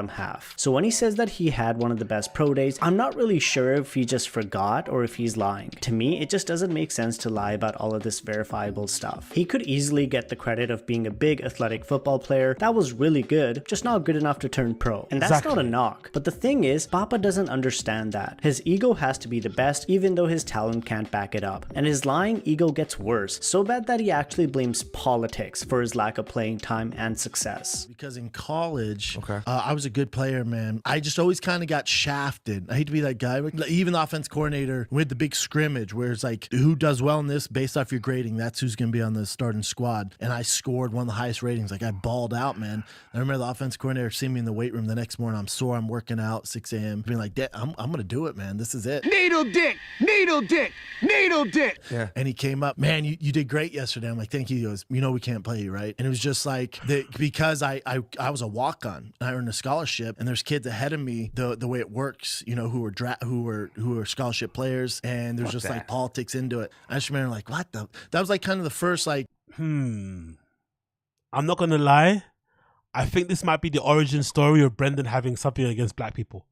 Half. So when he says that he had one of the best pro days, I'm not really sure if he just forgot or if he's lying. To me, it just doesn't make sense to lie about all of this verifiable stuff. He could easily get the credit of being a big athletic football player that was really good, just not good enough to turn pro. And that's not a knock. But the thing is, Papa doesn't understand that. His ego has to be the best even though his talent can't back it up. And his lying ego gets worse, so bad that he actually blames politics for his lack of playing time and success. Because in college, I was a good player, man. I just always kind of got shafted. I hate to be that guy. Even the offense coordinator, we had the big scrimmage where it's like, who does well in this based off your grading, that's who's going to be on the starting squad. And I scored one of the highest ratings. Like, I balled out, man. I remember the offense coordinator seeing me in the weight room the next morning. I'm sore. I'm working out 6 a.m. being like, I'm going to do it, man. This is it. Needle dick, needle dick, needle dick. Yeah. And he came up, man, you did great yesterday. I'm like, thank you. He goes, you know, we can't play you, right? And it was just like, because I was a walk-on. I earned a scholarship, and there's kids ahead of me, the way it works, you know, who were scholarship players, and there's just like politics into it. I just remember like, what the? That was like kind of the first like. I'm not gonna lie, I think this might be the origin story of Brendan having something against black people.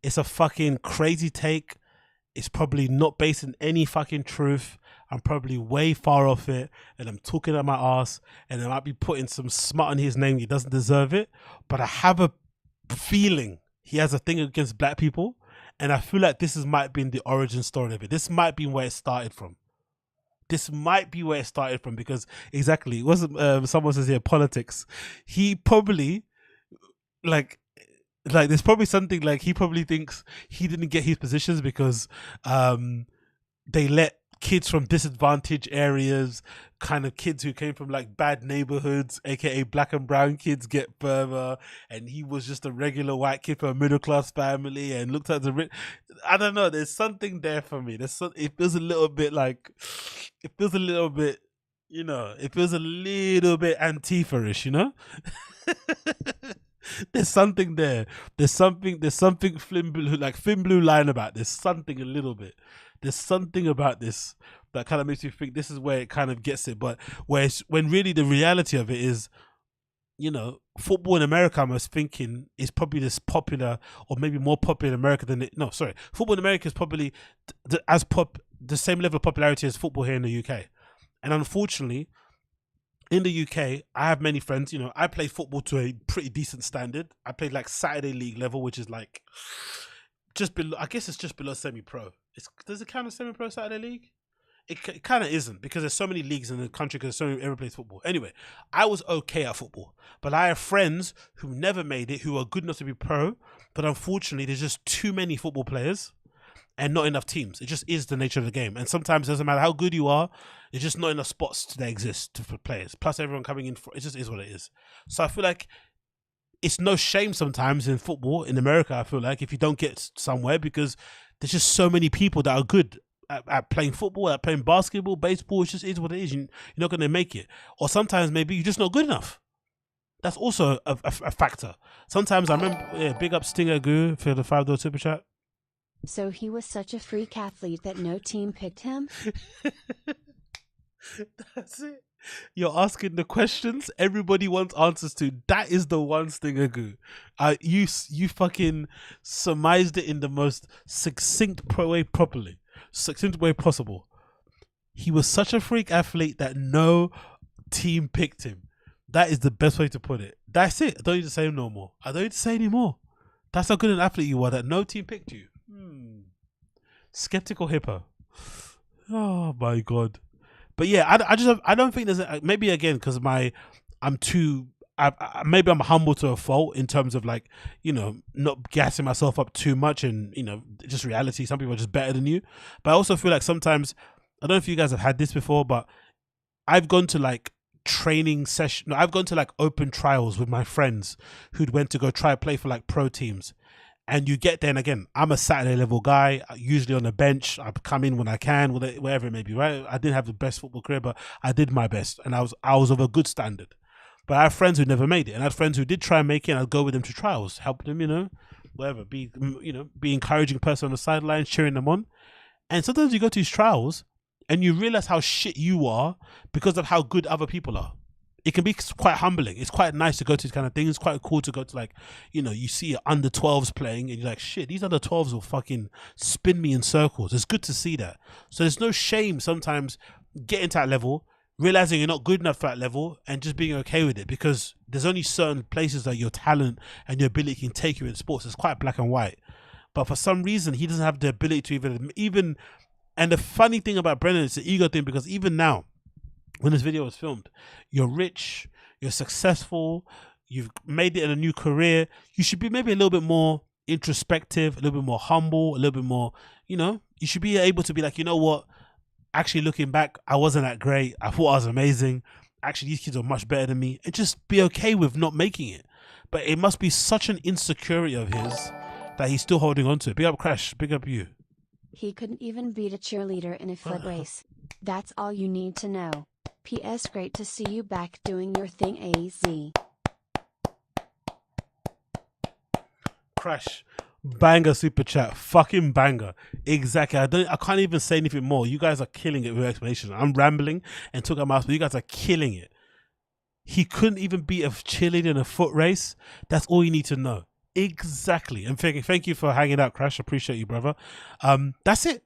It's a fucking crazy take. It's probably not based in any fucking truth. I'm probably way far off it, and I'm talking at my ass, and I might be putting some smut on his name. He doesn't deserve it, but I have a feeling he has a thing against black people, and I feel like this might have been the origin story of it. This might be where it started from. Because exactly, it wasn't someone says here politics. He probably like there's probably something like he probably thinks he didn't get his positions because they let kids from disadvantaged areas, kind of kids who came from like bad neighborhoods, aka black and brown kids, get further, and he was just a regular white kid from a middle class family and looked at the I don't know, there's something there for me. It feels a little bit you know, it feels a little bit Antifa-ish, you know. There's something there. There's something Thin Blue line about. There's something a little bit. There's something about this that kind of makes you think this is where it kind of gets it. But when really the reality of it is, you know, football in America, I was thinking, is probably this popular, or maybe more popular in America than it. No, sorry, football in America is probably the same level of popularity as football here in the UK. And unfortunately, in the UK, I have many friends. You know, I play football to a pretty decent standard. I played like Saturday league level, which is like just below. I guess it's just below semi-pro. Does it count as semi-pro Saturday league? It kind of isn't, because there's so many leagues in the country, because so many everyone plays football. Anyway, I was okay at football, but I have friends who never made it, who are good enough to be pro, but unfortunately there's just too many football players and not enough teams. It just is the nature of the game. And sometimes it doesn't matter how good you are, there's just not enough spots that exist for players. Plus everyone coming in, it just is what it is. So I feel like it's no shame sometimes in football, in America, I feel like, if you don't get somewhere, because there's just so many people that are good at playing football, at playing basketball, baseball. It just is what it is. You're not going to make it. Or sometimes maybe you're just not good enough. That's also a factor. Sometimes I remember, big up Stinger Goo for the $5 super chat. So he was such a freak athlete that no team picked him? That's it. You're asking the questions everybody wants answers to. That is the one Stinger Goo. You fucking surmised it in the most succinct way possible. He was such a freak athlete that no team picked him. That is the best way to put it. That's it. I don't need to say no more. I don't need to say anymore. That's how good an athlete you are that no team picked you. Skeptical hippo. Oh my god. But yeah, I don't think there's maybe again because maybe I'm humble to a fault in terms of, like, you know, not gassing myself up too much, and, you know, just reality. Some people are just better than you. But I also feel like sometimes, I don't know if you guys have had this before, but I've gone to like training session. No, I've gone to like open trials with my friends who'd went to go try play for like pro teams. And you get there, and again, I'm a Saturday level guy, usually on the bench. I come in when I can, wherever it may be, right? I didn't have the best football career, but I did my best, and I was of a good standard. But I have friends who never made it, and I had friends who did try and make it, and I'd go with them to trials, help them, you know, whatever, be encouraging person on the sidelines, cheering them on. And sometimes you go to these trials, and you realize how shit you are because of how good other people are. It can be quite humbling. It's quite nice to go to these kind of things. It's quite cool to go to, like, you know, you see under 12s playing and you're like, shit, these under 12s will fucking spin me in circles. It's good to see that. So there's no shame sometimes getting to that level, realizing you're not good enough for that level, and just being okay with it, because there's only certain places that your talent and your ability can take you in sports. It's quite black and white. But for some reason, he doesn't have the ability to even, and the funny thing about Brendan, it's the ego thing, because even now, when this video was filmed, you're rich, you're successful, you've made it in a new career. You should be maybe a little bit more introspective, a little bit more humble, a little bit more, you know, you should be able to be like, you know what, actually looking back, I wasn't that great. I thought I was amazing. Actually, these kids are much better than me, and just be okay with not making it. But it must be such an insecurity of his that he's still holding on to it. Big up Crash, big up you. He couldn't even beat a cheerleader in a foot race. That's all you need to know. P.S. Great to see you back doing your thing, AZ. Crash, banger super chat, fucking banger. Exactly. I can't even say anything more. You guys are killing it with explanation. I'm rambling and talking about, but you guys are killing it. He couldn't even beat a cheerleader in a foot race. That's all you need to know. Exactly. And thank you for hanging out, Crash. Appreciate you, brother. That's it.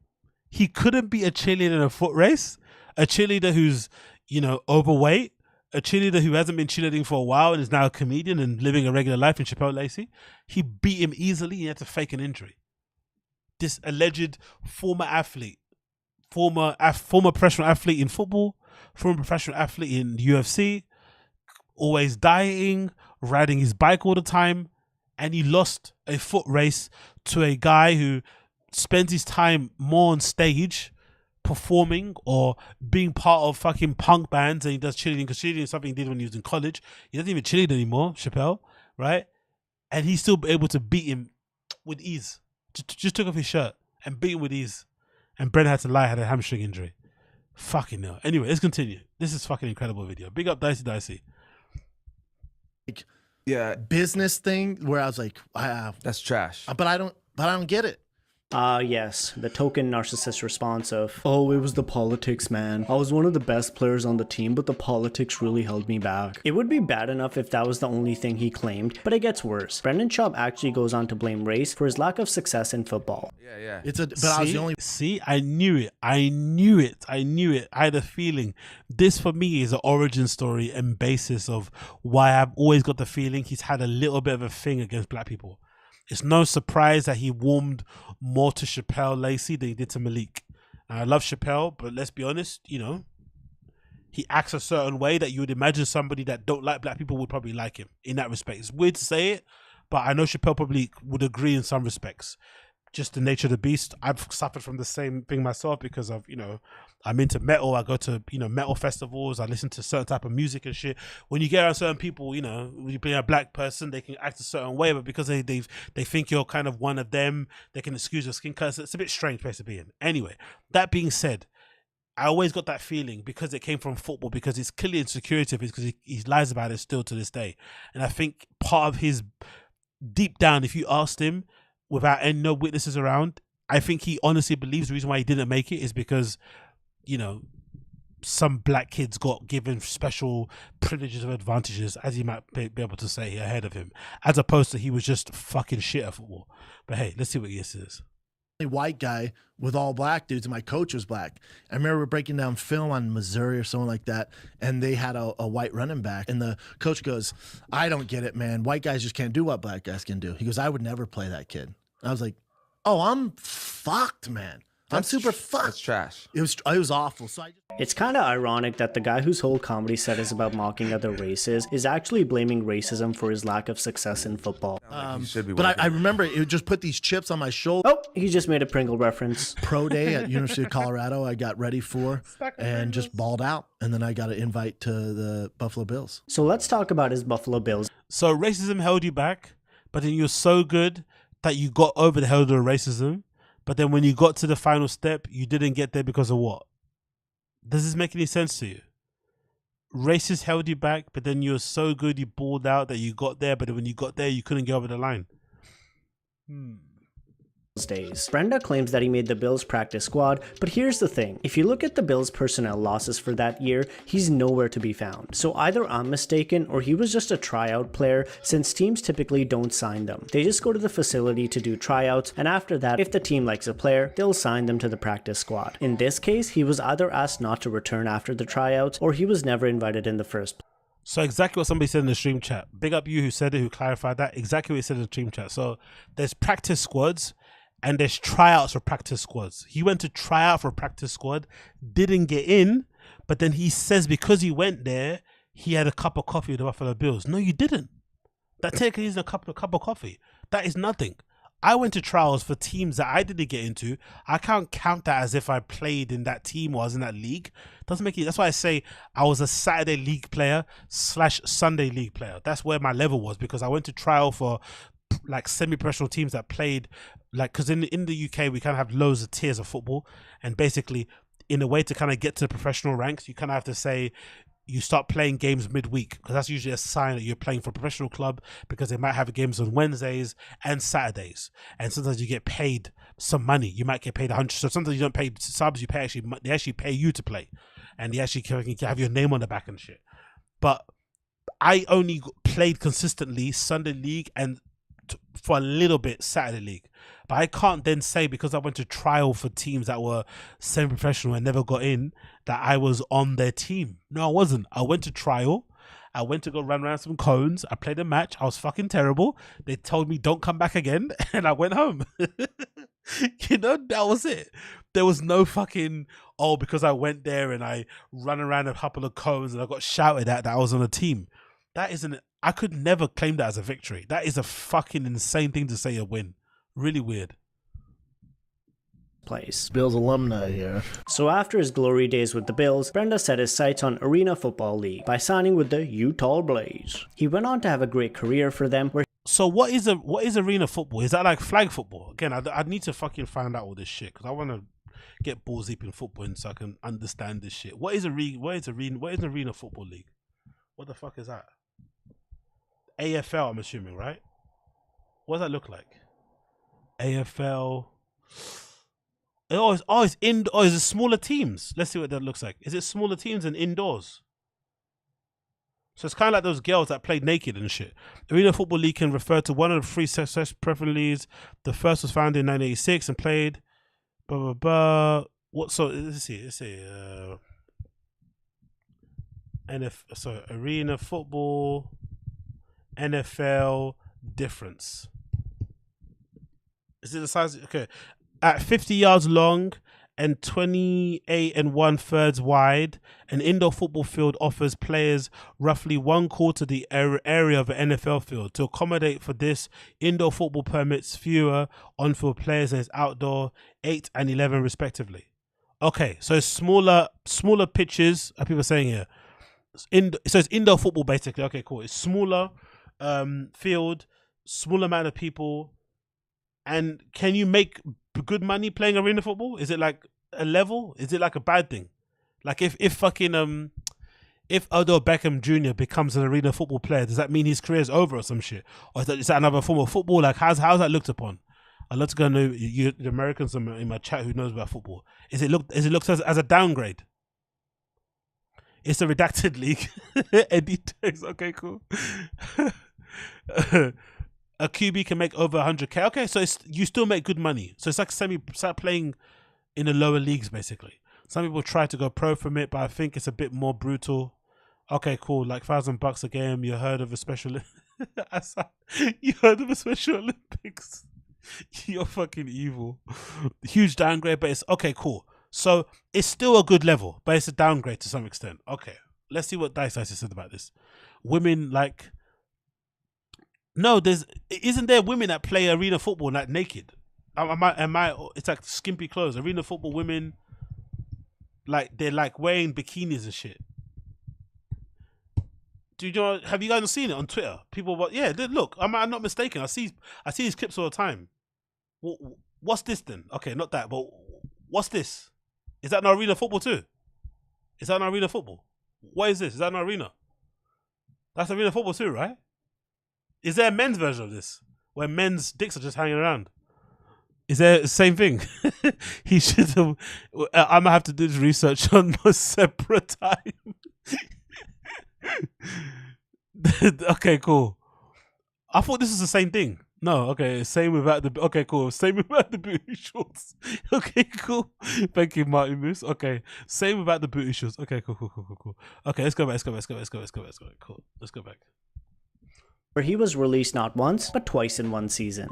He couldn't beat a cheerleader in a foot race. A cheerleader who's, you know, overweight, a cheerleader who hasn't been cheerleading for a while and is now a comedian and living a regular life in Chappelle Lacey. He beat him easily. He had to fake an injury. This alleged former athlete, former professional athlete in football, former professional athlete in the UFC, always dieting, riding his bike all the time, and he lost a foot race to a guy who spends his time more on stage performing or being part of fucking punk bands, and he does cheerleading, because cheerleading is something he did when he was in college. He doesn't even cheerlead anymore, Chappelle, right? And he's still able to beat him with ease. Just took off his shirt and beat him with ease. And Brennan had to lie, had a hamstring injury. Fucking hell. Anyway, let's continue. This is fucking incredible video. Big up Dicey. Yeah, business thing where I was like, that's trash. But I don't get it. Yes, the token narcissist response of, oh, it was the politics, man. I was one of the best players on the team, but the politics really held me back. It would be bad enough if that was the only thing he claimed, but it gets worse. Brendan Schaub actually goes on to blame race for his lack of success in football. Yeah. I was the only. See, I knew it. I knew it. I had a feeling. This for me is an origin story and basis of why I've always got the feeling he's had a little bit of a thing against black people. It's no surprise that he warmed more to Chappelle Lacey than he did to Malik. And I love Chappelle, but let's be honest, you know, he acts a certain way that you would imagine somebody that don't like black people would probably like him in that respect. It's weird to say it, but I know Chappelle probably would agree in some respects. Just the nature of the beast. I've suffered from the same thing myself because of, you know, I'm into metal. I go to, you know, metal festivals. I listen to certain type of music and shit. When you get around certain people, you know, when you be a black person, they can act a certain way, but because they think you're kind of one of them, they can excuse your skin color. It's a bit strange place to be in. Anyway, that being said, I always got that feeling because it came from football, because it's clearly insecurity of his, because he lies about it still to this day. And I think part of his, deep down, if you asked him, without any no witnesses around, I think he honestly believes the reason why he didn't make it is because, you know, some black kids got given special privileges or advantages, as he might be able to say, ahead of him, as opposed to he was just fucking shit at football. But hey, let's see what he says. White guy with all black dudes, and my coach was black. I remember breaking down film on Missouri or something like that, and they had a white running back, and the coach goes, I don't get it, man. White guys just can't do what black guys can do. He goes, I would never play that kid. I was like, oh, I'm fucked, man. I'm super fucked. That's trash. It was awful. So It's kind of ironic that the guy whose whole comedy set is about mocking other races is actually blaming racism for his lack of success in football. But I remember it would just put these chips on my shoulder. Oh, he just made a Pringle reference. Pro day at University of Colorado, I got ready for and just balled out. And then I got an invite to the Buffalo Bills. So let's talk about his Buffalo Bills. So racism held you back, but then you're so good that you got over the hurdle of racism. But then when you got to the final step, you didn't get there because of what? Does this make any sense to you? Racists held you back, but then you were so good you balled out that you got there, but when you got there, you couldn't get over the line. Days. Brenda claims that he made the Bills practice squad, but here's the thing. If you look at the Bills personnel losses for that year, he's nowhere to be found. So either I'm mistaken or he was just a tryout player, since teams typically don't sign them. They just go to the facility to do tryouts, and after that, if the team likes a player, they'll sign them to the practice squad. In this case, he was either asked not to return after the tryouts, or he was never invited in the first place. So exactly what somebody said in the stream chat. Big up you who said it, who clarified that. Exactly what he said in the stream chat. So there's practice squads, and there's tryouts for practice squads. He went to try out for a practice squad, didn't get in, but then he says because he went there, he had a cup of coffee with the Buffalo Bills. No, you didn't. That technically isn't a cup of coffee. That is nothing. I went to trials for teams that I didn't get into. I can't count that as if I played in that team or I was in that league. Doesn't make it. That's why I say I was a Saturday league player / Sunday league player. That's where my level was, because I went to trial for like semi-professional teams that played, like, because in the UK we kind of have loads of tiers of football, and basically in a way to kind of get to the professional ranks, you kind of have to say you start playing games midweek, because that's usually a sign that you're playing for a professional club, because they might have games on Wednesdays and Saturdays, and sometimes you get paid some money. You might get paid 100. So sometimes you don't pay subs, you pay they actually pay you to play, and they actually can have your name on the back and shit. But I only played consistently Sunday league and for a little bit Saturday league, but I can't then say because I went to trial for teams that were semi-professional and never got in that I was on their team. No, I wasn't. I went to trial. I went to go run around some cones. I played a match. I was fucking terrible. They told me don't come back again, and I went home. You know, that was it. There was no fucking, oh, because I went there and I ran around a couple of cones and I got shouted at that I was on a team. That isn't, I could never claim that as a victory. That is a fucking insane thing to say a win. Really weird. Place. Bills alumni here. So after his glory days with the Bills, Brenda set his sights on Arena Football League by signing with the Utah Blaze. He went on to have a great career for them. So what is arena football? Is that like flag football? Again, I need to fucking find out all this shit, because I want to get balls deep in football so I can understand this shit. What is arena football league? What the fuck is that? AFL, I'm assuming, right? What does that look like? AFL. It's is it smaller teams? Let's see what that looks like. Is it smaller teams and indoors? So it's kind of like those girls that played naked and shit. Arena Football League can refer to one of the three success preference leagues. The first was founded in 1986 and played blah blah blah. What? So let's see. Arena Football, NFL difference. Is it the size? Okay, at 50 yards long and 28 1/3 wide, an indoor football field offers players roughly 1/4 the area of an NFL field. To accommodate for this, indoor football permits fewer on-field players and is outdoor 8 and 11 respectively. Okay, so it's smaller pitches. Are people saying here? So it's indoor football basically. Okay, cool. It's smaller field, smaller amount of people. And can you make good money playing arena football? Is it like a level? Is it like a bad thing? Like if Odell Beckham Jr. becomes an arena football player, does that mean his career is over or some shit? Or is that another form of football? Like how's that looked upon? I'd love to go know the Americans in my chat who knows about football. Is it looked as a downgrade? It's a redacted league. Eddie takes okay, cool. A QB can make over 100K. Okay, so you still make good money. So it's like start playing in the lower leagues, basically. Some people try to go pro from it, but I think it's a bit more brutal. Okay, cool. Like $1,000 a game. You heard of a special? You heard of a Special Olympics? You're fucking evil. Huge downgrade, but it's okay, cool. So it's still a good level, but it's a downgrade to some extent. Okay, let's see what Dice said about this. Women like. No, isn't there women that play arena football like naked? Am I? It's like skimpy clothes. Arena football women, like they're like wearing bikinis and shit. Do you know? Have you guys seen it on Twitter? People, look. I'm not mistaken. I see these clips all the time. What's this then? Okay, not that, but what's this? Is that an arena football too? Is that an arena football? What is this? Is that an arena? That's arena football too, right? Is there a men's version of this where men's dicks are just hanging around? Is there the same thing? He should have. I'm gonna have to do this research on a separate time. Okay, cool. I thought this was the same thing. No, okay, same without the. Okay, cool. Same without the booty shorts. Okay, cool. Thank you, Martin Moose. Okay, same without the booty shorts. Okay, cool. Okay, let's go back. Cool. Let's go back. Where he was released not once, but twice in one season.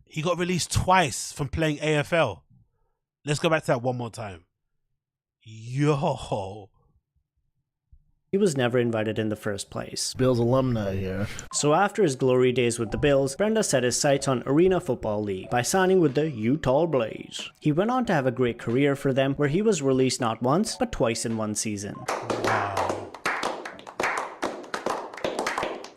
He got released twice from playing AFL. Let's go back to that one more time. Yo. He was never invited in the first place. Bills alumni here. So after his glory days with the Bills, Brenda set his sights on Arena Football League by signing with the Utah Blaze. He went on to have a great career for them, where he was released not once, but twice in one season. Wow.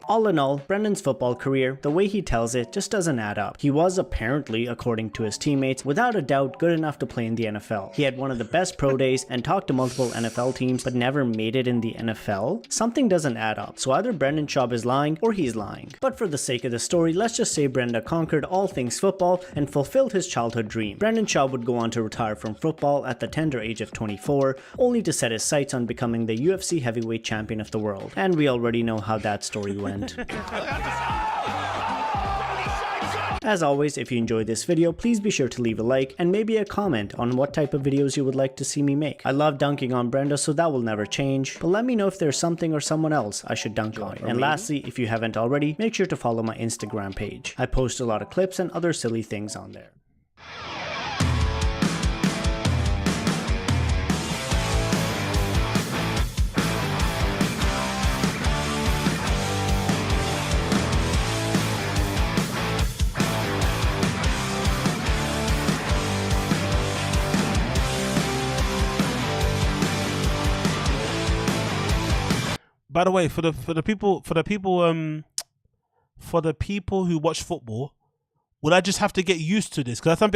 All in all, Brendan's football career, the way he tells it, just doesn't add up. He was apparently, according to his teammates, without a doubt good enough to play in the NFL. He had one of the best pro days and talked to multiple NFL teams but never made it in the NFL? Something doesn't add up, so either Brendan Schaub is lying or he's lying. But for the sake of the story, let's just say Brenda conquered all things football and fulfilled his childhood dream. Brendan Schaub would go on to retire from football at the tender age of 24, only to set his sights on becoming the UFC heavyweight champion of the world. And we already know how that story went. As always, if you enjoyed this video, please be sure to leave a like and maybe a comment on what type of videos you would like to see me make. I love dunking on Brenda, so that will never change, but let me know if there's something or someone else I should dunk on. And lastly, if you haven't already, make sure to follow my Instagram page. I post a lot of clips and other silly things on there. By the way, for the people who watch football, would I just have to get used to this? Because I think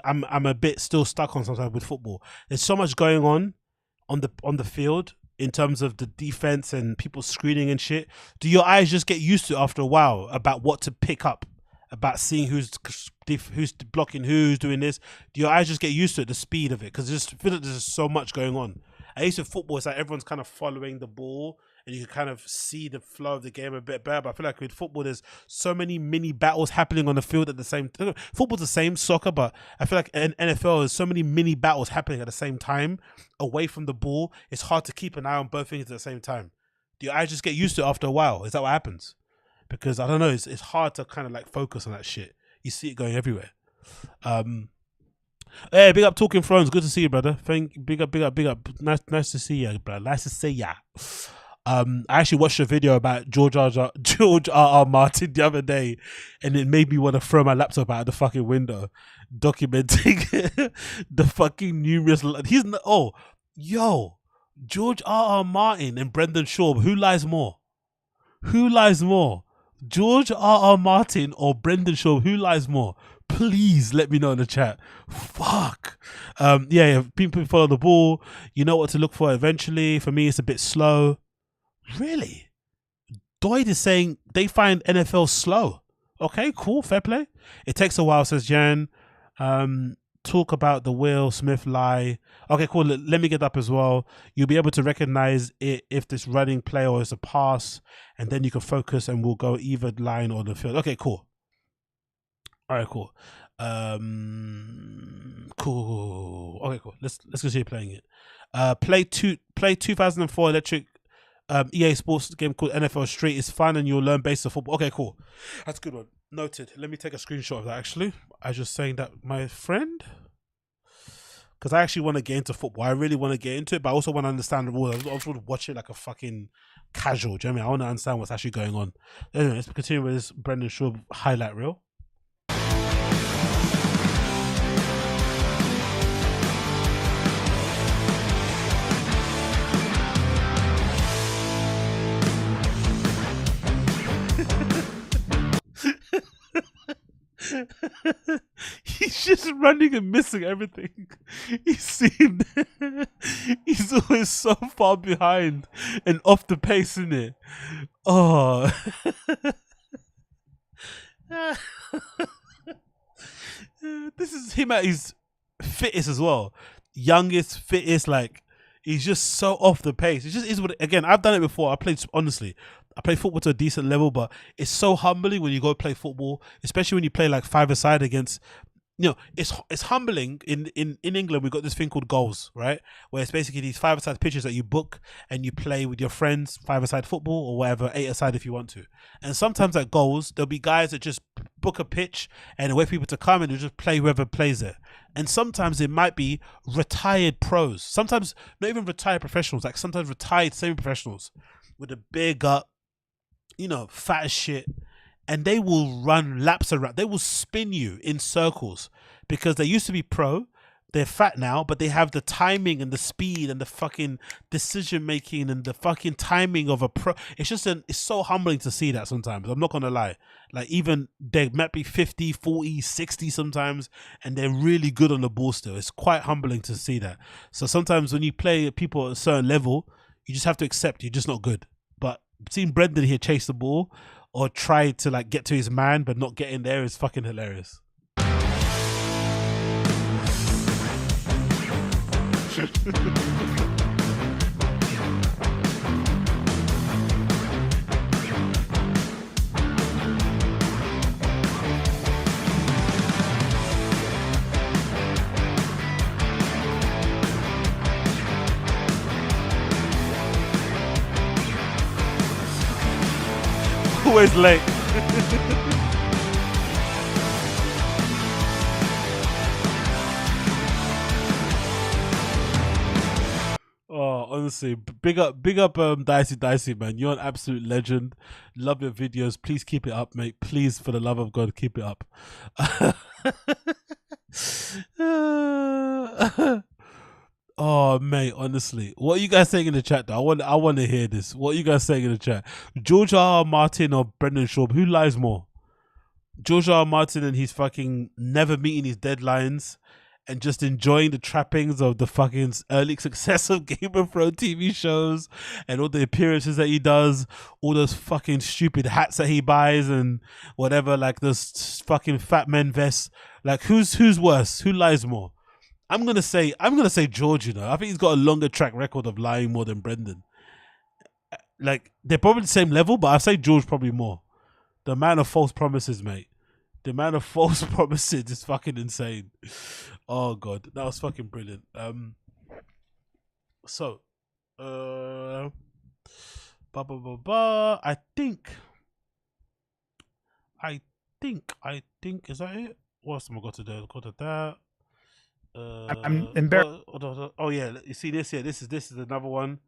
I'm a bit still stuck on sometimes with football. There's so much going on the field in terms of the defense and people screening and shit. Do your eyes just get used to it after a while about what to pick up about seeing who's blocking who's doing this. Do your eyes just get used to it, the speed of it? Because just feel like there's so much going on. I used to football, it's like everyone's kind of following the ball and you can kind of see the flow of the game a bit better. But I feel like with football, there's so many mini battles happening on the field at the same time. Football's the same, soccer, but I feel like in NFL, there's so many mini battles happening at the same time away from the ball. It's hard to keep an eye on both things at the same time. Do your eyes just get used to it after a while? Is that what happens? Because I don't know, it's hard to kind of like focus on that shit. You see it going everywhere. Hey, big up Talking Thrones. Good to see you, brother. Big up. Nice to see you, brother. Nice to see ya. I actually watched a video about George R.R. Martin the other day, and it made me want to throw my laptop out of the fucking window, documenting the fucking numerous. George R.R. Martin and Brendan Schaub. Who lies more? Who lies more? George R.R. Martin or Brendan Schaub? Who lies more? Please let me know in the chat. Fuck. Yeah, people follow the ball. You know what to look for eventually. For me, it's a bit slow. Really? Doyd is saying they find NFL slow. Okay, cool. Fair play. It takes a while, says Jan. Talk about the Will Smith lie. Okay, cool. Let me get up as well. You'll be able to recognize it if this running play or is a pass, and then you can focus and we'll go either line or the field. Okay, cool. All right, cool. Cool. Okay, cool. Let's continue playing it. Play 2004 electric EA Sports game called NFL Street is fun and you'll learn basic football. Okay, cool. That's a good one. Noted. Let me take a screenshot of that actually. I was just saying that, my friend. Because I actually want to get into football. I really want to get into it, but I also want to understand the rules. I also want to watch it like a fucking casual. Do you know what I mean? I want to understand what's actually going on. Anyway, let's continue with this Brendan Schaub highlight reel. He's just running and missing everything. He's always so far behind and off the pace, isn't it? Oh. This is him at his fittest as well. Youngest, fittest, like he's just so off the pace. It just is what, again, I've done it before. I played football to a decent level, but it's so humbling when you go play football, especially when you play like five-a-side against, you know, it's humbling. In England, we've got this thing called goals, right? Where it's basically these five-a-side pitches that you book and you play with your friends, five-a-side football or whatever, eight-a-side if you want to. And sometimes at goals, there'll be guys that just book a pitch and wait for people to come and they'll just play whoever plays there. And sometimes it might be retired pros. Sometimes not even retired professionals, like sometimes retired semi-professionals with a big gut, you know, fat as shit, and they will run laps around. They will spin you in circles because they used to be pro. They're fat now, but they have the timing and the speed and the fucking decision making and the fucking timing of a pro. It's just it's so humbling to see that sometimes. I'm not gonna lie. Like even they might be 50, 40, 60 sometimes, and they're really good on the ball still. It's quite humbling to see that. So sometimes when you play people at a certain level, you just have to accept you're just not good. But seeing Brendan here chase the ball or try to like get to his man but not get in there is fucking hilarious. Always late. Oh, honestly, big up, Dicey, man. You're an absolute legend. Love your videos. Please keep it up, mate. Please, for the love of God, keep it up. Oh, mate, honestly, what are you guys saying in the chat, though? I want to hear this. What are you guys saying in the chat? George R. Martin or Brendan Schaub? Who lies more? George R. Martin and he's fucking never meeting his deadlines and just enjoying the trappings of the fucking early success of Game of Thrones TV shows and all the appearances that he does, all those fucking stupid hats that he buys and whatever, like those fucking fat men vests. Like who's worse? Who lies more? I'm gonna say George. You know, I think he's got a longer track record of lying more than Brendan. Like they're probably the same level, but I say George probably more. The amount of false promises, mate. The amount of false promises is fucking insane. Oh god, that was fucking brilliant. I think is that it? What else am I got to do? Got to that. I'm embarrassed. Oh yeah, you see this here. This is another one.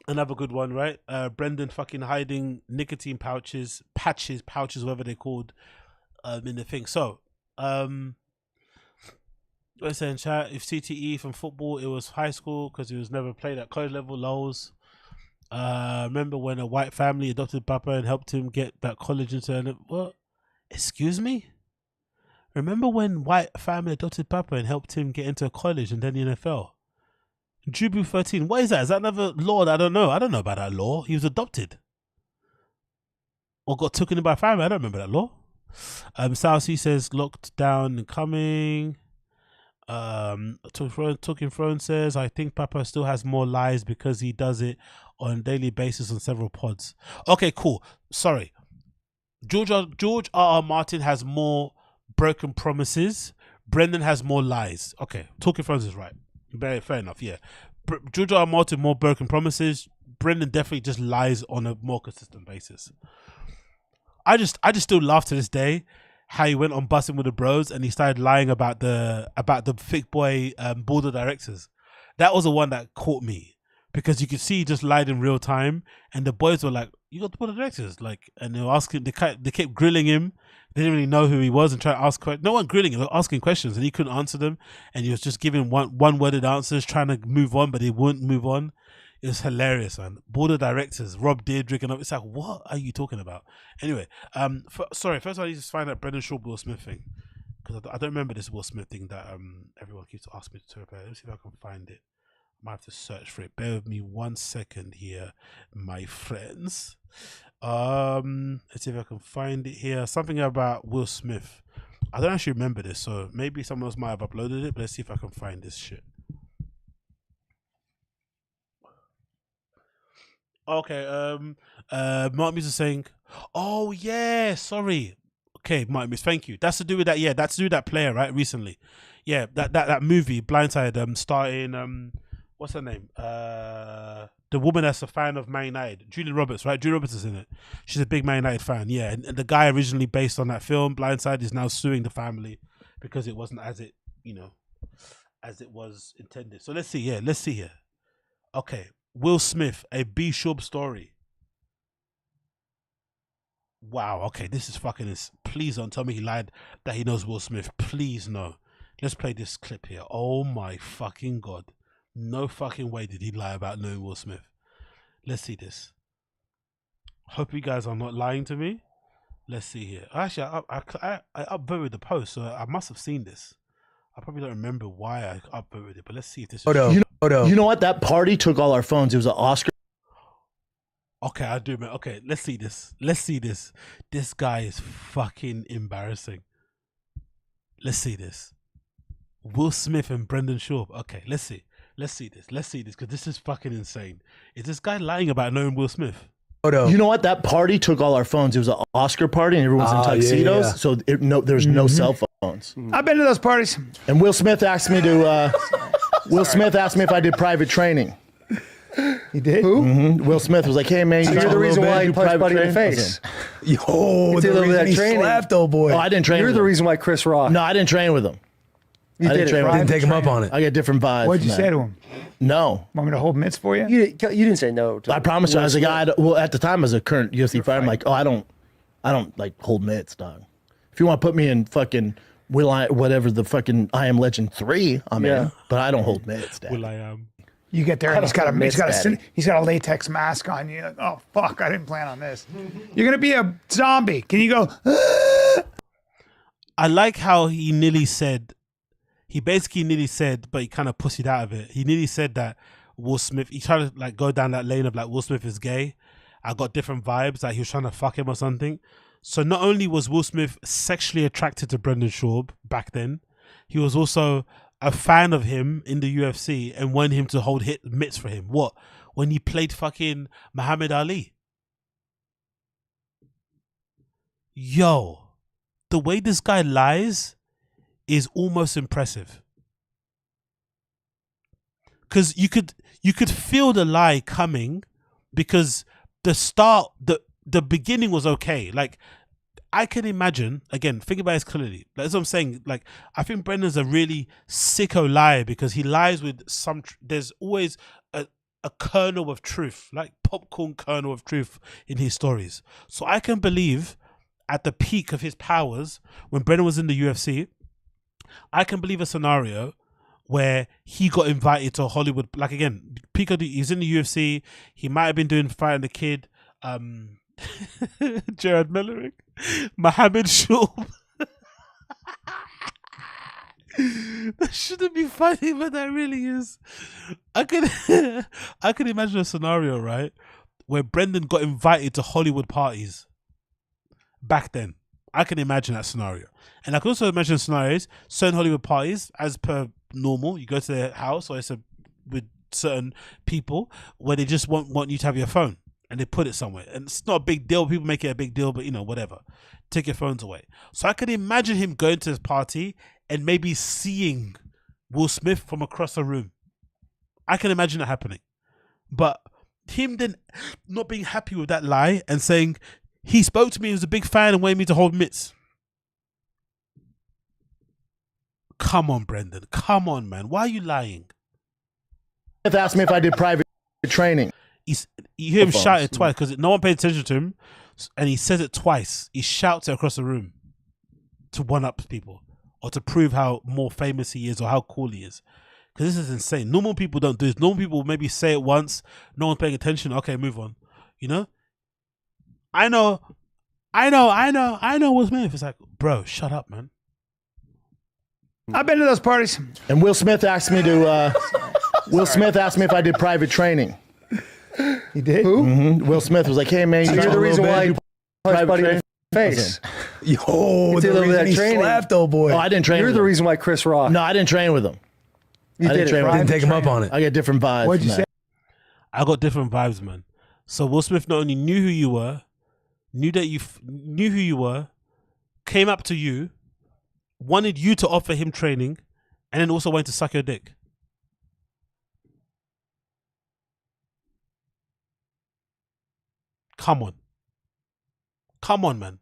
Another good one, right? Brendan fucking hiding nicotine pouches, whatever they're called, in the thing. So, let's say in chat, if CTE from football, it was high school because he was never played at college level. Lows. Remember when a white family adopted Papa and helped him get that college into what? Excuse me? Remember when white family adopted Papa and helped him get into a college and then the NFL? Jubu 13. What is that? Is that another law that I don't know? I don't know about that law. He was adopted. Or got taken in by family. I don't remember that law. South Sea says locked down and coming. Talking Throne says, I think Papa still has more lies because he does it on a daily basis on several pods. Okay, cool. Sorry. George R.R. Martin has more broken promises. Brendan has more lies. Okay, Talking Thrones is right. Fair enough, yeah. George R. R. Martin more broken promises. Brendan definitely just lies on a more consistent basis. I just still laugh to this day how he went on Bussin' with the Bros and he started lying about the thick boy board of directors. That was the one that caught me because you could see he just lied in real time, and the boys were like, "You got the board of directors?" Like, and they were asking, they kept grilling him. They didn't really know who he was and trying to ask questions. No one grilling him, asking questions, and he couldn't answer them. And he was just giving one-worded answers, trying to move on, but he wouldn't move on. It was hilarious, man. Board of directors, Rob Deirdre, and it's like, what are you talking about? Anyway, sorry. First, I need to find out Brendan Schaub Will Smith thing because I don't remember this Will Smith thing that everyone keeps asking me to repair. Let's see if I can find it. I might have to search for it. Bear with me 1 second here, my friends. Let's see if I can find it here. Something about Will Smith. I don't actually remember this, so maybe someone else might have uploaded it, but let's see if I can find this shit. Okay, Mark Muse is saying, oh yeah, sorry. Okay, Mark Muse, thank you. That's to do with that, yeah, that's to do with that player, right, recently. Yeah, that movie, Blindside, starring what's her name? The woman that's a fan of Man United, Julia Roberts, right? Julia Roberts is in it. She's a big Man United fan, yeah. And the guy originally based on that film, Blindside, is now suing the family because it wasn't as it, as it was intended. So let's see, yeah, let's see here. Okay, Will Smith, a B. Schaub story. Wow, okay, this is fucking. Please don't tell me he lied that he knows Will Smith. Please no. Let's play this clip here. Oh my fucking god. No fucking way did he lie about knowing Will Smith. Let's see this. Hope you guys are not lying to me. Let's see here. Actually, I upvoted the post, so I must have seen this. I probably don't remember why I upvoted it, but let's see if this is You know what? That party took all our phones. It was an Oscar. Okay, I do, man. Okay, let's see this. Let's see this. This guy is fucking embarrassing. Let's see this. Will Smith and Brendan Schaub. Okay, let's see. Let's see this. Let's see this, because this is fucking insane. Is this guy lying about knowing Will Smith? You know what? That party took all our phones. It was an Oscar party, and everyone's in tuxedos, yeah. so there's no cell phones. I've been to those parties. And Will Smith asked me to. Will Smith asked me if I did private training. He did? Who? Will Smith was like, "Hey man, So you're the reason why he punched Buddy in the face. Yo, the reason he slapped old boy. Oh, I didn't train. You're with the him. reason why Chris Rock. No, I didn't train with him. You did it, right? Didn't take him up on it. I get different vibes. What'd you from say that. to him? No. Want me to hold mitts for you? You didn't say no. I promised you. I was like, well, at the time, as a current UFC fighter, I'm like, oh, I don't like hold mitts, dog. If you want to put me in fucking whatever the fucking I Am Legend 3, I'm in. But I don't hold mitts, dad. Will I am? You get there and he's got a latex mask on. You like, oh fuck, I didn't plan on this. You're gonna be a zombie. Can you go? I like how he nearly said he basically nearly said, but he kind of pussied out of it. He nearly said that Will Smith, he tried to like go down that lane of like Will Smith is gay. I got different vibes, like he was trying to fuck him or something. So not only was Will Smith sexually attracted to Brendan Schaub back then, he was also a fan of him in the UFC and wanted him to hold mitts for him. What? When he played fucking Muhammad Ali. Yo, the way this guy lies is almost impressive. Because you could feel the lie coming, because the beginning was okay. Like, I can imagine, again, think about this clearly. That's what I'm saying. Like, I think Brendan's a really sicko liar, because he lies with there's always a kernel of truth, like popcorn kernel of truth in his stories. So I can believe at the peak of his powers, when Brendan was in the UFC, I can believe a scenario where he got invited to Hollywood. Like, again, peak of he's in the UFC. He might have been doing Fighting the Kid. Jared Mellerick, Mohammed Schaub. That shouldn't be funny, but that really is. I could imagine a scenario, right, where Brendan got invited to Hollywood parties back then. I can imagine that scenario. And I can also imagine scenarios, certain Hollywood parties, as per normal, you go to their house, or it's with certain people where they just want you to have your phone, and they put it somewhere. And it's not a big deal. People make it a big deal, but you know, whatever. Take your phones away. So I could imagine him going to this party and maybe seeing Will Smith from across the room. I can imagine that happening. But him then not being happy with that lie and saying, he spoke to me, he was a big fan and wanted me to hold mitts. Come on, Brendan. Come on, man. Why are you lying? Smith asked me if I did private training. You hear him shout it twice because no one paid attention to him, and he says it twice. He shouts it across the room to one-up people, or to prove how more famous he is or how cool he is. Because this is insane. Normal people don't do this. Normal people maybe say it once, no one's paying attention. Okay, move on. You know? I know Will Smith. It's like, bro, shut up, man. I've been to those parties. And Will Smith asked me to. Will Smith asked me if I did private training. He did. Who? Mm-hmm. Will Smith was like, "Hey man, so you're the reason why you punched Buddy in the face." Yo, the reason he slapped old boy. Oh, I didn't train. You're with the him. reason why Chris Rock. No, I didn't train with him. You didn't take him up on it. I get different vibes. What'd you say? I got different vibes, man. So Will Smith not only knew who you were, knew who you were, came up to you, wanted you to offer him training, and then also wanted to suck your dick. Come on. Come on, man.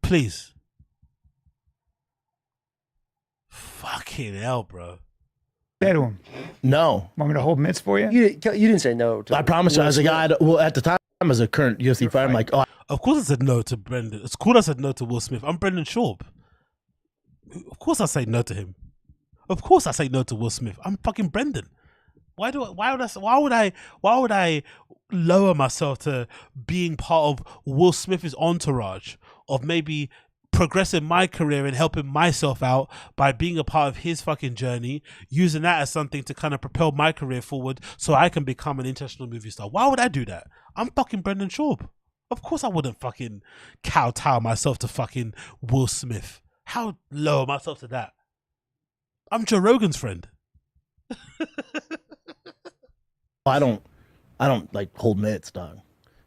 Please. Fucking hell, bro. Say to him. No. Want me to hold mitts for you? You didn't say no. I promise you, as a guy, well, at the time, as a current UFC fighter, I'm like, oh. Of course I said no to Brendan. It's cool I said no to Will Smith. I'm Brendan Schaub. Of course I say no to him. Of course I say no to Will Smith. I'm fucking Brendan. Why would I lower myself to being part of Will Smith's entourage of maybe progressing my career and helping myself out by being a part of his fucking journey, using that as something to kind of propel my career forward so I can become an international movie star? Why would I do that? I'm fucking Brendan Schaub. Of course I wouldn't fucking kowtow myself to fucking Will Smith. How lower myself to that? I'm Joe Rogan's friend. I don't like hold mitts, dog.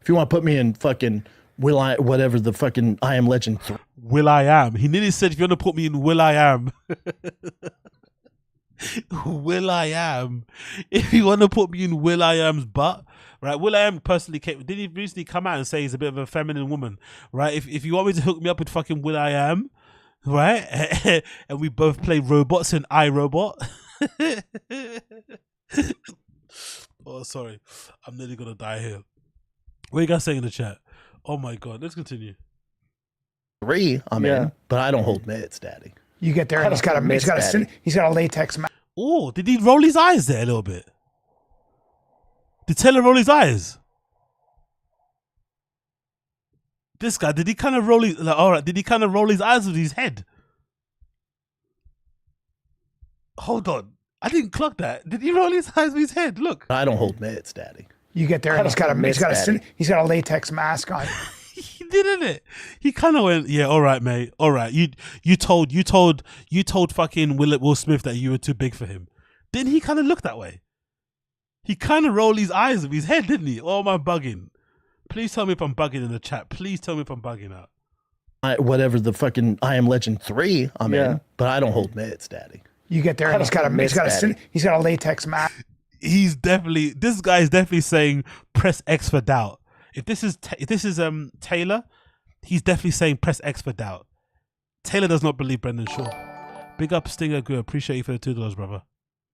If you want to put me in fucking whatever the fucking I Am Legend. Will I Am. He nearly said, if you want to put me in Will I Am. Will I Am. If you want to put me in Will I Am's butt, right? Will I Am personally did he recently come out and say he's a bit of a feminine woman, right? If you want me to hook me up with fucking Will I Am, right? And we both play robots in iRobot. Oh, sorry. I'm nearly going to die here. What are you guys saying in the chat? Oh my God. Let's continue. I'm in, but I don't hold mitts, daddy. You get there and he's got a latex mask. Oh, did he roll his eyes there a little bit? Did Taylor roll his eyes? This guy, did he kind of roll his, like, all right, did he kind of roll his eyes with his head? Hold on. I didn't clock that. Did he roll his eyes with his head? Look. I don't hold mitts, Daddy. You get there and he's got a latex mask on. He didn't it. He kind of went, yeah, all right, mate, all right. You told fucking Will Smith that you were too big for him. Didn't he kind of look that way? He kind of rolled his eyes with his head, didn't he? Oh, am I bugging? Please tell me if I'm bugging in the chat. Please tell me if I'm bugging out. Whatever the fucking I Am Legend 3 I'm in, but I don't hold mitts, Daddy. You get there and he's got a latex mask. This guy is definitely saying press X for doubt. If this is Taylor, he's definitely saying press X for doubt. Taylor does not believe Brendan Shaw. Big up Stinger Good. Appreciate you for the $2, brother.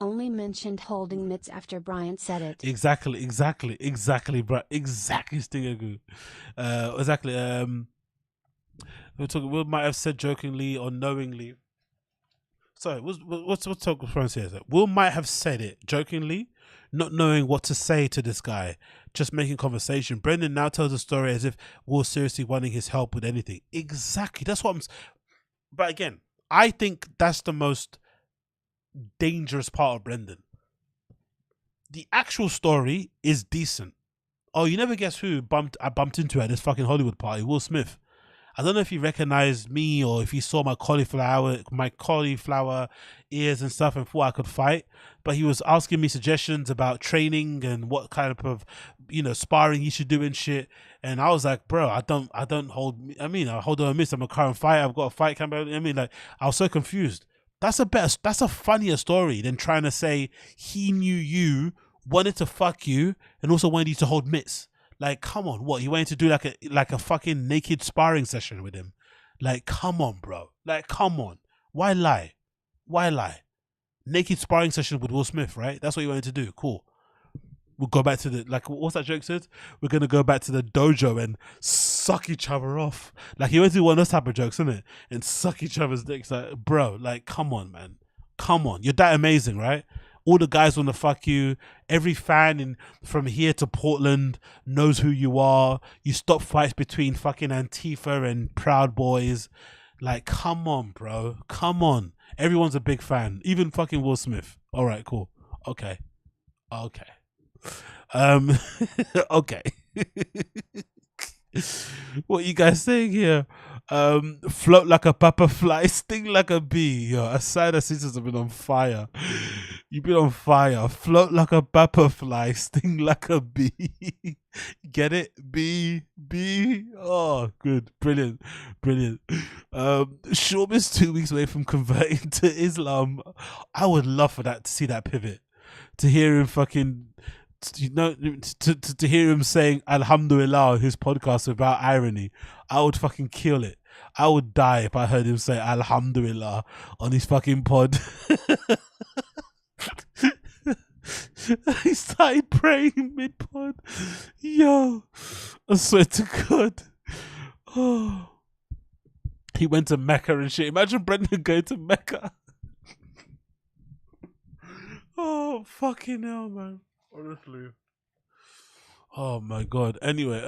Only mentioned holding mitts after Brian said it. Exactly, bro. Exactly, Stinger Good. Exactly. We might have said jokingly or knowingly. Sorry, what's talk from here? Will might have said it jokingly, not knowing what to say to this guy, just making conversation. Brendan now tells the story as if Will seriously wanting his help with anything. Exactly, that's what I'm. But again, I think that's the most dangerous part of Brendan. The actual story is decent. Oh, you never guess who I bumped into at this fucking Hollywood party? Will Smith. I don't know if he recognized me or if he saw my cauliflower ears and stuff and thought I could fight. But he was asking me suggestions about training and what kind of, sparring he should do and shit. And I was like, bro, I hold on a miss. I'm a current fighter. I've got a fight campaign. I was so confused. That's a funnier story than trying to say he knew you, wanted to fuck you, and also wanted you to hold mitts. Like, come on, what? You wanted to do like a fucking naked sparring session with him? Like, come on, bro. Like, come on. Why lie? Naked sparring session with Will Smith, right? That's what you wanted to do. Cool. We'll go back to what's that joke said? We're going to go back to the dojo and suck each other off. Like, you went to do one of those type of jokes, isn't it? And suck each other's dicks. Like, bro, like, come on, man. Come on. You're that amazing, right? All the guys want to fuck you. Every fan from here to Portland knows who you are. You stop fights between fucking Antifa and Proud Boys. Like, come on, bro. Come on. Everyone's a big fan. Even fucking Will Smith. All right, cool. Okay. Okay. What you guys saying here? Float like a butterfly, sting like a bee. Yo, Asada sisters have been on fire. You've been on fire. Float like a butterfly, sting like a bee. Get it? Bee. Oh, good. Brilliant. SCHAUB is 2 weeks away from converting to Islam. I would love for that, to see that pivot. To hear him fucking... to hear him saying Alhamdulillah on his podcast without irony. I would fucking kill it. I would die if I heard him say Alhamdulillah on his fucking pod. He started praying mid-pod. Yo, I swear to God. Oh. He went to Mecca and shit. Imagine Brendan going to Mecca. Oh, fucking hell, man. Honestly. Oh my God. Anyway,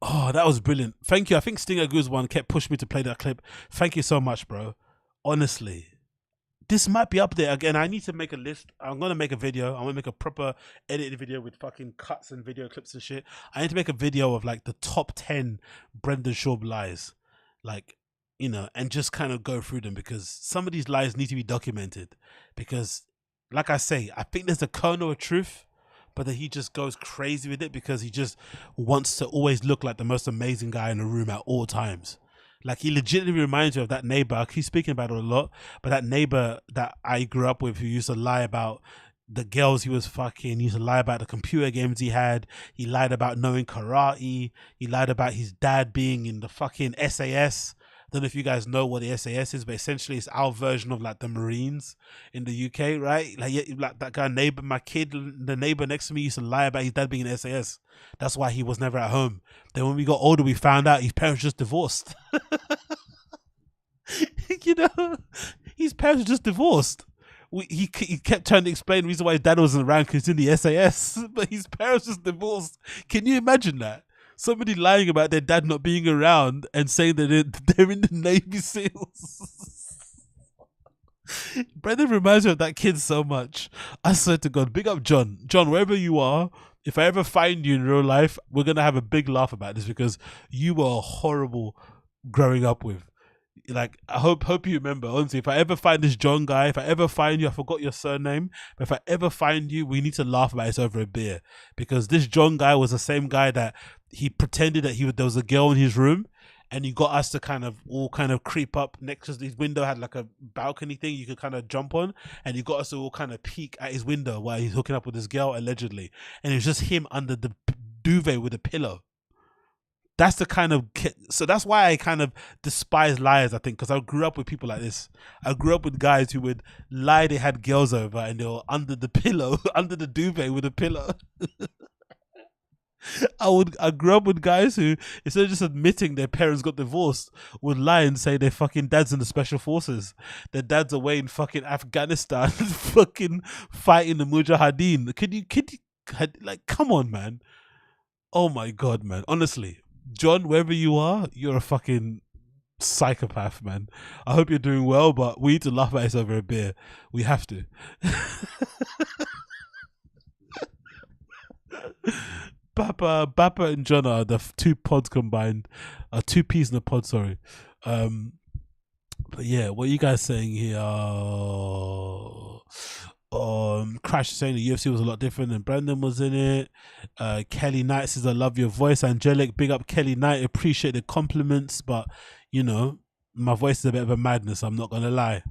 oh, that was brilliant. Thank you. I think Stinger Goose one kept pushing me to play that clip. Thank you so much, bro. Honestly. This might be up there. Again, I need to make a list. I'm going to make a video. I'm going to make a proper edited video with fucking cuts and video clips and shit. I need to make a video of like the top 10 Brendan Schaub lies. Like, and just kind of go through them, because some of these lies need to be documented. Because, like I say, I think there's a kernel of truth, but then he just goes crazy with it because he just wants to always look like the most amazing guy in the room at all times. Like, he legitimately reminds you of that neighbor. I keep speaking about it a lot, but that neighbor that I grew up with who used to lie about the girls he was fucking, he used to lie about the computer games he had, he lied about knowing karate, he lied about his dad being in the fucking SAS. Don't know if you guys know what the SAS is, but essentially it's our version of like the Marines in the UK, right? Like that guy neighbor, the neighbor next to me used to lie about his dad being in SAS. That's why he was never at home. Then when we got older, we found out his parents just divorced. His parents just divorced. He kept trying to explain the reason why his dad wasn't around because he's in the SAS, but his parents just divorced. Can you imagine that? Somebody lying about their dad not being around and saying that they're in the Navy SEALs. Brendan reminds me of that kid so much. I swear to God, big up John. John, wherever you are, if I ever find you in real life, we're gonna have a big laugh about this because you were horrible growing up with. Like, I hope you remember. Honestly, if I ever find this John guy, if I ever find you, I forgot your surname, but if I ever find you, we need to laugh about this over a beer because this John guy was the same guy that he pretended that there was a girl in his room. And he got us to kind of creep up next to his window, had like a balcony thing you could kind of jump on. And he got us to all kind of peek at his window while he's hooking up with this girl, allegedly. And it was just him under the duvet with a pillow. That's the kind of so that's why I kind of despise liars, I think, because I grew up with people like this. I grew up with guys who would lie they had girls over and they were under the pillow, under the duvet with a pillow. I grew up with guys who, instead of just admitting their parents got divorced, would lie and say their fucking dad's in the special forces. Their dad's away in fucking Afghanistan fucking fighting the Mujahideen. Could you like, come on, man. Oh my God, man. Honestly, John, wherever you are, you're a fucking psychopath, man. I hope you're doing well, but we need to laugh at this over a beer. We have to. Bapa and John are the two pods combined, two peas in a pod. Sorry, but yeah, what are you guys saying here? Crash is saying the UFC was a lot different and Brandon was in it. Kelly Knight says I love your voice. Angelic, big up Kelly Knight. Appreciate the compliments, but you know my voice is a bit of a madness. I'm not gonna lie.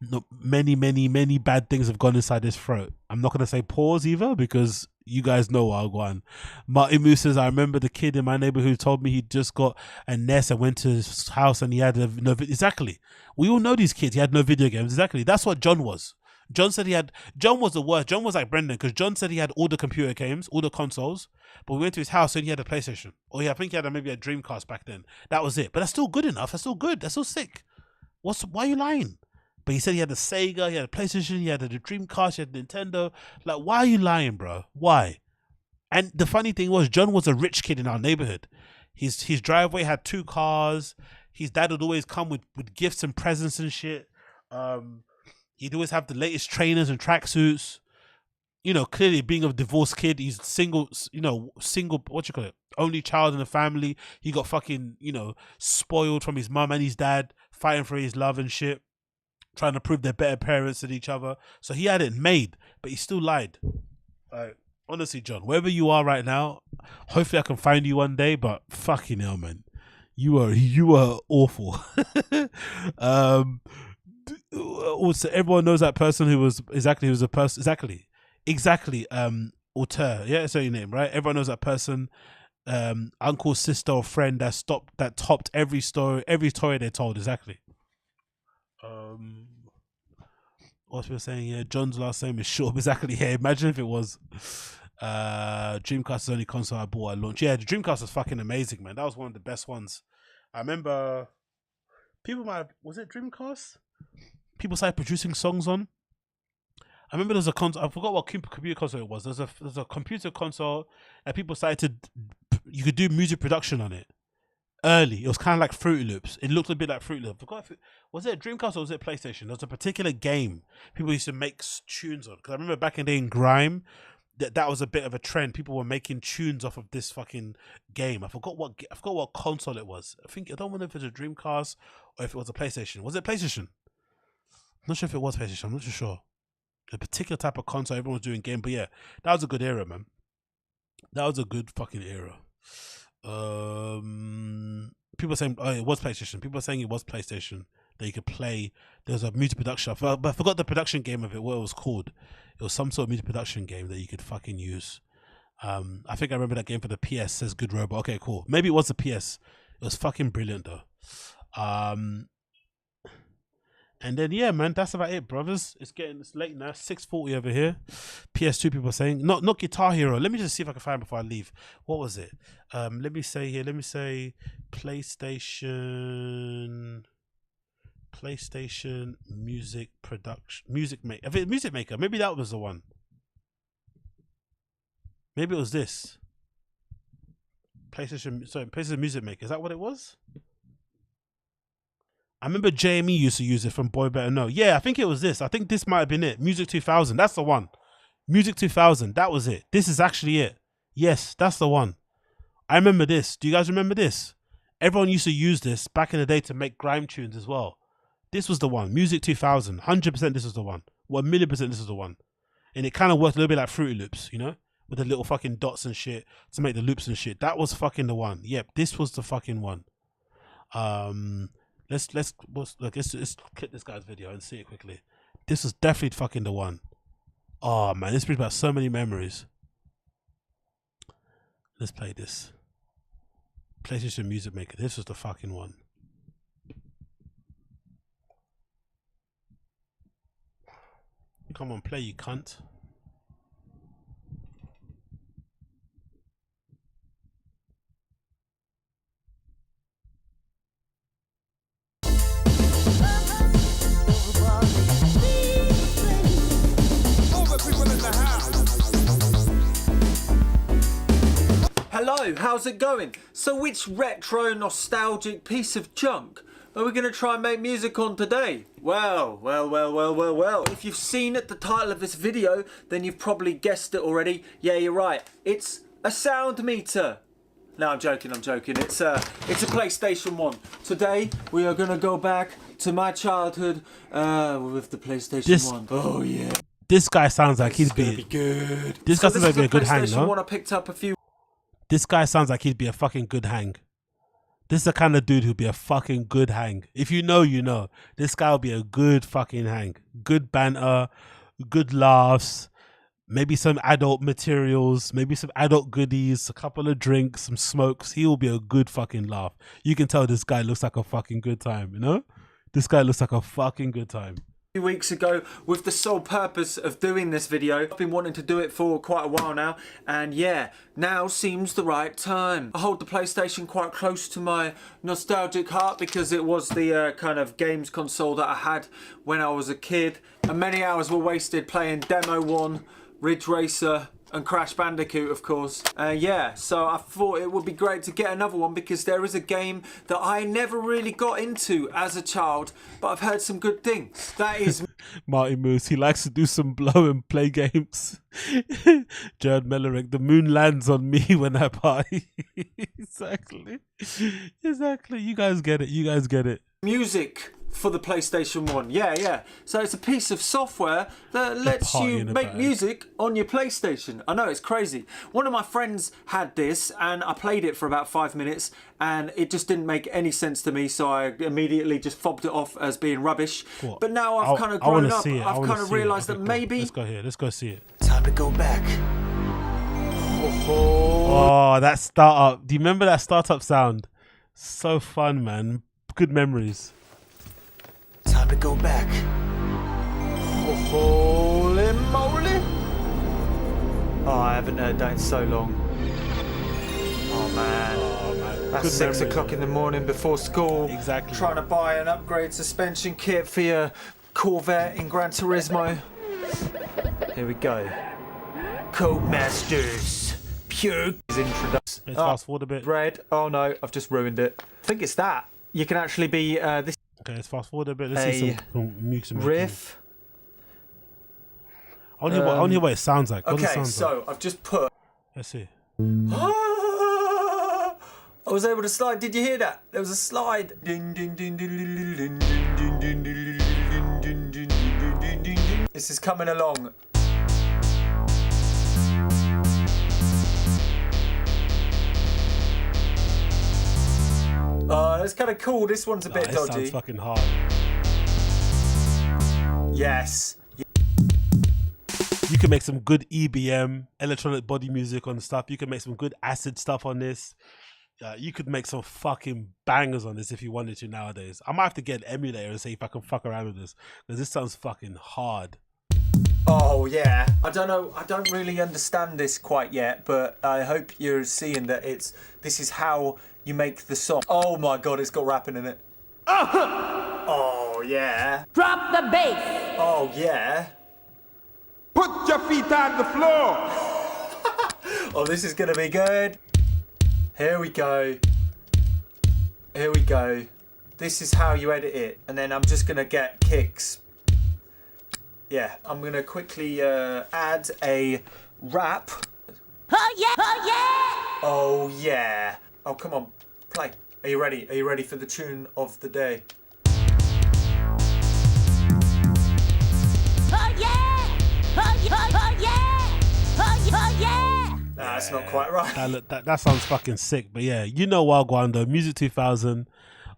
No, many bad things have gone inside his throat. I'm not gonna say pause either because you guys know what I'll go on. Martin Moose says I remember the kid in my neighborhood who told me he just got a NES and went to his house and he had no. Exactly, we all know these kids. He had no video games. Exactly, that's what John was. John said John was the worst. John was like Brendan because John said he had all the computer games, all the consoles, but we went to his house and he had a PlayStation. Or I think he had maybe a Dreamcast back then. That was it. But that's still good enough. That's still good. That's still sick. Why are you lying? But he said he had a Sega, he had a PlayStation, he had a Dreamcast, he had a Nintendo. Like, why are you lying, bro? Why? And the funny thing was, John was a rich kid in our neighborhood. His driveway had 2 cars. His dad would always come with gifts and presents and shit. He'd always have the latest trainers and tracksuits. You know, clearly being a divorced kid, he's single, what you call it? Only child in the family. He got fucking, spoiled from his mum and his dad, fighting for his love and shit. Trying to prove they're better parents than each other. So he had it made, but he still lied. Honestly, John, wherever you are right now, hopefully I can find you one day, but fucking hell, man. You are awful. Also, everyone knows that person who was a person, auteur. Yeah, that's your name, right? Everyone knows that person, uncle, sister, or friend that topped every story they told, exactly. What's people saying here? John's last name is SCHAUB. Exactly. Yeah, imagine if it was. Dreamcast is the only console I bought at launch. Yeah, the Dreamcast was fucking amazing, man. That was one of the best ones. I remember was it Dreamcast? People started producing songs on. I remember there's a console. I forgot what computer console it was. There's a computer console and people started you could do music production on it. Early, it was kind of like Fruity Loops. It looked a bit like Fruity Loops. I forgot if was it Dreamcast or was it PlayStation? There was a particular game people used to make tunes on. Because I remember back in the day in Grime, that was a bit of a trend. People were making tunes off of this fucking game. I forgot what console it was. I don't know if it was a Dreamcast or if it was a PlayStation. Was it PlayStation? I'm not sure if it was PlayStation. I'm not too sure. A particular type of console everyone was doing game, but yeah, that was a good era, man. That was a good fucking era. People saying it was PlayStation. People are saying it was PlayStation that you could play. There was a music production, but I forgot the production game of it. What it was called? It was some sort of music production game that you could fucking use. I think I remember that game for the PS. Says Good Robot. Okay, cool. Maybe it was the PS. It was fucking brilliant though. And then yeah, man, that's about it, brothers. It's late now. 6:40 over here. PS2 people are saying not Guitar Hero. Let me just see if I can find it before I leave. What was it? Let me say here. Let me say PlayStation music production, music maker. Maybe that was the one. Maybe it was this. PlayStation Music Maker. Is that what it was? I remember JME used to use it from Boy Better Know. Yeah, I think it was this. I think this might have been it. Music 2000. That's the one. Music 2000. That was it. This is actually it. Yes, that's the one. I remember this. Do you guys remember this? Everyone used to use this back in the day to make grime tunes as well. This was the one. Music 2000. 100% this was the one. 1,000,000% this is the one. And it kind of worked a little bit like Fruity Loops, you know? With the little fucking dots and shit to make the loops and shit. That was fucking the one. Yep, this was the fucking one. Let's click this guy's video and see it quickly. This was definitely fucking the one. Oh man, this brings back so many memories. Let's play this. PlayStation Music Maker. This was the fucking one. Come on, play, you cunt. Hello, how's it going? So which retro nostalgic piece of junk are we going to try and make music on today? Well, if you've seen the title of this video, then you've probably guessed it already. Yeah, you're right. It's a sound meter. No, I'm joking. It's a PlayStation 1. Today, we are going to go back to my childhood with the PlayStation 1. Oh, yeah. This guy sounds like he'd be good. This guy sounds like he'd be a good hang, PlayStation no? 1 I picked up a few. This guy sounds like he'd be a fucking good hang. This is the kind of dude who'd be a fucking good hang. If you know, you know. This guy will be a good fucking hang. Good banter, good laughs, maybe some adult materials, maybe some adult goodies, a couple of drinks, some smokes. He will be a good fucking laugh. You can tell this guy looks like a fucking good time, you know? This guy looks like a fucking good time. Few weeks ago with the sole purpose of doing this video. I've been wanting to do it for quite a while now, and yeah, now seems the right time. I hold the PlayStation quite close to my nostalgic heart because it was the kind of games console that I had when I was a kid, and many hours were wasted playing Demo 1, Ridge Racer and Crash Bandicoot, of course. Yeah, so I thought it would be great to get another one because there is a game that I never really got into as a child, but I've heard some good things. That is Marty Moose. He likes to do some blow and play games. Jared Mellerick. The moon lands on me when I party. Exactly. You guys get it. music for the PlayStation 1. Yeah. So it's a piece of software that lets you make music on your PlayStation. I know, it's crazy. One of my friends had this and I played it for about 5 minutes and it just didn't make any sense to me, so I immediately just fobbed it off as being rubbish. What? But now I've kind of grown up, I've kind of realised that maybe... Let's go here, let's go see it. Time to go back. Oh, that startup. Do you remember that startup sound? So fun, man. Good memories. Time to go back. Holy moly. Oh, I haven't heard that in so long. Oh man. That's 6 o'clock in the morning before school. Exactly. Trying to buy an upgrade suspension kit for your Corvette in Gran Turismo. Here we go. Codemasters. Pure introduction. Let's fast forward a bit. Red. Oh no, I've just ruined it. I think it's that. You can actually be this. Okay, let's fast forward a bit. Let's see some music. Riff. I want to hear what it sounds like. What does it Okay, sound so like? I've just put. Let's see. I was able to slide. Did you hear that? There was a slide. This is coming along. It's kind of cool. This one's a bit This dodgy. sounds fucking hard. Yes. You can make some good EBM, electronic body music on stuff. You can make some good acid stuff on this. You could make some fucking bangers on this if you wanted to nowadays. I might have to get an emulator and see if I can fuck around with this, because this sounds fucking hard. Oh yeah. I don't know. I don't really understand this quite yet, but I hope you're seeing that this is how you make the song. Oh my god, it's got rapping in it. Oh yeah. Drop the bass. Oh yeah. Put your feet on the floor. Oh, this is gonna be good. Here we go. Here we go. this is how you edit it, and then I'm just gonna get kicks. Yeah, I'm gonna quickly add a rap. Oh yeah! Oh yeah! Oh yeah! Oh come on, play. Are you ready? Are you ready for the tune of the day? Oh yeah! Oh yeah! Oh yeah! Oh yeah! Oh yeah! Nah, that's not quite right. That sounds fucking sick. But yeah, you know Wagwan, Music 2000.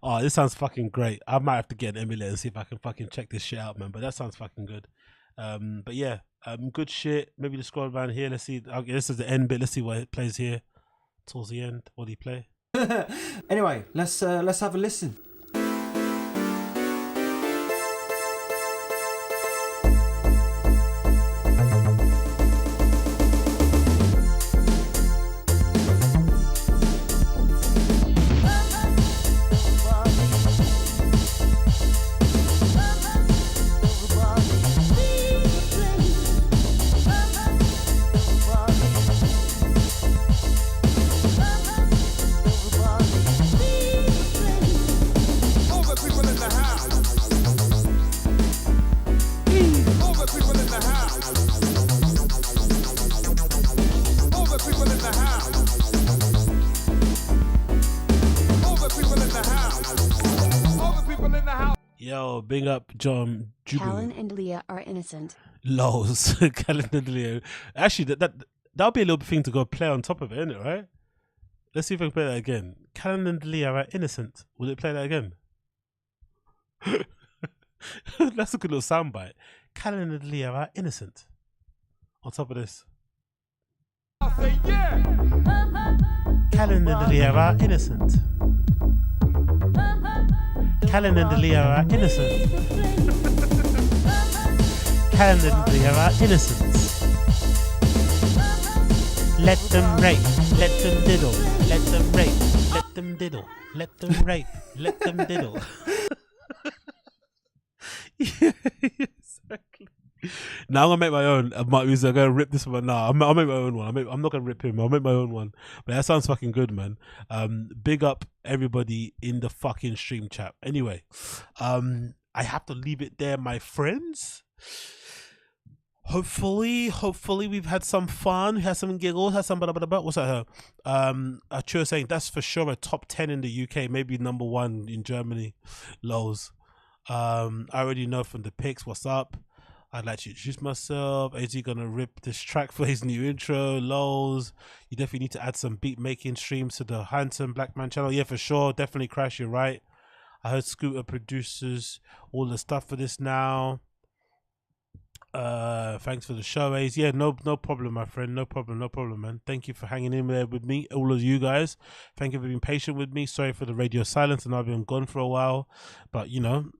Oh, this sounds fucking great. I might have to get an emulator and see if I can fucking check this shit out, man. But that sounds fucking good. But yeah, good shit. Maybe the scroll down here. Let's see. Okay, this is the end bit. Let's see what it plays here. Towards the end. What do you play? Anyway, let's have a listen. Yo, big up John Callen and Leah are innocent. Lols. Callen and Leah. Actually, that'll be a little thing to go play on top of it, isn't it, right? Let's see if I can play that again. Callen and Leah are innocent. Will it play that again? That's a good little soundbite. Callen and Leah are innocent. On top of this. Callen and Leah are innocent. Callen and Leah are innocent. Callen and Leah are innocent. Let them rape, let them diddle, let them rape, let them diddle, let them rape, let them diddle. Yeah, exactly. Now I'm gonna make my own. I'm gonna rip this one. Nah, I'll make my own one. I'm not gonna rip him. I'll make my own one. But that sounds fucking good, man. Big up everybody in the fucking stream chat. Anyway, I have to leave it there, my friends. Hopefully we've had some fun, had some giggles, had some what's that? Achua saying that's for sure a top 10 in the UK, maybe number 1 in Germany. Lols. I already know from the pics. What's up? I'd like to introduce myself. AZ gonna rip this track for his new intro. Lols. You definitely need to add some beat making streams to the Handsome Black Man channel. Yeah, for sure. Definitely, Crash, you're right. I heard Scooter produces all the stuff for this now. Thanks for the show, AZ. Yeah, no problem, my friend. No problem, man. Thank you for hanging in there with me, all of you guys. Thank you for being patient with me. Sorry for the radio silence, and I've been gone for a while, but you know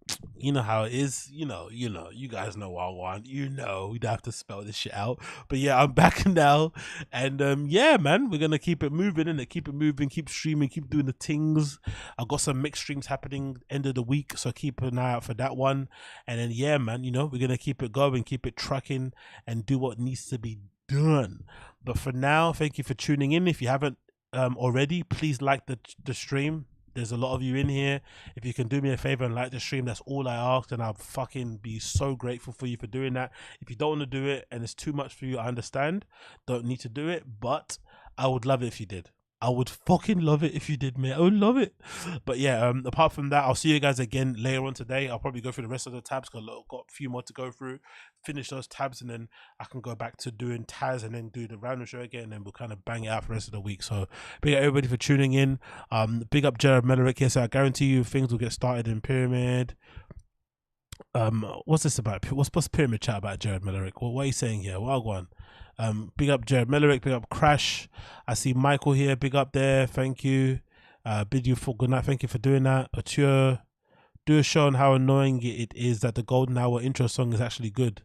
how it is. You guys know what I want. We don't have to spell this shit out. But yeah, I'm back now, and yeah, man, we're gonna keep it moving, and keep it moving, keep streaming, keep doing the things. I've got some mixed streams happening end of the week, so keep an eye out for that one. And then yeah, man, we're gonna keep it going, keep it trucking, and do what needs to be done. But for now, thank you for tuning in. If you haven't already, please like the stream. There's a lot of you in here. If you can do me a favor and like the stream, that's all I ask, and I'll fucking be so grateful for you for doing that. If you don't want to do it and it's too much for you, I understand. Don't need to do it, but I would love it if you did. I would fucking love it if you did, mate. I would love it. But yeah, apart from that, I'll see you guys again later on today. I'll probably go through the rest of the tabs because I've got a few more to go through, finish those tabs, and then I can go back to doing Taz and then do the random show again, and then we'll kind of bang it out for the rest of the week. So big up everybody for tuning in. Big up Jared Mellerick here. So I guarantee you things will get started in Pyramid. What's this about? What's Pyramid chat about, Jared Mellerick? What are you saying here? Wagwan. Big up Jared Mellerick, big up Crash. I see Michael here, big up there, thank you. Bid you for good night, thank you for doing that. Atua, do a show on how annoying it is that the Golden Hour intro song is actually good.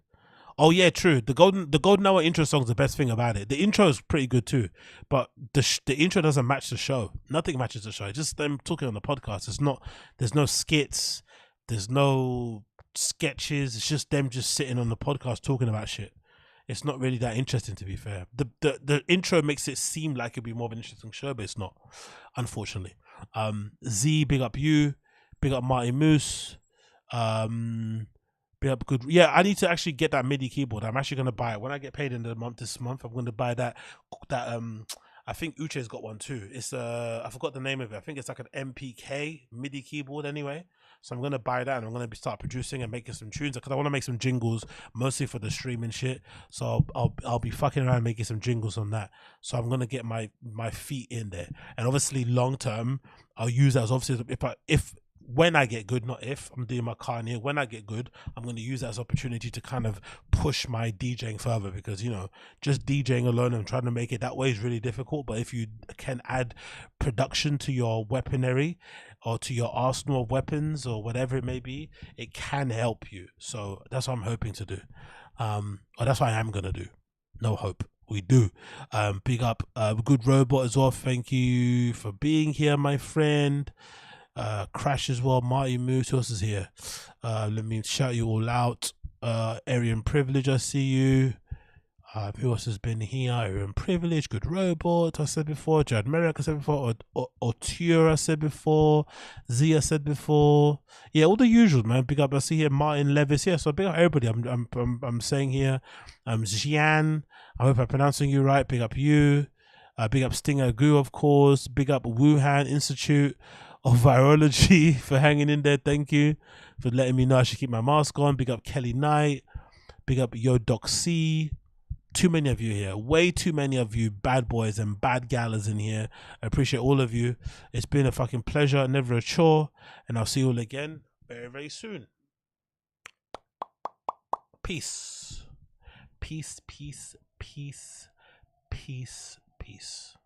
Oh yeah, true. The Golden Hour intro song is the best thing about it. The intro is pretty good too, but the intro doesn't match the show. Nothing matches the show. It's just them talking on the podcast. There's no skits, there's no sketches. It's just them just sitting on the podcast talking about shit. It's not really that interesting, to be fair. The intro makes it seem like it'd be more of an interesting show, but it's not, unfortunately. Z, big up you. Big up Marty Moose. Big up good. Yeah, I need to actually get that MIDI keyboard. I'm actually gonna buy it when I get paid in the month. This month, I'm gonna buy that. I think Uche's got one too. It's I forgot the name of it. I think it's like an MPK MIDI keyboard anyway. So I'm gonna buy that and I'm gonna start producing and making some tunes because I want to make some jingles mostly for the streaming shit. So I'll be fucking around making some jingles on that. So I'm gonna get my feet in there. And obviously long term, I'll use that as obviously if when I get good, not if, I'm doing my Kanye, when I get good, I'm going to use that as opportunity to kind of push my DJing further because, you know, just DJing alone and trying to make it that way is really difficult. But if you can add production to your weaponry or to your arsenal of weapons or whatever it may be, it can help you. So that's what I'm hoping to do. Or that's what I am going to do. No hope. We do. Big up Good Robot as well. Thank you for being here, my friend. Crash as well. Marty Moose, who else is here? Let me shout you all out. Aryan Privilege, I see you. Who else has been here? Aryan Privilege, Good Robot, I said before. Jad Merrick, I said before. Otura, I said before. Zia said before. Yeah, all the usual, man. Big up. I see here Martin Levis. Yeah, so big up everybody. I'm saying here. Xian. I hope I'm pronouncing you right. Big up you. Big up Stinger Goo, of course. Big up Wuhan Institute of Virology for hanging in there. Thank you for letting me know I should keep my mask on. Big up Kelly Knight. Big up Yo Doc C. Too many of you here. Way too many of you bad boys and bad galas in here. I appreciate all of you. It's been a fucking pleasure, never a chore. And I'll see you all again very, very soon. Peace. Peace, peace, peace, peace, peace.